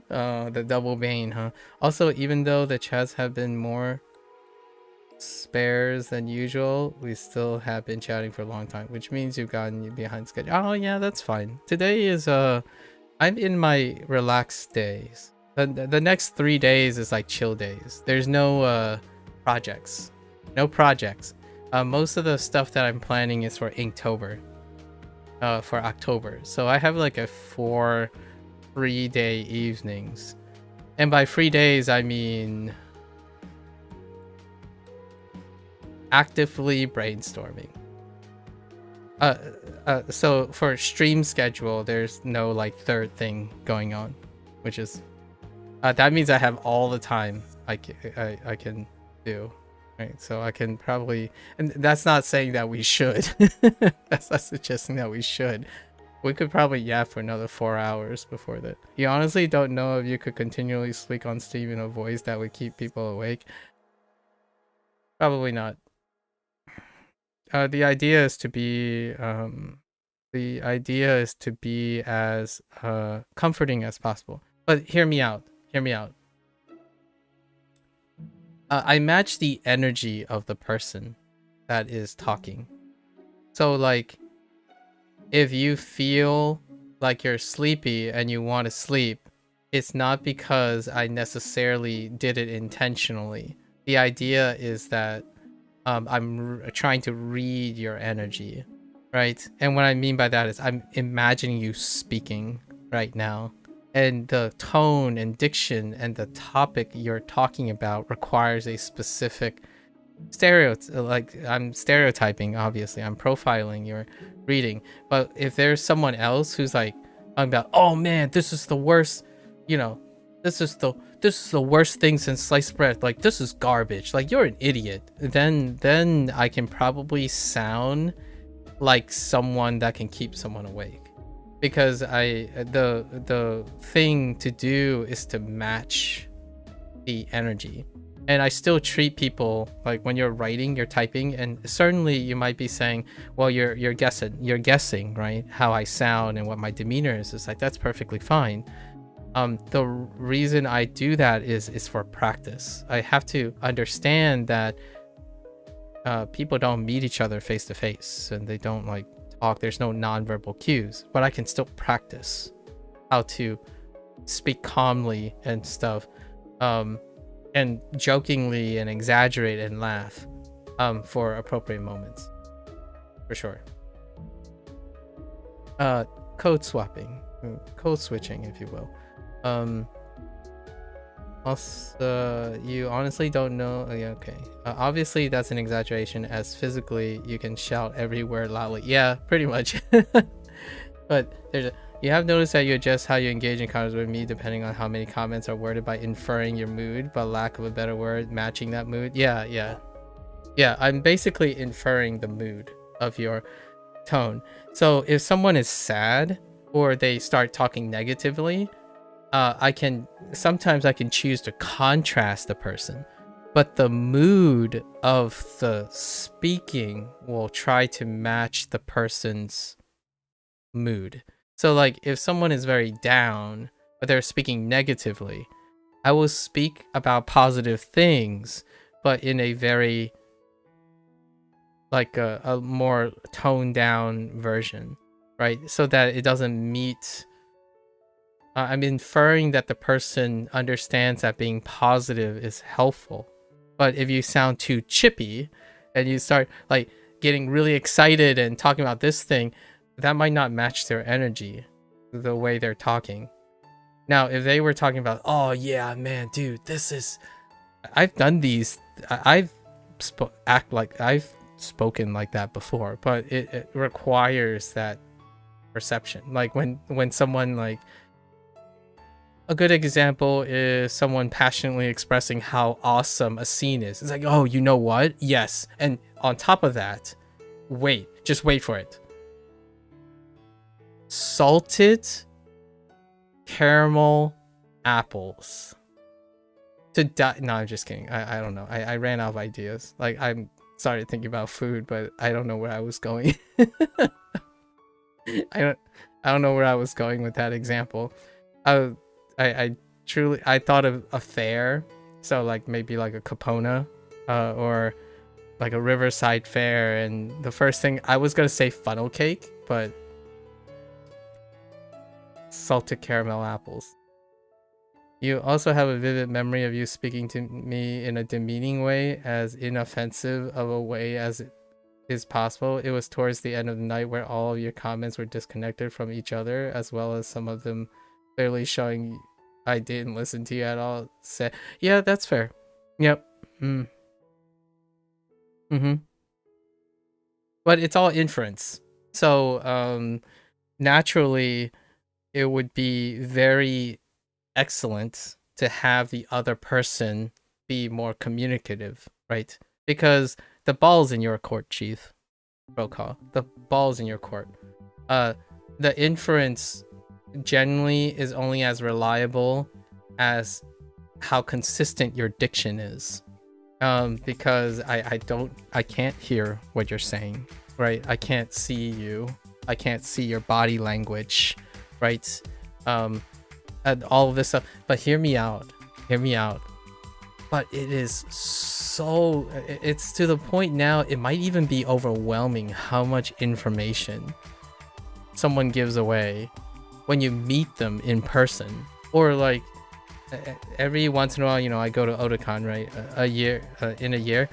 The double bane, huh? Also, even though the chats have been more spares than usual, we still have been chatting for a long time, which means you've gotten behind schedule. Oh yeah, that's fine. Today is I'm in my relaxed days. The next 3 days is like chill days. There's no projects. No projects. Most of the stuff that I'm planning is for Inktober. For October. So I have like a 4 3-day evenings. And by 3 days I mean actively brainstorming. So for stream schedule, there's no like third thing going on, which is that means I have all the time I can do, right? So I can probably, and that's not saying that we should. That's not suggesting that we should. We could probably yap for another 4 hours before that. You honestly don't know if you could continually speak on Steve in a voice that would keep people awake. Probably not. The idea is to be as comforting as possible. But hear me out. Hear me out. I match the energy of the person that is talking. So like, if you feel like you're sleepy and you want to sleep, it's not because I necessarily did it intentionally. The idea is that I'm trying to read your energy, right? And what I mean by that is I'm imagining you speaking right now. And the tone and diction and the topic you're talking about requires a specific like I'm stereotyping, obviously. I'm profiling your reading. But if there's someone else who's like about, oh man, this is the worst, you know, this is the worst thing since sliced bread, like this is garbage, like you're an idiot, then I can probably sound like someone that can keep someone awake. Because the thing to do is to match the energy. And I still treat people like when you're writing, you're typing, and certainly you might be saying, well, you're guessing, right? How I sound and what my demeanor is. It's like, that's perfectly fine. The reason I do that is for practice. I have to understand that people don't meet each other face to face and they don't like talk. There's no nonverbal cues, but I can still practice how to speak calmly and stuff, and jokingly and exaggerate and laugh for appropriate moments, for sure. Code swapping, code switching, if you will. Also, you honestly don't know. Yeah, okay. Obviously, that's an exaggeration, as physically you can shout every word loudly. Yeah, pretty much. But you have noticed that you adjust how you engage in conversations with me depending on how many comments are worded by inferring your mood, but lack of a better word, matching that mood. Yeah. I'm basically inferring the mood of your tone. So if someone is sad or they start talking negatively, sometimes I can choose to contrast the person, but the mood of the speaking will try to match the person's mood. So like if someone is very down, but they're speaking negatively, I will speak about positive things, but in a very like a more toned down version, right? So that it doesn't meet. I'm inferring that the person understands that being positive is helpful. But if you sound too chippy and you start like getting really excited and talking about this thing, that might not match their energy, the way they're talking. Now, if they were talking about, oh yeah, man, dude, I've done these. I've spoken like that before, but it requires that perception. Like when someone, like, a good example is someone passionately expressing how awesome a scene is. It's like, oh, you know what? Yes. And on top of that, just wait for it. Salted caramel apples. No, I'm just kidding. I don't know. I ran out of ideas. Like, I'm started thinking about food, but I don't know where I was going. I don't know where I was going with that example. I truly thought of a fair, so like maybe like a Capona, or like a Riverside Fair, and the first thing I was gonna say funnel cake, but salted caramel apples. You also have a vivid memory of you speaking to me in a demeaning way, as inoffensive of a way as it is possible. It was towards the end of the night where all of your comments were disconnected from each other, as well as some of them clearly showing I didn't listen to you at all. Yeah, that's fair. Yep. But it's all inference. So naturally it would be very excellent to have the other person be more communicative, right? Because the ball's in your court, Chief Brokaw. The ball's in your court. The inference generally is only as reliable as how consistent your diction is. Because I can't hear what you're saying, right? I can't see you. I can't see your body language, right? And all of this stuff. But hear me out. But it is so, it's to the point now, it might even be overwhelming how much information someone gives away when you meet them in person. Or like every once in a while, you know, I go to Otakon, right? In a year.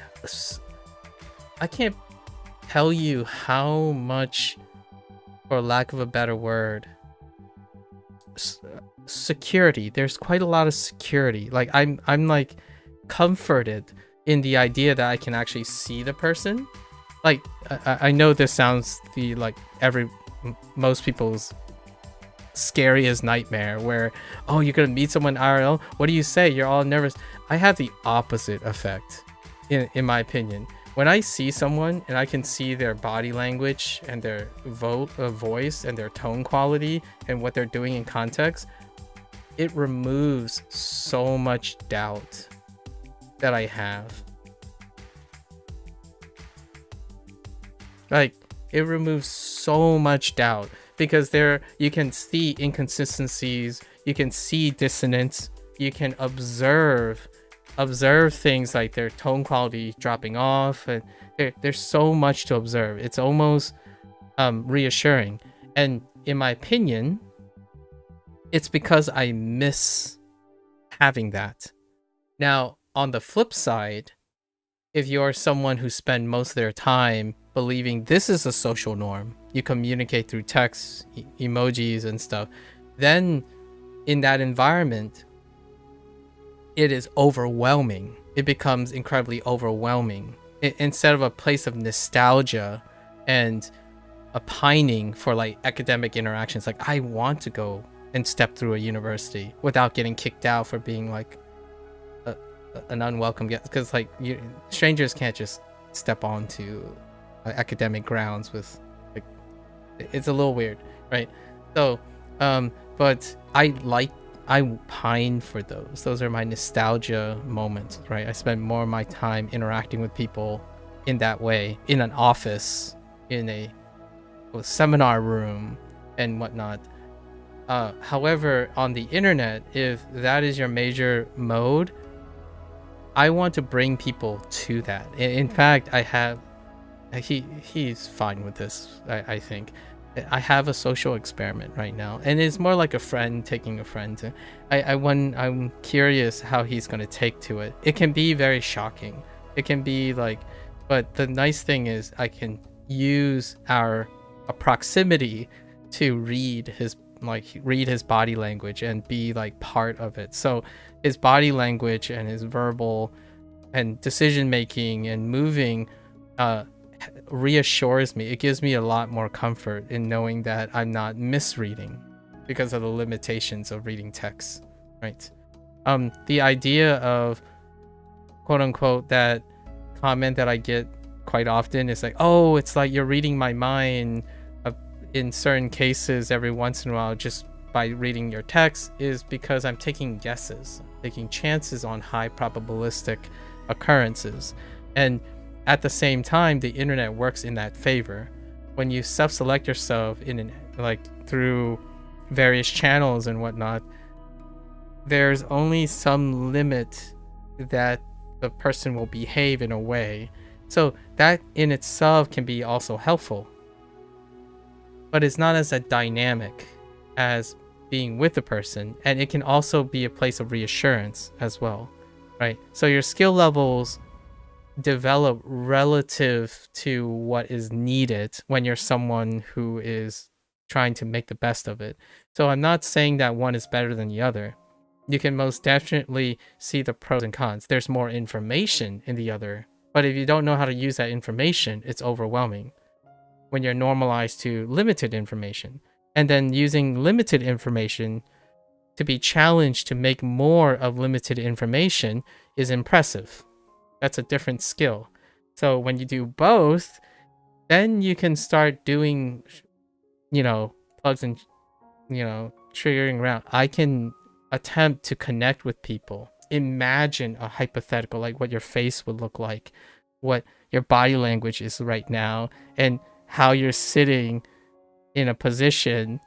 I can't tell you how much, for lack of a better word, security. There's quite a lot of security. Like I'm like comforted in the idea that I can actually see the person. Like I know this sounds like most people's scariest nightmare, where, oh, you're gonna meet someone IRL, what do you say, you're all nervous. I have the opposite effect, in my opinion. When I see someone and I can see their body language and their voice and their tone quality and what they're doing in context, it removes so much doubt that I have. Like, it removes so much doubt, because you can see inconsistencies, you can see dissonance, you can observe things like their tone quality dropping off, and there's so much to observe. It's almost reassuring. And in my opinion, it's because I miss having that. Now, on the flip side, if you're someone who spend most of their time believing this is a social norm, you communicate through text, emojis and stuff, then in that environment, it is overwhelming. It becomes incredibly overwhelming. Instead of a place of nostalgia and a pining for like academic interactions, like I want to go and step through a university without getting kicked out for being like an unwelcome guest, because like strangers can't just step onto academic grounds with, like, it's a little weird, right? So but I pine for those are my nostalgia moments, right? I spend more of my time interacting with people in that way, in an office, in a seminar room and whatnot. However, on the internet, if that is your major mode, I want to bring people to that. In fact, I have, he's fine with this, I think. I have a social experiment right now, and it's more like a friend taking a friend to. I'm curious how he's going to take to it. It can be very shocking. It can be like, but the nice thing is I can use a proximity to read his body language and be like part of it. So his body language and his verbal and decision making and moving reassures me. It gives me a lot more comfort in knowing that I'm not misreading because of the limitations of reading text, right? The idea of quote unquote that comment that I get quite often is like, oh, it's like you're reading my mind in certain cases every once in a while just by reading your text, is because I'm taking guesses, taking chances on high probabilistic occurrences. And at the same time, the internet works in that favor. When you self-select yourself through various channels and whatnot, there's only some limit that the person will behave in a way. So that in itself can be also helpful, but it's not as a dynamic as being with the person, and it can also be a place of reassurance as well, right? So your skill levels develop relative to what is needed when you're someone who is trying to make the best of it. So I'm not saying that one is better than the other. You can most definitely see the pros and cons. There's more information in the other, but if you don't know how to use that information, it's overwhelming when you're normalized to limited information. And then using limited information to be challenged to make more of limited information is impressive. That's a different skill. So when you do both, then you can start doing, plugs and, triggering around. I can attempt to connect with people. Imagine a hypothetical, like what your face would look like, what your body language is right now, and how you're sitting in a position,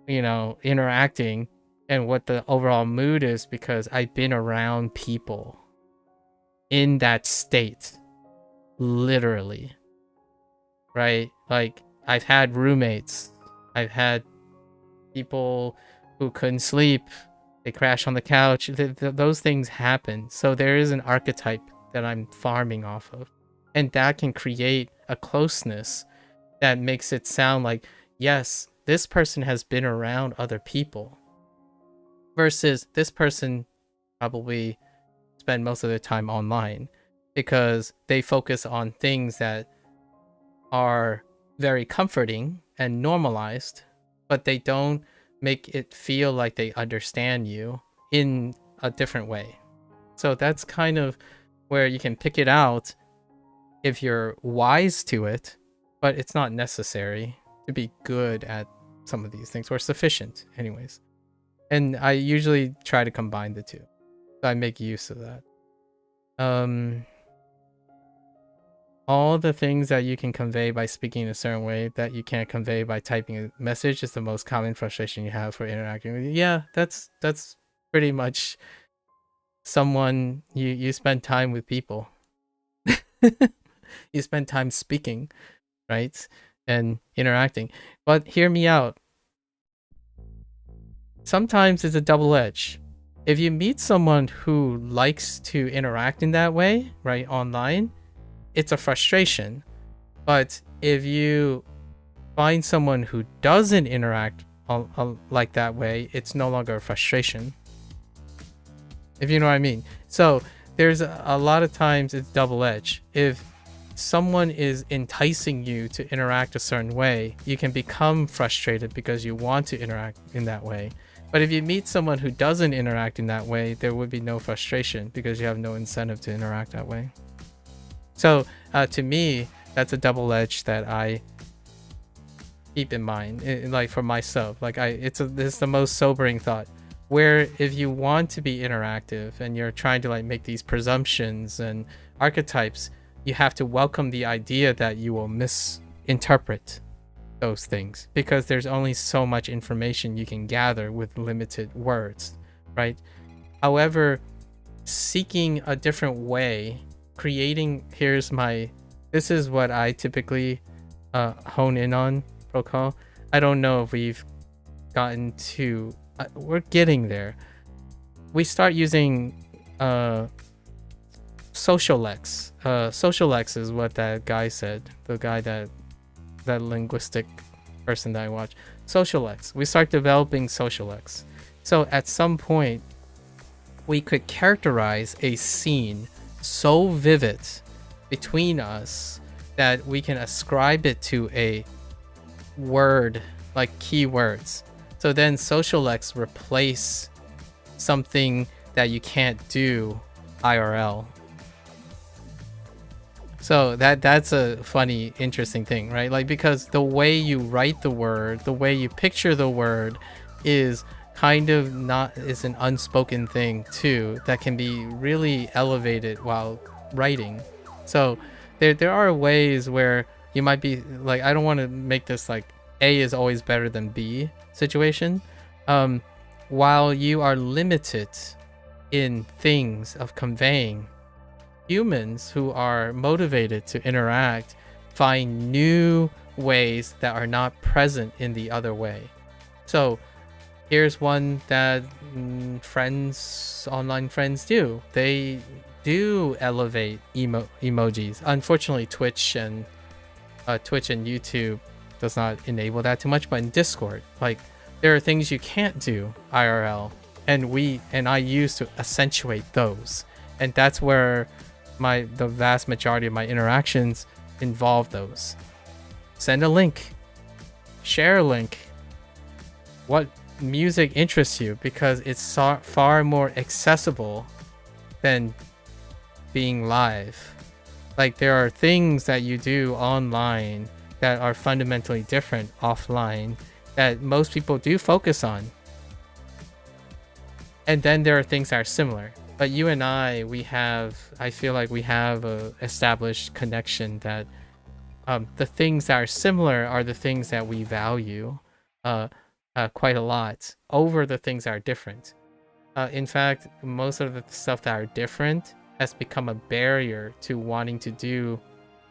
interacting, and what the overall mood is, because I've been around people in that state, literally, right? Like, I've had roommates, I've had people who couldn't sleep, they crash on the couch, those things happen. So there is an archetype that I'm farming off of, and that can create a closeness that makes it sound like, yes, this person has been around other people, versus this person probably spend most of their time online because they focus on things that are very comforting and normalized, but they don't make it feel like they understand you in a different way. So that's kind of where you can pick it out if you're wise to it, but it's not necessary to be good at some of these things, or sufficient anyways. And I usually try to combine the two. So I make use of that. All the things that you can convey by speaking in a certain way that you can't convey by typing a message is the most common frustration you have for interacting with you. Yeah, that's pretty much someone you spend time with people. You spend time speaking, right? And interacting. But hear me out. Sometimes it's a double edge. If you meet someone who likes to interact in that way, right, online, it's a frustration. But if you find someone who doesn't interact like that way, it's no longer a frustration. If you know what I mean. So there's a lot of times it's double edged. If someone is enticing you to interact a certain way, you can become frustrated because you want to interact in that way. But if you meet someone who doesn't interact in that way, there would be no frustration because you have no incentive to interact that way. So to me, that's a double edge that I keep in mind, like for myself. Like it's the most sobering thought. Where if you want to be interactive and you're trying to like make these presumptions and archetypes, you have to welcome the idea that you will misinterpret those things, because there's only so much information you can gather with limited words, right? However, seeking a different way, this is what I typically hone in on, Procol. I don't know if we've gotten to, we're getting there. We start using Socialex. Socialex is what that guy said, the guy that linguistic person that I watch. Socialex. We start developing Socialex. So at some point, we could characterize a scene so vivid between us that we can ascribe it to a word, like keywords. So then socialex replace something that you can't do IRL. So that's a funny, interesting thing, right? Like, because the way you write the word, the way you picture the word is kind of is an unspoken thing too, that can be really elevated while writing. So there are ways where you might be like, I don't want to make this like A is always better than B situation. While you are limited in things of conveying, humans who are motivated to interact find new ways that are not present in the other way. So here's one that online friends do. They do elevate emojis. Unfortunately, Twitch and YouTube does not enable that too much, but in Discord, like, there are things you can't do IRL, and I used to accentuate those, and that's where the vast majority of my interactions involve those. Send a link, share a link, what music interests you, because it's far more accessible than being live. Like, there are things that you do online that are fundamentally different offline that most people do focus on. And then there are things that are similar. But you and I feel like we have a established connection that the things that are similar are the things that we value quite a lot over the things that are different. In fact, most of the stuff that are different has become a barrier to wanting to do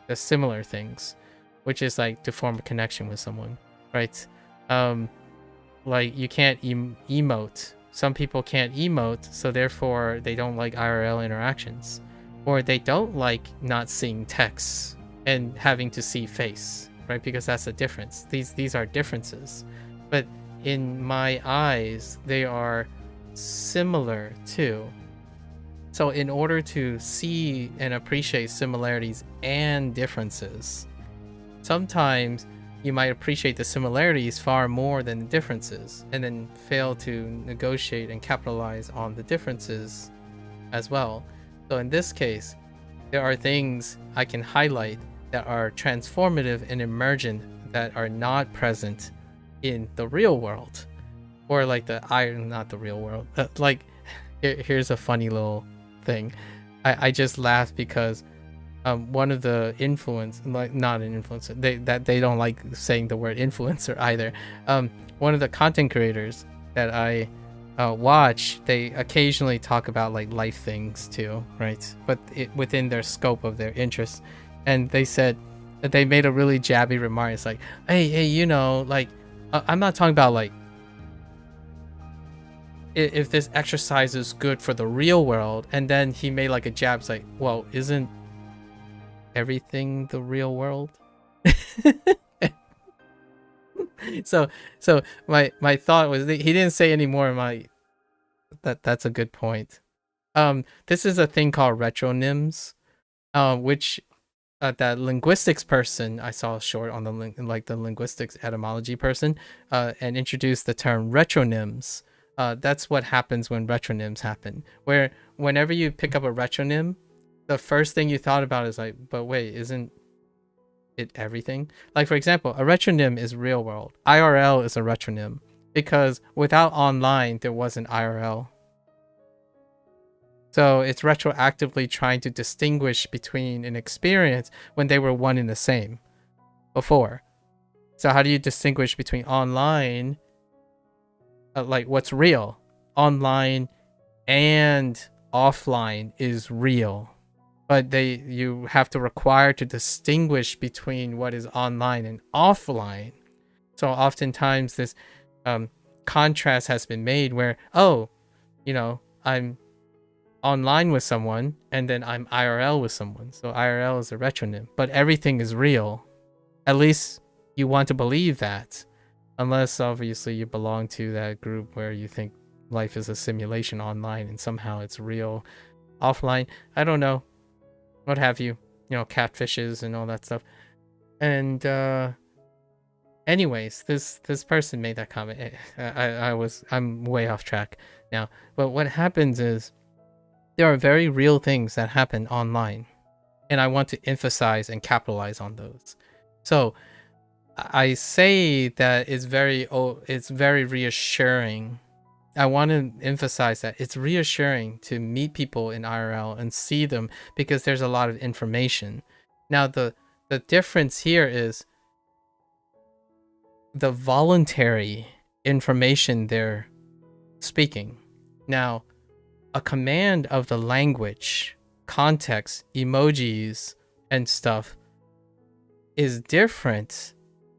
the similar things, which is like to form a connection with someone, right? Like, you can't emote. Some people can't emote, so therefore they don't like IRL interactions, or they don't like not seeing text and having to see face, right? Because that's a difference. These are differences, but in my eyes, they are similar too. So in order to see and appreciate similarities and differences, sometimes you might appreciate the similarities far more than the differences, and then fail to negotiate and capitalize on the differences as well. So in this case, there are things I can highlight that are transformative and emergent that are not present in the real world, or like not the real world. Like, here's a funny little thing. I just laughed because one of the not an influencer, they don't like saying the word influencer either. One of the content creators that I watch, they occasionally talk about like life things too, right? But within their scope of their interests. And they said that they made a really jabby remark. It's like, hey, you know, like, I'm not talking about like if this exercise is good for the real world. And then he made like a jab. It's like, well, isn't everything the real world? so my thought was, he didn't say any more. That's a good point. This is a thing called retronyms, which that linguistics person, I saw a short on the linguistics etymology person, and introduced the term retronyms. That's what happens when retronyms happen, where whenever you pick up a retronym, the first thing you thought about is like, but wait, isn't it everything? Like, for example, a retronym is real world. IRL is a retronym because without online, there wasn't IRL. So it's retroactively trying to distinguish between an experience when they were one and the same before. So how do you distinguish between online, like what's real? Online and offline is real. But you have to require to distinguish between what is online and offline. So oftentimes this contrast has been made where, oh, you know, I'm online with someone and then I'm IRL with someone. So IRL is a retronym, but everything is real. At least you want to believe that, unless obviously you belong to that group where you think life is a simulation online and somehow it's real offline. I don't know. What have you. catfishes and all that stuff. And anyways, this person made that comment. I'm way off track now. But what happens is there are very real things that happen online, and I want to emphasize and capitalize on those. So I say that it's very reassuring. I want to emphasize that it's reassuring to meet people in IRL and see them, because there's a lot of information. Now the difference here is the voluntary information they're speaking. Now, a command of the language, context, emojis, and stuff is different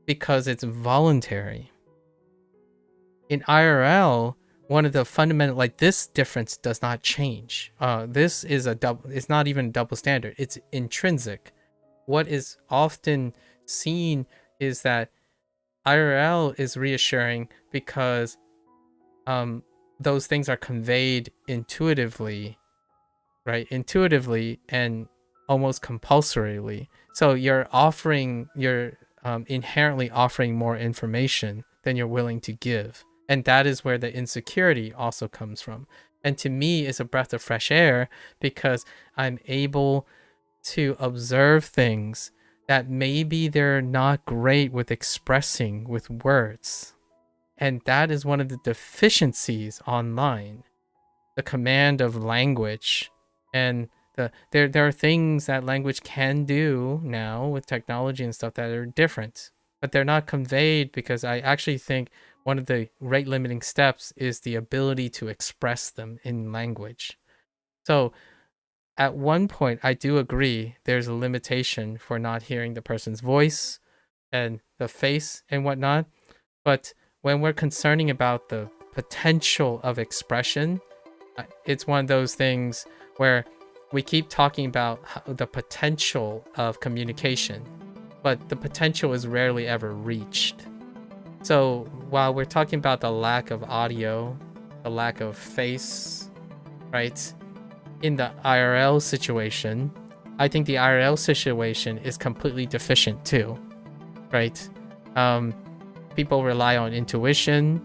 because it's voluntary. In IRL, one of the fundamental, this difference does not change. This is it's not even a double standard. It's intrinsic. What is often seen is that IRL is reassuring because those things are conveyed intuitively, right? Intuitively and almost compulsorily. So you're inherently offering more information than you're willing to give. And that is where the insecurity also comes from. And to me, it's a breath of fresh air, because I'm able to observe things that maybe they're not great with expressing with words. And that is one of the deficiencies online. The command of language, and there are things that language can do now with technology and stuff that are different, but they're not conveyed, because I actually think one of the rate limiting steps is the ability to express them in language. So at one point, I do agree there's a limitation for not hearing the person's voice and the face and whatnot. But when we're concerning about the potential of expression, it's one of those things where we keep talking about the potential of communication, but the potential is rarely ever reached. So while we're talking about the lack of audio, the lack of face, right? In the IRL situation, I think the IRL situation is completely deficient too, right? People rely on intuition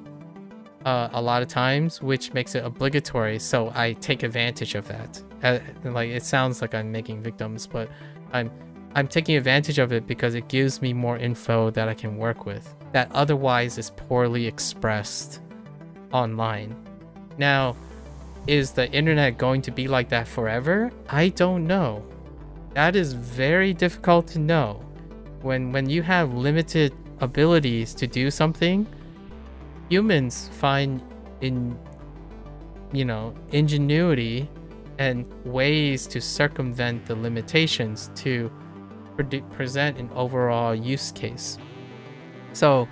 a lot of times, which makes it obligatory. So I take advantage of that. It sounds like I'm making victims, but I'm taking advantage of it because it gives me more info that I can work with that otherwise is poorly expressed online. Now, is the internet going to be like that forever? I don't know. That is very difficult to know. When you have limited abilities to do something, humans find ingenuity and ways to circumvent the limitations to present an overall use case. So,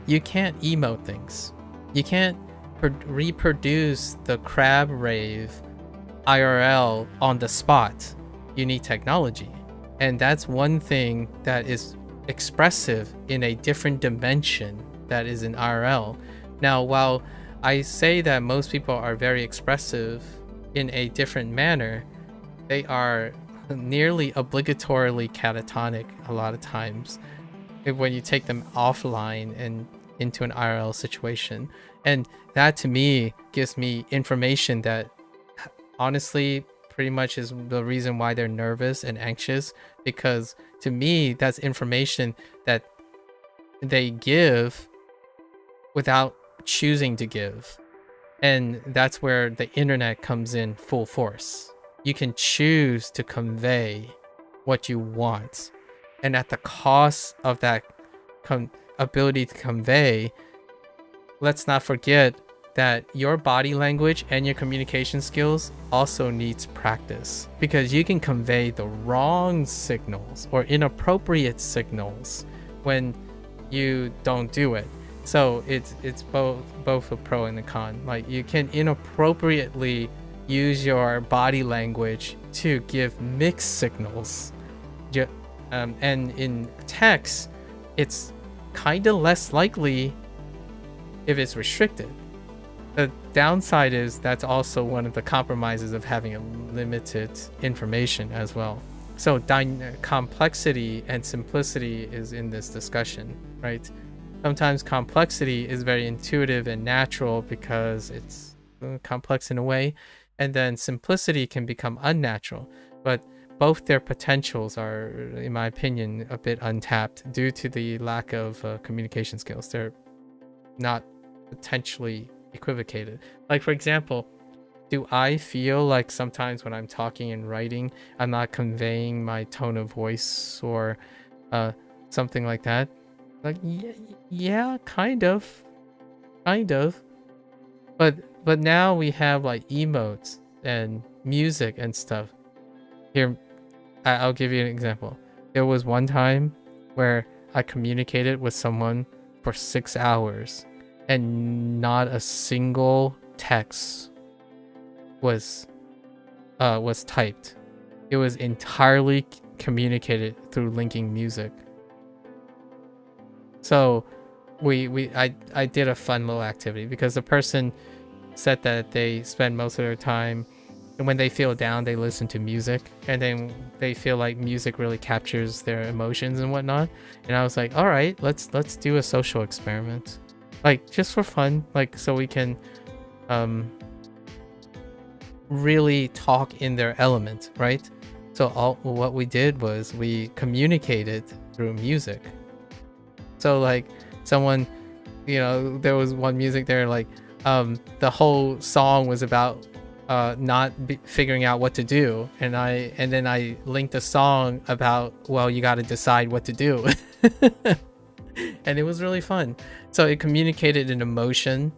you can't emote things. You can't reproduce the crab rave IRL on the spot. You need technology. And that's one thing that is expressive in a different dimension that is in IRL. Now, while I say that most people are very expressive in a different manner, they are nearly obligatorily catatonic a lot of times when you take them offline and into an IRL situation. And that to me gives me information that honestly pretty much is the reason why they're nervous and anxious, because to me that's information that they give without choosing to give. And that's where the internet comes in full force. You can choose to convey what you want, and at the cost of that ability to convey, let's not forget that your body language and your communication skills also needs practice, because you can convey the wrong signals or inappropriate signals when you don't do it. So it's both a pro and a con. You can inappropriately use your body language to give mixed signals, and in text it's kind of less likely if it's restricted. The downside is that's also one of the compromises of having a limited information as well. So complexity and simplicity is in this discussion, right? Sometimes complexity is very intuitive and natural because it's complex in a way, and then simplicity can become unnatural. But both their potentials are, in my opinion, a bit untapped due to the lack of communication skills. They're not potentially equivocated. Like, for example, do I feel like sometimes when I'm talking and writing, I'm not conveying my tone of voice or something like that? Like, yeah, kind of. But now we have like emotes and music and stuff. Here, I'll give you an example. There was one time where I communicated with someone for 6 hours and not a single text was typed. It was entirely communicated through linking music. So I did a fun little activity because the person said that they spend most of their time, and when they feel down, they listen to music, and then they feel like music really captures their emotions and whatnot. And I was like, all right, let's do a social experiment, like just for fun, like so we can really talk in their element, right? So what we did was we communicated through music. So like someone, there was one music there, like the whole song was about figuring out what to do, and then I linked a song about, well, you got to decide what to do. And it was really fun. So it communicated an emotion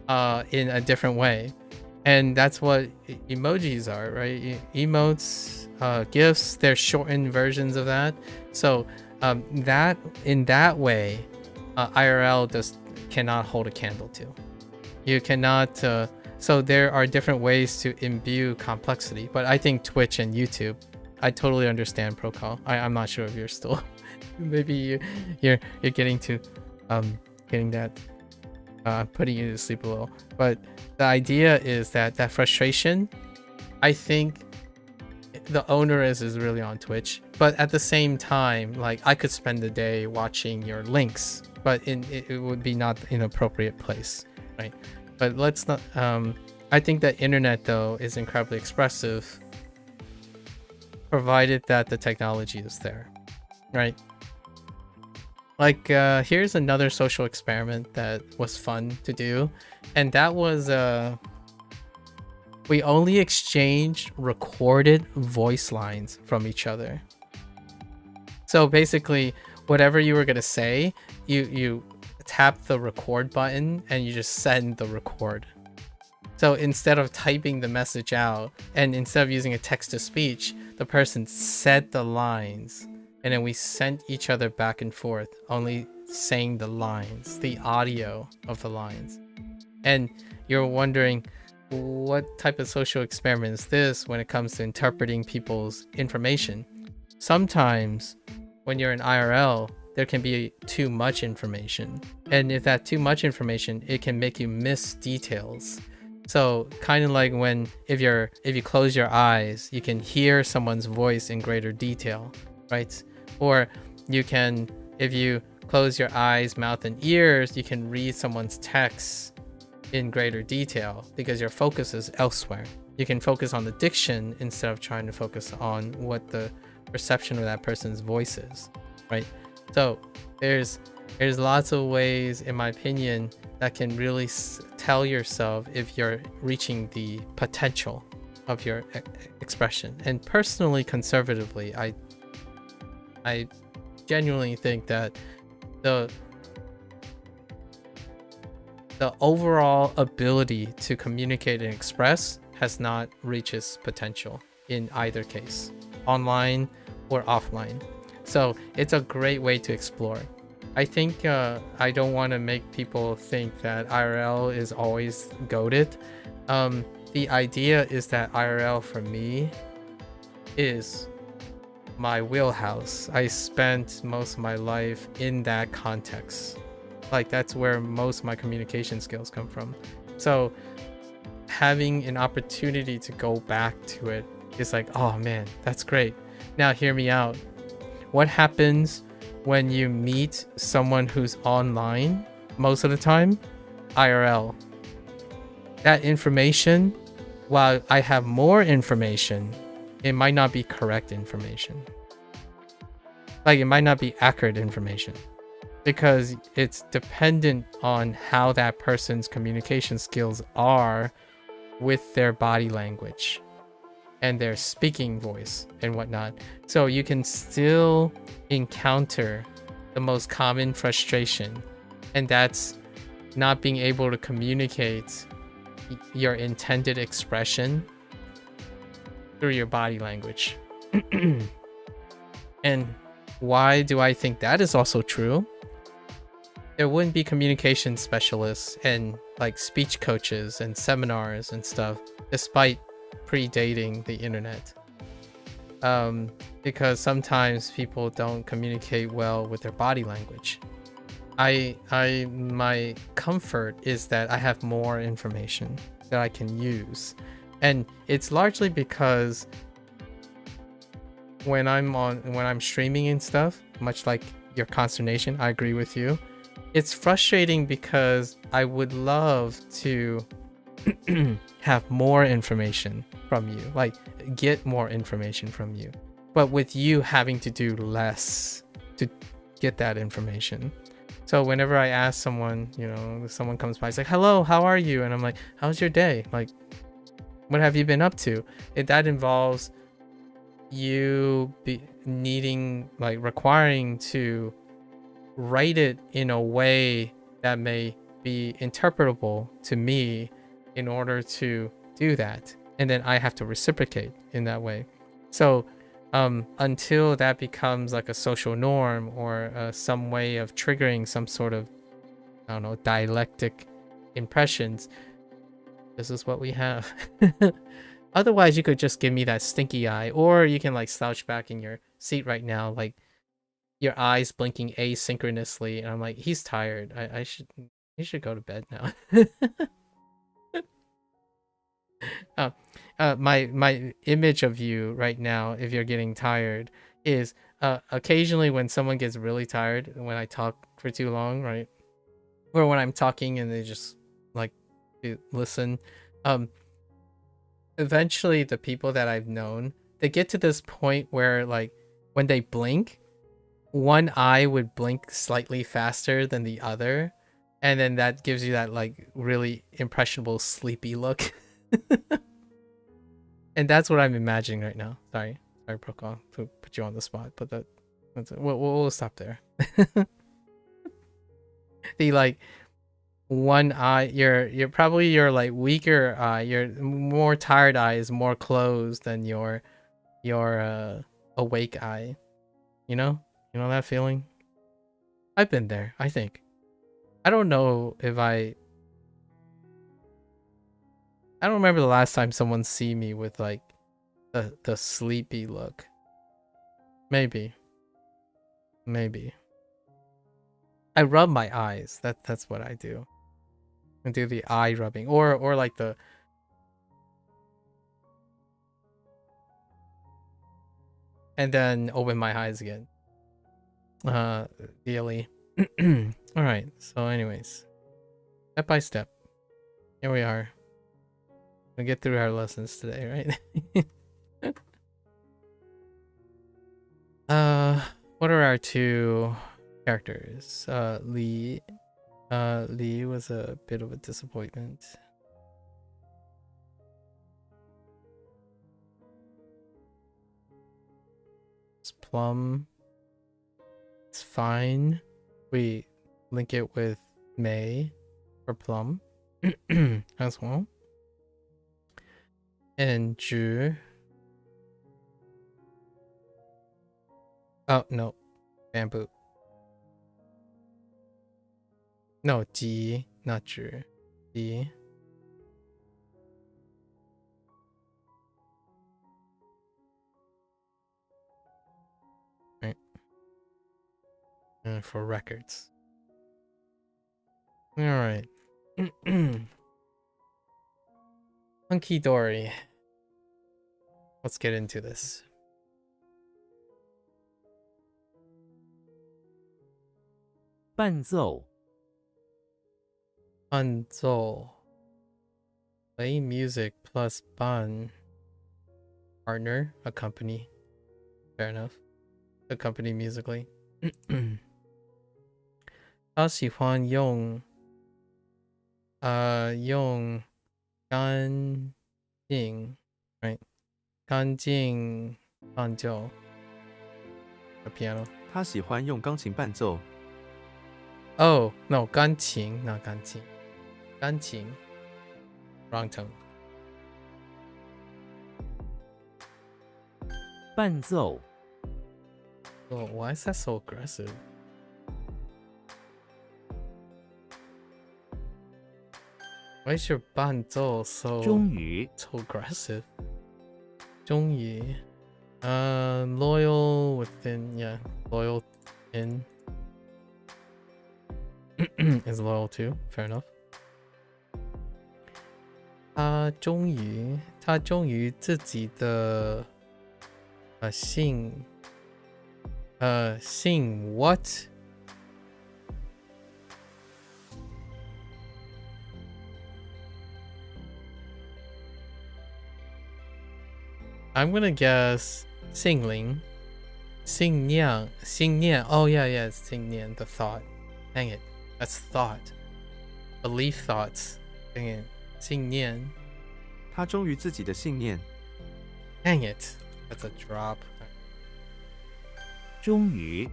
in a different way, and that's what emojis are, right? Emotes, GIFs, they're shortened versions of that. So that in that way, IRL cannot hold a candle to. You cannot. So there are different ways to imbue complexity, but I think Twitch and YouTube, I totally understand Procol. I'm not sure if you're still, maybe you're getting to, getting that, putting you to sleep a little. But the idea is that frustration, I think the onus is really on Twitch. But at the same time, like I could spend the day watching your links, but it would be not an appropriate place, right? But let's not. I think that internet though is incredibly expressive, provided that the technology is there, right? Like here's another social experiment that was fun to do, and that was we only exchanged recorded voice lines from each other. So basically, whatever you were gonna say, you tap the record button and you just send the record. So instead of typing the message out, and instead of using a text to speech, the person said the lines, and then we sent each other back and forth, only saying the lines, the audio of the lines. And you're wondering, what type of social experiment is this when it comes to interpreting people's information? Sometimes when you're in IRL, there can be too much information, and if that too much information, it can make you miss details. So kind of like if you close your eyes, you can hear someone's voice in greater detail, right? Or you can, if you close your eyes, mouth, and ears, you can read someone's text in greater detail because your focus is elsewhere. You can focus on the diction instead of trying to focus on what the perception of that person's voice is, right? So there's lots of ways, in my opinion, that can really tell yourself if you're reaching the potential of your expression. And personally, conservatively, I genuinely think that the overall ability to communicate and express has not reached its potential in either case, online or offline. So it's a great way to explore. I think I don't want to make people think that IRL is always goated. The idea is that IRL for me is my wheelhouse. I spent most of my life in that context. Like that's where most of my communication skills come from. So having an opportunity to go back to it is like, oh man, that's great. Now hear me out. What happens when you meet someone who's online most of the time? IRL. That information, while I have more information, it might not be correct information. Like, it might not be accurate information because it's dependent on how that person's communication skills are with their body language and their speaking voice and whatnot. So you can still encounter the most common frustration, and that's not being able to communicate your intended expression through your body language. And why do I think that is also true? There wouldn't be communication specialists and like speech coaches and seminars and stuff, despite predating the internet. Because sometimes people don't communicate well with their body language. My comfort is that I have more information that I can use, and it's largely because when I'm streaming and stuff, much like your consternation, I agree with you. It's frustrating because I would love to have more information from you, like get more information from you, but with you having to do less to get that information. So whenever I ask someone, you know, someone comes by, it's like, hello, how are you? And I'm like, how's your day? Like, what have you been up to? That involves you requiring to write it in a way that may be interpretable to me in order to do that. And then I have to reciprocate in that way. So until that becomes like a social norm or some way of triggering some sort of, I don't know, dialectic impressions, this is what we have. Otherwise, you could just give me that stinky eye, or you can like slouch back in your seat right now, like your eyes blinking asynchronously, and I'm like, he's tired. He should go to bed now. My image of you right now, if you're getting tired, is occasionally when someone gets really tired, when I talk for too long, right? Or when I'm talking and they just like listen. Eventually the people that I've known, they get to this point where like when they blink, one eye would blink slightly faster than the other, and then that gives you that like really impressionable sleepy look. And that's what I'm imagining right now. Sorry, Prokol, to put you on the spot, but that's it. We'll stop there. The like one eye, you're probably your like weaker eye, your more tired eye is more closed than your awake eye. You know that feeling? I've been there, I think. I don't know if I don't remember the last time someone see me with like the sleepy look. Maybe. I rub my eyes. That's what I do. I do the eye rubbing, or like the. And then open my eyes again. Daily. All right. So, anyways, step by step, here we are. We'll get through our lessons today, right? What are our two characters? Lee. Lee was a bit of a disappointment. It's Plum. It's fine. We link it with May for Plum as well. And Zhu. Oh no, Bamboo. No, Ji, not Zhu. Ji. Right. And for records. All right. Hunky dory. Let's get into this. 伴奏，伴奏 play music plus ban partner accompany. Fair enough. Accompany musically. 他喜欢用用干净 right 干净伴奏 the piano. 他喜欢用钢琴伴奏。 Oh no, 钢琴 not 钢琴 钢琴 wrong tone. 伴奏， Oh, why is that so aggressive? Why is your 伴奏终于， so aggressive? 终于 loyal within, yeah, loyal in is loyal to, fair enough. 他终于自己的姓what? I'm gonna guess 姓林信念 oh yeah, it's 信念 the thought. Dang it, that's thought. Belief thoughts. Dang it. 信念他忠于自己的信念。 Dang it, that's a drop. 终于，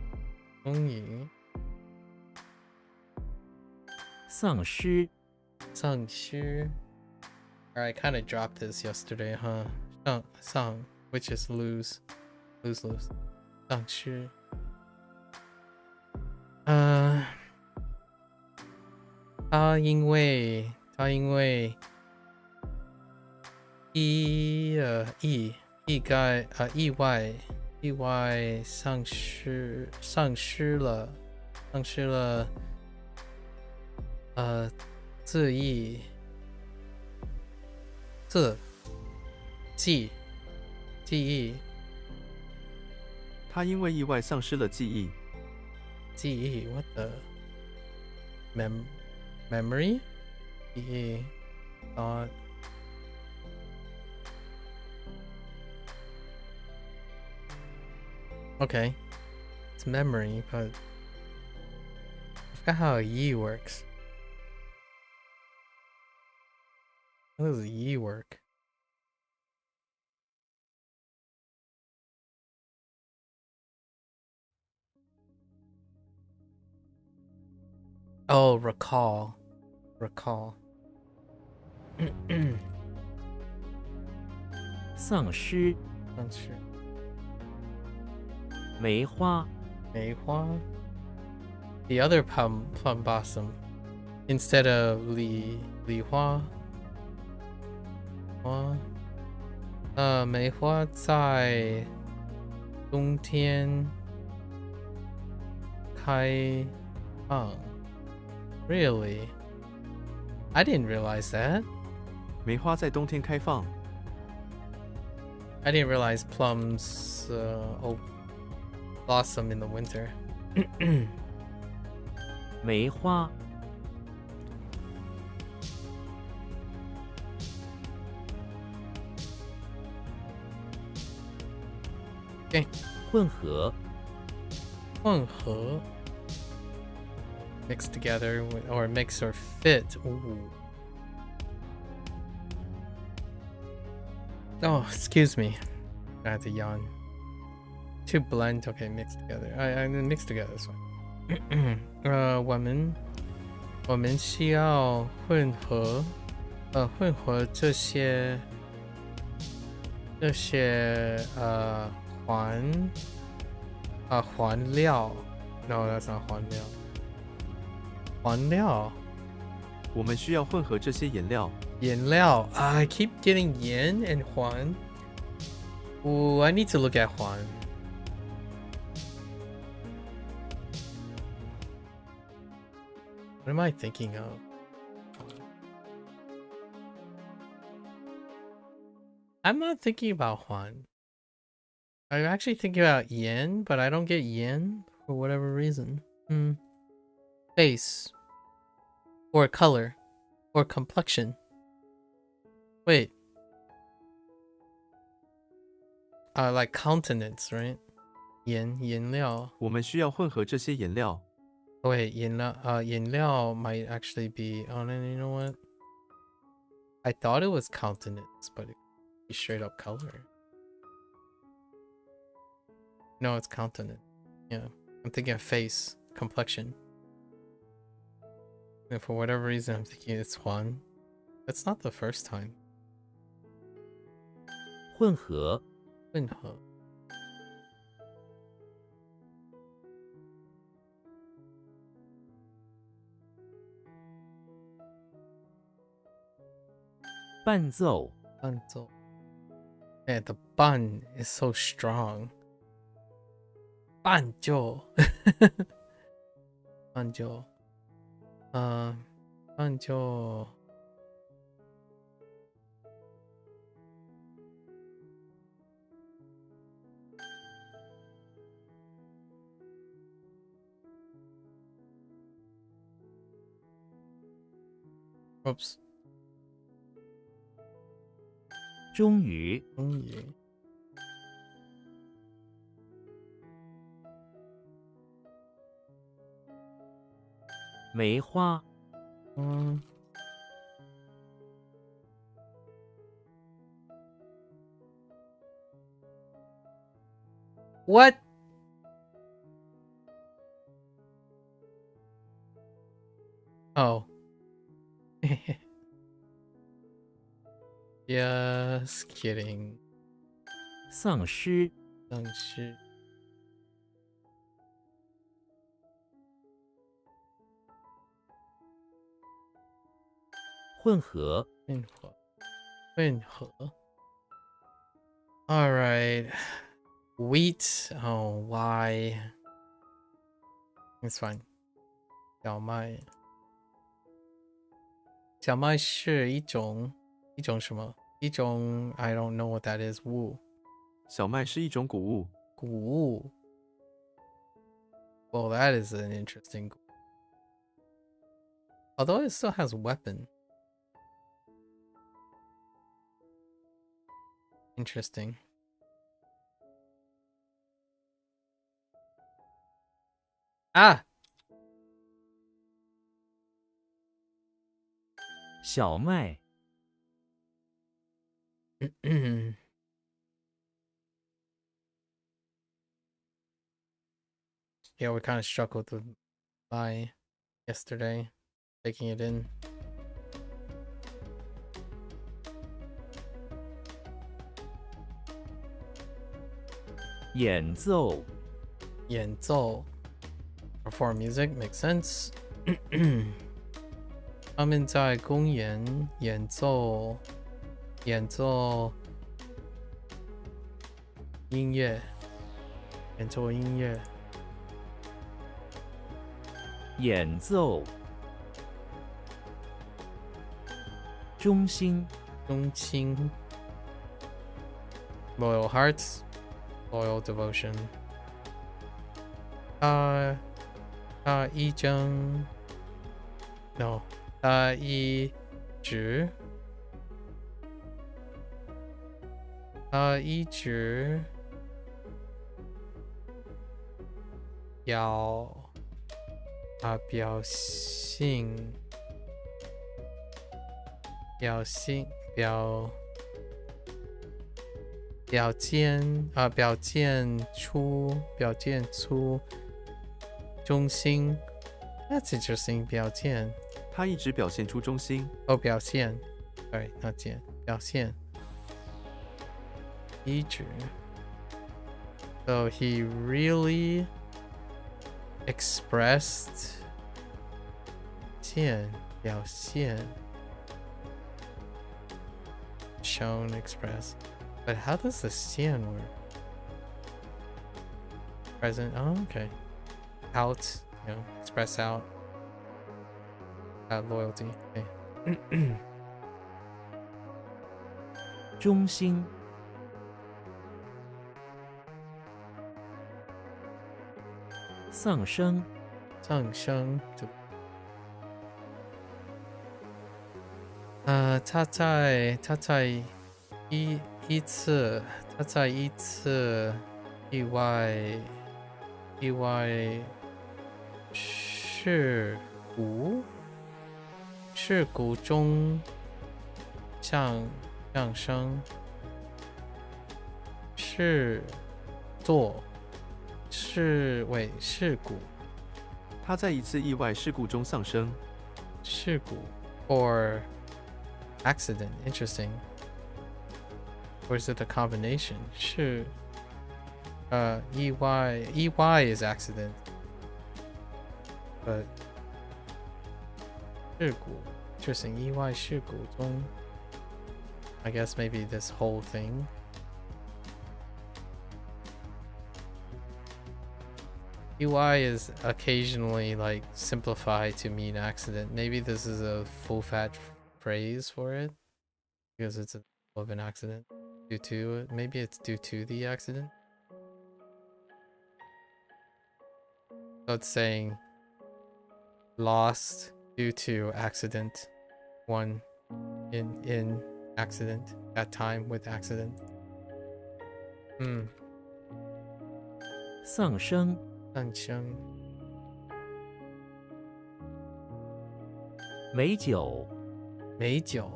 终于丧失，丧失 Alright, I kind of dropped this yesterday, huh? 丧 which is lose. 丧失他因为意外丧失了记忆他因为意外丧失了记忆。 what the memory 记忆 thought okay, it's memory, but I forgot how a yi works. How does a yi work? Oh, recall. 丧失，丧失梅花，梅花 The other plum blossom instead of 梨花梅花在冬天开放 Really? I didn't realize that. 梅花在冬天开放。 I didn't realize plums blossom in the winter. 梅花， Okay. 混合，混合 mix together or mix or fit. Ooh. Oh, excuse me. I had to yawn. To blend, okay, mix together. I mix together this one. 我们需要混合这些还料 No, that's not 还料还料我们需要混合这些颜料。颜料 I keep getting yen and huan. Ooh, I need to look at huan. What am I thinking of? I'm not thinking about Huan. I'm actually thinking about yen, but I don't get yen for whatever reason. face, or color, or complexion. Wait. Like countenance, right? 颜料.我们需要混合这些颜料。 Wait, 颜料 might actually be. Oh, no, you know what? I thought it was countenance, but it could be straight up color. No, it's countenance. Yeah, I'm thinking of face, complexion. And for whatever reason, I'm thinking it's Hoang. That's not the first time. 混合、混合. "伴奏、伴奏. Man, the bun is so strong. 伴奏. 伴奏. 伴奏. Oops. 终于、终于. "梅花、What? Oh. Just kidding. 丧尸、丧尸. "混合、混合. 混合. All right. Wheat. Oh, why? It's fine. 小麦. 小麦是一种什么？一种 I don't know what that is. 物。小麦是一种谷物。谷物. Well, that is an interesting. Although it still has weapon. Interesting. Ah! 小麦、 Yeah, we kind of struggled with by yesterday, taking it in. 演奏、演奏. Perform music makes sense. 他们在公园演奏音乐. 演奏音乐. 演奏、中心、中心. Loyal hearts. Loyal devotion. 一张 No. 一直要表现出中心. That's interesting. 表现. 他一直表现出忠心。表现. Sorry, not 见. 表现. 一直. So he really expressed 表现. Shown, express. But how does the 现 work? Present. Oh, okay. Out. Express out. Loyalty. Okay. 中心、丧生、上升.他在一次意外事故中上升，事故 他在一次意外事故中丧生。事故 or accident. Interesting. Or is it a combination? 意外 is accident. But 事故 interesting. 意外事故中 I guess maybe this whole thing. UI is occasionally like simplified to mean accident. Maybe this is a full fat phrase for it because it's of an accident due to it. Maybe it's due to the accident. So it's saying lost due to accident. One in accident at time with accident. 丧生，丧生美酒，美酒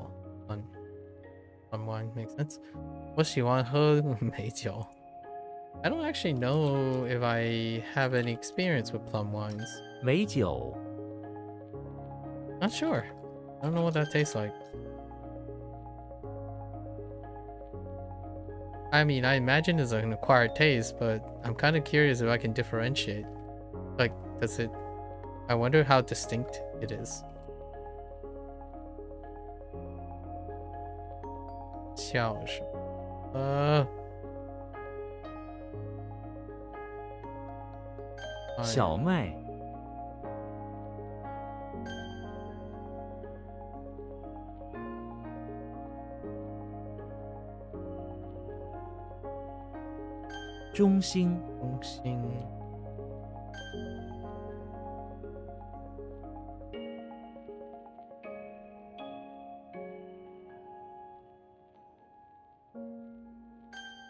on one makes sense. 我喜欢喝美酒 I don't actually know if I have any experience with plum wines. 美酒， Not sure. I don't know what that tastes like. I mean, I imagine it's an acquired taste, but I'm kind of curious if I can differentiate. Like, does it... I wonder how distinct it is. 笑什么？小麦，中心，中心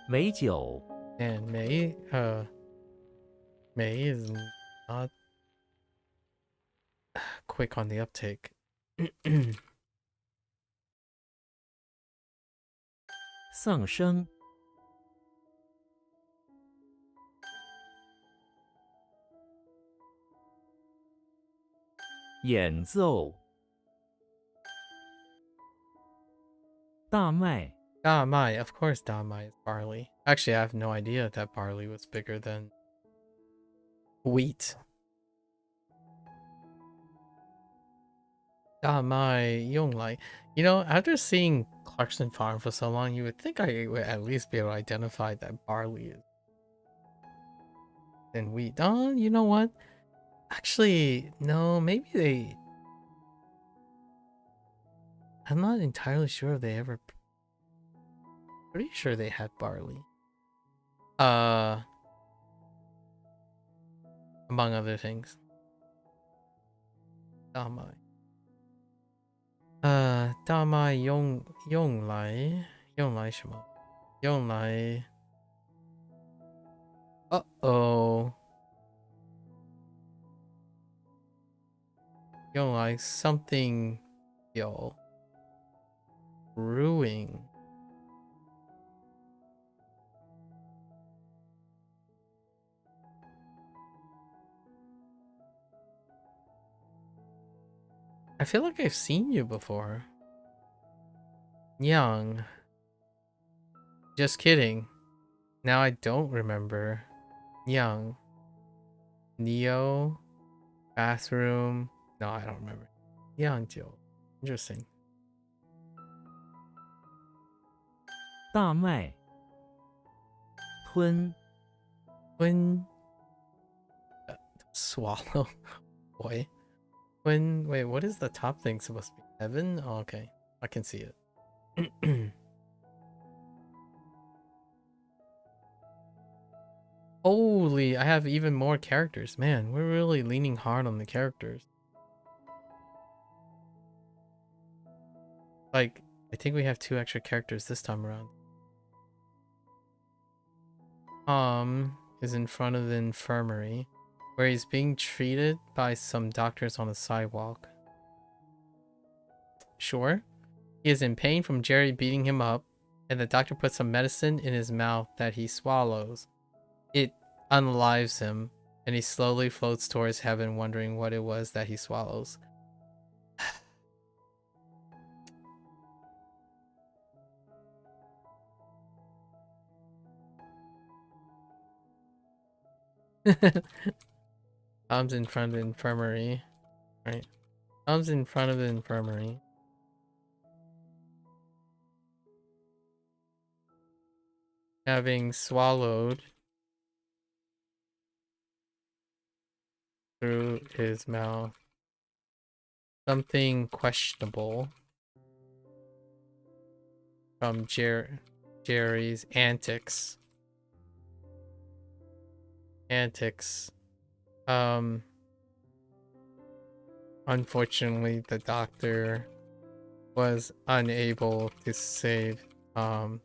美酒， and May is not quick on the uptake. 丧生，演奏，大麦，大麦 of course 大麦 is barley. Actually, I have no idea that barley was bigger than wheat. 大麦用来 You know, after seeing Clarkson Farm for so long, you would think I would at least be able to identify that barley is than wheat. Oh, you know what? Actually, no, maybe they... I'm not entirely sure if they ever... Pretty sure they had barley. Among other things. 大麦。大麦用来什么？用来 Uh-oh. 用来 something 有 brewing. I feel like I've seen you before. Young. Just kidding. Now I don't remember. Young. Neo. Bathroom. No, I don't remember. Young Jill. Interesting. 大麦，吞， When swallow. Boy. When wait, what is the top thing supposed to be? Heaven? Oh, okay. I can see it. Holy, I have even more characters. Man, we're really leaning hard on the characters. Like, I think we have 2 extra characters this time around. Tom is in front of the infirmary, where he's being treated by some doctors on the sidewalk. Sure. He is in pain from Jerry beating him up, and the doctor puts some medicine in his mouth that he swallows. It unalives him, and he slowly floats towards heaven, wondering what it was that he swallows. Tom's in front of the infirmary. Right. Tom's in front of the infirmary. Having swallowed through his mouth something questionable from Jerry's antics. Unfortunately, the doctor was unable to save Tom,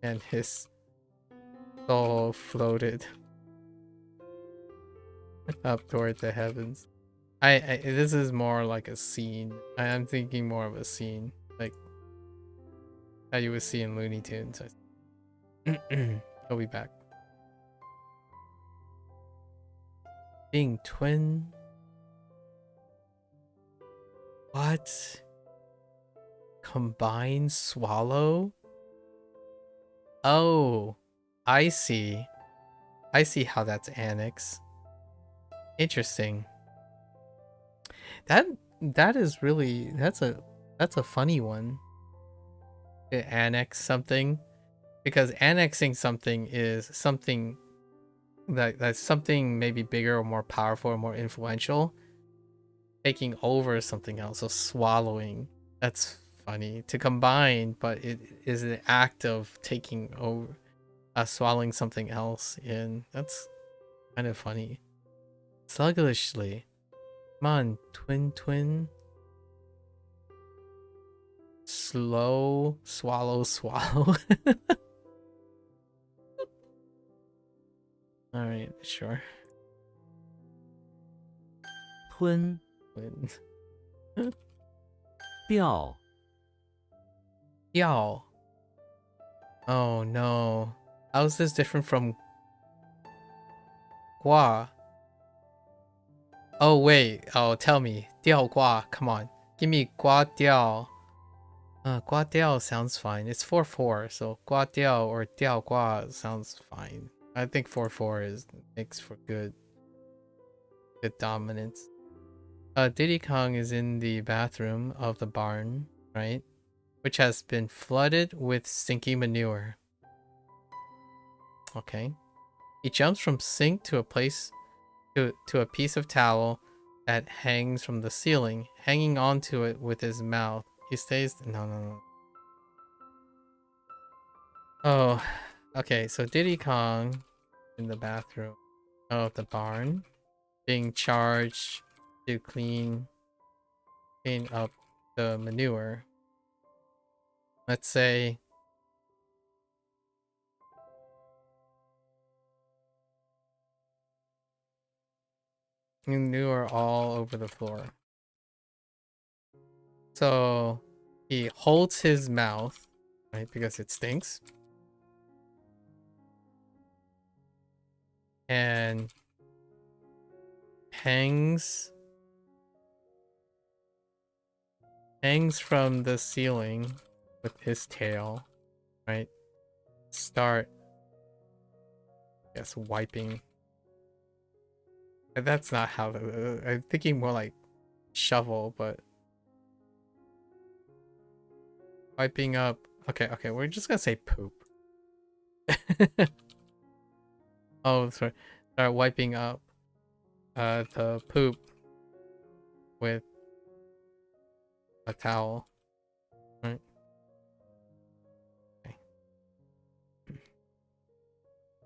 and his soul floated up toward the heavens. This is more like a scene. I'm thinking more of a scene, like how you would see in Looney Tunes. He'll be back. Being twin. What? Combine swallow? Oh, I see. I see how that's annex. Interesting. That is really that's a funny one. To annex something, because annexing something is something that's something maybe bigger or more powerful or more influential, taking over something else. So swallowing, that's funny. To combine, but it is an act of taking over, swallowing something else in. That's kind of funny. Sluggishly. Come on, twin. Slow, swallow. Alright, sure. 吞 Twin. 掉 Yao. Oh no. How is this different from Gua? Oh wait. Oh, tell me. Diao Gua. Come on. Give me Gua Diao. Gua Diao sounds fine. It's 4-4, so Gua Diao or Diao Gua sounds fine. I think 4-4 makes for good dominance. Diddy Kong is in the bathroom of the barn, right? Which has been flooded with stinky manure. Okay. He jumps from sink to a place to a piece of towel that hangs from the ceiling, hanging onto it with his mouth. He stays. No. Oh, okay. So Diddy Kong in the bathroom of the barn, being charged to clean up the manure. Let's say manure all over the floor. So he holds his mouth, right, because it stinks. And hangs from the ceiling with his tail, right? Start, I guess, wiping. That's not how I'm thinking more like shovel, but wiping up. Okay, we're just gonna say poop. Oh, sorry. Start wiping up the poop with a towel. Right. Okay.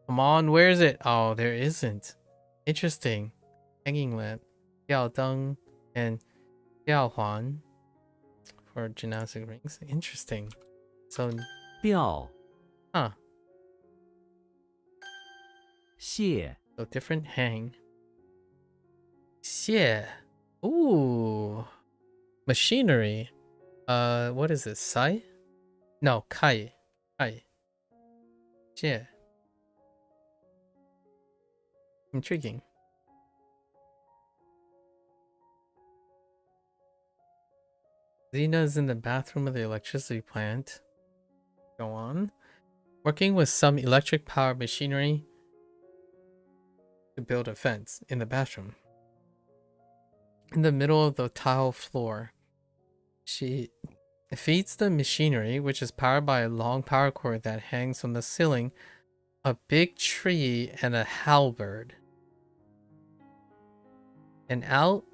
Come on, where is it? Oh, there isn't. Interesting. Hanging lamp, Diao Deng, and Diao Huan. for gymnastic rings. Interesting. So, 钓 huh. 蟹 So different hang. Yeah. Ooh. Machinery. What is this? Sai? No, Kai. Kai. Yeah. Intriguing. Xena's in the bathroom of the electricity plant. Go on. Working with some electric powered machinery to build a fence in the bathroom. In the middle of the tile floor, she feeds the machinery, which is powered by a long power cord that hangs from the ceiling, a big tree and a halberd. And out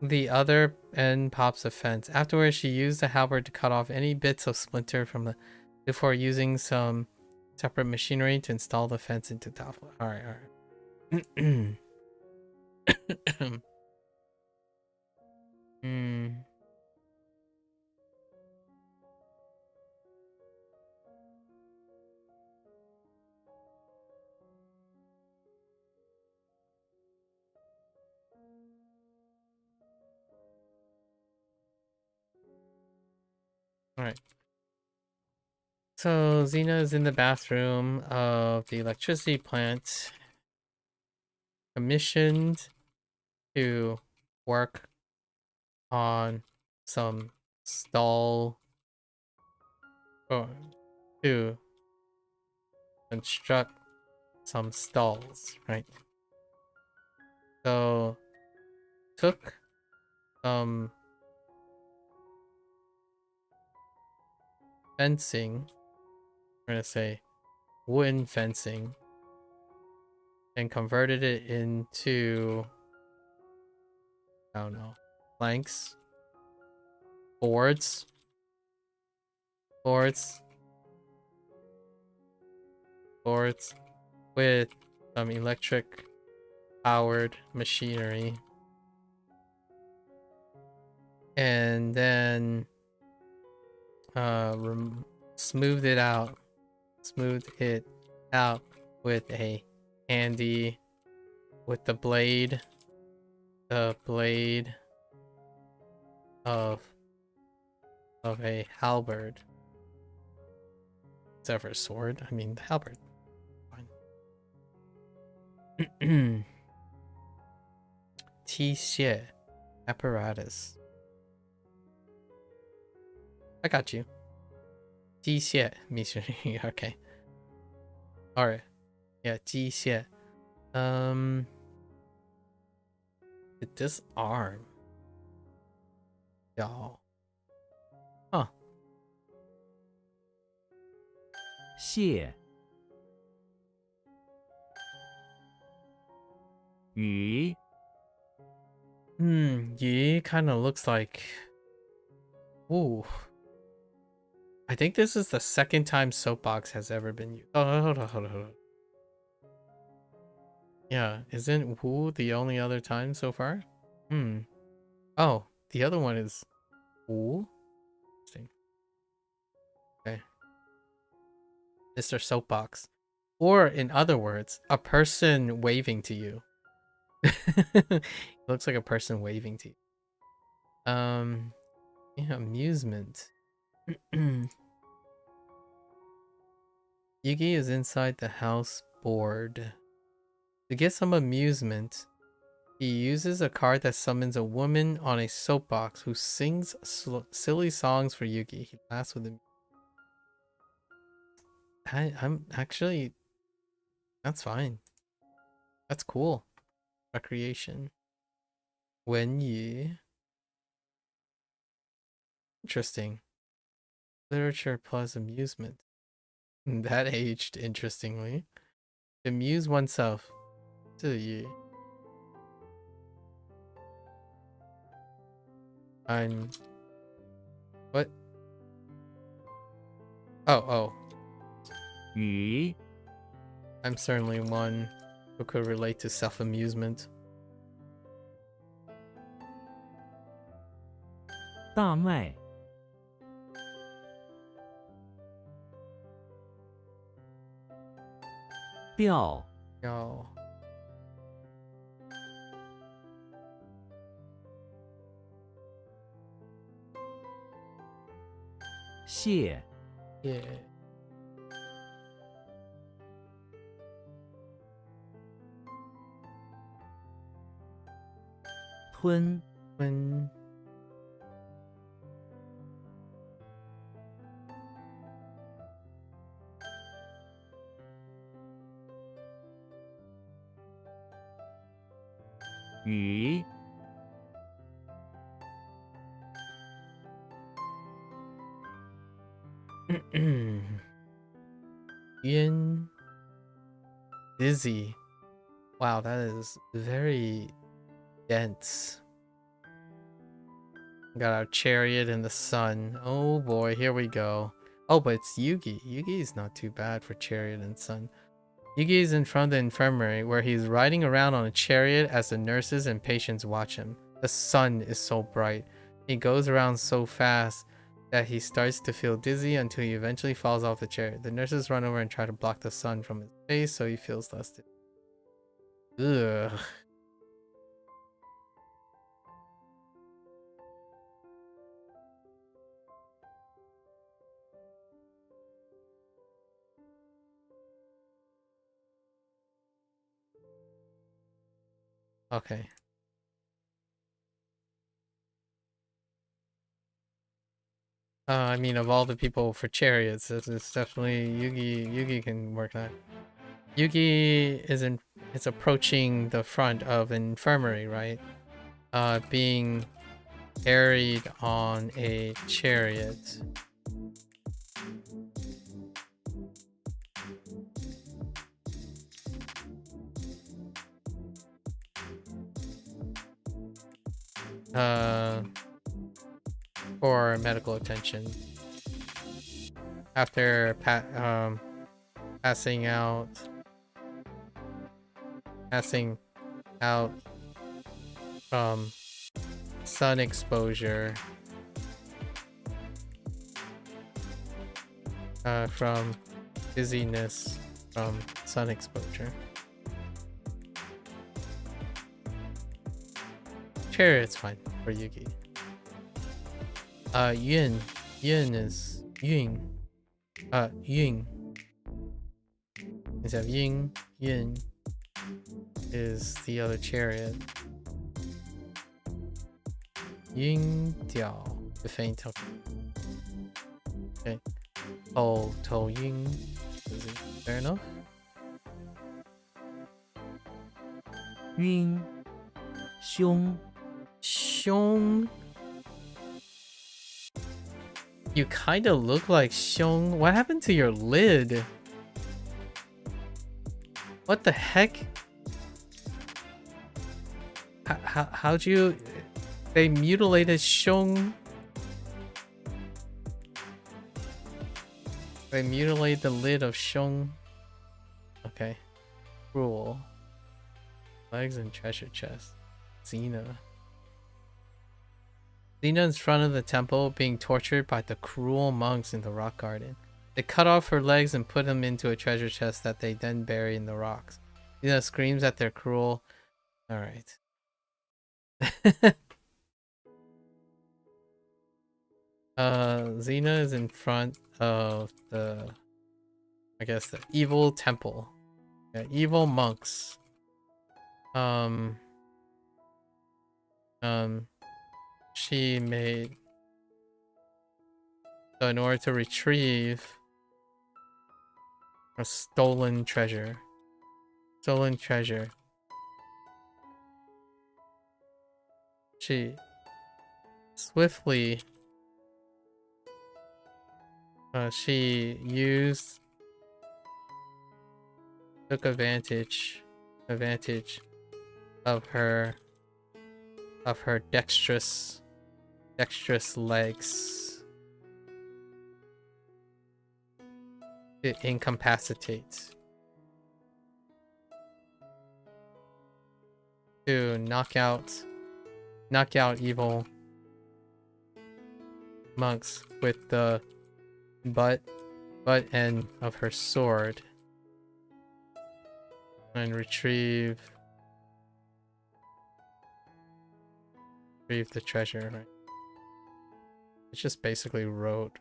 the other end pops a fence. Afterwards, she used the halberd to cut off any bits of splinter from the before using some separate machinery to install the fence into tile floor. Alright, alright. Alright. So Xena is in the bathroom of the electricity plant, commissioned to work on some stall, or to construct some stalls, right? So took some fencing, we're gonna say wooden fencing, and converted it into, I don't know, planks, boards, boards with some electric powered machinery, and then smoothed it out with a handy, with the blade of a halberd. Is that for a sword? I mean, the halberd. Fine. 机械 apparatus. I got you. 机械 machinery. Okay. Alright. Yeah, 机械. It disarm. Y'all. Huh. 蟹鱼 Yi kind of looks like. Ooh. I think this is the second time soapbox has ever been used. Oh, hold on. Yeah, isn't Wu the only other time so far? Oh, the other one is Wu? Interesting. Okay. Mr. Soapbox. Or, in other words, a person waving to you. Looks like a person waving to you. Yeah, amusement. Yugi is inside the house bored. To get some amusement, he uses a card that summons a woman on a soapbox who sings silly songs for Yugi. He laughs with him. I'm actually... That's fine. That's cool. Recreation. When you... Interesting. Literature plus amusement. That aged interestingly. Amuse oneself. To you. I'm... What? Oh. 鱼 I'm certainly one who could relate to self-amusement. 大麦调 Yo. 谢 Yeah. 吞 When 鱼 Yin. Dizzy. Wow, that is very dense. Got our chariot in the sun. Oh boy, here we go. Oh, but it's Yugi. Yugi is not too bad for chariot and sun. Yugi is in front of the infirmary where he's riding around on a chariot as the nurses and patients watch him. The sun is so bright. He goes around so fast that he starts to feel dizzy until he eventually falls off the chariot. The nurses run over and try to block the sun from his face so he feels less dizzy. Ugh. Okay. I mean, of all the people for chariots, it's definitely Yugi. Yugi can work that. Yugi is approaching the front of an infirmary, right? Being carried on a chariot. Uh, for medical attention. After passing out from sun exposure, from dizziness from sun exposure. Chariot's fine for Yugi. Yun is Yun. Yun. Instead of Yun is the other chariot. Yun Diao, the faint hook. Okay. Oh, To Yun. Is it fair enough? 晕胸 Xiong. You kind of look like Xiong. What happened to your lid? What the heck? How'd you... They mutilated Xiong. They mutilate the lid of Xiong. Okay. Cruel. Legs and treasure chest. Xena. Xena in front of the temple being tortured by the cruel monks in the rock garden. They cut off her legs and put them into a treasure chest that they then bury in the rocks. Xena screams at their cruel... Alright. Xena is in front of the... I guess the evil temple. Yeah, evil monks. She made... So in order to retrieve a stolen treasure. She swiftly... she took advantage of her dexterous legs to incapacitate, to knock out evil monks with the butt end of her sword. And retrieve the treasure, right? It's just basically road.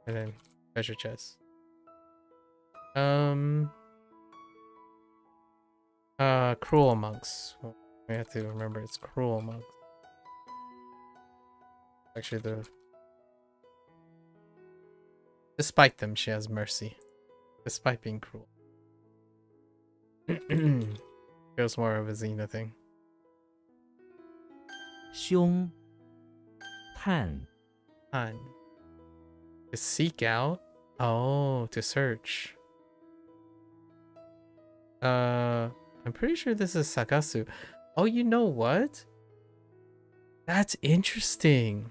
And then treasure chest. Cruel monks. Well, we have to remember it's cruel monks. Actually, despite them, she has mercy. Despite being cruel. Feels more of a Xena thing. 凶，探， To seek out? Oh, to search. I'm pretty sure this is Sakasu. Oh, you know what? That's interesting.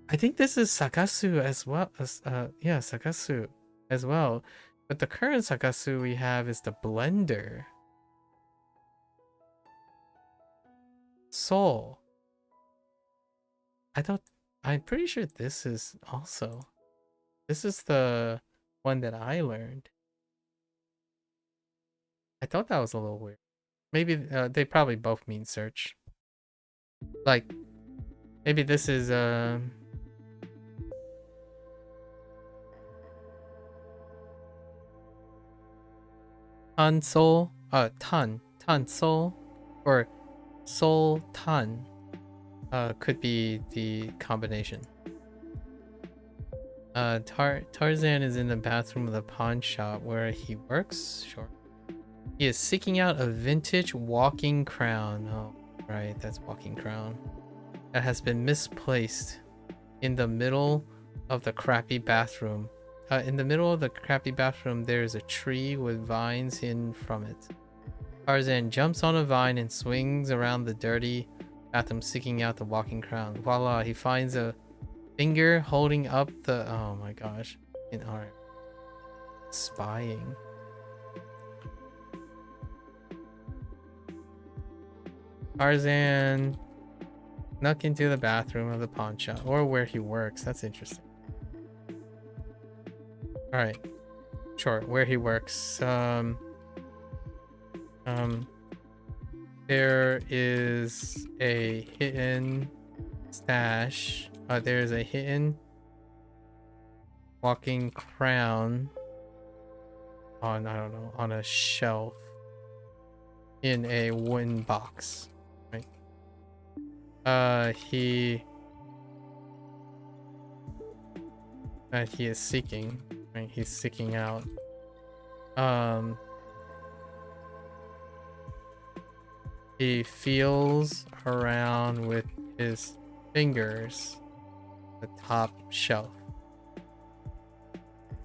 I think this is Sakasu as well as yeah, Sakasu as well. But the current Sakasu we have is the blender. Soul. I'm pretty sure this is also. This is the one that I learned. I thought that was a little weird. Maybe they probably both mean search. Like, maybe this is Tan Soul, Tan Soul, or Soul Tan. Could be the combination. Tarzan is in the bathroom of the pawn shop where he works. Sure. He is seeking out a vintage walking crown. Oh, right, that's walking crown. That has been misplaced in the middle of the crappy bathroom. In the middle of the crappy bathroom, there is a tree with vines hidden from it. Tarzan jumps on a vine and swings around the dirty bathroom, seeking out the walking crown. Voila, he finds a finger holding up the... Oh my gosh. In art. Spying. Tarzan snuck into the bathroom of the pawn shop, or where he works. That's interesting. Alright. Sure, where he works. There is a hidden stash. There's a hidden walking crown on, I don't know, on a shelf in a wooden box. Right? He is seeking, right? He's seeking out. He feels around with his fingers the top shelf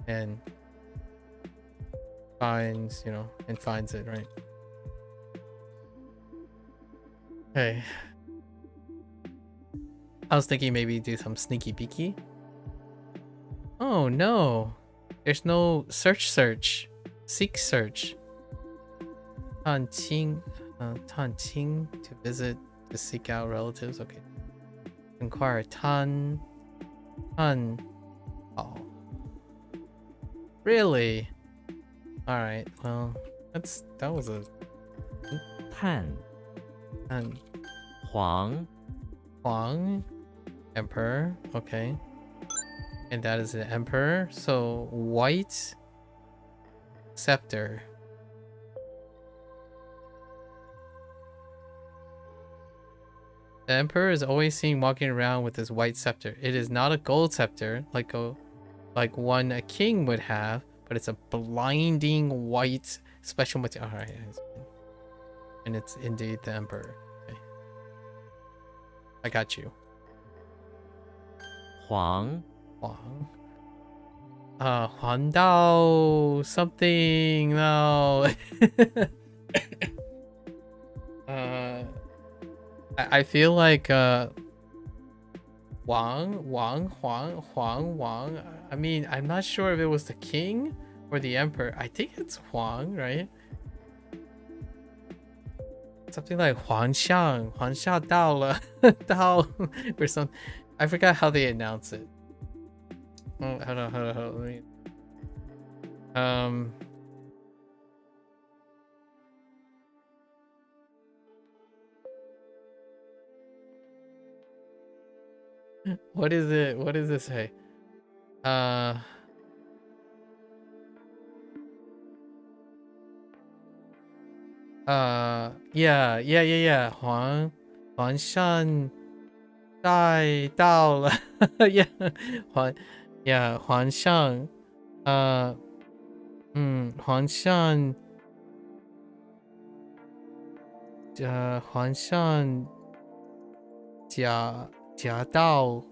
and finds it, right? Okay. I was thinking maybe do some sneaky peeky. Oh no, there's no search. Seek search. Tanting to visit, to seek out relatives. Okay. Inquire Tan. Oh. Really? Alright, well, that was a 探， 黄， Hoang Emperor. Okay. And that is an emperor. So white scepter. The emperor is always seen walking around with his white scepter. It is not a gold scepter like one a king would have, but it's a blinding white special material. All right, and it's indeed the emperor. Okay. I got you. 黄， Huang. Huang Dao something. No. I feel like Wang. I mean, I'm not sure if it was the king or the emperor. I think it's Huang, right? Something like Huang Xiang Dao le Dao or something. I forgot how they announce it. Oh, hold on. Let me. What is it? What does it say? Yeah. 皇上带到了。Yeah, 皇上，皇上驾到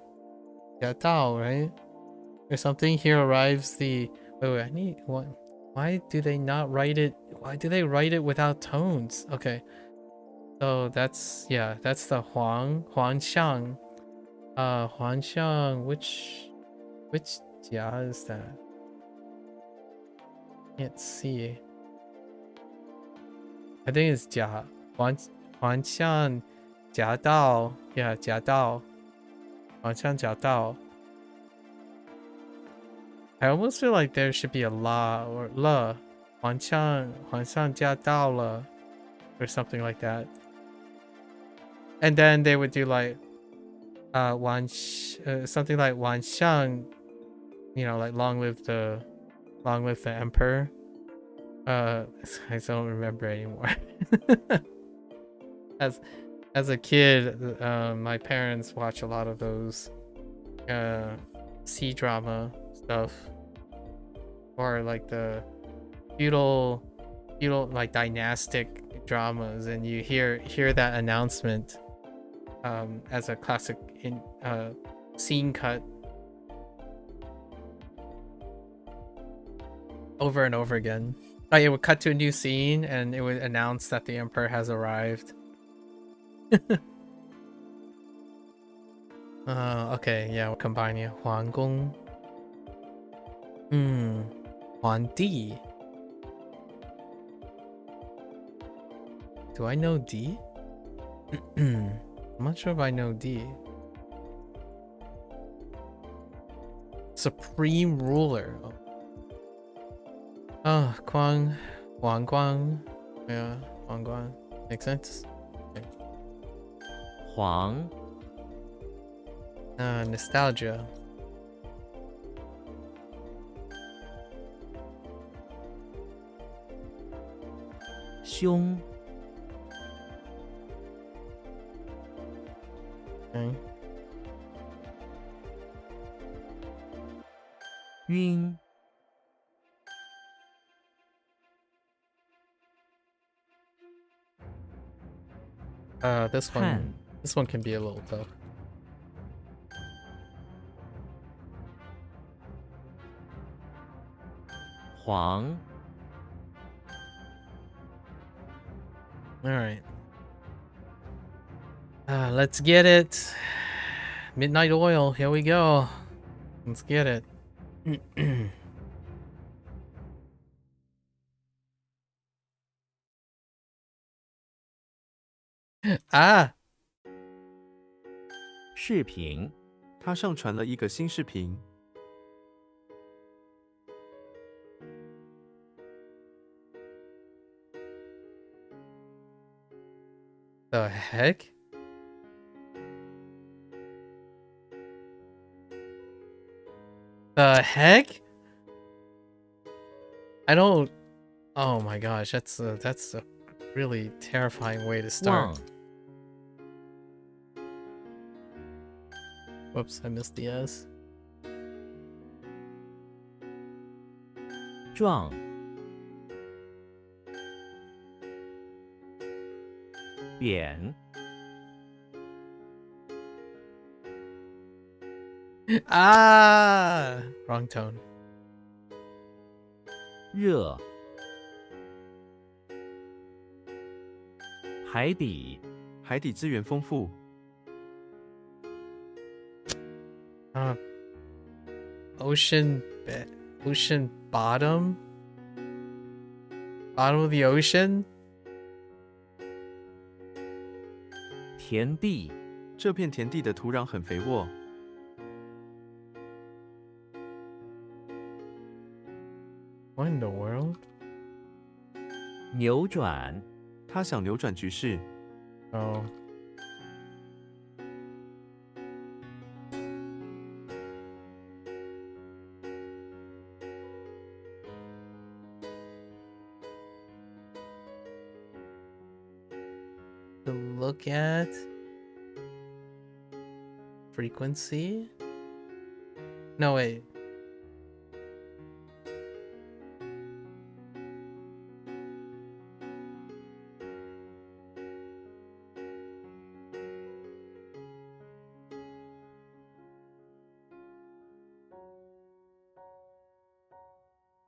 right? Or something. Here arrives the. Wait. I need one. Why do they not write it? Why do they write it without tones? Okay. So that's the Huangxiang. Huangxiang, which jia is that? Can't see. I think it's jia. Huangxiang jia dao. Yeah, jia dao. Huangxiang jia dao. I almost feel like there should be a la or le. Huangxiang jia dao le, or something like that. And then they would do like something like Wan Xiang, like long live the emperor. I don't remember anymore. As a kid, my parents watch a lot of those C drama stuff, or like the feudal like dynastic dramas, and you hear that announcement as a classic scene cut over and over again. Like it would cut to a new scene and it would announce that the emperor has arrived. Okay, yeah, we're combining Huang Gong. Huang Di. Do I know D? I'm not sure if I know D. Supreme ruler. Oh, Wang Guang. Yeah, Wang Guang. Makes sense. Okay. 黄 Nostalgia. 凶 Okay. 晕 This Pan. one can be a little tough. 黄 All right. Let's get it. Midnight Oil. Here we go. Let's get it. Ah. 视频 他上传了一个新视频， The heck? The heck? I don't. Oh my gosh, that's a really terrifying way to start. 望 Whoops, I missed the S. 撞 扁 Ah, wrong tone. 热 海底 海底资源丰富， Ocean bottom. Bottom of the ocean. 田地 这片田地的土壤很肥沃， What in the world? 扭转 他想扭转局势， Oh. to look at frequency. No, wait.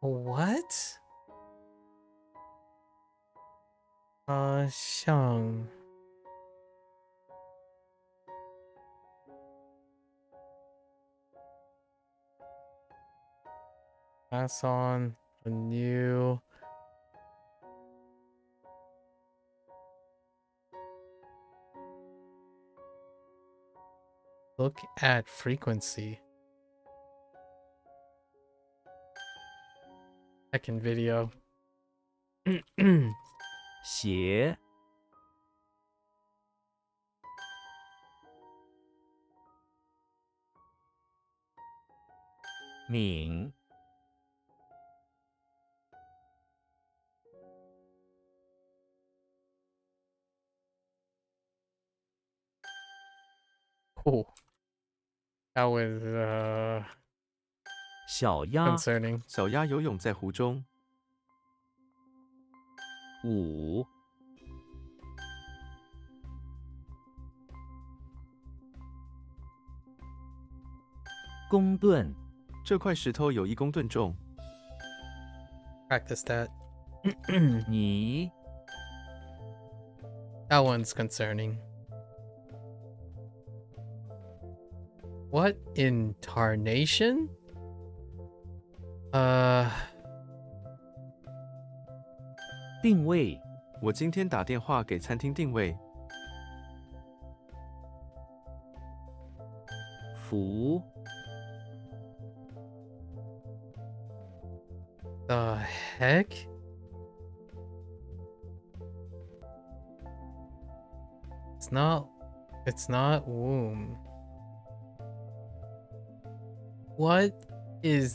What? 像 pass on a new look at frequency. Second video. 鞋敏 Oh, that was 小鸭 concerning. 小鸭游泳在湖中，五公吨这块石头有1公吨重。 Practice that. 泥 That one's concerning. What in tarnation? 定位我今天打电话给餐厅定位，福 the heck? It's not womb. What in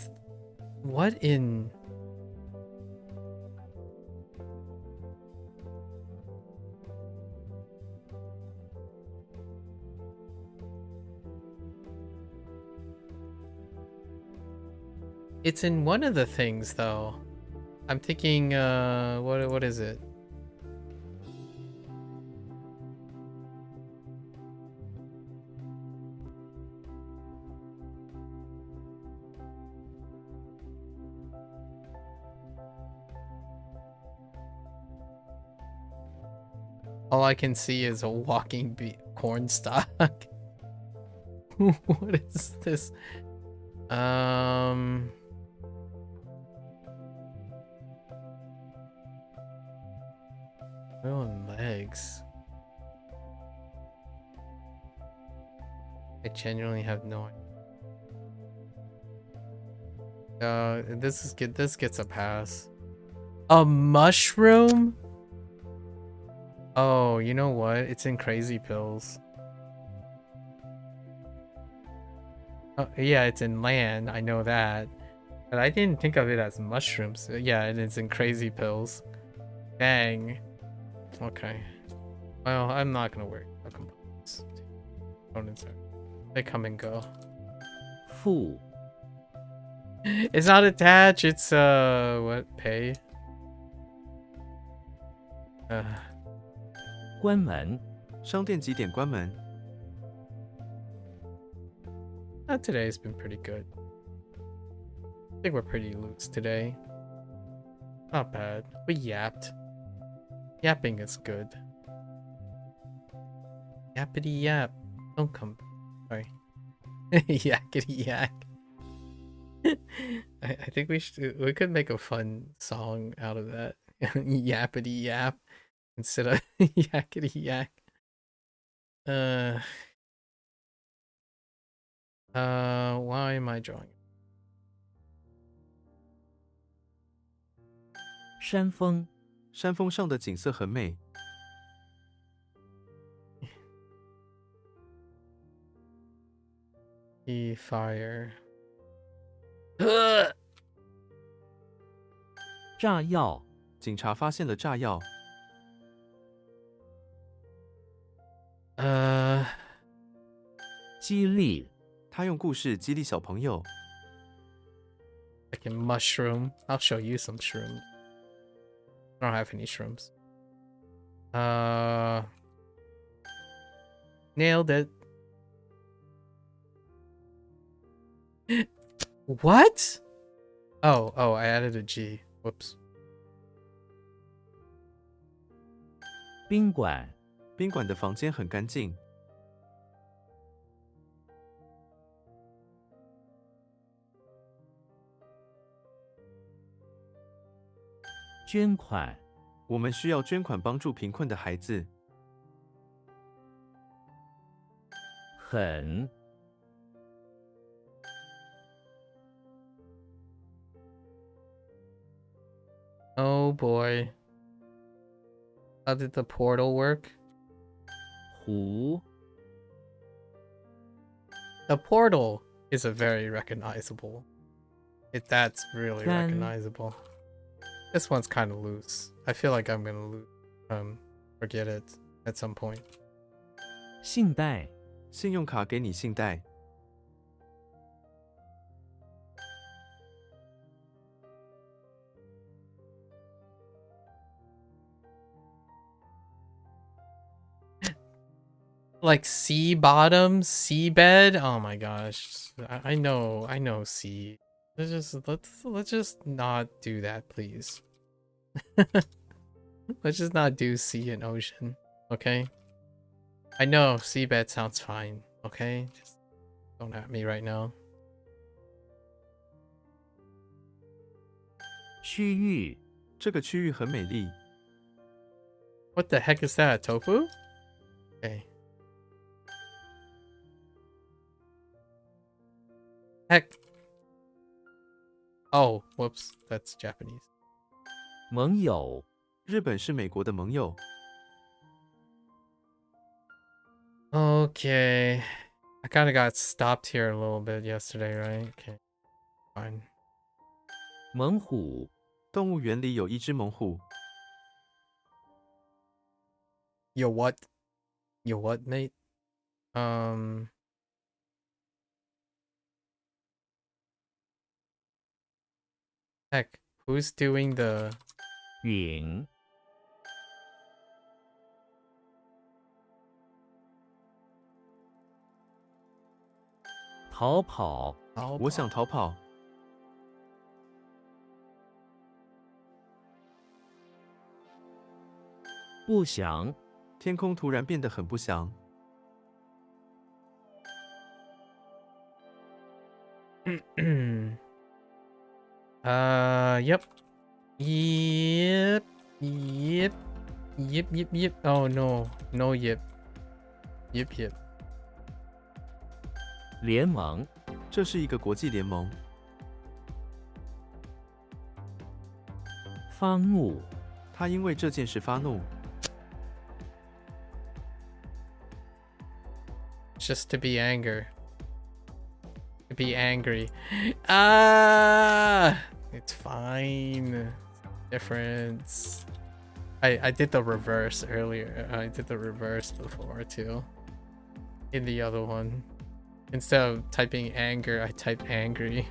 It's in one of the things though. I'm thinking what is it? All I can see is a walking corn stalk. What is this? Oil and legs. I genuinely have no idea. This gets a pass. A mushroom? Oh, you know what? It's in Crazy Pills. Oh, yeah, it's in Land. I know that. But I didn't think of it as mushrooms. Yeah, it is in Crazy Pills. Dang. Okay. Well, I'm not gonna worry about components. Components they come and go. 富 It's not attached. It's what pay? 关门商店几点关门？ Today's been pretty good. I think we're pretty loose today. Not bad. We yapped. Yapping is good. Yappity yap. Don't come. Sorry. Yakety yak. I think we could make a fun song out of that. Yappity yap instead of yakety yak. Why am I drawing? 山峰山峰上的景色很美， Fire. 炸药警察发现了炸药，激励，他用故事激励小朋友。 Like in mushroom. I'll show you some shrooms. I don't have any shrooms. Nailed it. What? Oh, I added a G. Whoops. 宾馆，宾馆的房间很干净。捐款，我们需要捐款帮助贫困的孩子。很， Oh boy. How did the portal work? 湖， The portal is a very recognizable. That's really Then- recognizable. This one's kind of loose. I feel like I'm gonna forget it at some point. 信贷，信用卡给你信贷。 Like sea bottom, seabed. Oh my gosh, I know sea. Let's just not do that, please. Let's just not do sea and ocean, okay? I know seabed sounds fine, okay? Just don't at me right now. 区域，这个区域很美丽。 What the heck is that, tofu? Okay. Heck. Oh, whoops, that's Japanese. 盟友，日本是美国的盟友。 Okay. I kind of got stopped here a little bit yesterday, right? Okay. Fine. 猛虎，动物园里有一只猛虎。 Yo, what? Yo, what, mate? Heck, who's doing the... 允，逃跑，我想逃跑。 不祥，天空突然变得很不祥。 Yep. Yep. Yep. Yep, yep, yep. Oh no. No yep. Yep, yep. 联盟，这是一个国际联盟。 方怒，他因为这件事发怒。 Just to be anger. To be angry. Ah! It's fine. Difference. I did the reverse earlier. I did the reverse before too. In the other one. Instead of typing anger, I typed angry.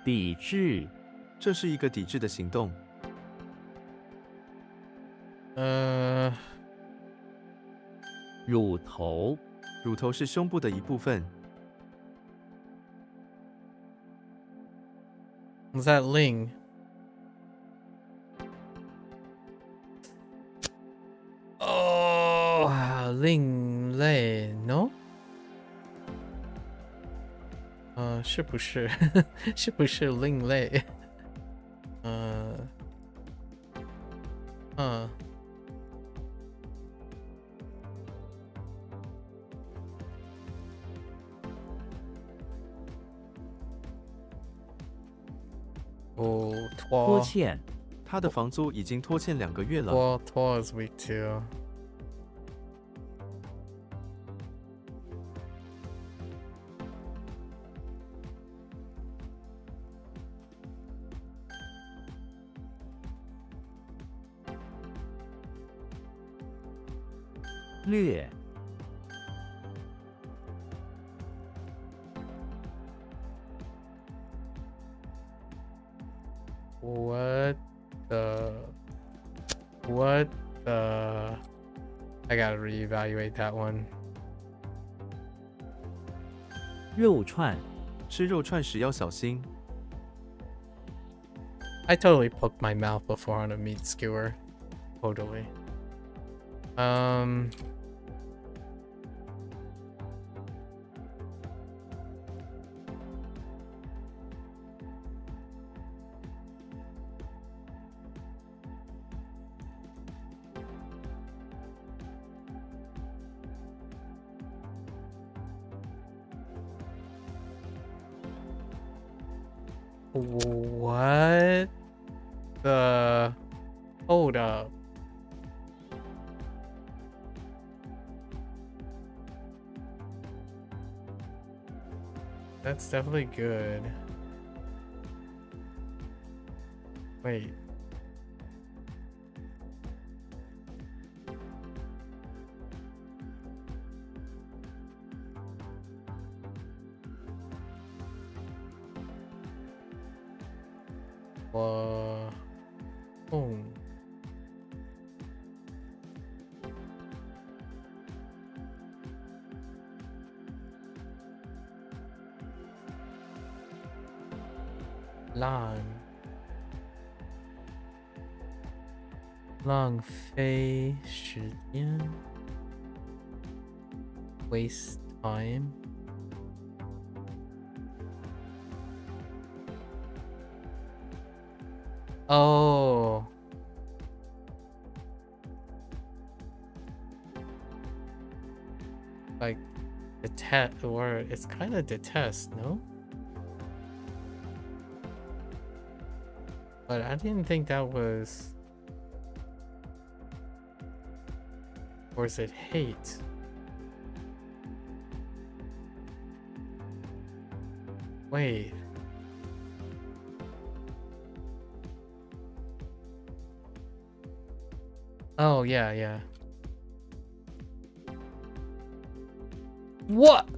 抵制，这是一个抵制的行动。 乳头，乳头是胸部的一部分。 Was that Ling? Oh, Ling Lei, no? 是不是？是不是另类？哦，拖欠，他的房租已经拖欠2个月了。拖 is weak too. 略 What the? What the? I gotta reevaluate that one. 肉串 吃肉串时要小心。 I totally poked my mouth before on a meat skewer. Totally. What the? Hold up. That's definitely good. Wait. Hoang. Long 费时间 waste time. Oh. Like detest, or it's kind of detest, no? But I didn't think that was, or is it hate? Wait. Oh, yeah, yeah. What?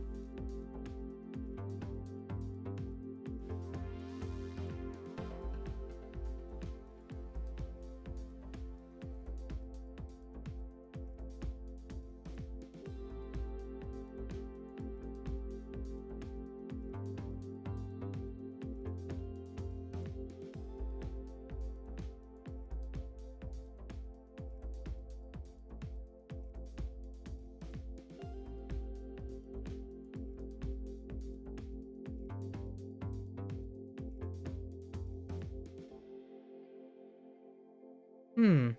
Hmm.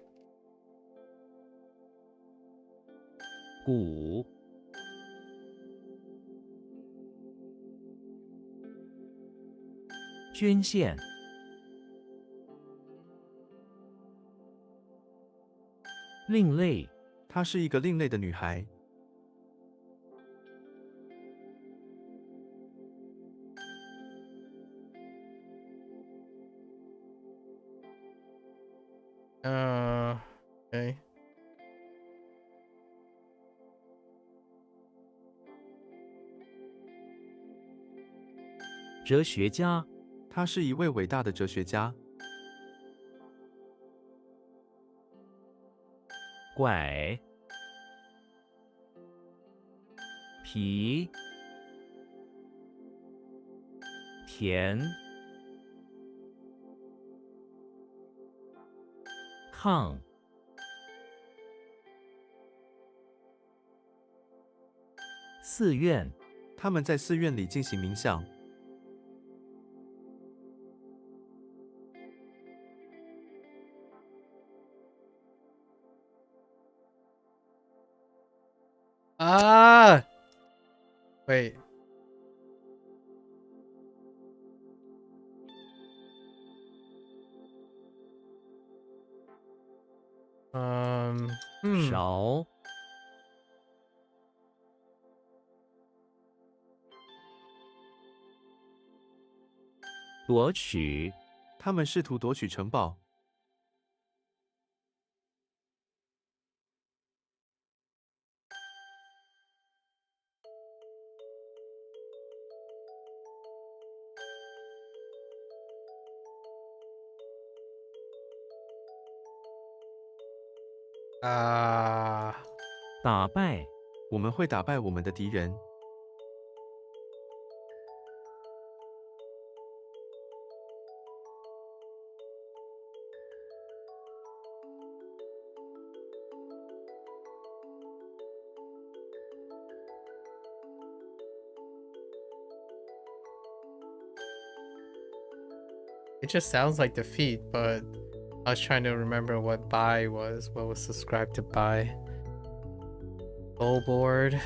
骨 捐献 另类 她是一个另类的女孩。 Okay. 哲学家 她是一位伟大的哲学家。 拐 皮 甜 炕 寺院 他们在寺院里进行冥想。 Ah! Wait. Hmm. 勺 夺取 他们试图夺取城堡。啊、打败，我们会打败我们的敌人。It just sounds like defeat, but I was trying to remember what buy was. What was subscribed to buy? Goal board.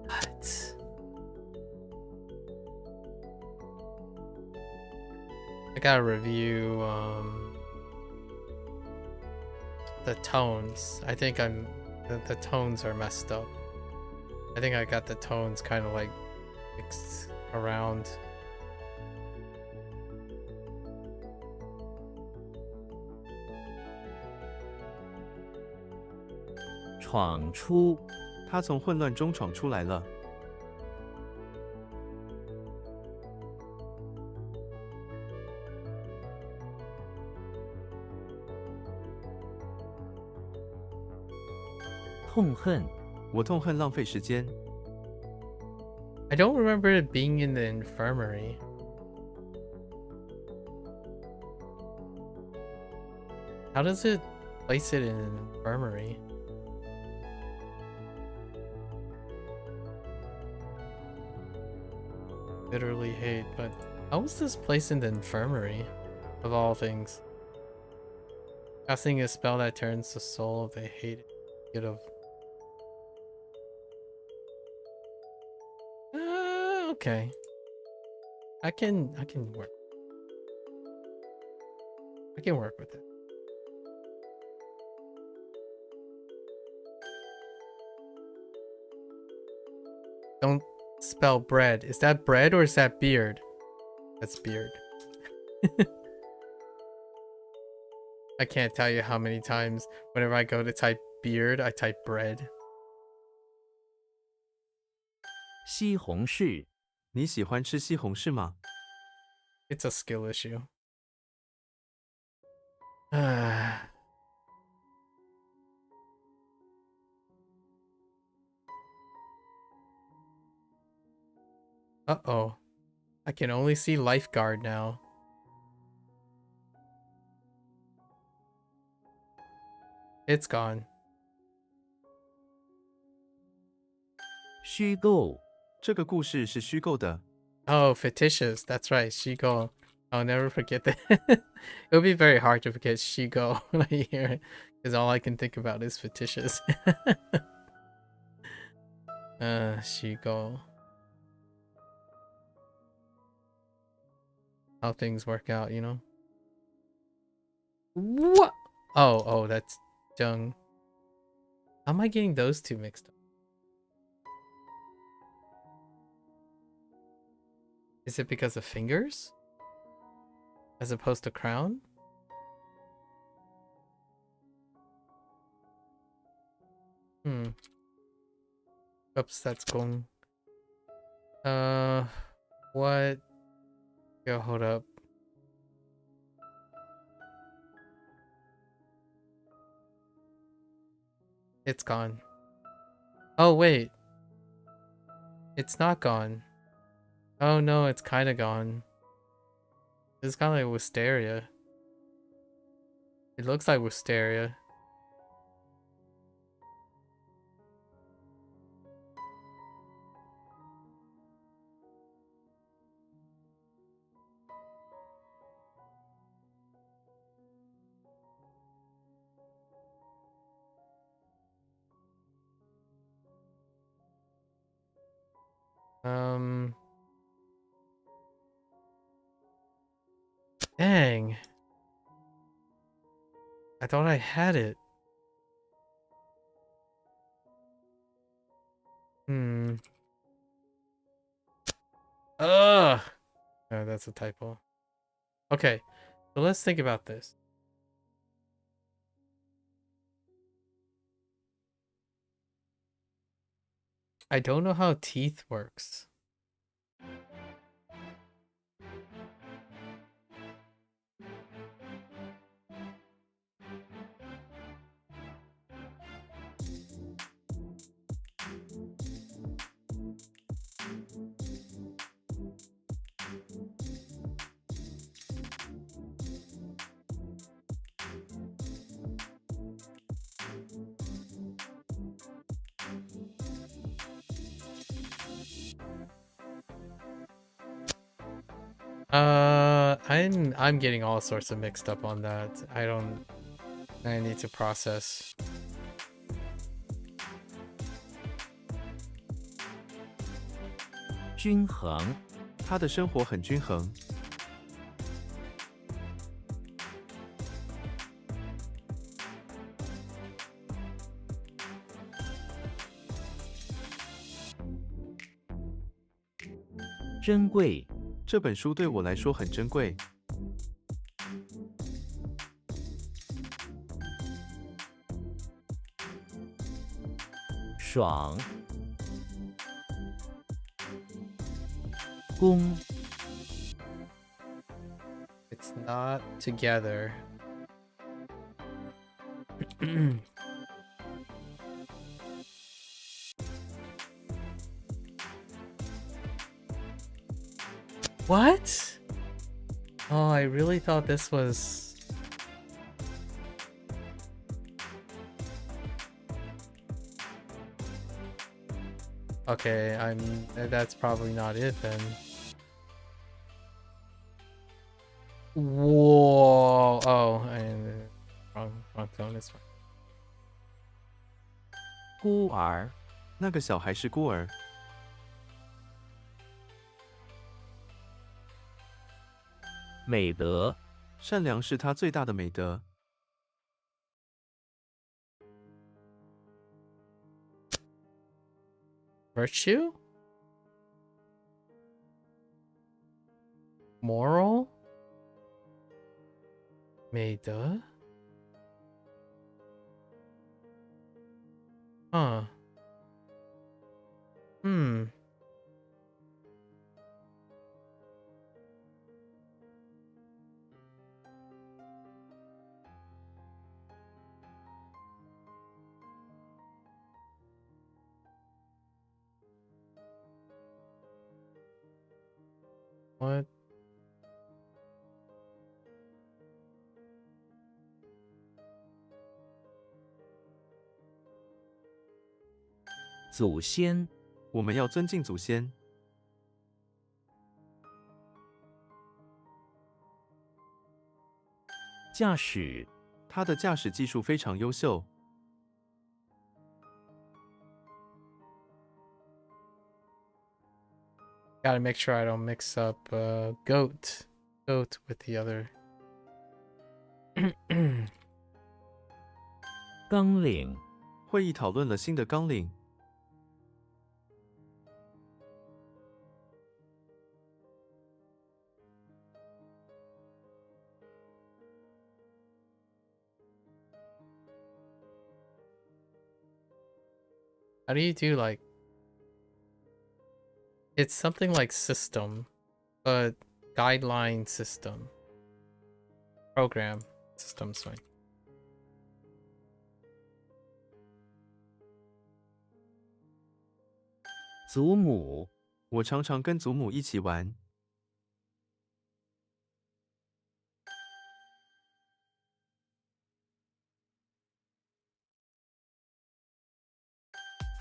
What? I gotta review the tones. I think the tones are messed up. I think I got the tones kind of like mixed around. "闯出，他从混乱中闯出来了。痛恨，我痛恨浪费时间。 I don't remember it being in the infirmary. How does it place it in an infirmary? Literally hate, but how was this placed in the infirmary? Of all things. Casting a spell that turns the soul of the hated get of. Okay. I can work. I can work with it. Don't spell bread. Is that bread or is that beard? That's beard. I can't tell you how many times whenever I go to type beard, I type bread. 西红柿，你喜欢吃西红柿吗？ It's a skill issue. Uh-oh. I can only see lifeguard now. It's gone. 虚构，这个故事是虚构的。 Oh, fictitious. That's right. Shigo. I'll never forget that. It would be very hard to forget Shigo when I hear it. Because all I can think about is fictitious. Shigo. How things work out, you know? What? Oh, that's Jung. How am I getting those two mixed up? Is it because of fingers? As opposed to crown? Oops, that's Gong. What? Yo, hold up. It's gone. Oh, wait. It's not gone. Oh, no, it's kind of gone. It's kind of like wisteria. It looks like wisteria. Dang. I thought I had it. Ugh. No, that's a typo. Okay, so let's think about this. I don't know how teeth works. I'm getting all sorts of mixed up on that. I need to process. 均衡，他的生活很均衡。 珍贵，这本书对我来说很珍贵。 爽，公， It's not together. What? Oh, I really thought this was... Okay, that's probably not it then. Whoa! Oh, wrong tone. It's fine. 孤儿，那个小孩是孤儿。 美德， 善良是他最大的美德。 Virtue? Moral? 美德? Huh. What? 祖先，我们要尊敬祖先。 驾驶，他的驾驶技术非常优秀。 Gotta make sure I don't mix up goat with the other. 纲领，会议讨论了新的纲领。 How do you do like... It's something like system, but guideline system. Program system, sorry. 祖母，我常常跟祖母一起玩。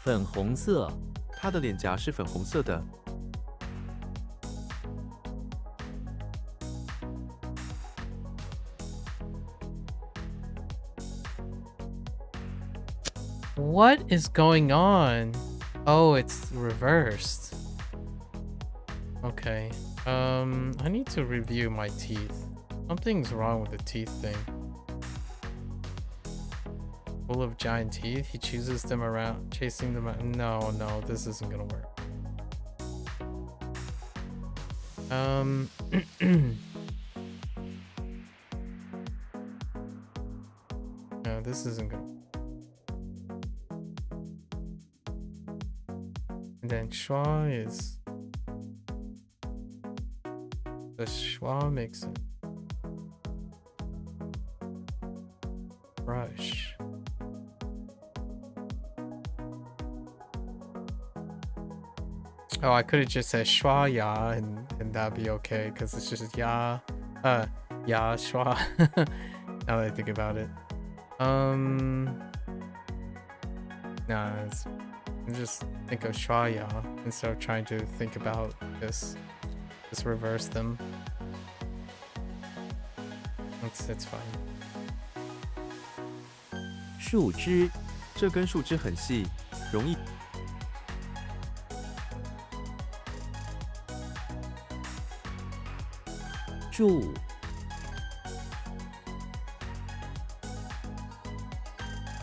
粉红色，他的脸颊是粉红色的。 What is going on? Oh, it's reversed. Okay. I need to review my teeth. Something's wrong with the teeth thing. Full of giant teeth. He chooses them around, chasing them out. No, this isn't gonna work. No, this isn't gonna. And then schwa is... The schwa makes it... Brush. Oh, I could have just said schwa ya and that'd be okay, because it's just ya. Ya schwa. Now that I think about it. Nah, just think of schwa ya instead of trying to think about this. Just reverse them. It's fine. 树枝，这根树枝很细，容易住，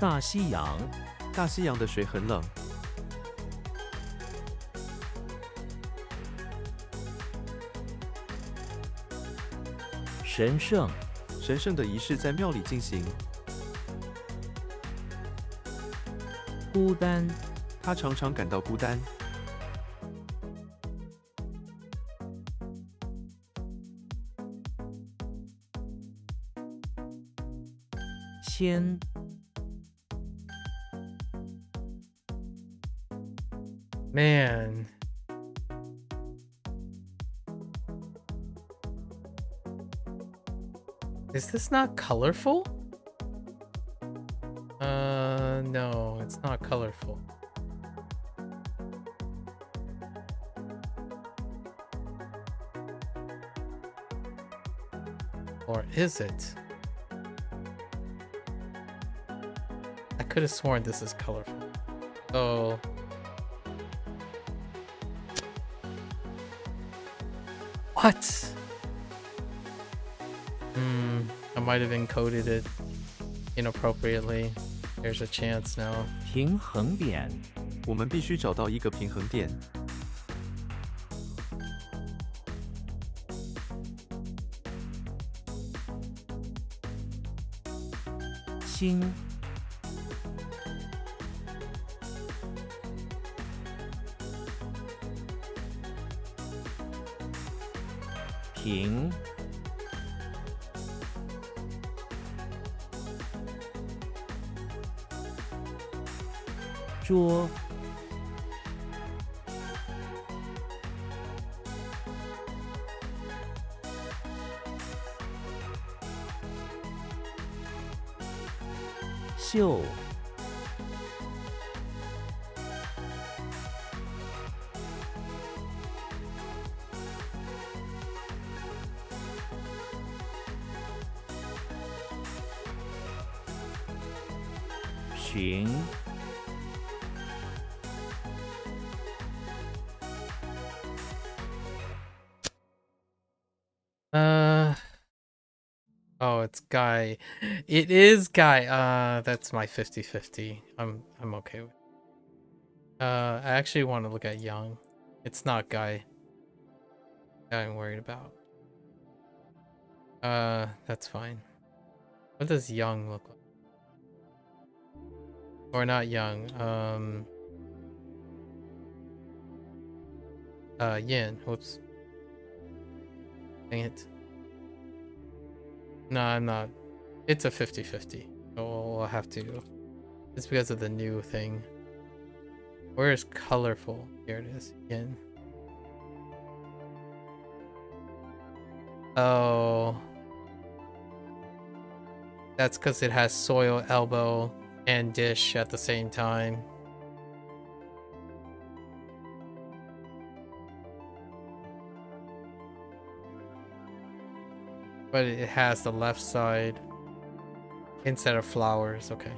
大西洋，大西洋的水很冷，神圣，神圣的仪式在庙里进行。孤单，他常常感到孤单。谦， Man. Is this not colorful? No, it's not colorful. Or is it? I could have sworn this is colorful. So what? I might have encoded it inappropriately. There's a chance now. 平衡点，我们必须找到一个平衡点。心，平，桌，袖，寻， Oh, it's Guy. It is Guy. That's my 50-50. I'm okay with it. I actually want to look at Young. It's not Guy. I'm worried about. That's fine. What does Young look like? Or not Young. Yin. Whoops. Dang it. No, I'm not. It's a 50-50. So we'll have to. It's because of the new thing. Where is colorful? Here it is. Yin. Oh. That's because it has soil, elbow, and dish at the same time. But it has the left side instead of flowers. Okay.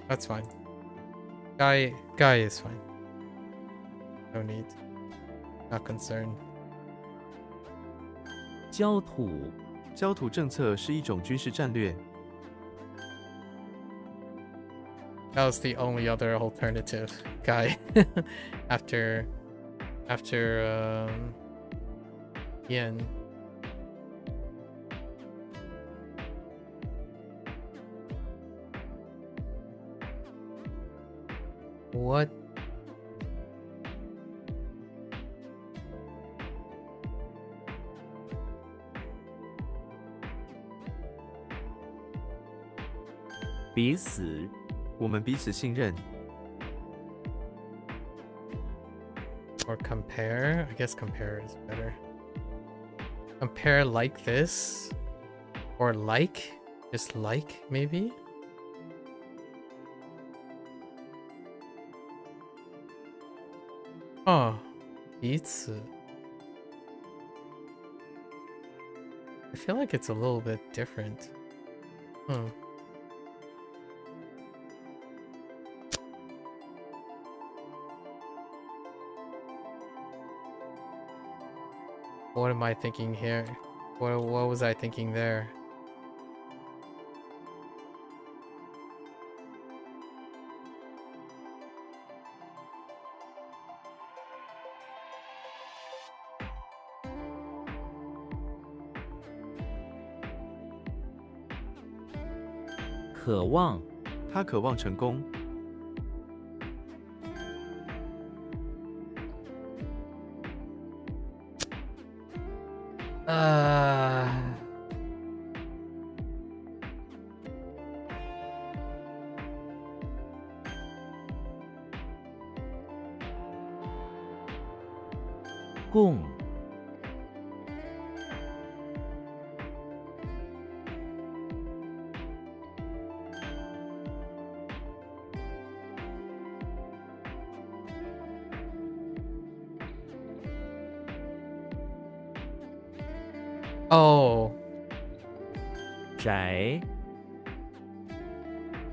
That's fine. Guy is fine. No need. Not concerned. 焦土，焦土政策是一种军事战略。 That was the only other alternative guy after Yin. What? "彼此，我们彼此信任。 Or compare? I guess compare is better. Compare like this? Or like? Just like, maybe? Oh, 彼此. I feel like it's a little bit different. Hmm. What am I thinking here? What was I thinking there?渴望，他渴望成功。共，Oh. 宅，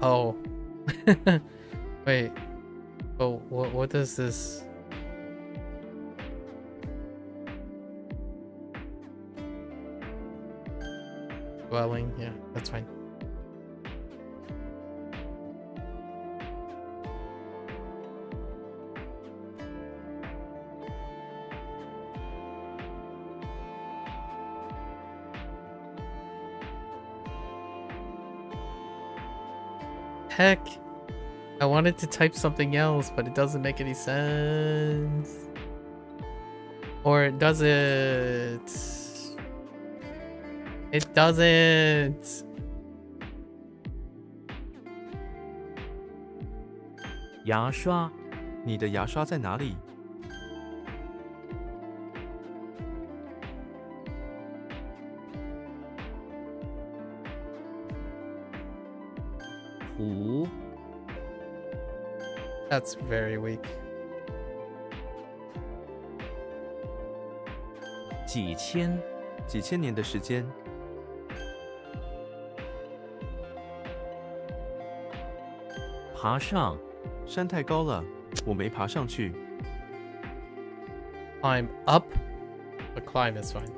Oh. Wait. Oh, what does this? Dwelling, yeah, that's fine. Heck, I wanted to type something else, but it doesn't make any sense. Or does it? It doesn't. 牙刷，你的牙刷在哪里？图， That's very weak. 几千，几千年的时间，爬上，山太高了，我没爬上去。Climb up, but climb is fine.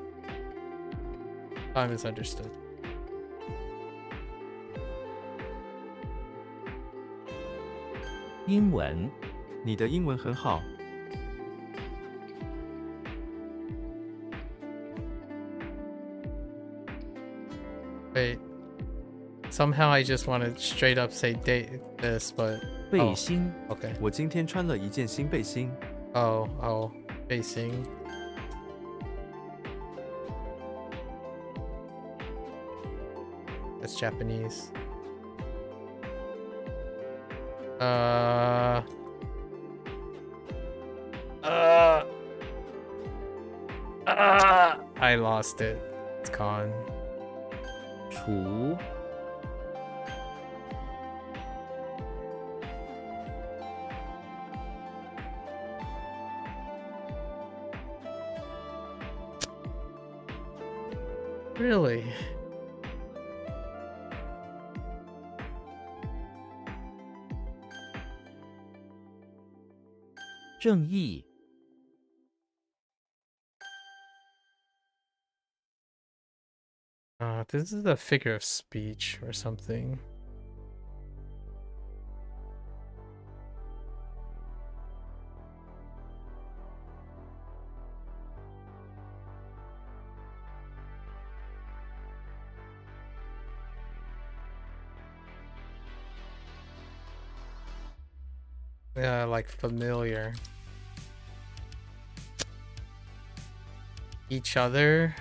Climb is understood. 英文，你的英文很好， Wait. Somehow I just want to straight up say this, but 背心， okay. 我今天穿了一件新背心。 Oh, facing. That's Japanese. I lost it. It's gone. 除， Really? 正义， This is a figure of speech or something. Yeah, like familiar. Each other.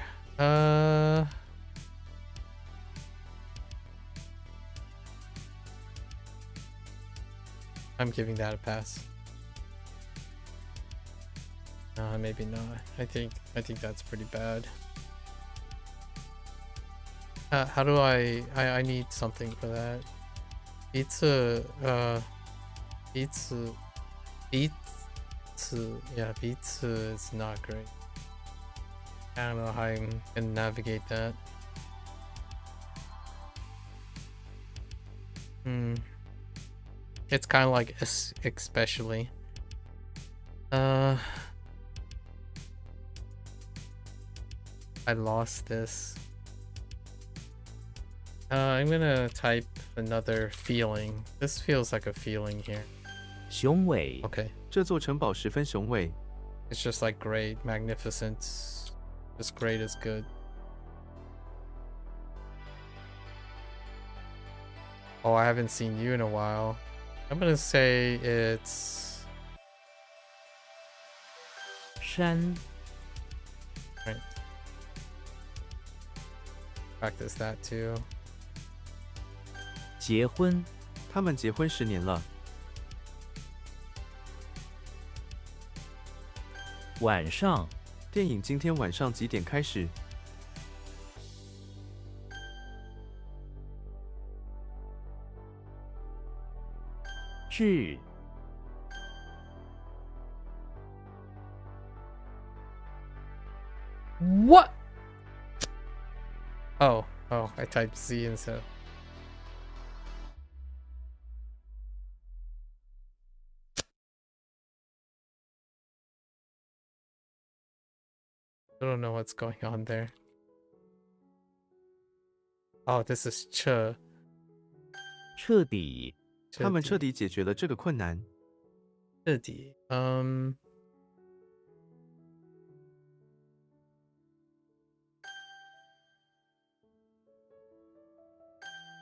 I'm giving that a pass. Maybe not. I think that's pretty bad. How do I need something for that. Pizza, yeah, pizza is not great. I don't know how I'm gonna navigate that. It's kind of like especially. I lost this. I'm gonna type another feeling. This feels like a feeling here. 雄伟， Okay. 这座城堡十分雄伟， It's just like great, magnificent. Just great is good. Oh, I haven't seen you in a while. I'm gonna say it's 山， practice that too. 结婚， 他们结婚10年了。 晚上， 电影今天晚上几点开始？ 至， What? Oh, I typed Z instead. I don't know what's going on there. Oh, this is ch. 彻底，他们彻底解决了这个困难。彻底.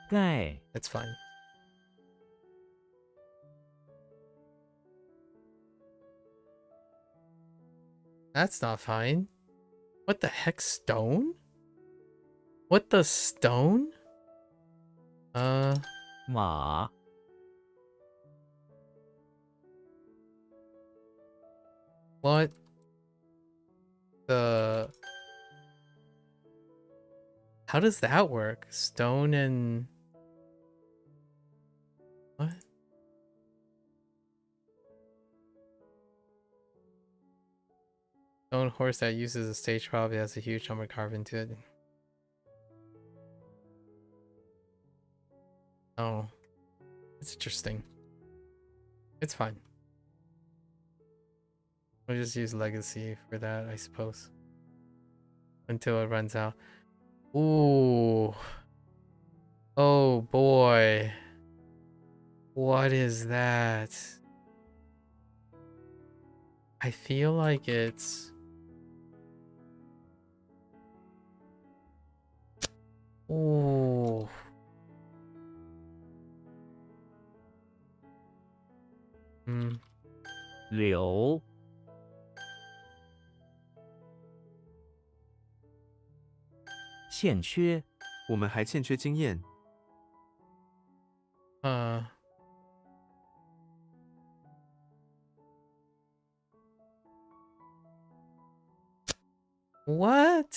Gai. It's fine. That's not fine. What the heck, stone? What the stone? 马， What the... How does that work? Stone and... What? Stone horse that uses a stage probably has a huge number carved into it. Oh. It's interesting. It's fine. We'll just use legacy for that, I suppose. Until it runs out. Ooh. Oh boy. What is that? I feel like it's... Ooh. Hmm. 柳， 欠缺， 我们还欠缺经验。 What?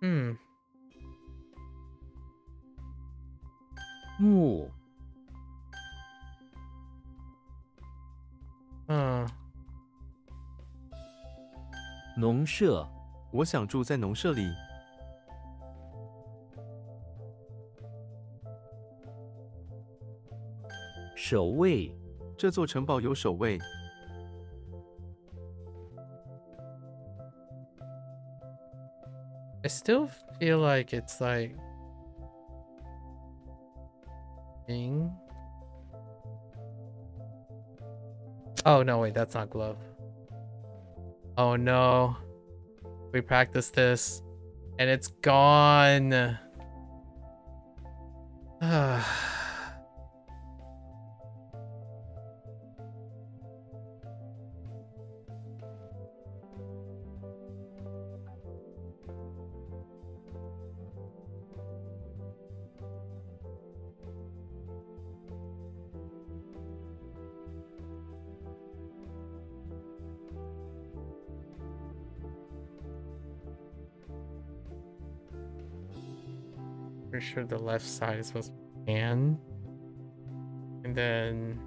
Hmm. 木， 农舍， 我想住在农舍里。 守卫， 这座城堡有守卫。 I still feel like it's like... Thing? Oh no, wait, that's not glove. Oh no. We practiced this and it's gone. Pretty sure the left side is supposed to be pan. And then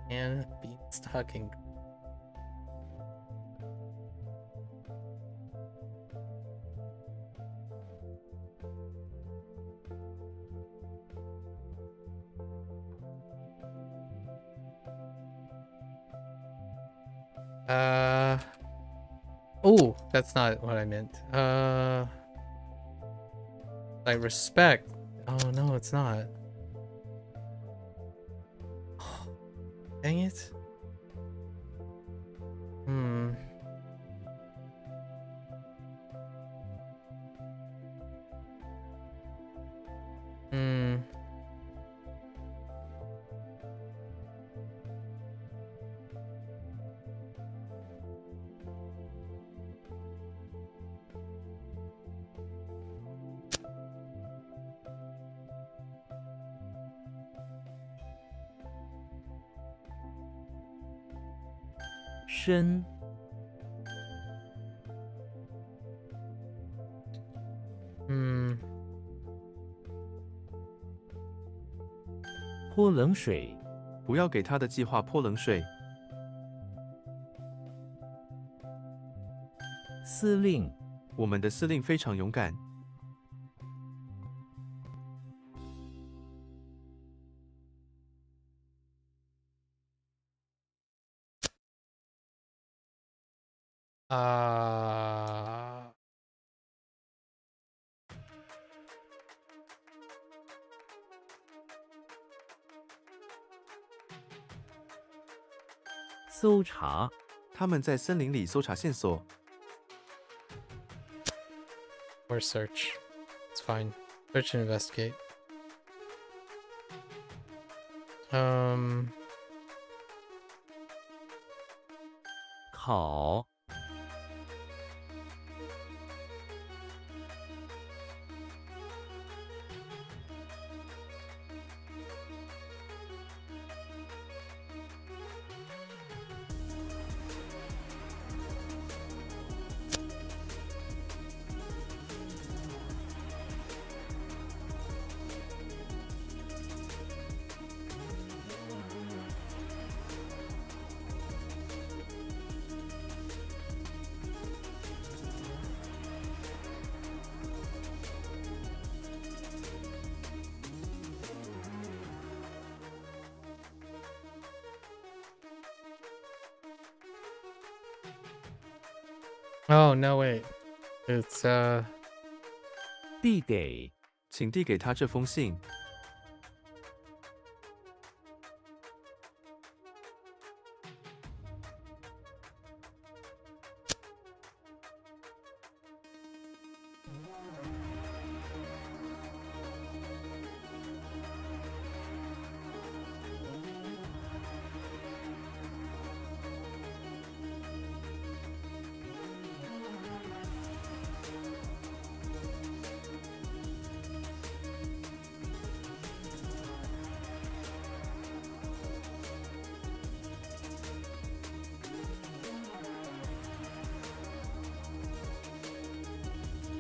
and beanstalk and oh, that's not what I meant. Like respect. Oh no, it's not. Dang it. Hmm. Hmm.深 Hmm. 泼冷水，不要给他的计划泼冷水。司令，我们的司令非常勇敢。搜查，他们在森林里搜查线索。 Or search. It's fine. Search and investigate. Um. 烤，Oh no! Wait. It's 递给，请递给他这封信。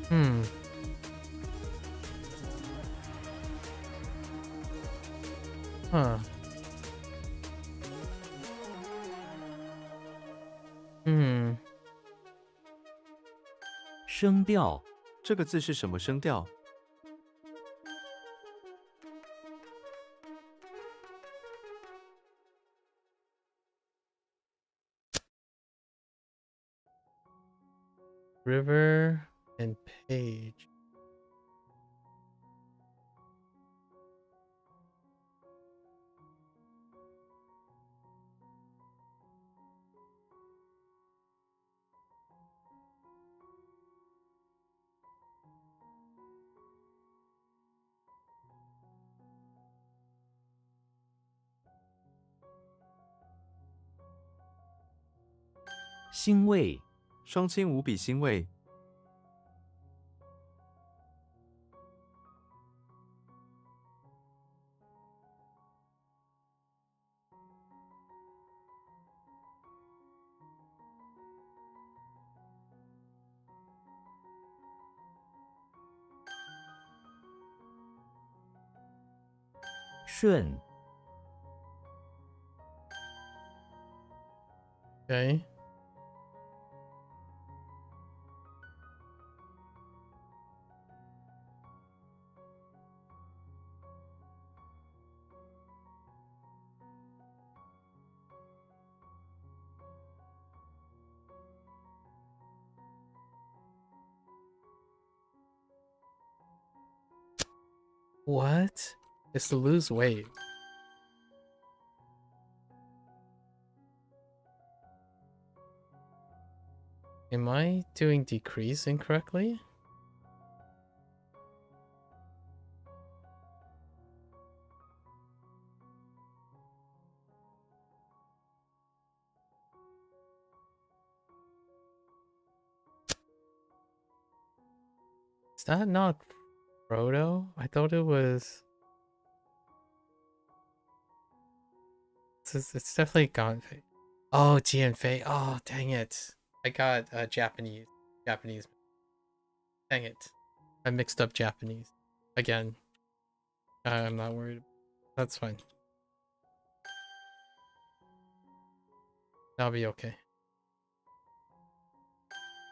hmm. Huh. Hmm. 声调，这个字是什么声调？ River and page. “欣慰”，双亲无比欣慰。顺 Okay. What? It's to lose weight. Am I doing decrease incorrectly? Is that not Proto? I thought it was. It's definitely Ganfei. Oh, Jianfei. Oh, dang it. I got Japanese. Japanese. Dang it. I mixed up Japanese. Again. I'm not worried. That's fine. That'll be okay.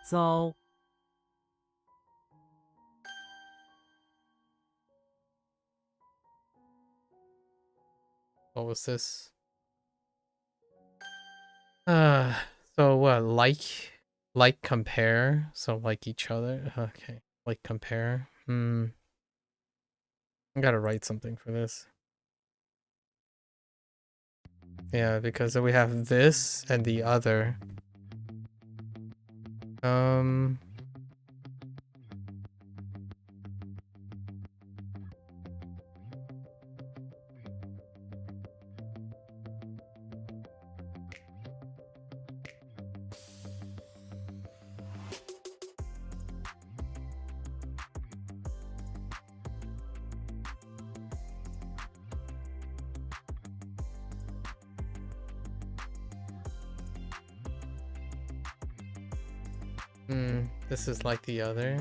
遭 What was this? So what? Like compare? So like each other? Okay. Like compare? I gotta write something for this. Yeah, because we have this and the other. This is like the other.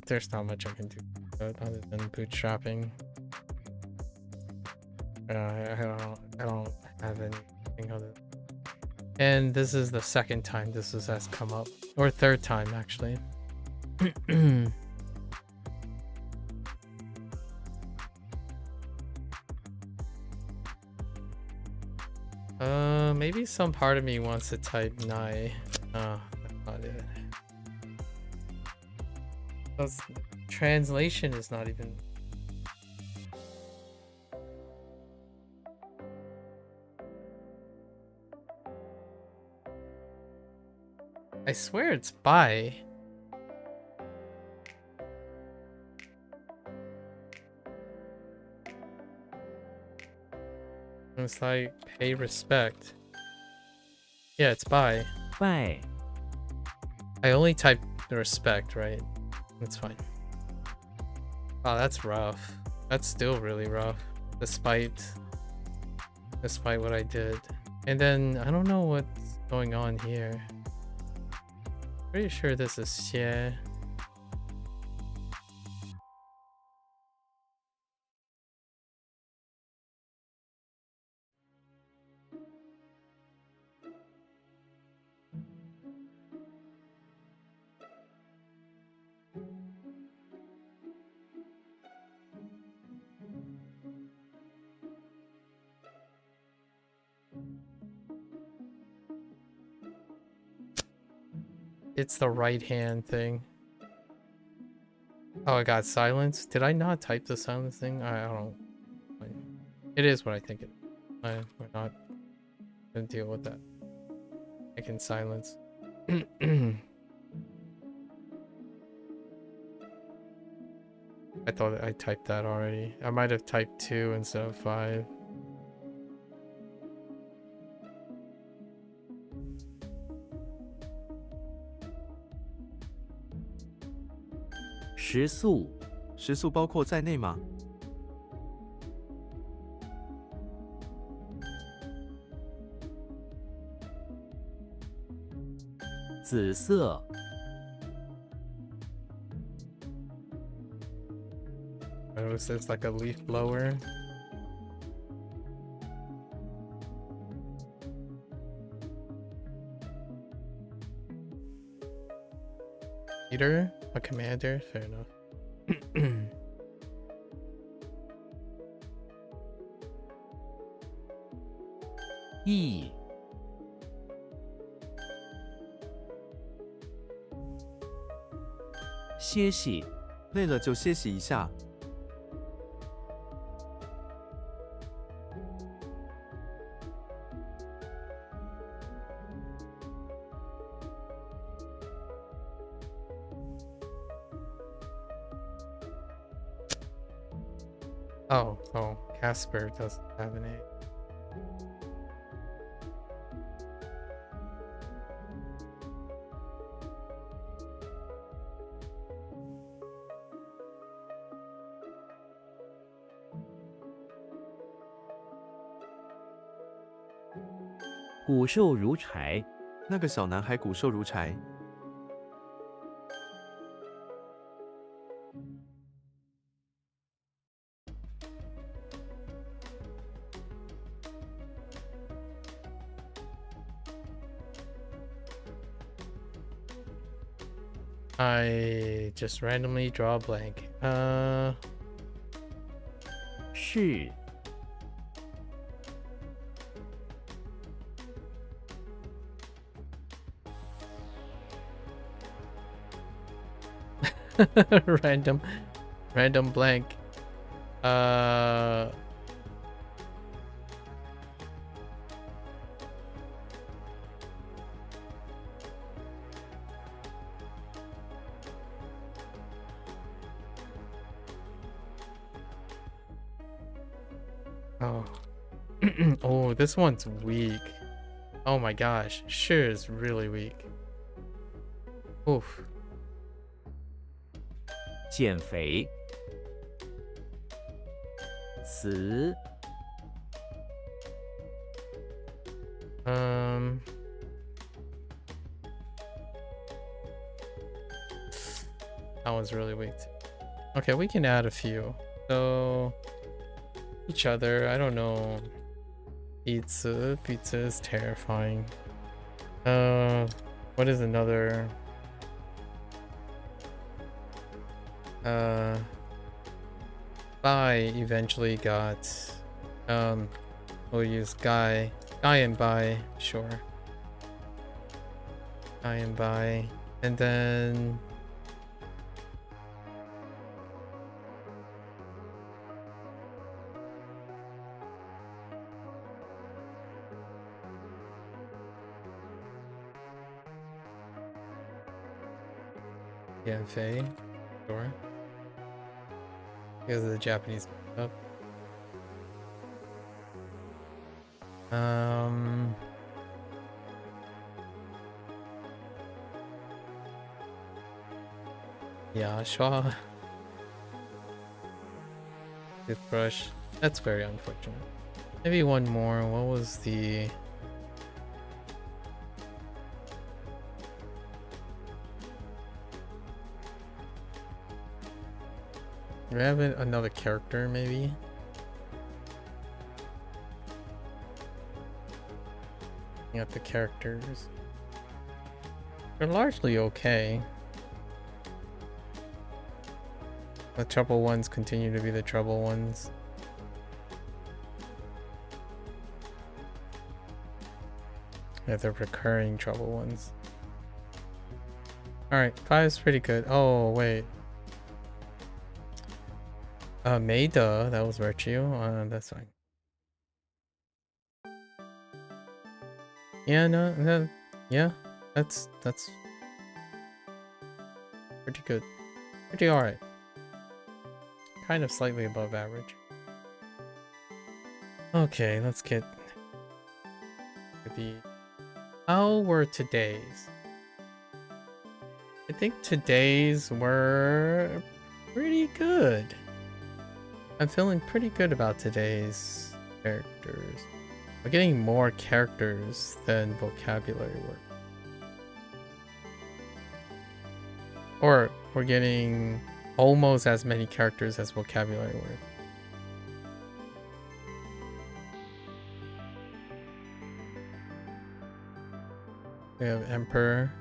There's not much I can do other than bootstrapping. I don't have anything other. And this is the second time this has come up, or third time actually. Maybe some part of me wants to type Nai. Oh, that's not it. Translation is not even. I swear it's by. It's like pay respect. Yeah, it's by. 拜 I only typed the respect, right? That's fine. Oh, that's rough. That's still really rough, despite what I did. And then I don't know what's going on here. Pretty sure this is xie. It's the right hand thing. Oh, I got silence. Did I not type the silence thing? I don't. It is what I think it is. We're not gonna deal with that. I can silence. I thought I typed that already. I might have typed 2 instead of 5.食宿食宿包括在内吗？紫色， Oh, so it's like a leaf blower. Leader? A commander? Fair enough. 意， 歇息， 累了就歇息一下。 Oh, Casper doesn't have an A. “骨瘦如柴”， 那个小男孩骨瘦如柴。 I just randomly draw a blank. 是 random blank. Oh. Oh, this one's weak. Oh my gosh. Sure is really weak. Oof. 减肥，词， That one's really weak. Okay, we can add a few. So each other, I don't know. Pizza is terrifying. What is another? Bai eventually got we'll use Guy and Bai, sure. Guy and Bai, and then Fei, sure. Because of the Japanese up. Yeah, Shaw. Toothbrush. That's very unfortunate. Maybe one more. What was the... Do we have another character, maybe? Looking at the characters. They're largely okay. The trouble ones continue to be the trouble ones. Yeah, the recurring trouble ones. Alright, 5 is pretty good. Oh, wait. Maida, that was virtue. That's fine. Yeah, no, yeah, that's pretty good. Pretty alright. Kind of slightly above average. Okay, let's get to the... How were today's? I think today's were pretty good. I'm feeling pretty good about today's characters. We're getting more characters than vocabulary work. Or we're getting almost as many characters as vocabulary words. We have Emperor.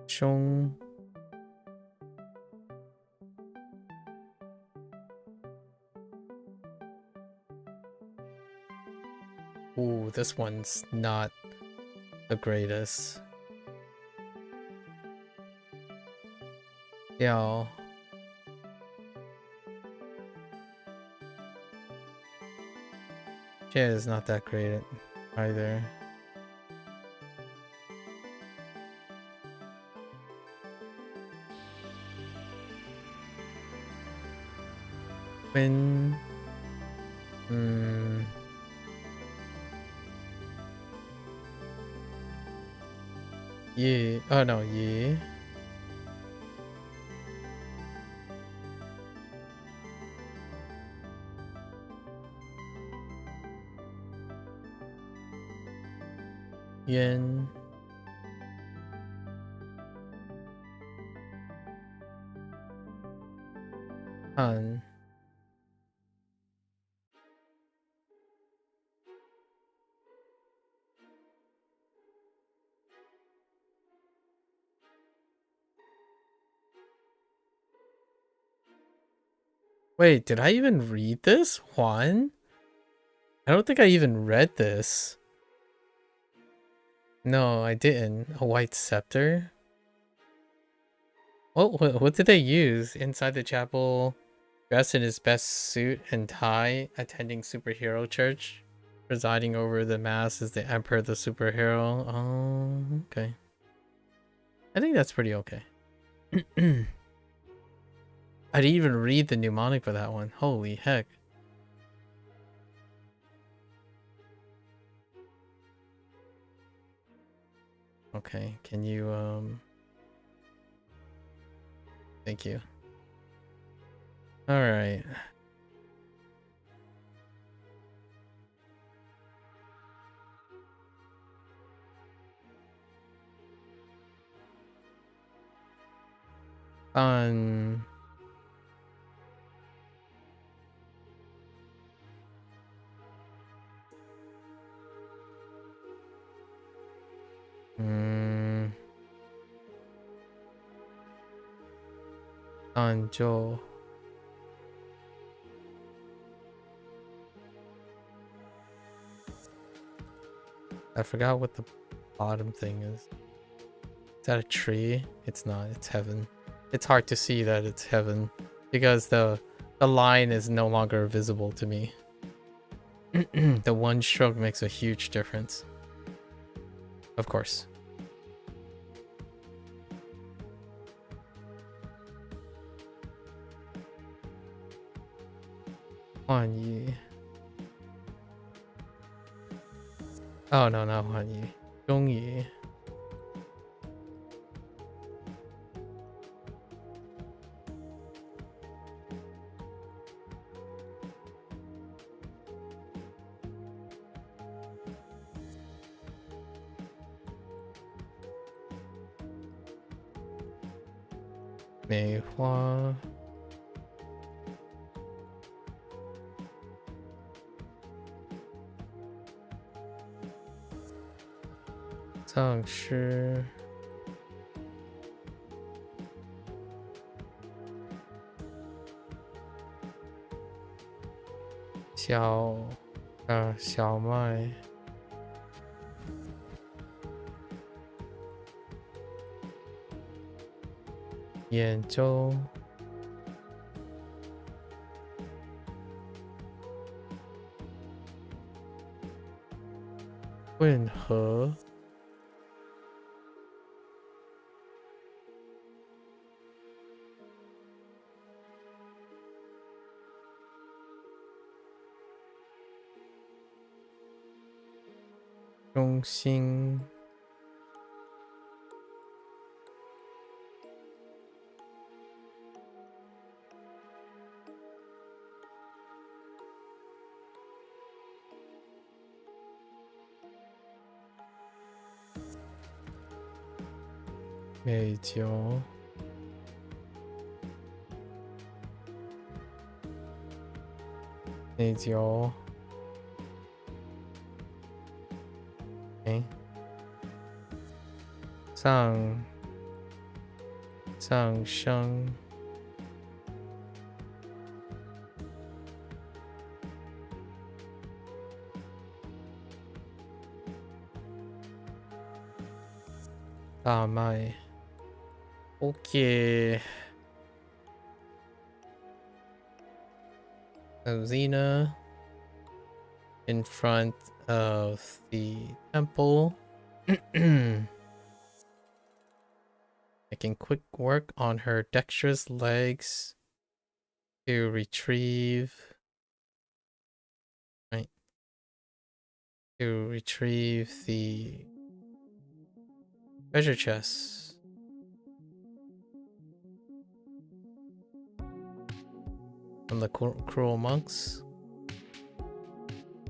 Shong. Ooh, this one's not the greatest. Yeah. Jay is not that great either. When yeah. Oh no, yeah. Yen. Han. Wait, did I even read this? Juan? I don't think I even read this. No, I didn't. A white scepter? What did they use? Inside the chapel, dressed in his best suit and tie, attending superhero church. Presiding over the mass is the emperor, the superhero. Oh, okay. I think that's pretty okay. I didn't even read the mnemonic for that one. Holy heck. Okay, can you, thank you. Alright. On... on Joe. I forgot what the bottom thing is. Is that a tree? It's not, it's heaven. It's hard to see that it's heaven because the line is no longer visible to me. The one stroke makes a huge difference. Of course. Huan Yi. Oh no, not Huan Yi. Zhong Yi. Mei Hua. Zhang Shi. Xiao Mai. Yan Zhou. Wen He. Zhongxin. 美酒。美酒。哎，上升。大麦。Okay. Xena in front of the temple. Making quick work on her dexterous legs to retrieve. Right. To retrieve the treasure chest. From the cruel monks.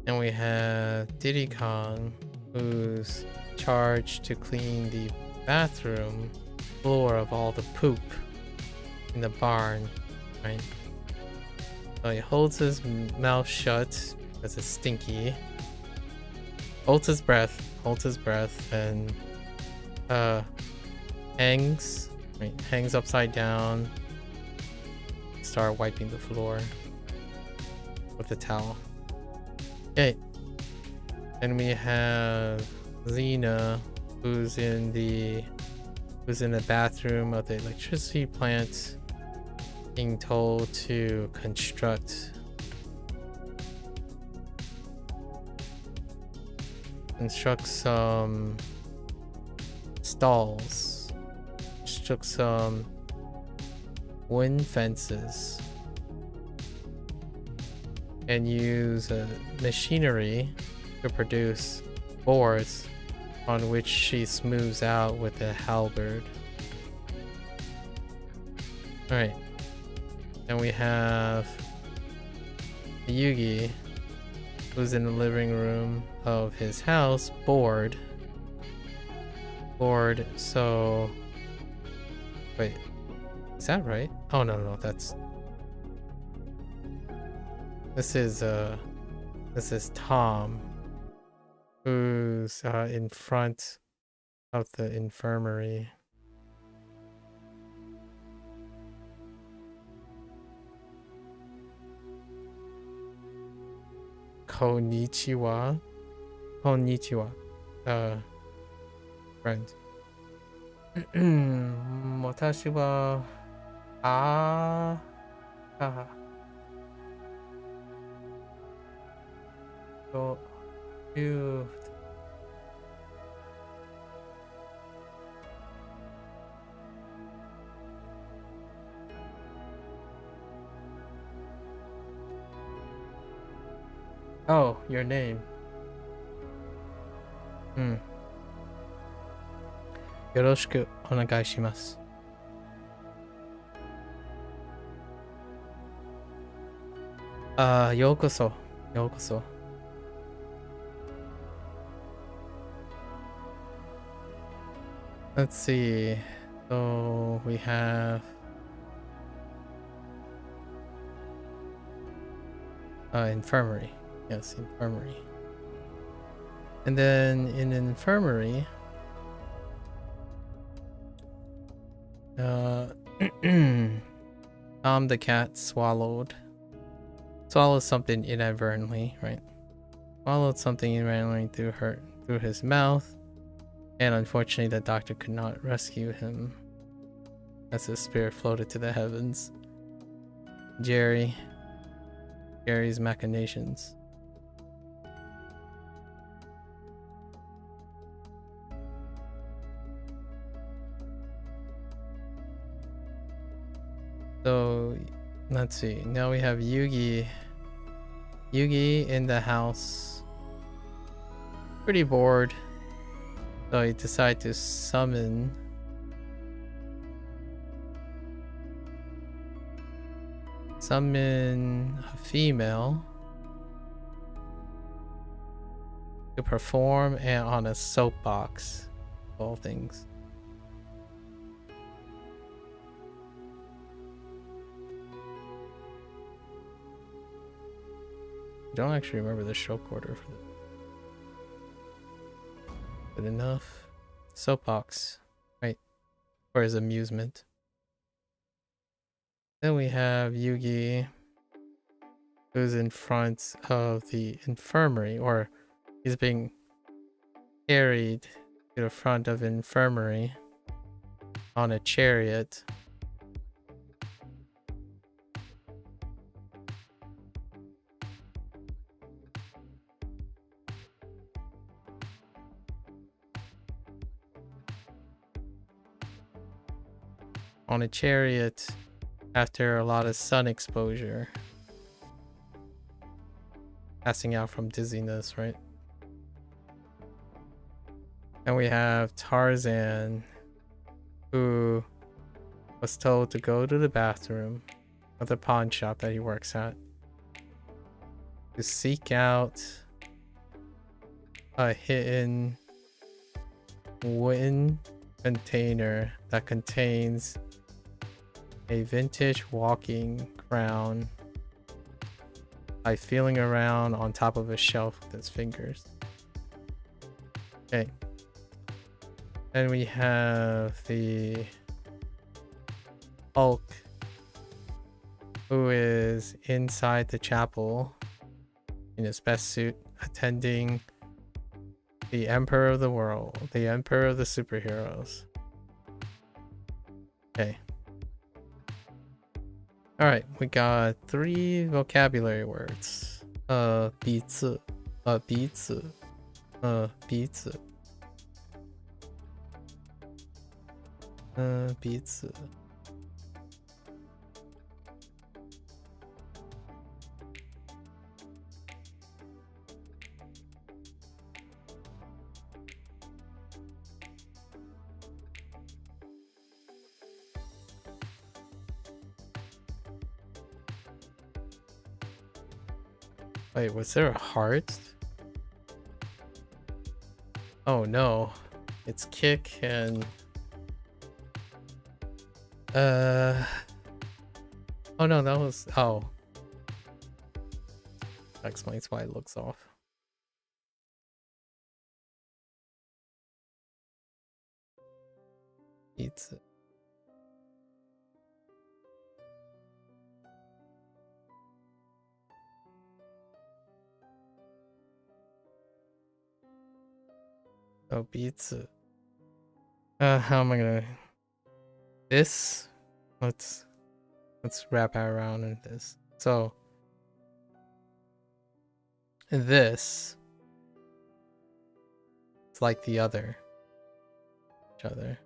And we have Diddy Kong, who's charged to clean the bathroom floor of all the poop in the barn, right? So he holds his mouth shut because it's stinky. Holds his breath, and hangs upside down. Start wiping the floor with a towel. Okay. Then we have Xena, who's in the bathroom of the electricity plant, being told to construct some stalls, construct some wooden fences, and use machinery to produce boards on which she smooths out with a halberd. Alright. Then we have Yugi, who's in the living room of his house, bored. So wait, is that right? Oh no, that's this is Tom, who's in front of the infirmary. Konnichiwa. Friend. 私はという Oh, your name. よろしくお願いします。ようこそ。Let's see. So we have infirmary. Yes, infirmary. And then in an infirmary, Tom the cat swallowed something inadvertently, right? Swallowed something inadvertently through his mouth, and unfortunately the doctor could not rescue him as his spirit floated to the heavens. Jerry's machinations. So let's see. Now we have Yugi in the house. Pretty bored. So he decided to summon a female to perform on a soapbox, of all things. don't actually remember the stroke order for them. Good enough. Soapbox, right? For his amusement. Then we have Yugi, who's in front of the infirmary, or he's being carried to the front of infirmary on a chariot. On a chariot after a lot of sun exposure. Passing out from dizziness, right? And we have Tarzan, who was told to go to the bathroom of the pawn shop that he works at to seek out a hidden wooden container that contains a vintage walking crown by feeling around on top of a shelf with his fingers. Okay. Then we have the Hulk, who is inside the chapel in his best suit, attending the Emperor of the World, the Emperor of the Superheroes. Okay. Alright, we got 3 vocabulary words. 鼻子, 鼻子, 鼻子, 鼻子. Wait, was there a heart? Oh no. It's kick and... Oh no, that was... Oh. That explains why it looks off. Pizza. Oh, pizza. How am I gonna... This? Let's wrap it around in this. So... This... It's like the other. Each other.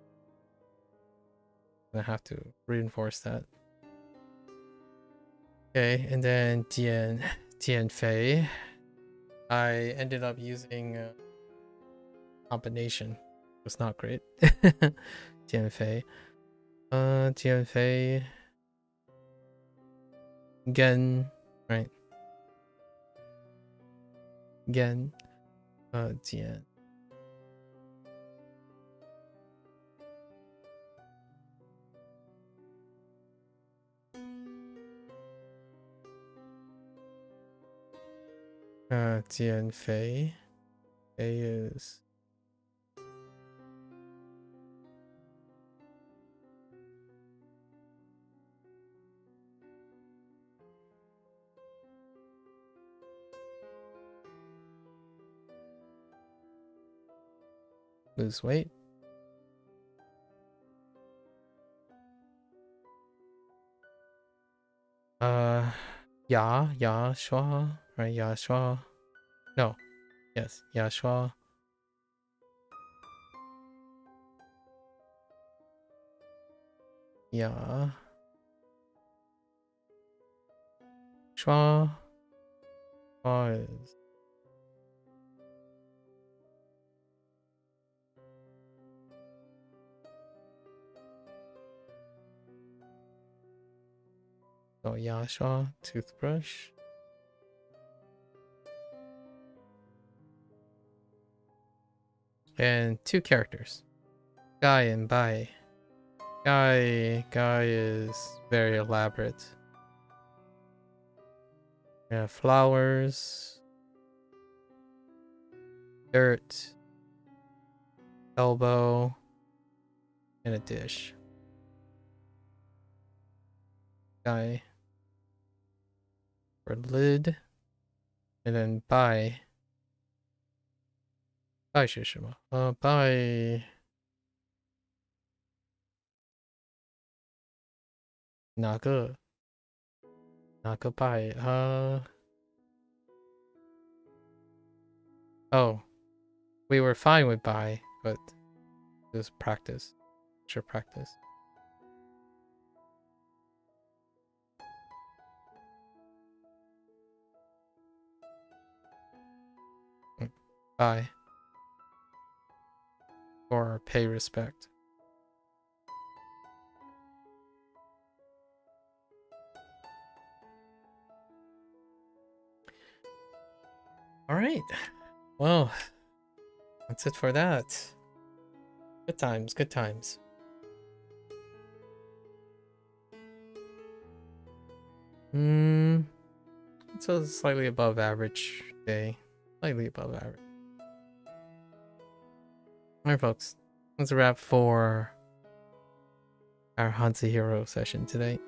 I have to reinforce that. Okay, and then Jian Fei. I ended up using combination. It was not great. Jian Fei. Jian Fei. Gen, right? Gen. Jian. Jian Fei. Fei is... lose weight. Ya Shua, right? Ya Shua. No. Yes, Ya Shua. Ya Shua. Shua is... So Ya Shua, toothbrush. And 2 characters. Guy and Bai. Guy is very elaborate. Yeah, flowers, dirt, elbow, and a dish. Guy for lid, and then bai. Bai 是什么？bai 哪个 bai？oh, we were fine with bai, but it was practice. Sure, practice. Bai. Or pay respect. All right. Well, that's it for that. Good times, good times. It's a slightly above average day. Slightly above average. Alright, folks. That's a wrap for our HanziHero session today.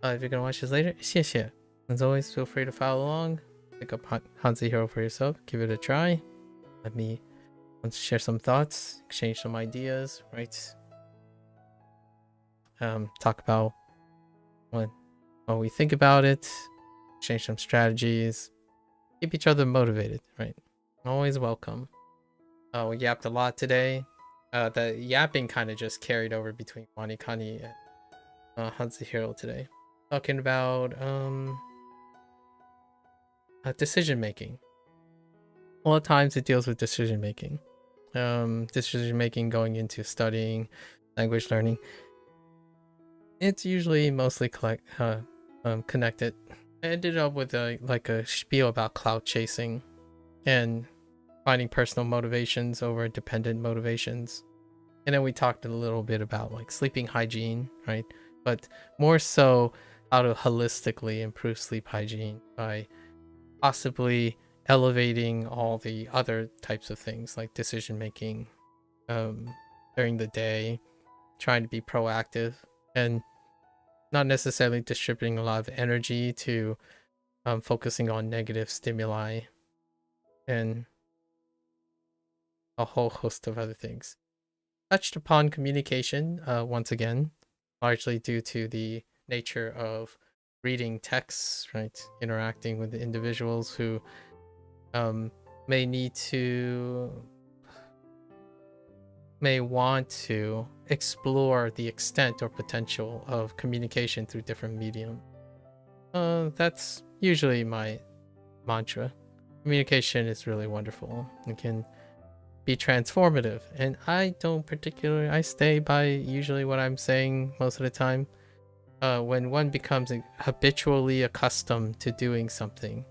If you're gonna watch this later, 谢谢. As always, feel free to follow along. Pick up HanziHero for yourself. Give it a try. Let me share some thoughts, exchange some ideas, right? Talk about what we think about it, exchange some strategies, keep each other motivated, right? Always welcome. We yapped a lot today. The yapping kind of just carried over between WaniKani and HanziHero today. Talking about decision making. A lot of times it deals with decision making. Decision making going into studying, language learning. It's usually mostly connected. I ended up with a spiel about cloud chasing and finding personal motivations over dependent motivations. And then we talked a little bit about like sleeping hygiene, right? But more so how to holistically improve sleep hygiene by possibly elevating all the other types of things like decision making during the day, trying to be proactive and not necessarily distributing a lot of energy to focusing on negative stimuli and a whole host of other things. Touched upon communication once again, largely due to the nature of reading texts, right? Interacting with the individuals who may want to explore the extent or potential of communication through different mediums. That's usually my mantra. Communication is really wonderful. It can be transformative, and I stay by usually what I'm saying most of the time. When one becomes habitually accustomed to doing something,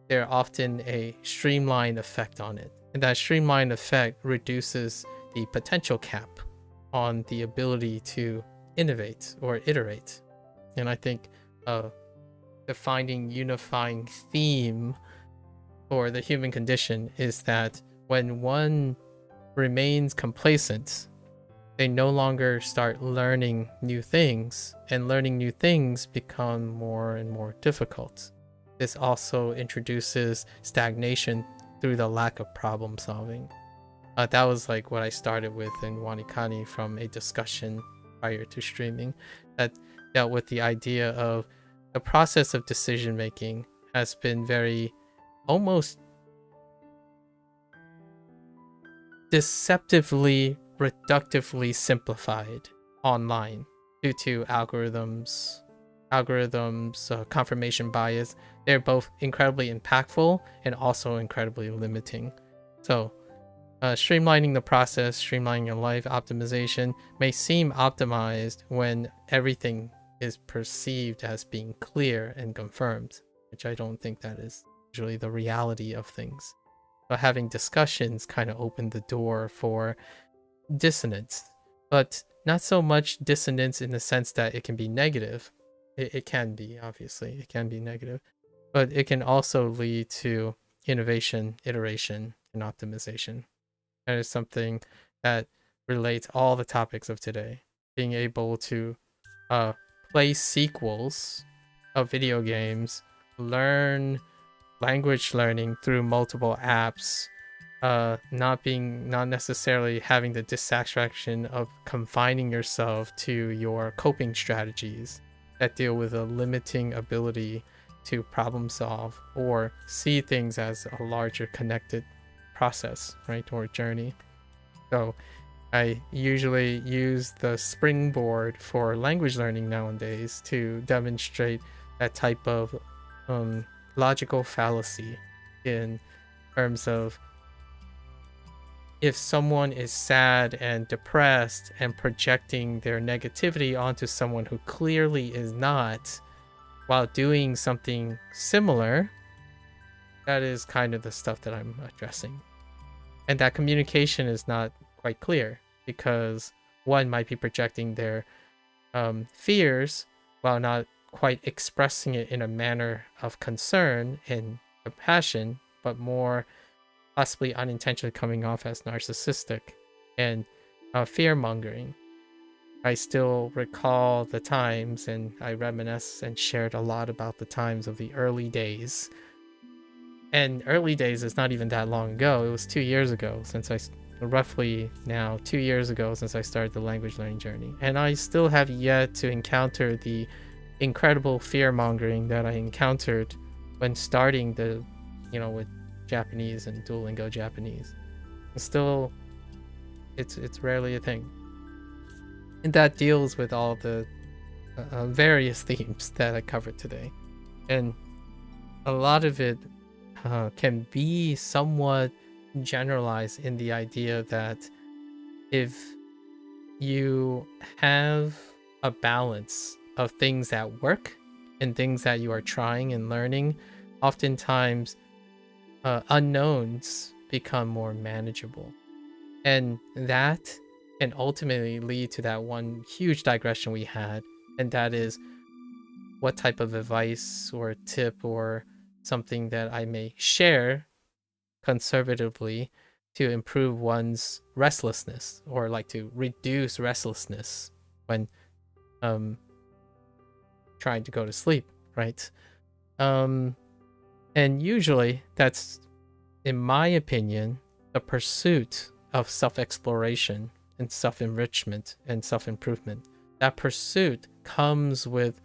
there's often a streamlined effect on it, and that streamlined effect reduces the potential cap on the ability to innovate or iterate. And I think the finding unifying theme for the human condition is that when one remains complacent, they no longer start learning new things, and learning new things become more and more difficult. This also introduces stagnation through the lack of problem solving. That was like what I started with in WaniKani from a discussion prior to streaming that dealt with the idea of the process of decision making has been very almost deceptively reductively simplified online due to algorithms, confirmation bias. They're both incredibly impactful and also incredibly limiting. So streamlining the process, streamlining your life, optimization may seem optimized when everything is perceived as being clear and confirmed, which I don't think that is usually the reality of things. But having discussions kind of opened the door for dissonance, but not so much dissonance in the sense that it can be negative. It can be, obviously, it can be negative. but it can also lead to innovation, iteration, and optimization. That is something that relates all the topics of today. Being able to play sequels of video games, learn language learning through multiple apps, not necessarily having the dissatisfaction of confining yourself to your coping strategies that deal with a limiting ability to problem solve or see things as a larger connected process, right, or journey. So I usually use the springboard for language learning nowadays to demonstrate that type of logical fallacy in terms of if someone is sad and depressed and projecting their negativity onto someone who clearly is not while doing something similar, that is kind of the stuff that I'm addressing. And that communication is not quite clear because one might be projecting their fears while not quite expressing it in a manner of concern and compassion, but more possibly unintentionally coming off as narcissistic and fear-mongering. I still recall the times, and I reminisce and shared a lot about the times of the early days. And early days is not even that long ago. It was 2 years ago since roughly now 2 years ago since I started the language learning journey. And I still have yet to encounter the incredible fear-mongering that I encountered when starting with Japanese and Duolingo Japanese. Still, it's rarely a thing. And that deals with all the various themes that I covered today. And a lot of it can be somewhat generalized in the idea that if you have a balance of things that work and things that you are trying and learning, oftentimes unknowns become more manageable. And that can ultimately lead to that one huge digression we had, and that is what type of advice or tip or something that I may share conservatively to improve one's restlessness, or like to reduce restlessness when trying to go to sleep, right? And usually that's, in my opinion, the pursuit of self-exploration and self-enrichment and self-improvement. That pursuit comes with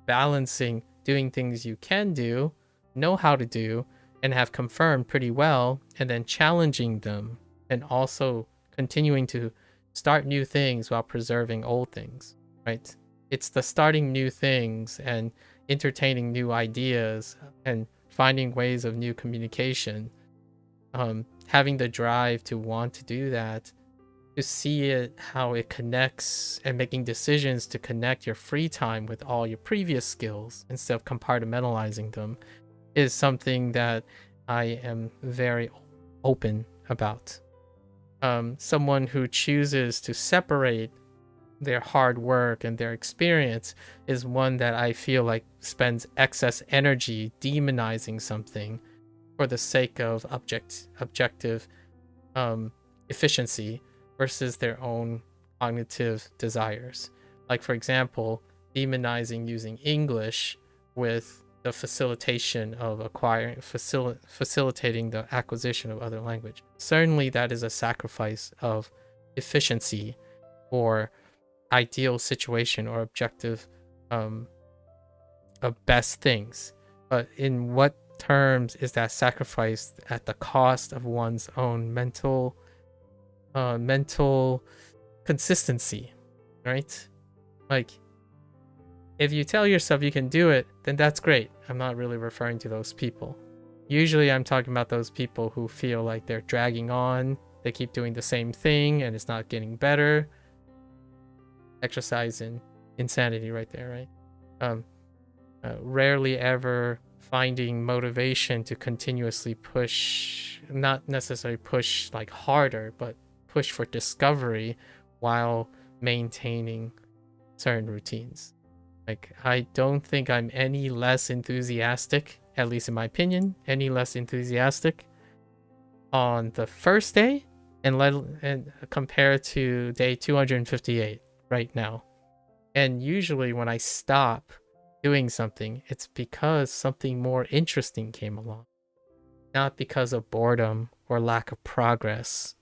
balancing doing things you can do, know how to do, and have confirmed pretty well, and then challenging them, and also continuing to start new things while preserving old things, right? It's the starting new things and entertaining new ideas and finding ways of new communication, having the drive to want to do that, to see it, how it connects, and making decisions to connect your free time with all your previous skills instead of compartmentalizing them, is something that I am very open about. Someone who chooses to separate their hard work and their experience is one that I feel like spends excess energy demonizing something for the sake of objective efficiency versus their own cognitive desires. Like, for example, demonizing using English with the facilitation of facilitating the acquisition of other language. Certainly that is a sacrifice of efficiency or ideal situation or objective of best things. But in what terms is that sacrifice at the cost of one's own mental consistency, right? Like, if you tell yourself you can do it, then that's great. I'm not really referring to those people. Usually I'm talking about those people who feel like they're dragging on, they keep doing the same thing and it's not getting better. Exercise in insanity right there, right? Rarely ever finding motivation to continuously push, not necessarily push like harder, but push for discovery while maintaining certain routines. Like, I don't think I'm any less enthusiastic at least in my opinion, any less enthusiastic on the first day and compare to day 258 right now. And usually when I stop doing something, it's because something more interesting came along, not because of boredom or lack of progress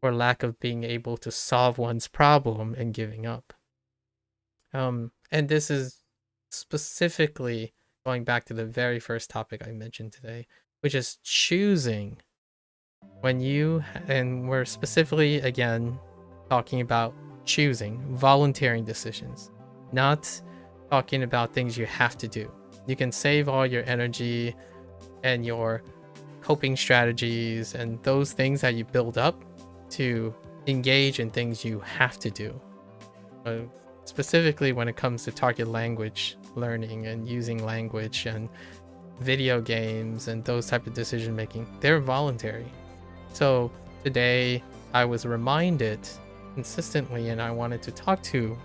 or lack of being able to solve one's problem and giving up. And this is specifically going back to the very first topic I mentioned today, which is choosing. And we're specifically again talking about choosing, volunteering decisions, not talking about things you have to do. You can save all your energy and your coping strategies and those things that you build up to engage in things you have to do. Specifically when it comes to target language learning and using language and video games and those type of decision making, they're voluntary. So today I was reminded consistently, and I wanted to talk to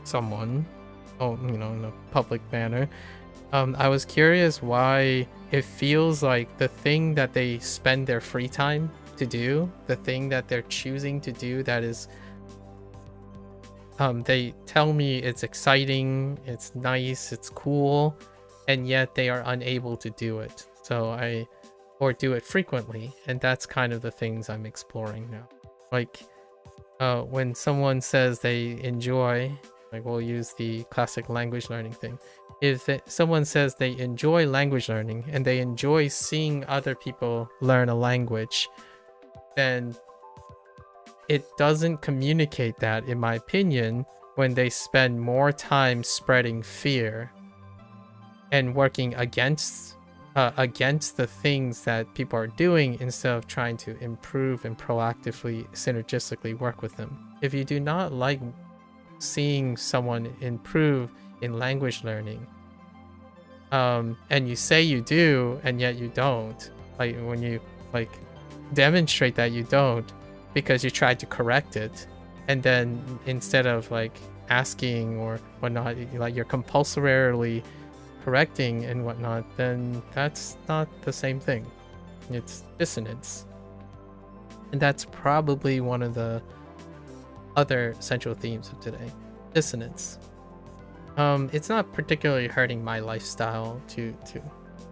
someone, in a public manner. I was curious why it feels like the thing that they spend their free time to do, the thing that they're choosing to do that is, they tell me it's exciting, it's nice, it's cool, and yet they are unable to do it. Or do it frequently, and that's kind of the things I'm exploring now. Like, when someone says they enjoy, like we'll use the classic language learning thing. If someone says they enjoy language learning and they enjoy seeing other people learn a language, then it doesn't communicate that, in my opinion, when they spend more time spreading fear and working against the things that people are doing instead of trying to improve and proactively, synergistically work with them. If you do not like seeing someone improve in language learning, and you say you do and yet you don't, like when you demonstrate that you don't because you tried to correct it, and then instead of asking or whatnot, you're compulsorily correcting and whatnot, then that's not the same thing. It's dissonance. And that's probably one of the other central themes of today. Dissonance. It's not particularly hurting my lifestyle too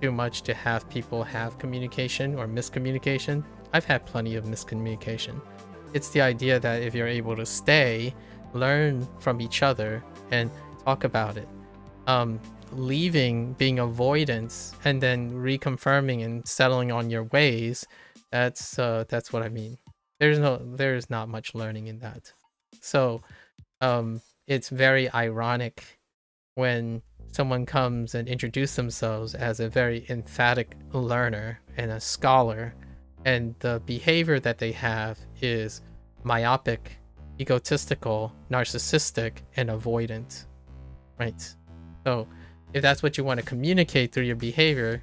much to have people have communication or miscommunication. I've had plenty of miscommunication. It's the idea that if you're able to learn from each other and talk about it, leaving being avoidance and then reconfirming and settling on your ways, that's what I mean. There's not much learning in that. So it's very ironic when someone comes and introduces themselves as a very emphatic learner and a scholar, and the behavior that they have is myopic, egotistical, narcissistic, and avoidant, right? So if that's what you want to communicate through your behavior,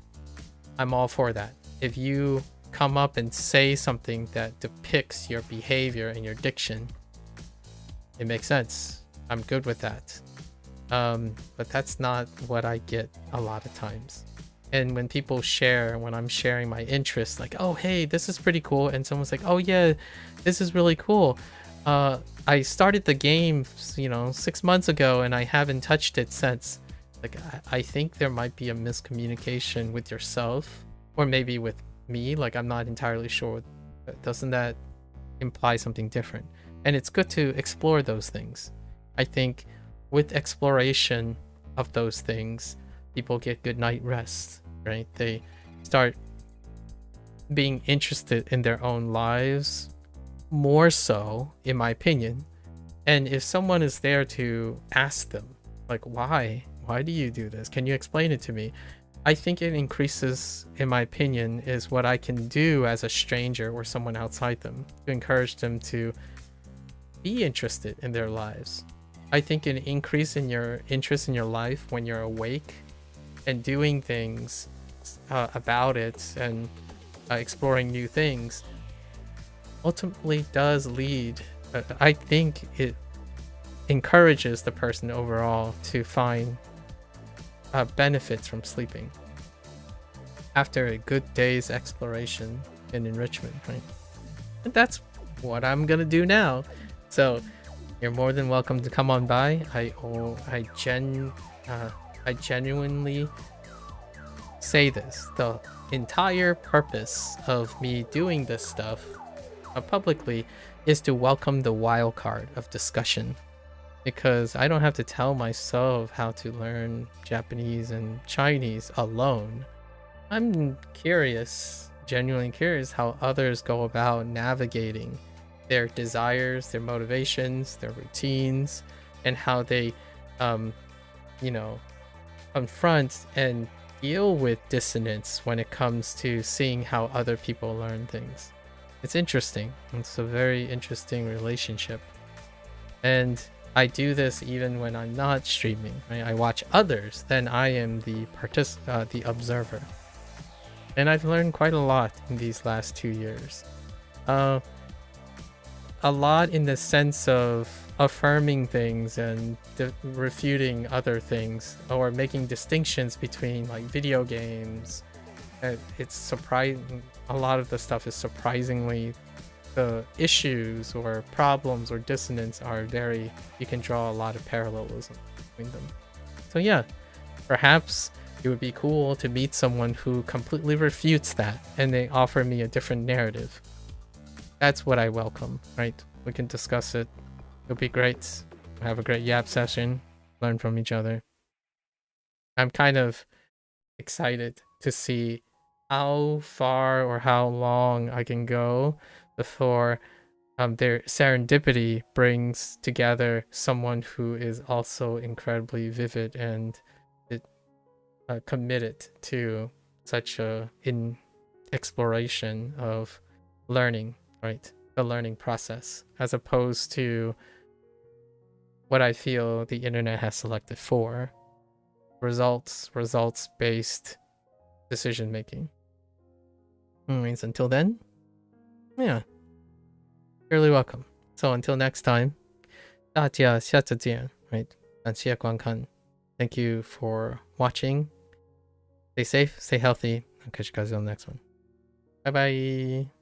I'm all for that. If you come up and say something that depicts your behavior and your diction, it makes sense. I'm good with that. But that's not what I get a lot of times. And when people share, when I'm sharing my interests, like, oh, hey, this is pretty cool. And someone's like, oh, yeah, this is really cool. I started the game, 6 months ago and I haven't touched it since. Like, I think there might be a miscommunication with yourself, or maybe with me. Like, I'm not entirely sure. Doesn't that imply something different? And it's good to explore those things. I think with exploration of those things, people get good night rest, right? They start being interested in their own lives more so, in my opinion. And if someone is there to ask them, like, why do you do this? Can you explain it to me? I think it increases, in my opinion, is what I can do as a stranger or someone outside them to encourage them to be interested in their lives. I think an increase in your interest in your life when you're awake and doing things about it and exploring new things ultimately does lead, I think it encourages the person overall to find benefits from sleeping. after a good day's exploration and enrichment, right? And that's what I'm gonna do now. So you're more than welcome to come on by. I genuinely say this. The entire purpose of me doing this stuff publicly is to welcome the wild card of discussion, because I don't have to tell myself how to learn Japanese and Chinese alone. I'm curious, genuinely curious, how others go about navigating their desires, their motivations, their routines, and how they, confront and deal with dissonance when it comes to seeing how other people learn things. It's interesting. It's a very interesting relationship. And I do this even when I'm not streaming. Right? I watch others, then I am the observer. And I've learned quite a lot in these last 2 years. A lot in the sense of affirming things and refuting other things, or making distinctions between like video games. It's surprising. A lot of the stuff is surprisingly, the issues or problems or dissonance are very, you can draw a lot of parallelism between them. So yeah, perhaps it would be cool to meet someone who completely refutes that and they offer me a different narrative. That's what I welcome, right? We can discuss it. It'll be great. Have a great yap session. Learn from each other. I'm kind of excited to see how far or how long I can go before their serendipity brings together someone who is also incredibly vivid and committed to such a exploration of learning, right? The learning process, as opposed to what I feel the internet has selected for: results based decision making. Anyways, until then, yeah, you're really welcome. So until next time, 大家下次见, right? 感谢观看. Thank you for watching. Stay safe, stay healthy. I'll catch you guys on the next one. Bye bye.